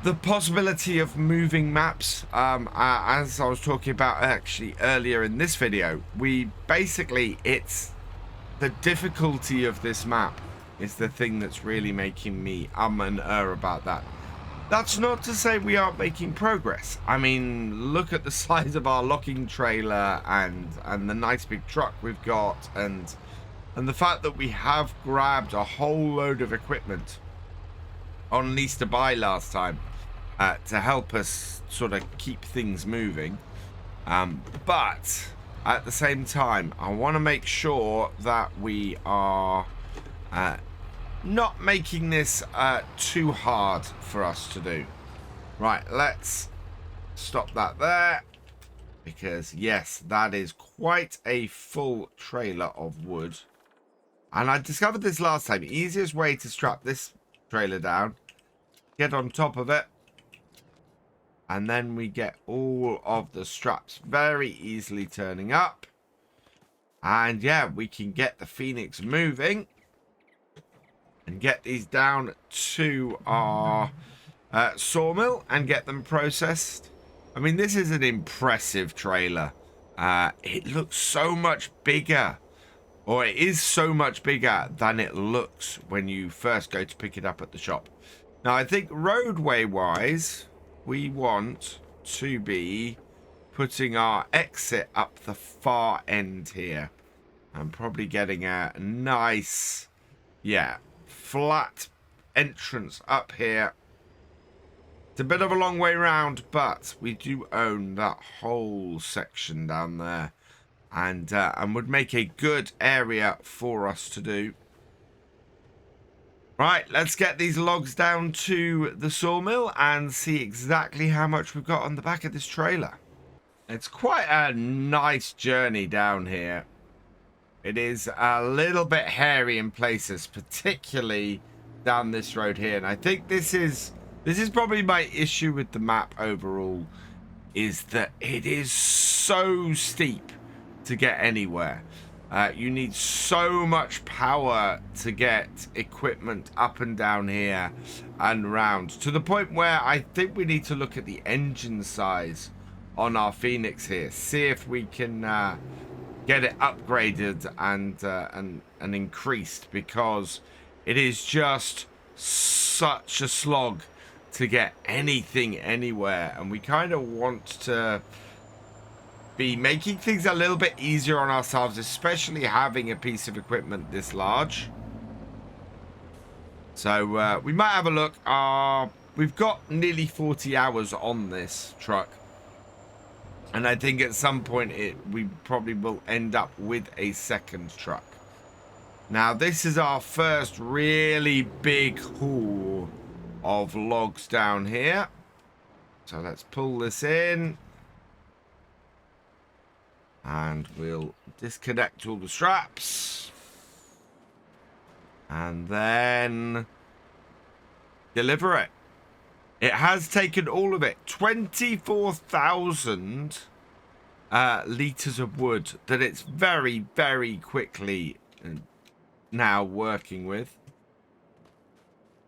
the possibility of moving maps, as I was talking about actually earlier in this video. It's the difficulty of this map is the thing that's really making me and about that. That's not to say we aren't making progress. I mean, look at the size of our logging trailer and the nice big truck we've got, and the fact that we have grabbed a whole load of equipment on lease to buy last time to help us sort of keep things moving. But at the same time, I want to make sure that we are not making this too hard for us to do. Right, let's stop that there. Because, yes, that is quite a full trailer of wood. And I discovered this last time. Easiest way to strap this trailer down. Get on top of it. And then we get all of the straps very easily turning up. And, yeah, we can get the Phoenix moving. And get these down to our sawmill and get them processed. I mean, this is an impressive trailer. It looks so much bigger. Or it is so much bigger than it looks when you first go to pick it up at the shop. Now, I think roadway-wise, we want to be putting our exit up the far end here. I'm probably getting a nice, yeah, flat entrance up here. It's a bit of a long way round, but we do own that whole section down there. And would make a good area for us to do. Right, let's get these logs down to the sawmill and see exactly how much we've got on the back of this trailer. It's quite a nice journey down here. It is a little bit hairy in places, particularly down this road here. And I think this is probably my issue with the map overall, is that it is so steep to get anywhere. You need so much power to get equipment up and down here and round, to the point where I think we need to look at the engine size on our Phoenix here, see if we can get it upgraded and increased, because it is just such a slog to get anything anywhere, and we kind of want to be making things a little bit easier on ourselves, especially having a piece of equipment this large. So we might have a look. We've got nearly 40 hours on this truck, and I think at some point we probably will end up with a second truck. Now, this is our first really big haul of logs down here. So let's pull this in. And we'll disconnect all the straps. And then deliver it. It has taken all of it. 24,000 litres of wood that it's very, very quickly now working with.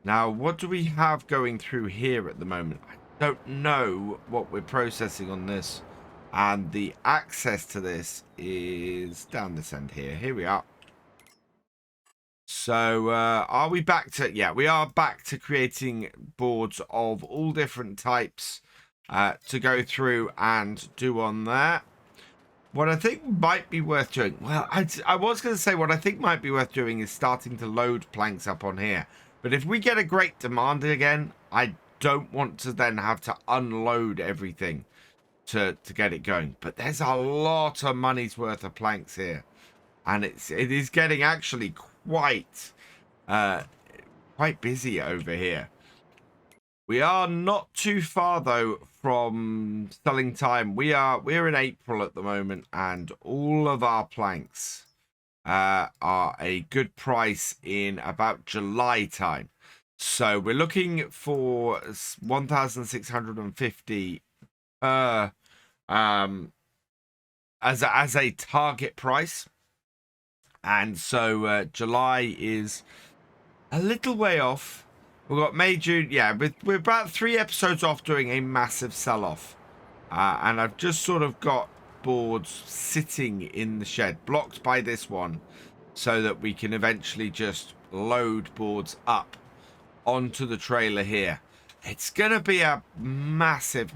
Now, what do we have going through here at the moment? I don't know what we're processing on this. And the access to this is down this end here. Here we are. So, are we back to... Yeah, we are back to creating boards of all different types to go through and do on there. What I think might be worth doing... Well, I was going to say what I think might be worth doing is starting to load planks up on here. But if we get a great demand again, I don't want to then have to unload everything to get it going. But there's a lot of money's worth of planks here, and it is getting actually quite busy over here. We are not too far though from selling time. We're in April at the moment, and all of our planks are a good price in about July time. So we're looking for 1,650 as a target price, and so July is a little way off. We've got May, June. Yeah, we're about 3 episodes off doing a massive sell-off, and I've just sort of got boards sitting in the shed, blocked by this one, so that we can eventually just load boards up onto the trailer here. It's gonna be a massive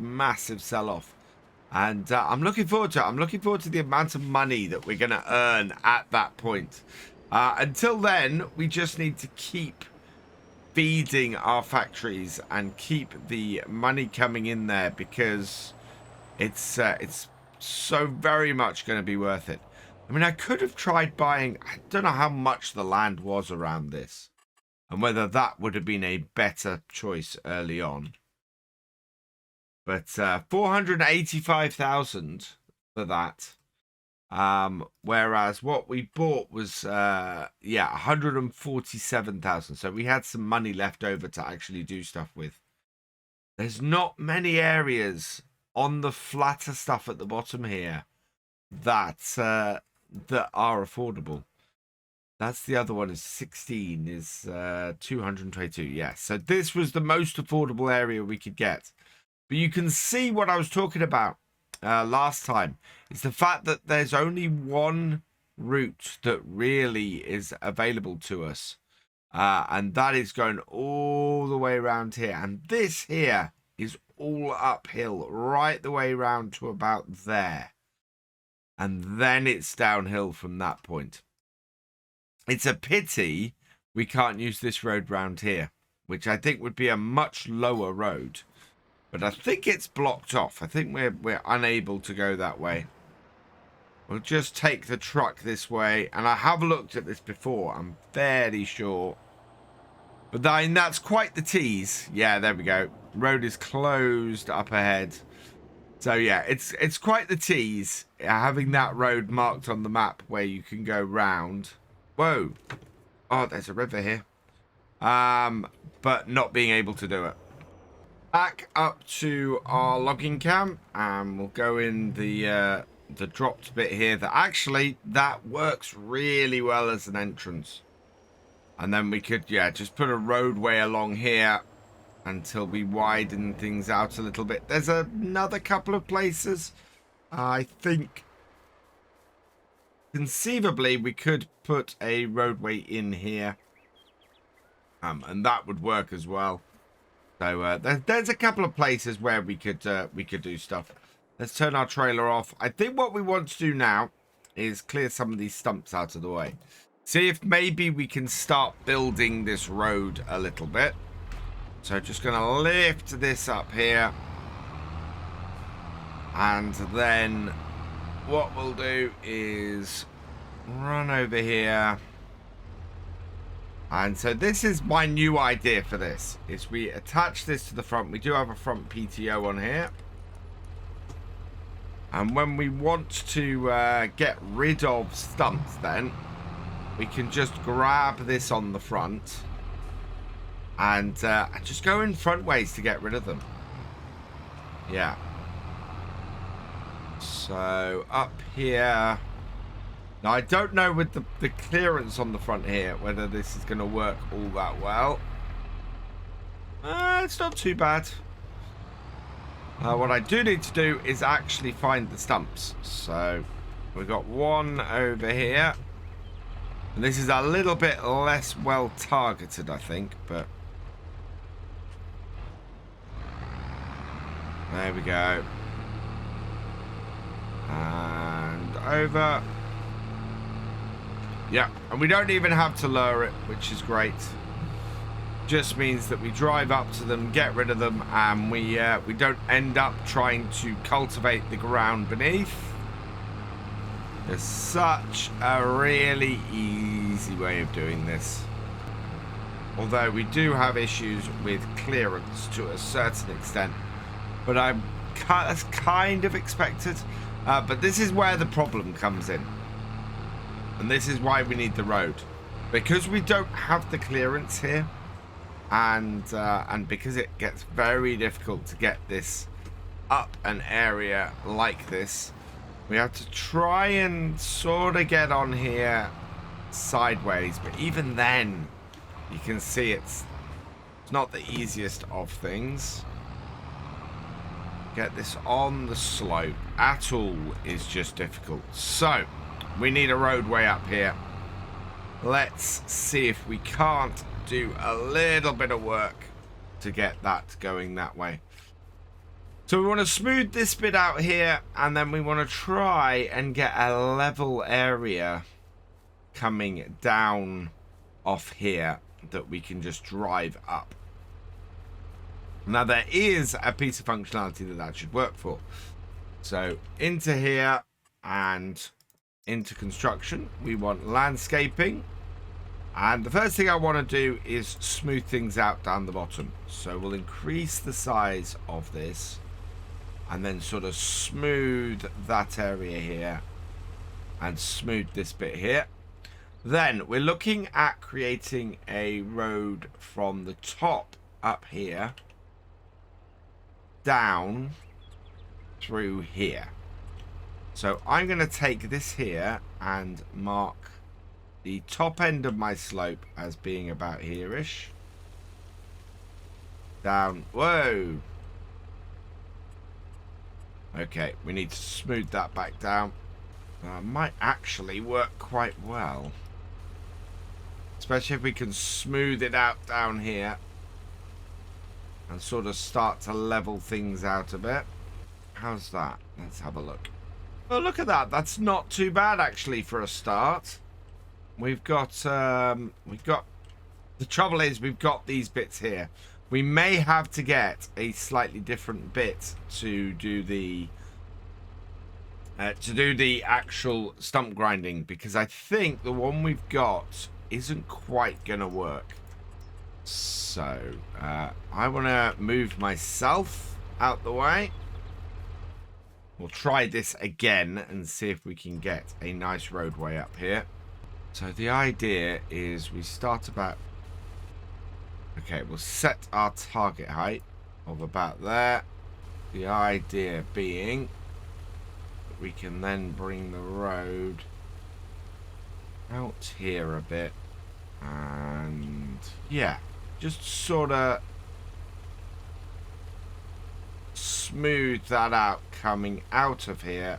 sell-off, and I'm looking forward to it. I'm looking forward to the amount of money that we're gonna earn at that point. Until then, we just need to keep feeding our factories and keep the money coming in there, because it's so very much going to be worth it. I mean, I could have tried buying... I don't know how much the land was around this. and whether that would have been a better choice early on. But 485,000 for that. Whereas what we bought was 147,000. So we had some money left over to actually do stuff with. There's not many areas on the flatter stuff at the bottom here that that are affordable. That's the other one, is 16, is 222. Yes, so this was the most affordable area we could get. But you can see what I was talking about last time. It's the fact that there's only one route that really is available to us. And that is going all the way around here. And this here is all uphill right the way around to about there. And then it's downhill from that point. It's a pity we can't use this road round here, which I think would be a much lower road. But I think it's blocked off. I think we're unable to go that way. We'll just take the truck this way. And I have looked at this before. I'm fairly sure. But that's quite the tease. Yeah, there we go. Road is closed up ahead. So yeah, it's quite the tease having that road marked on the map where you can go round. Whoa. Oh, there's a river here. But not being able to do it. Back up to our logging camp, and we'll go in the dropped bit here. That works really well as an entrance. And then we could, just put a roadway along here until we widen things out a little bit. There's another couple of places. I think conceivably we could put a roadway in here. And that would work as well. So there's a couple of places where we could do stuff. Let's turn our trailer off. I think what we want to do now is clear some of these stumps out of the way. See if maybe we can start building this road a little bit. So just going to lift this up here. And then what we'll do is run over here. And so this is my new idea for this. Is we attach this to the front. We do have a front PTO on here. And when we want to get rid of stumps then, we can just grab this on the front and just go in front ways to get rid of them. Yeah. So up here. Now I don't know with the clearance on the front here whether this is going to work all that well. It's not too bad. What I do need to do is actually find the stumps. So we've got one over here. And this is a little bit less well targeted, I think, but there we go. And over. Yeah, and we don't even have to lower it, which is great. Just means that we drive up to them, get rid of them, and we don't end up trying to cultivate the ground beneath. There's such a really easy way of doing this. Although we do have issues with clearance to a certain extent. But that's kind of expected. But this is where the problem comes in. And this is why we need the road. Because we don't have the clearance here. And because it gets very difficult to get this up an area like this. We have to try and sort of get on here sideways, but even then, you can see it's not the easiest of things. Get this on the slope at all is just difficult. So, we need a roadway up here. Let's see if we can't do a little bit of work to get that going that way. So we want to smooth this bit out here, and then we want to try and get a level area coming down off here that we can just drive up. Now there is a piece of functionality that should work for. So into here and into construction, we want landscaping. And the first thing I want to do is smooth things out down the bottom. So we'll increase the size of this and then sort of smooth that area here and smooth this bit here. Then we're looking at creating a road from the top up here down through here. So I'm going to take this here and mark the top end of my slope as being about here-ish. Down. Whoa. Okay, we need to smooth that back down. Might actually work quite well. Especially if we can smooth it out down here. And sort of start to level things out a bit. How's that? Let's have a look. Oh, look at that. That's not too bad, actually, for a start. We've got, the trouble is we've got these bits here. We may have to get a slightly different bit to do the actual stump grinding, because I think the one we've got isn't quite gonna work. So I want to move myself out the way. We'll try this again and see if we can get a nice roadway up here. So the idea is we start about... Okay, we'll set our target height of about there. The idea being that we can then bring the road out here a bit. And yeah, just sort of smooth that out coming out of here.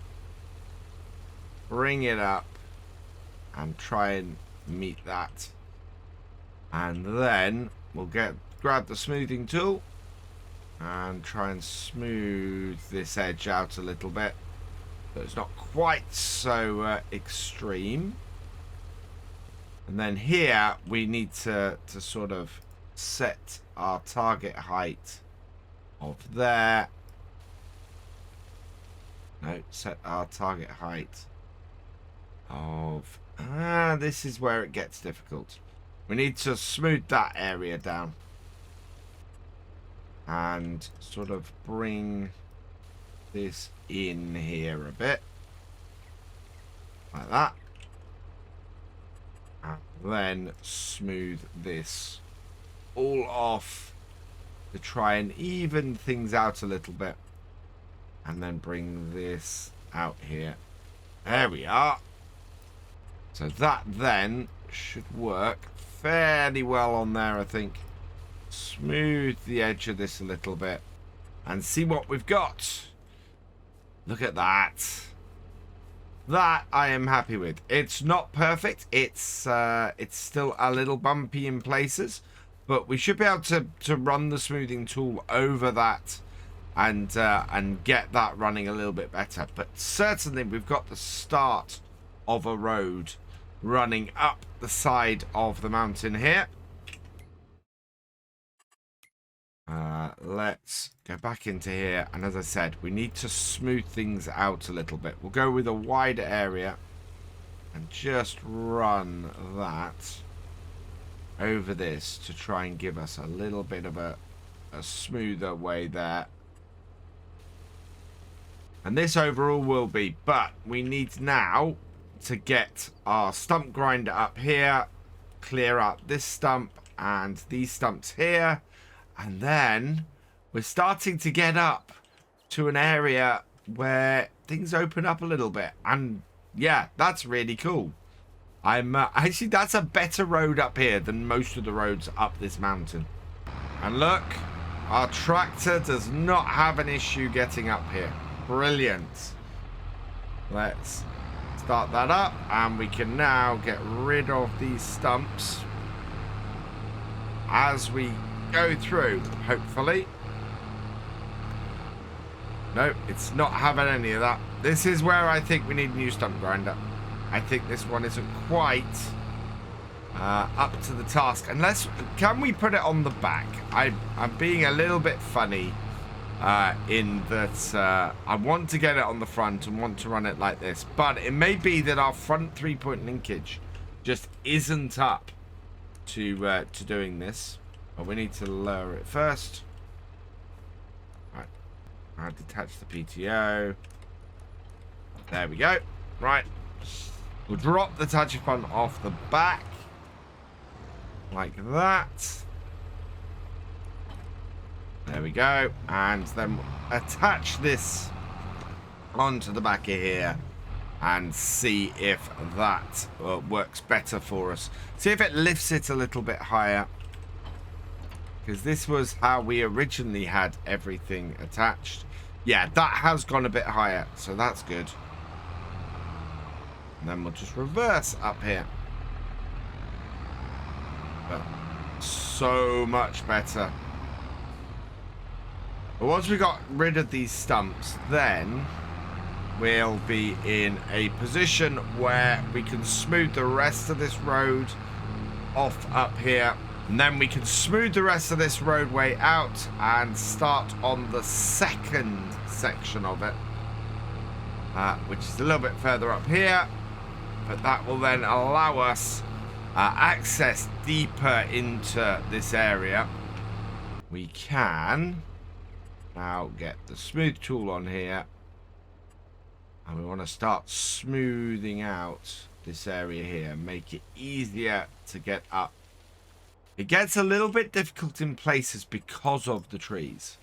Bring it up. And try and meet that. And then we'll grab the smoothing tool and try and smooth this edge out a little bit. So it's not quite so extreme. And then here we need to sort of set our target height of there. No, set our target height of... this is where it gets difficult. We need to smooth that area down. And sort of bring this in here a bit. Like that. And then smooth this all off to try and even things out a little bit. And then bring this out here. There we are. So that then should work fairly well on there, I think. Smooth the edge of this a little bit and see what we've got. Look at that. That I am happy with. It's not perfect. It's still a little bumpy in places, but we should be able to run the smoothing tool over that and get that running a little bit better. But certainly we've got the start of a road running up the side of the mountain here. Let's go back into here, and as I said, we need to smooth things out a little bit. We'll go with a wider area and just run that over this to try and give us a little bit of a smoother way there. And this overall will be, but we need now to get our stump grinder up here, clear up this stump and these stumps here, and then we're starting to get up to an area where things open up a little bit. And yeah, that's really cool. Actually, that's a better road up here than most of the roads up this mountain. And look, our tractor does not have an issue getting up here. Brilliant. Let's start that up, and we can now get rid of these stumps as we go through, hopefully. No, it's not having any of that. This is where I think we need a new stump grinder. I think this one isn't quite up to the task. Unless, can we put it on the back? I'm being a little bit funny in that I want to get it on the front and want to run it like this. But it may be that our front 3-point linkage just isn't up to doing this. But we need to lower it first. Right. I'll detach the PTO. There we go. Right. We'll drop the touchy fun off the back. Like that. There we go. And then attach this onto the back of here and see if that works better for us. See if it lifts it a little bit higher. Because this was how we originally had everything attached. Yeah, that has gone a bit higher. So that's good. And then we'll just reverse up here. But so much better. But once we got rid of these stumps, then we'll be in a position where we can smooth the rest of this road off up here. And then we can smooth the rest of this roadway out and start on the second section of it. Which is a little bit further up here. But that will then allow us access deeper into this area. We can now get the smooth tool on here. And we want to start smoothing out this area here. Make it easier to get up. It gets a little bit difficult in places because of the trees.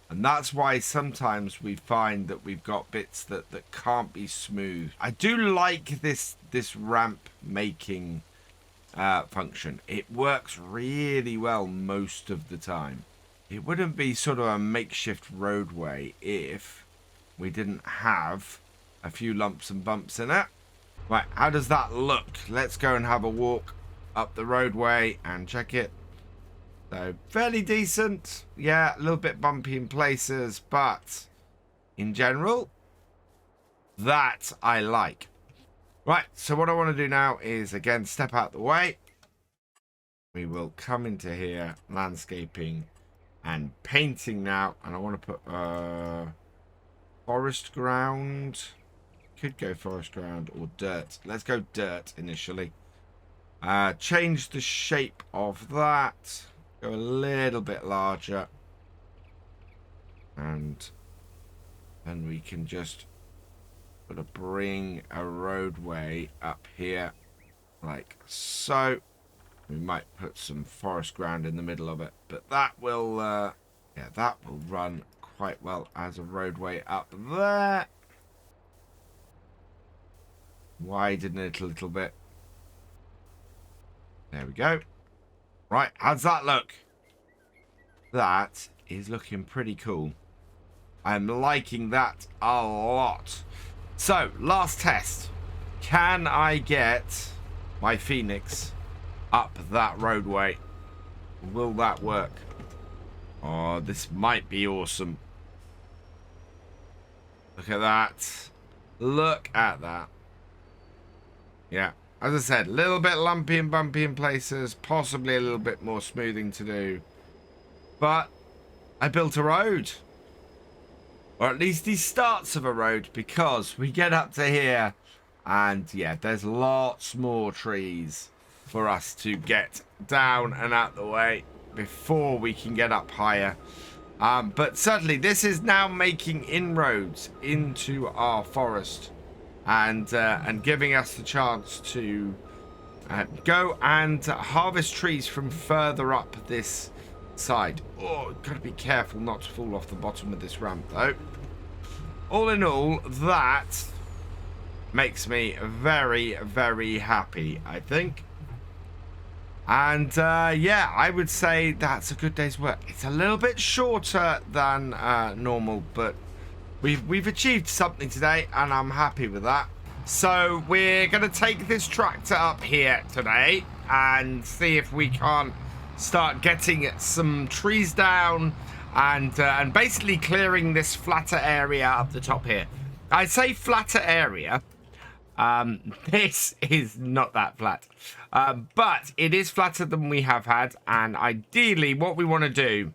And that's why sometimes we find that we've got bits that can't be smooth. I do like this ramp making function. It works really well most of the time. It wouldn't be sort of a makeshift roadway if we didn't have a few lumps and bumps in it. Right, how does that look? Let's go and have a walk up the roadway and check it. So fairly decent. Yeah, a little bit bumpy in places, but in general, that I like. Right, so what I want to do now is again step out the way. We will come into here, landscaping and painting now, and I want to put forest ground. Could go forest ground or dirt. Let's go dirt initially. Change the shape of that. Go a little bit larger. And then we can just sort of bring a roadway up here like so. We might put some forest ground in the middle of it, but that will yeah, that will run quite well as a roadway up there. Widen it a little bit. There we go. Right, how's that look? That is looking pretty cool. I'm liking that a lot. So, last test. Can I get my Phoenix up that roadway? Will that work? Oh, this might be awesome. Look at that. Look at that. Yeah. As I said, a little bit lumpy and bumpy in places, possibly a little bit more smoothing to do. But I built a road. Or at least the starts of a road, because we get up to here and yeah, there's lots more trees for us to get down and out the way before we can get up higher. But certainly this is now making inroads into our forest. And giving us the chance to go and harvest trees from further up this side. Oh, gotta be careful not to fall off the bottom of this ramp, though. All in all, that makes me very, very happy, I think. And yeah, I would say that's a good day's work. It's a little bit shorter than normal, but We've achieved something today, and I'm happy with that. So we're going to take this tractor up here today and see if we can't start getting some trees down and basically clearing this flatter area up the top here. I say flatter area. This is not that flat, but it is flatter than we have had. And ideally, what we want to do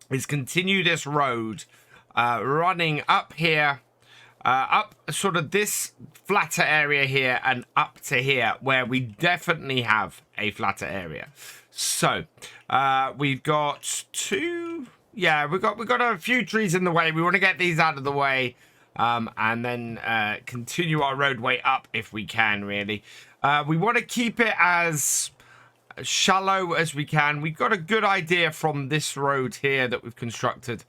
is continue this road running up here up sort of this flatter area here and up to here, where we definitely have a flatter area. So we've got two. Yeah, we've got a few trees in the way. We want to get these out of the way, and then continue our roadway up if we can. Really, we want to keep it as shallow as we can. We've got a good idea from this road here that we've constructed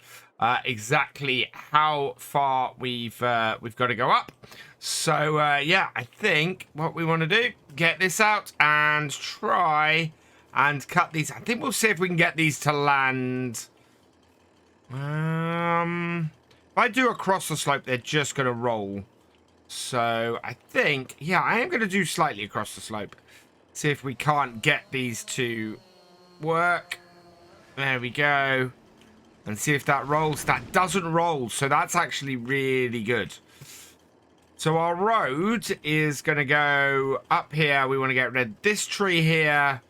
exactly how far we've got to go up. So yeah, I think what we want to do, get this out and try and cut these. I think we'll see if we can get these to land. If I do across the slope, they're just going to roll. So I think, yeah, I am going to do slightly across the slope. See if we can't get these to work. There we go. And see if that rolls. That doesn't roll, so that's actually really good. So our road is going to go up here. We want to get rid of this tree here.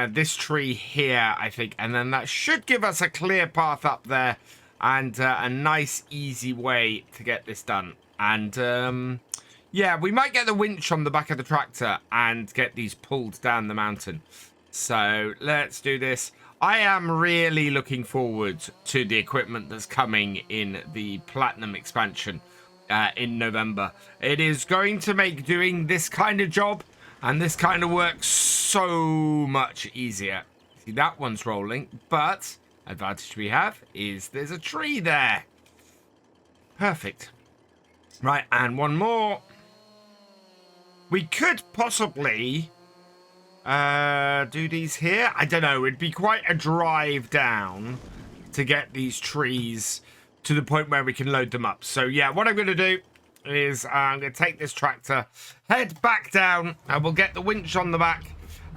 This tree here, I think. And then that should give us a clear path up there. And a nice, easy way to get this done. And yeah, we might get the winch on the back of the tractor and get these pulled down the mountain. So let's do this. I am really looking forward to the equipment that's coming in the Platinum expansion in November. It is going to make doing this kind of job and this kind of work so much easier. See, that one's rolling, but advantage we have is there's a tree there. Perfect. Right, and one more. We could possibly do these here. I don't know. It'd be quite a drive down to get these trees to the point where we can load them up. So, yeah, what I'm going to do is I'm going to take this tractor, head back down, and we'll get the winch on the back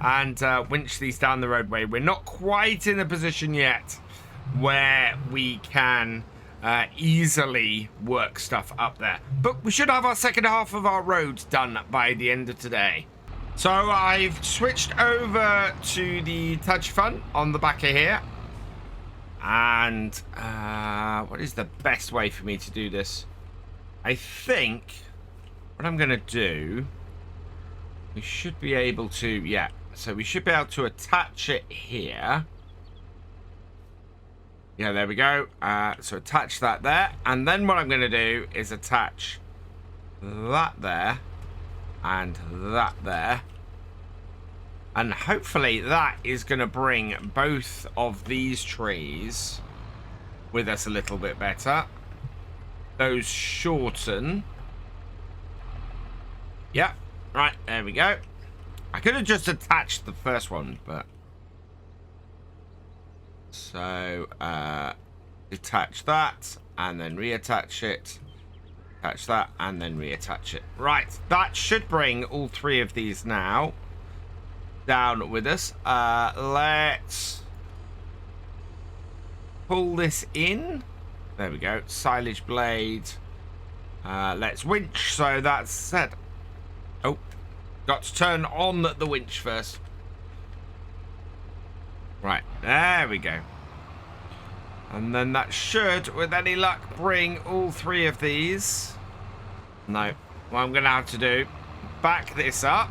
and winch these down the roadway. We're not quite in a position yet where we can easily work stuff up there, but we should have our second half of our road done by the end of today. So I've switched over to the touch fun on the back of here, and what is the best way for me to do this? I think what I'm gonna do, we should be able to, yeah, so we should be able to attach it here. Yeah, there we go. So attach that there. And then what I'm going to do is attach that there and that there. And hopefully that is going to bring both of these trees with us a little bit better. Those shorten. Yeah, right, there we go. I could have just attached the first one, but... So, detach that, and then reattach it. Attach that, and then reattach it. Right, that should bring all three of these now down with us. Let's pull this in. There we go, silage blade. Let's winch, so that's set. Oh, got to turn on the winch first. Right, there we go. And then that should, with any luck, bring all three of these. No, what I'm going to have to do, back this up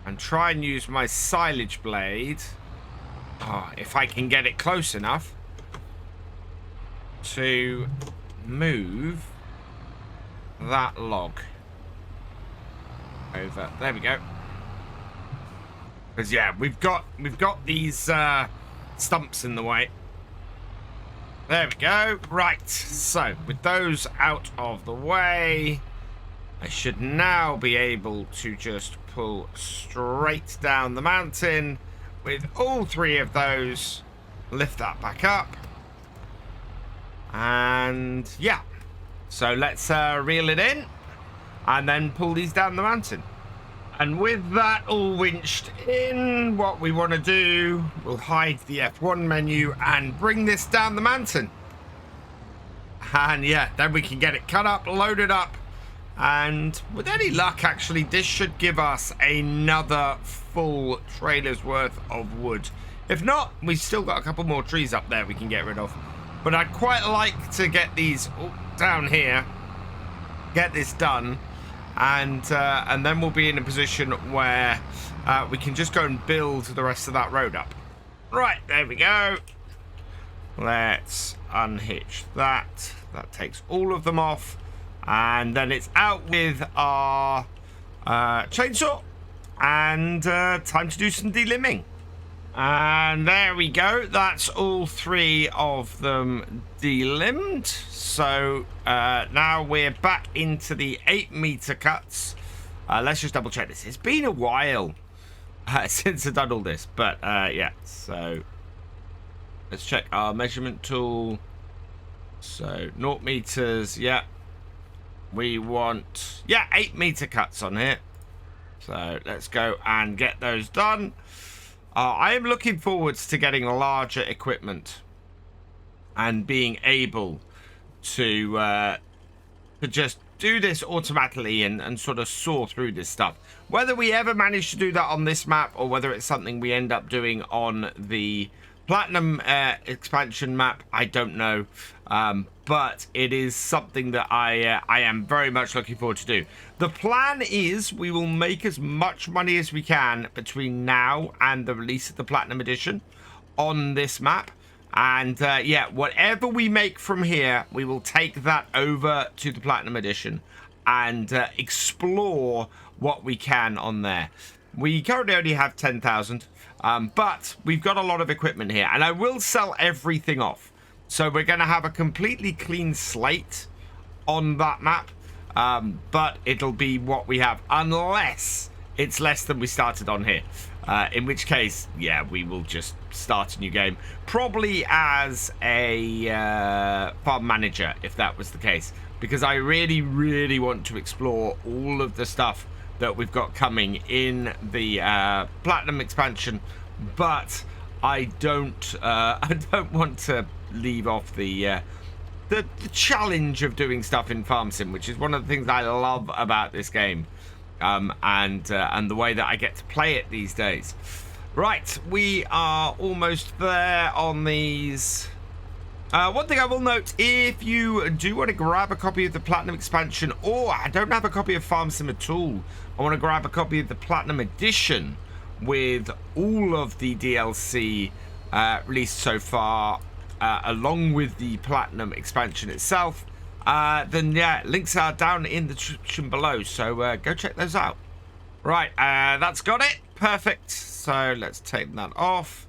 and try and use my silage blade, if I can get it close enough, to move that log over. There we go. Because yeah, we've got these stumps in the way. There we go. Right, so with those out of the way, I should now be able to just pull straight down the mountain with all three of those. Lift that back up. And yeah, so let's reel it in and then pull these down the mountain. And with that all winched in, what we want to do, we'll hide the F1 menu and bring this down the mountain. And yeah, then we can get it cut up, loaded up. And with any luck, actually, this should give us another full trailer's worth of wood. If not, we've still got a couple more trees up there we can get rid of. But I'd quite like to get these... Oh, down here, get this done, and then we'll be in a position where we can just go and build the rest of that road up. Right, there we go. Let's unhitch that. That takes all of them off, and then it's out with our chainsaw, and time to do some delimbing. And there we go. That's all 3 of them delimbed. So now we're back into the 8-meter cuts. Let's just double check this. It's been a while since I've done all this, but yeah. So let's check our measurement tool. So 0 meters. Yeah, we want 8-meter cuts on here. So let's go and get those done. I am looking forwards to getting larger equipment and being able to just do this automatically and sort of saw through this stuff. Whether we ever manage to do that on this map or whether it's something we end up doing on the Platinum expansion map, I don't know. But it is something that I am very much looking forward to do. The plan is we will make as much money as we can between now and the release of the Platinum Edition on this map. And yeah, whatever we make from here, we will take that over to the Platinum Edition and explore what we can on there. We currently only have 10,000, but we've got a lot of equipment here, and I will sell everything off. So we're going to have a completely clean slate on that map, but it'll be what we have, unless it's less than we started on here. In which case, yeah, we will just start a new game, probably as a farm manager, if that was the case, because I really, really want to explore all of the stuff that we've got coming in the Platinum expansion, but I don't want to leave off the challenge of doing stuff in Farm Sim, which is one of the things I love about this game, and the way that I get to play it these days. Right, we are almost there on these. One thing I will note, if you do want to grab a copy of the Platinum expansion, or I don't have a copy of Farm Sim at all, I want to grab a copy of the Platinum edition with all of the DLC released so far, along with the Platinum expansion itself, then yeah, links are down in the description below, so go check those out. Right, that's got it. Perfect. So let's take that off,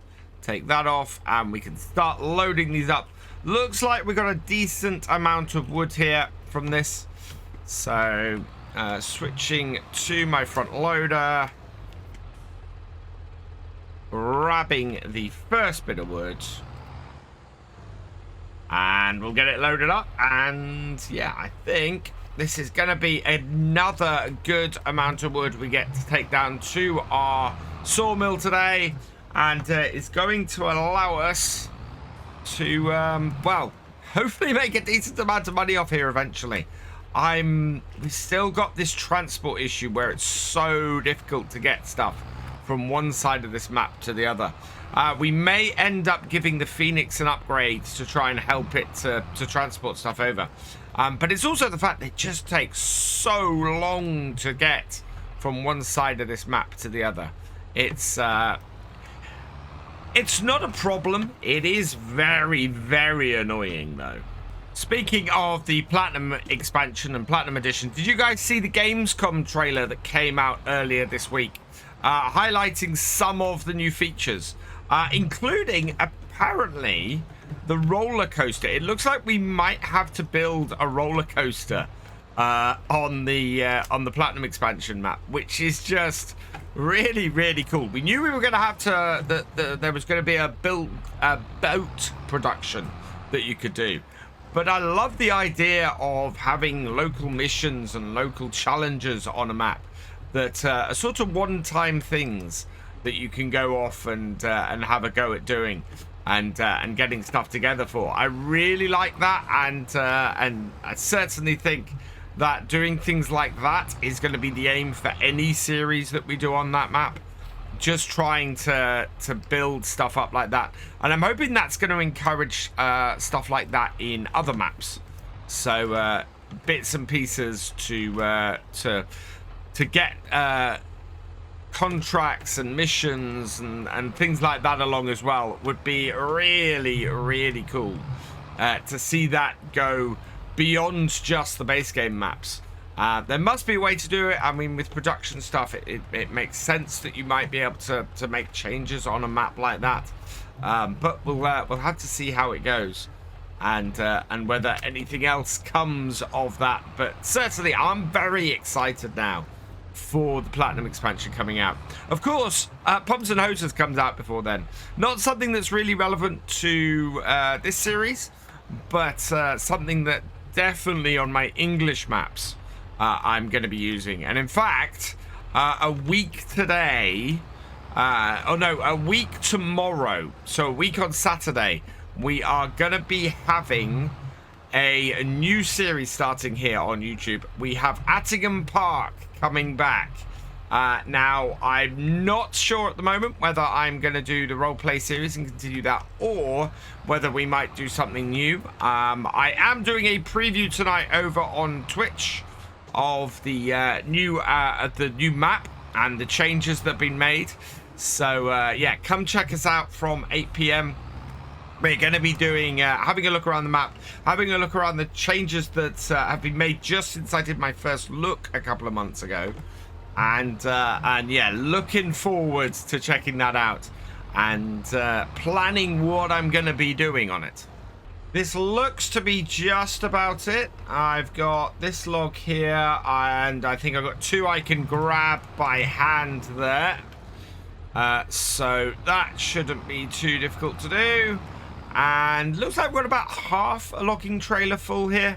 and we can start loading these up. Looks like we got a decent amount of wood here from this. So switching to my front loader, grabbing the first bit of wood, and we'll get it loaded up. And yeah, I think this is going to be another good amount of wood we get to take down to our sawmill today, and it's going to allow us to well, hopefully make a decent amount of money off here eventually. We've still got this transport issue where it's so difficult to get stuff from one side of this map to the other. We may end up giving the Phoenix an upgrade to try and help it to transport stuff over. But it's also the fact that it just takes so long to get from one side of this map to the other. It's not a problem. It is very, very annoying, though. Speaking of the Platinum expansion and Platinum Edition, did you guys see the Gamescom trailer that came out earlier this week? Highlighting some of the new features, including, apparently, the roller coaster. It looks like we might have to build a roller coaster on the Platinum expansion map, which is just really, really cool. We knew we were going to have to there was going to be a boat production that you could do, but I love the idea of having local missions and local challenges on a map that are sort of one-time things that you can go off and have a go at doing and getting stuff together for. I really like that, and I certainly think that doing things like that is going to be the aim for any series that we do on that map. Just trying to build stuff up like that, and I'm hoping that's going to encourage stuff like that in other maps. So bits and pieces to get contracts and missions and things like that along as well would be really, really cool to see that go beyond just the base game maps. There must be a way to do it. I mean, with production stuff, it makes sense that you might be able to make changes on a map like that. But we'll have to see how it goes, and whether anything else comes of that. But certainly, I'm very excited now for the Platinum expansion coming out. Of course, Pumps and Hoses comes out before then. Not something that's really relevant to this series, but something that definitely on my English maps I'm going to be using. And in fact, a week today, a week tomorrow, so a week on Saturday, we are going to be having a new series starting here on YouTube. We have Attingham Park coming back. Now, I'm not sure at the moment whether I'm going to do the roleplay series and continue that, or whether we might do something new. I am doing a preview tonight over on Twitch of the new map and the changes that have been made. So yeah, come check us out from 8 p.m. We're going to be doing having a look around the map, having a look around the changes that have been made just since I did my first look a couple of months ago, and yeah, looking forward to checking that out and planning what I'm going to be doing on it. This looks to be just about it. I've got this log here, and I think I've got 2 I can grab by hand there. So that shouldn't be too difficult to do. And looks like we've got about half a logging trailer full here,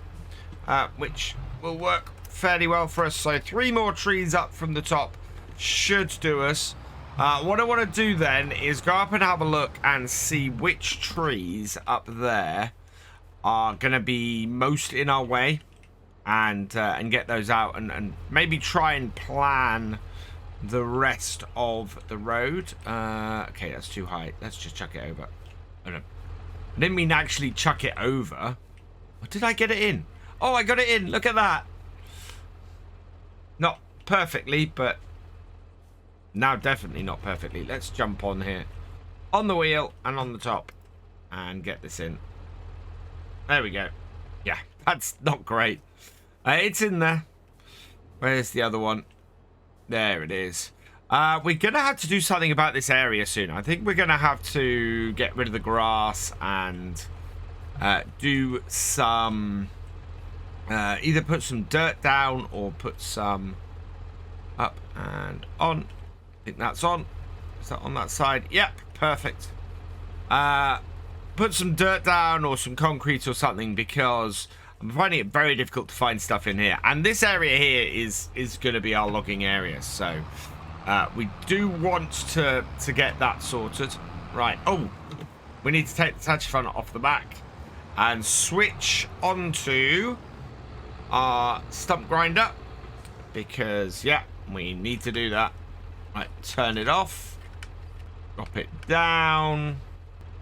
which will work fairly well for us. So 3 more trees up from the top should do us. What I want to do then is go up and have a look and see which trees up there are going to be most in our way, and get those out, and maybe try and plan the rest of the road. Okay, that's too high. Let's just chuck it over. Oh, no. I didn't mean actually chuck it over. Or did I get it in? Oh, I got it in. Look at that. Not perfectly, but now definitely not perfectly. Let's jump on here. On the wheel and on the top. And get this in. There we go. Yeah, that's not great. It's in there. Where's the other one? There it is. We're going to have to do something about this area soon. I think we're going to have to get rid of the grass and do some... either put some dirt down or put some up and on. I think that's on. Is that on that side? Yep, perfect. Put some dirt down or some concrete or something, because I'm finding it very difficult to find stuff in here. And this area here is going to be our logging area. So we do want to get that sorted. Right. Oh, we need to take the touch front off the back and switch onto our stump grinder, because, yeah, we need to do that. Right, turn it off. Drop it down.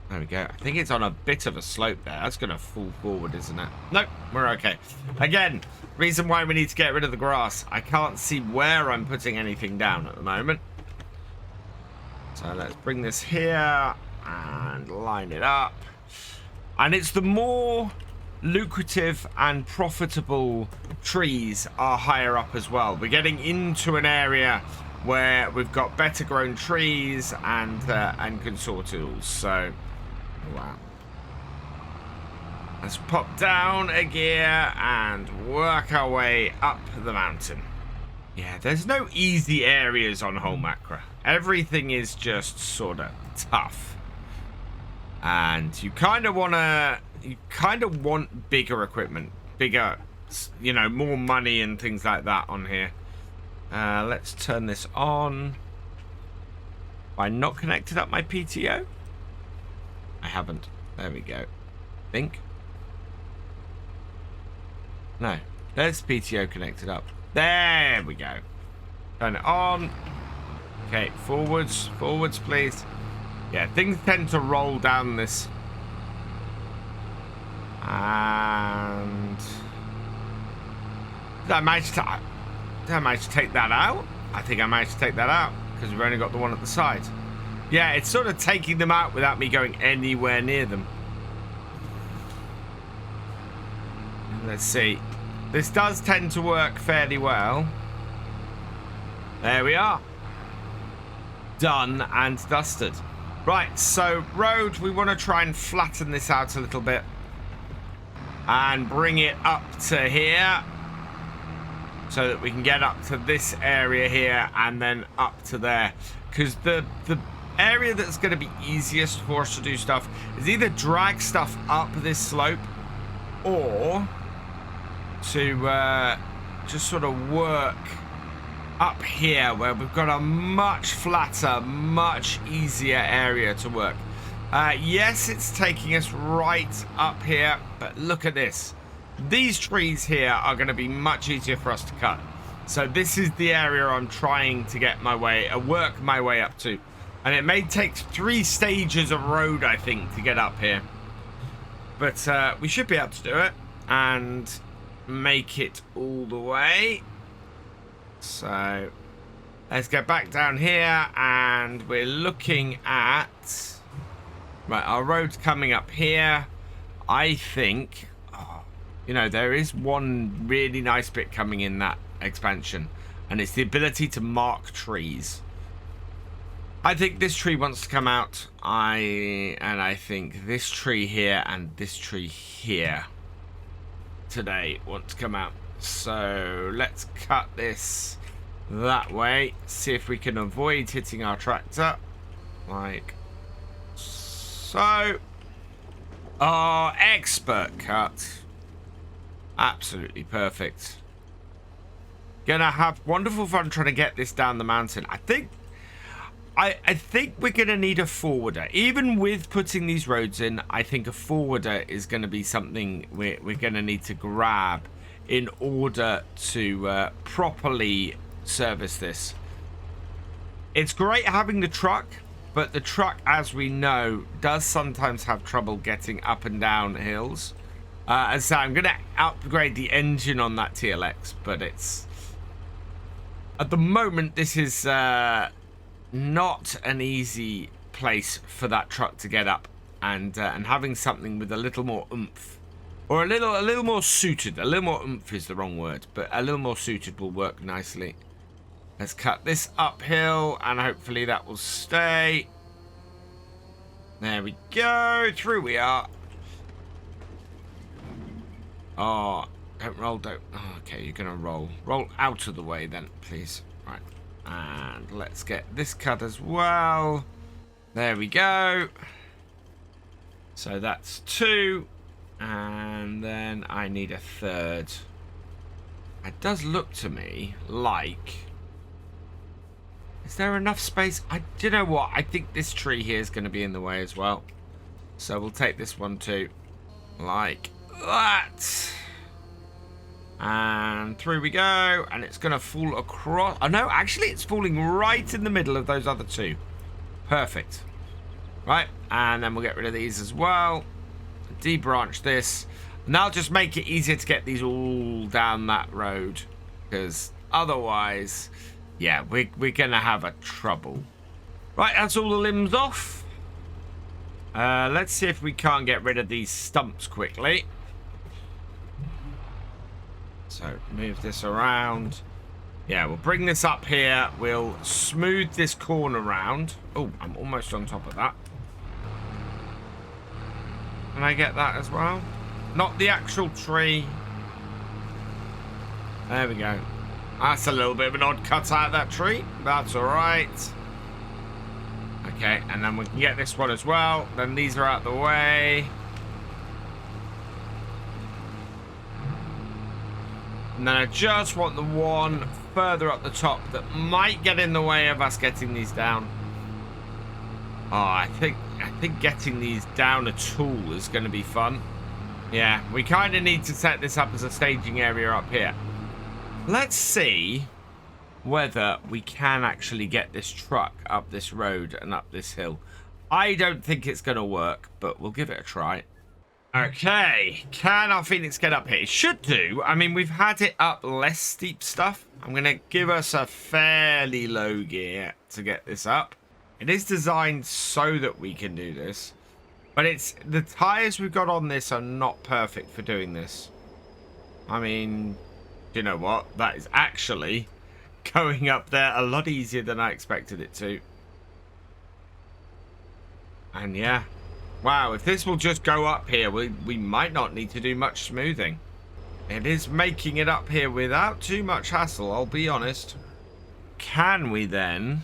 There we go. I think it's on a bit of a slope there. That's going to fall forward, isn't it? Nope, we're okay. Again, reason why we need to get rid of the grass. I can't see where I'm putting anything down at the moment. So let's bring this here and line it up. And it's the more lucrative and profitable trees are higher up as well. We're getting into an area where we've got better grown trees and consortials. So, wow. Let's pop down a gear and work our way up the mountain. Yeah, there's no easy areas on Holmåkra. Everything is just sort of tough. And you kind of want bigger equipment, bigger, you know, more money and things like that on here. Let's turn this on. Have I not connected up my PTO? I haven't. There we go. Think. No. There's PTO connected up. There we go. Turn it on. Okay, forwards. Forwards, please. Yeah, things tend to roll down this. And Did I manage to take that out? I think I managed to take that out because we've only got the one at the side. Yeah, it's sort of taking them out without me going anywhere near them. Let's see. This does tend to work fairly well. There we are. Done and dusted. Right, so road, we want to try and flatten this out a little bit. And bring it up to here. So that we can get up to this area here and then up to there. Because the area that's going to be easiest for us to do stuff is either drag stuff up this slope or to just sort of work up here where we've got a much flatter, much easier area to work. Yes, it's taking us right up here, but look at this. These trees here are going to be much easier for us to cut. So this is the area I'm trying to get my way, work my way up to. And it may take 3 stages of road, I think, to get up here. But we should be able to do it and make it all the way. So let's get back down here and we're looking at... Right, our road's coming up here. I think... You know, there is one really nice bit coming in that expansion, and it's the ability to mark trees. I think this tree wants to come out. I think this tree here and this tree here today want to come out. So let's cut this that way. See if we can avoid hitting our tractor. Like so. Oh, expert cut. Absolutely perfect. Gonna have wonderful fun trying to get this down the mountain. I think we're gonna need a forwarder. Even with putting these roads in, I think a forwarder is gonna be something we're gonna need to grab in order to properly service this. It's great having the truck, but the truck, as we know, does sometimes have trouble getting up and down hills. And so I'm going to upgrade the engine on that TLX, but it's... At the moment, this is not an easy place for that truck to get up. And having something with a little more oomph, or a little more suited. A little more oomph is the wrong word, but a little more suited will work nicely. Let's cut this uphill, and hopefully that will stay. There we go. Through we are. Oh, don't roll, don't. Oh, okay, you're going to roll. Roll out of the way then, please. Right. And let's get this cut as well. There we go. So that's 2. And then I need a 3rd. It does look to me like... Is there enough space? Do you know what? I think this tree here is going to be in the way as well. So we'll take this one too. Like... that, and through we go, and it's gonna fall across. Oh no, actually it's falling right in the middle of those other 2. Perfect. Right, and then we'll get rid of these as well, debranch this, and that'll just make it easier to get these all down that road, because otherwise, yeah, we're gonna have a trouble. Right, that's all the limbs off. Let's see if we can't get rid of these stumps quickly. So move this around. Yeah, we'll bring this up here. We'll smooth this corner around. Oh, I'm almost on top of that. Can I get that as well? Not the actual tree. There we go. That's a little bit of an odd cut out of that tree. That's all right. Okay, and then we can get this one as well. Then these are out the way. And then I just want the one further up the top that might get in the way of us getting these down. Oh, I think getting these down at all is going to be fun. Yeah, we kind of need to set this up as a staging area up here. Let's see whether we can actually get this truck up this road and up this hill. I don't think it's going to work, but we'll give it a try. Okay, can our Phoenix get up here? It should do. I mean, we've had it up less steep stuff. I'm going to give us a fairly low gear to get this up. It is designed so that we can do this. But it's the tires we've got on this are not perfect for doing this. I mean, you know what? That is actually going up there a lot easier than I expected it to. And yeah. Wow, if this will just go up here, we might not need to do much smoothing. It is making it up here without too much hassle, I'll be honest. Can we then...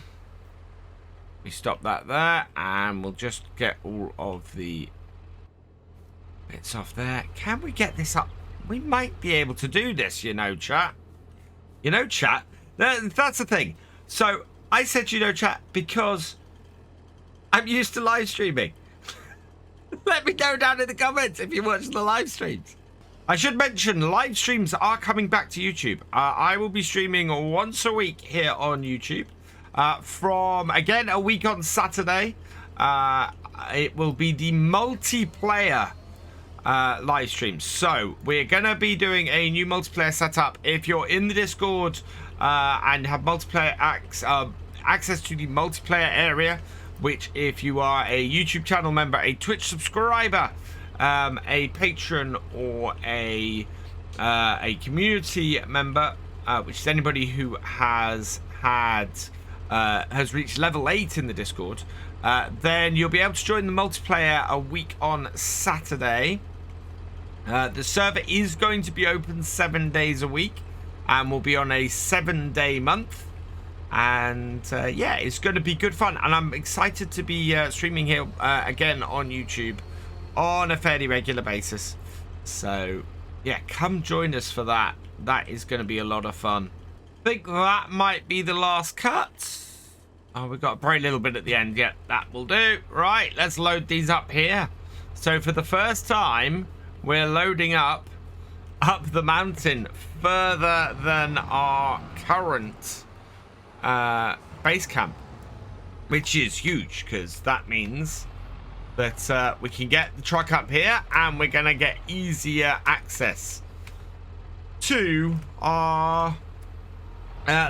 We stop that there, and we'll just get all of the bits off there. Can we get this up? We might be able to do this, you know, chat. You know, chat. That's the thing. So, I said, you know, chat, because I'm used to live streaming. Let me know down in the comments if you watch the live streams. I should mention, live streams are coming back to YouTube. I will be streaming once a week here on YouTube. From, again, a week on Saturday. It will be the multiplayer live stream. So, we're going to be doing a new multiplayer setup. If you're in the Discord and have multiplayer access to the multiplayer area, which if you are a YouTube channel member, a Twitch subscriber, a patron, or a community member, which is anybody who has reached level 8 in the Discord, then you'll be able to join the multiplayer a week on Saturday. The server is going to be open 7 days a week, and will be on a 7-day month. And yeah, it's going to be good fun, and I'm excited to be streaming here again on YouTube on a fairly regular basis. So yeah, come join us for that. That is going to be a lot of fun. I think that might be the last cut. Oh, we've got a very little bit at the end. Yeah, that will do. Right, let's load these up here. So for the first time, we're loading up the mountain further than our current base camp, which is huge, because that means that we can get the truck up here, and we're gonna get easier access to our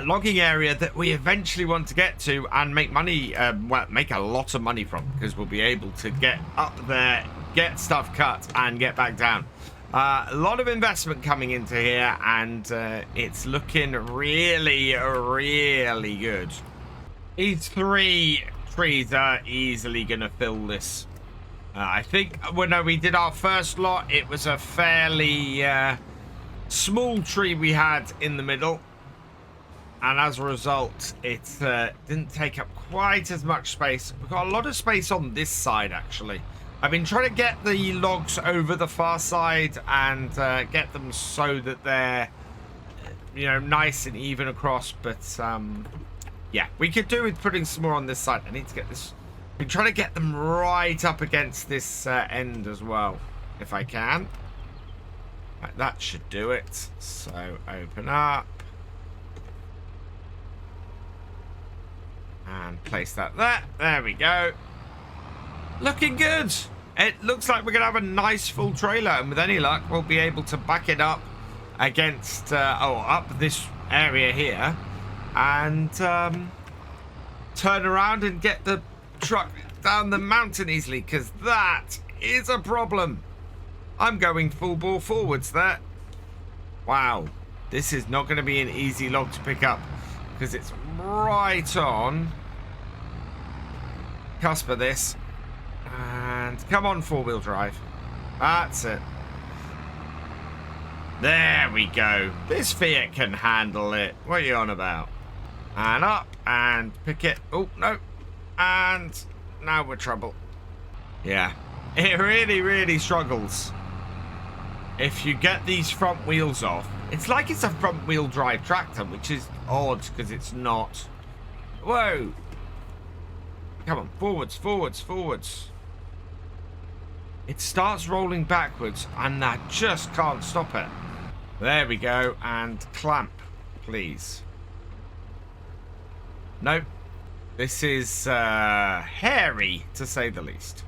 logging area that we eventually want to get to and make money, well, make a lot of money from, because we'll be able to get up there, get stuff cut, and get back down. A lot of investment coming into here, and it's looking really, really good. These 3 trees are easily going to fill this. I think when we did our first lot, it was a fairly small tree we had in the middle. And as a result, it didn't take up quite as much space. We've got a lot of space on this side, actually. I've been trying to get the logs over the far side and get them so that they're, you know, nice and even across. But yeah, we could do with putting some more on this side. I need to get this. I've been trying to get them right up against this end as well, if I can. Right, that should do it. So open up and place that there. There we go. Looking good. It looks like we're going to have a nice full trailer, and with any luck, we'll be able to back it up against, up this area here, and turn around and get the truck down the mountain easily, because that is a problem. I'm going full bore forwards there. Wow. This is not going to be an easy log to pick up, because it's right on cusp of this. And come on, 4-wheel drive. That's it. There we go. This Fiat can handle it. What are you on about? And up and pick it. Oh, no. And now we're trouble. Yeah. It really, really struggles if you get these front wheels off. It's like it's a front wheel drive tractor, which is odd because it's not. Whoa. Come on. Forwards, forwards, forwards. It starts rolling backwards, and I just can't stop it. There we go, and clamp, please. Nope. This is hairy, to say the least.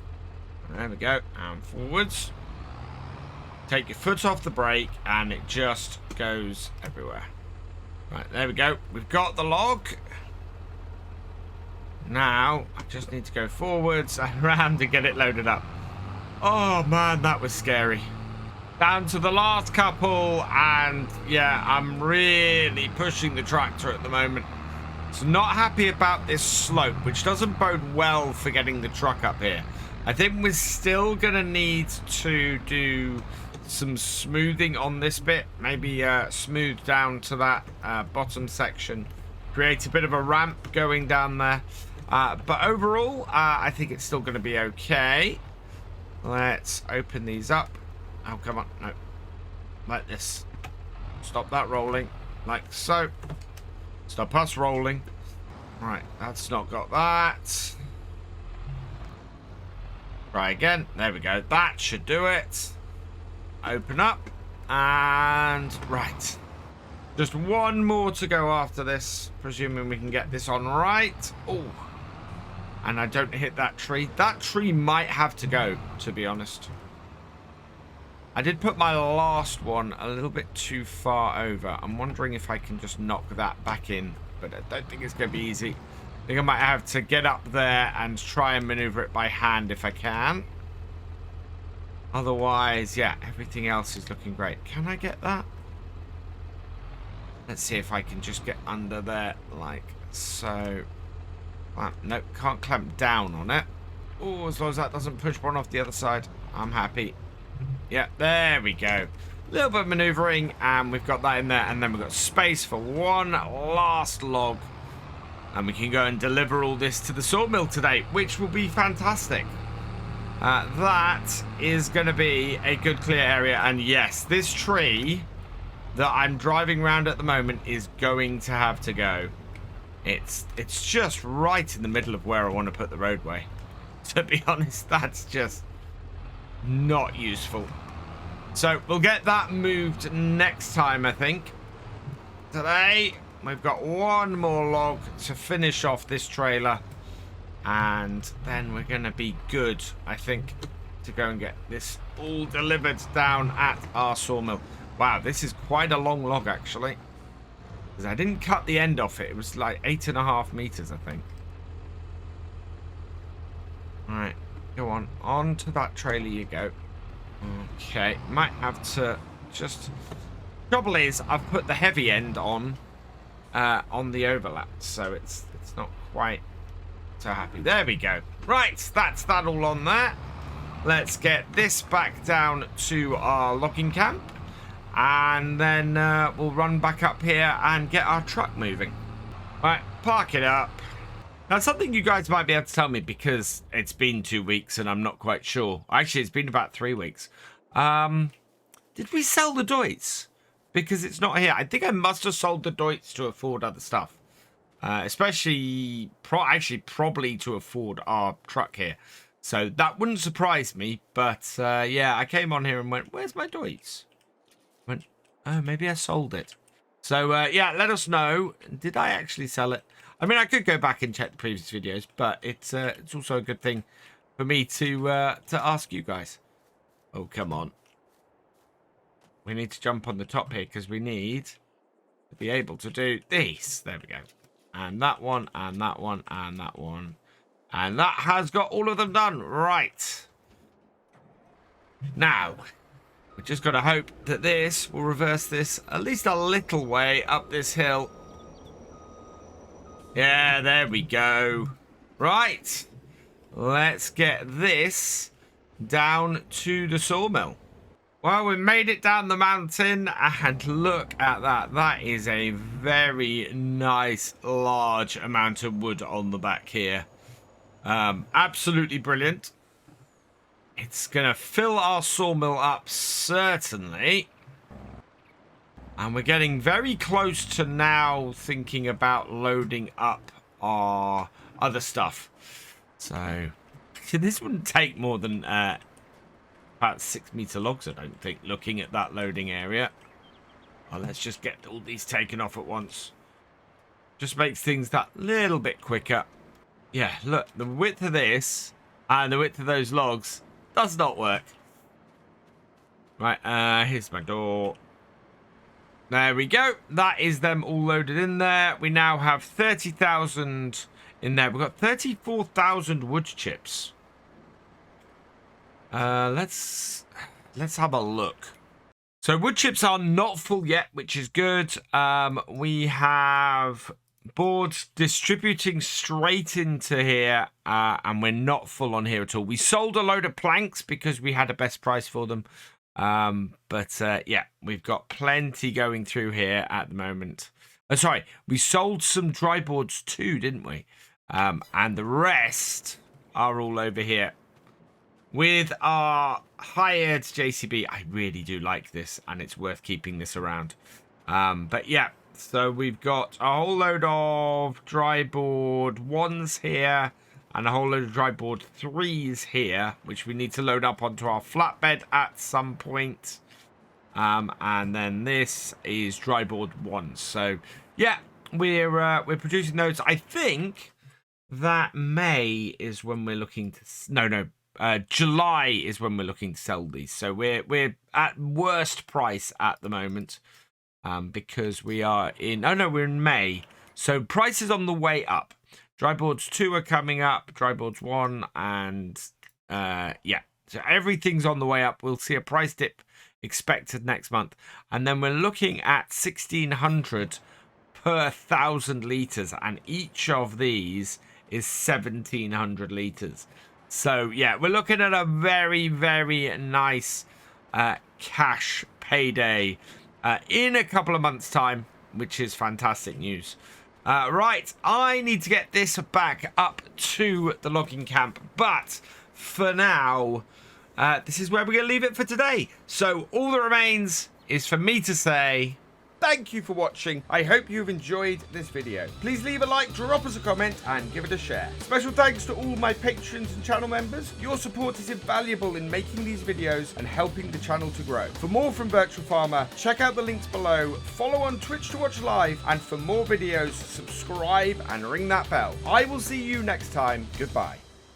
There we go, and forwards. Take your foot off the brake and it just goes everywhere. Right, there we go. We've got the log. Now, I just need to go forwards and around to get it loaded up. Oh, man, that was scary. Down to the last couple, and yeah, I'm really pushing the tractor at the moment. So not happy about this slope, which doesn't bode well for getting the truck up here. I think we're still going to need to do some smoothing on this bit. Maybe smooth down to that bottom section. Create a bit of a ramp going down there. But overall, I think it's still going to be okay. Let's open these up. Oh, come on. No. Like this. Stop that rolling. Like so. Stop us rolling. Right. That's not got that. Try again. There we go. That should do it. Open up. And right. Just one more to go after this. Presuming we can get this on right. Oh. And I don't hit that tree. That tree might have to go, to be honest. I did put my last one a little bit too far over. I'm wondering if I can just knock that back in. But I don't think it's going to be easy. I think I might have to get up there and try and maneuver it by hand if I can. Otherwise, yeah, everything else is looking great. Can I get that? Let's see if I can just get under there like so. No, can't clamp down on it. Oh, as long as that doesn't push one off the other side, I'm happy. Yeah, there we go. A little bit of maneuvering, and we've got that in there, and then we've got space for one last log. And we can go and deliver all this to the sawmill today, which will be fantastic. That is going to be a good clear area, and yes, this tree that I'm driving around at the moment is going to have to go. It's just right in the middle of where I want to put the roadway. To be honest, that's just not useful. So we'll get that moved next time, I think. Today, we've got one more log to finish off this trailer. And then we're going to be good, I think, to go and get this all delivered down at our sawmill. Wow, this is quite a long log, actually. Because I didn't cut the end off it. It was like 8.5 meters, I think. Alright, go on. On to that trailer you go. Okay, might have to just... Trouble is, I've put the heavy end on the overlap. So it's not quite so happy. There we go. Right, that's that all on there. Let's get this back down to our logging camp. And then we'll run back up here and get our truck moving. Right, park it up. Now, something you guys might be able to tell me, because it's been 2 weeks and I'm not quite sure. Actually, it's been about 3 weeks. Did we sell the Deutz? Because it's not here. I think I must have sold the Deutz to afford other stuff. Especially, probably to afford our truck here. So that wouldn't surprise me. But yeah, I came on here and went, where's my Deutz? Went, oh, maybe I sold it. So yeah, let us know. Did I actually sell it? I mean, I could go back and check the previous videos, but it's also a good thing for me to ask you guys. Oh, come on. We need to jump on the top here because we need to be able to do these. There we go. And that one, and that one, and that one. And that has got all of them done. Right. Now, we just got to hope that this will reverse this at least a little way up this hill. Yeah, there we go. Right. Let's get this down to the sawmill. Well, we made it down the mountain, and look at that. That is a very nice, large amount of wood on the back here. Absolutely brilliant. It's going to fill our sawmill up, certainly. And we're getting very close to now thinking about loading up our other stuff. So, this wouldn't take more than about 6-meter logs, I don't think, looking at that loading area. Well, let's just get all these taken off at once. Just makes things that little bit quicker. Yeah, look, the width of this and the width of those logs does not work. Right, here's my door. There we go. That is them all loaded in there. We now have 30,000 in there. We've got 34,000 wood chips. Let's have a look. So wood chips are not full yet, which is good. We have boards distributing straight into here, and we're not full on here at all. We sold a load of planks because we had a best price for them. Yeah, we've got plenty going through here at the moment. Oh, sorry, we sold some dry boards too, didn't we? And the rest are all over here with our hired JCB. I really do like this, and it's worth keeping this around. But yeah, so we've got a whole load of dry board 1s here and a whole load of dry board 3s here, which we need to load up onto our flatbed at some point. And then this is dry board 1s. So yeah, we're producing those. I think that May is when we're looking to July is when we're looking to sell these. So we're at worst price at the moment, because we are in we're in May. So price is on the way up. Dry boards 2 are coming up, dry boards 1, and yeah. So everything's on the way up. We'll see a price dip expected next month. And then we're looking at 1,600 per 1,000 litres, and each of these is 1,700 litres. So yeah, we're looking at a very, very nice cash payday in a couple of months' time, which is fantastic news. Right, I need to get this back up to the logging camp, but for now, this is where we're going to leave it for today. So all that remains is for me to say thank you for watching. I hope you've enjoyed this video. Please leave a like, drop us a comment, and give it a share. Special thanks to all my patrons and channel members. Your support is invaluable in making these videos and helping the channel to grow. For more from Virtual Farmer, check out the links below, follow on Twitch to watch live, and for more videos, subscribe and ring that bell. I will see you next time. Goodbye.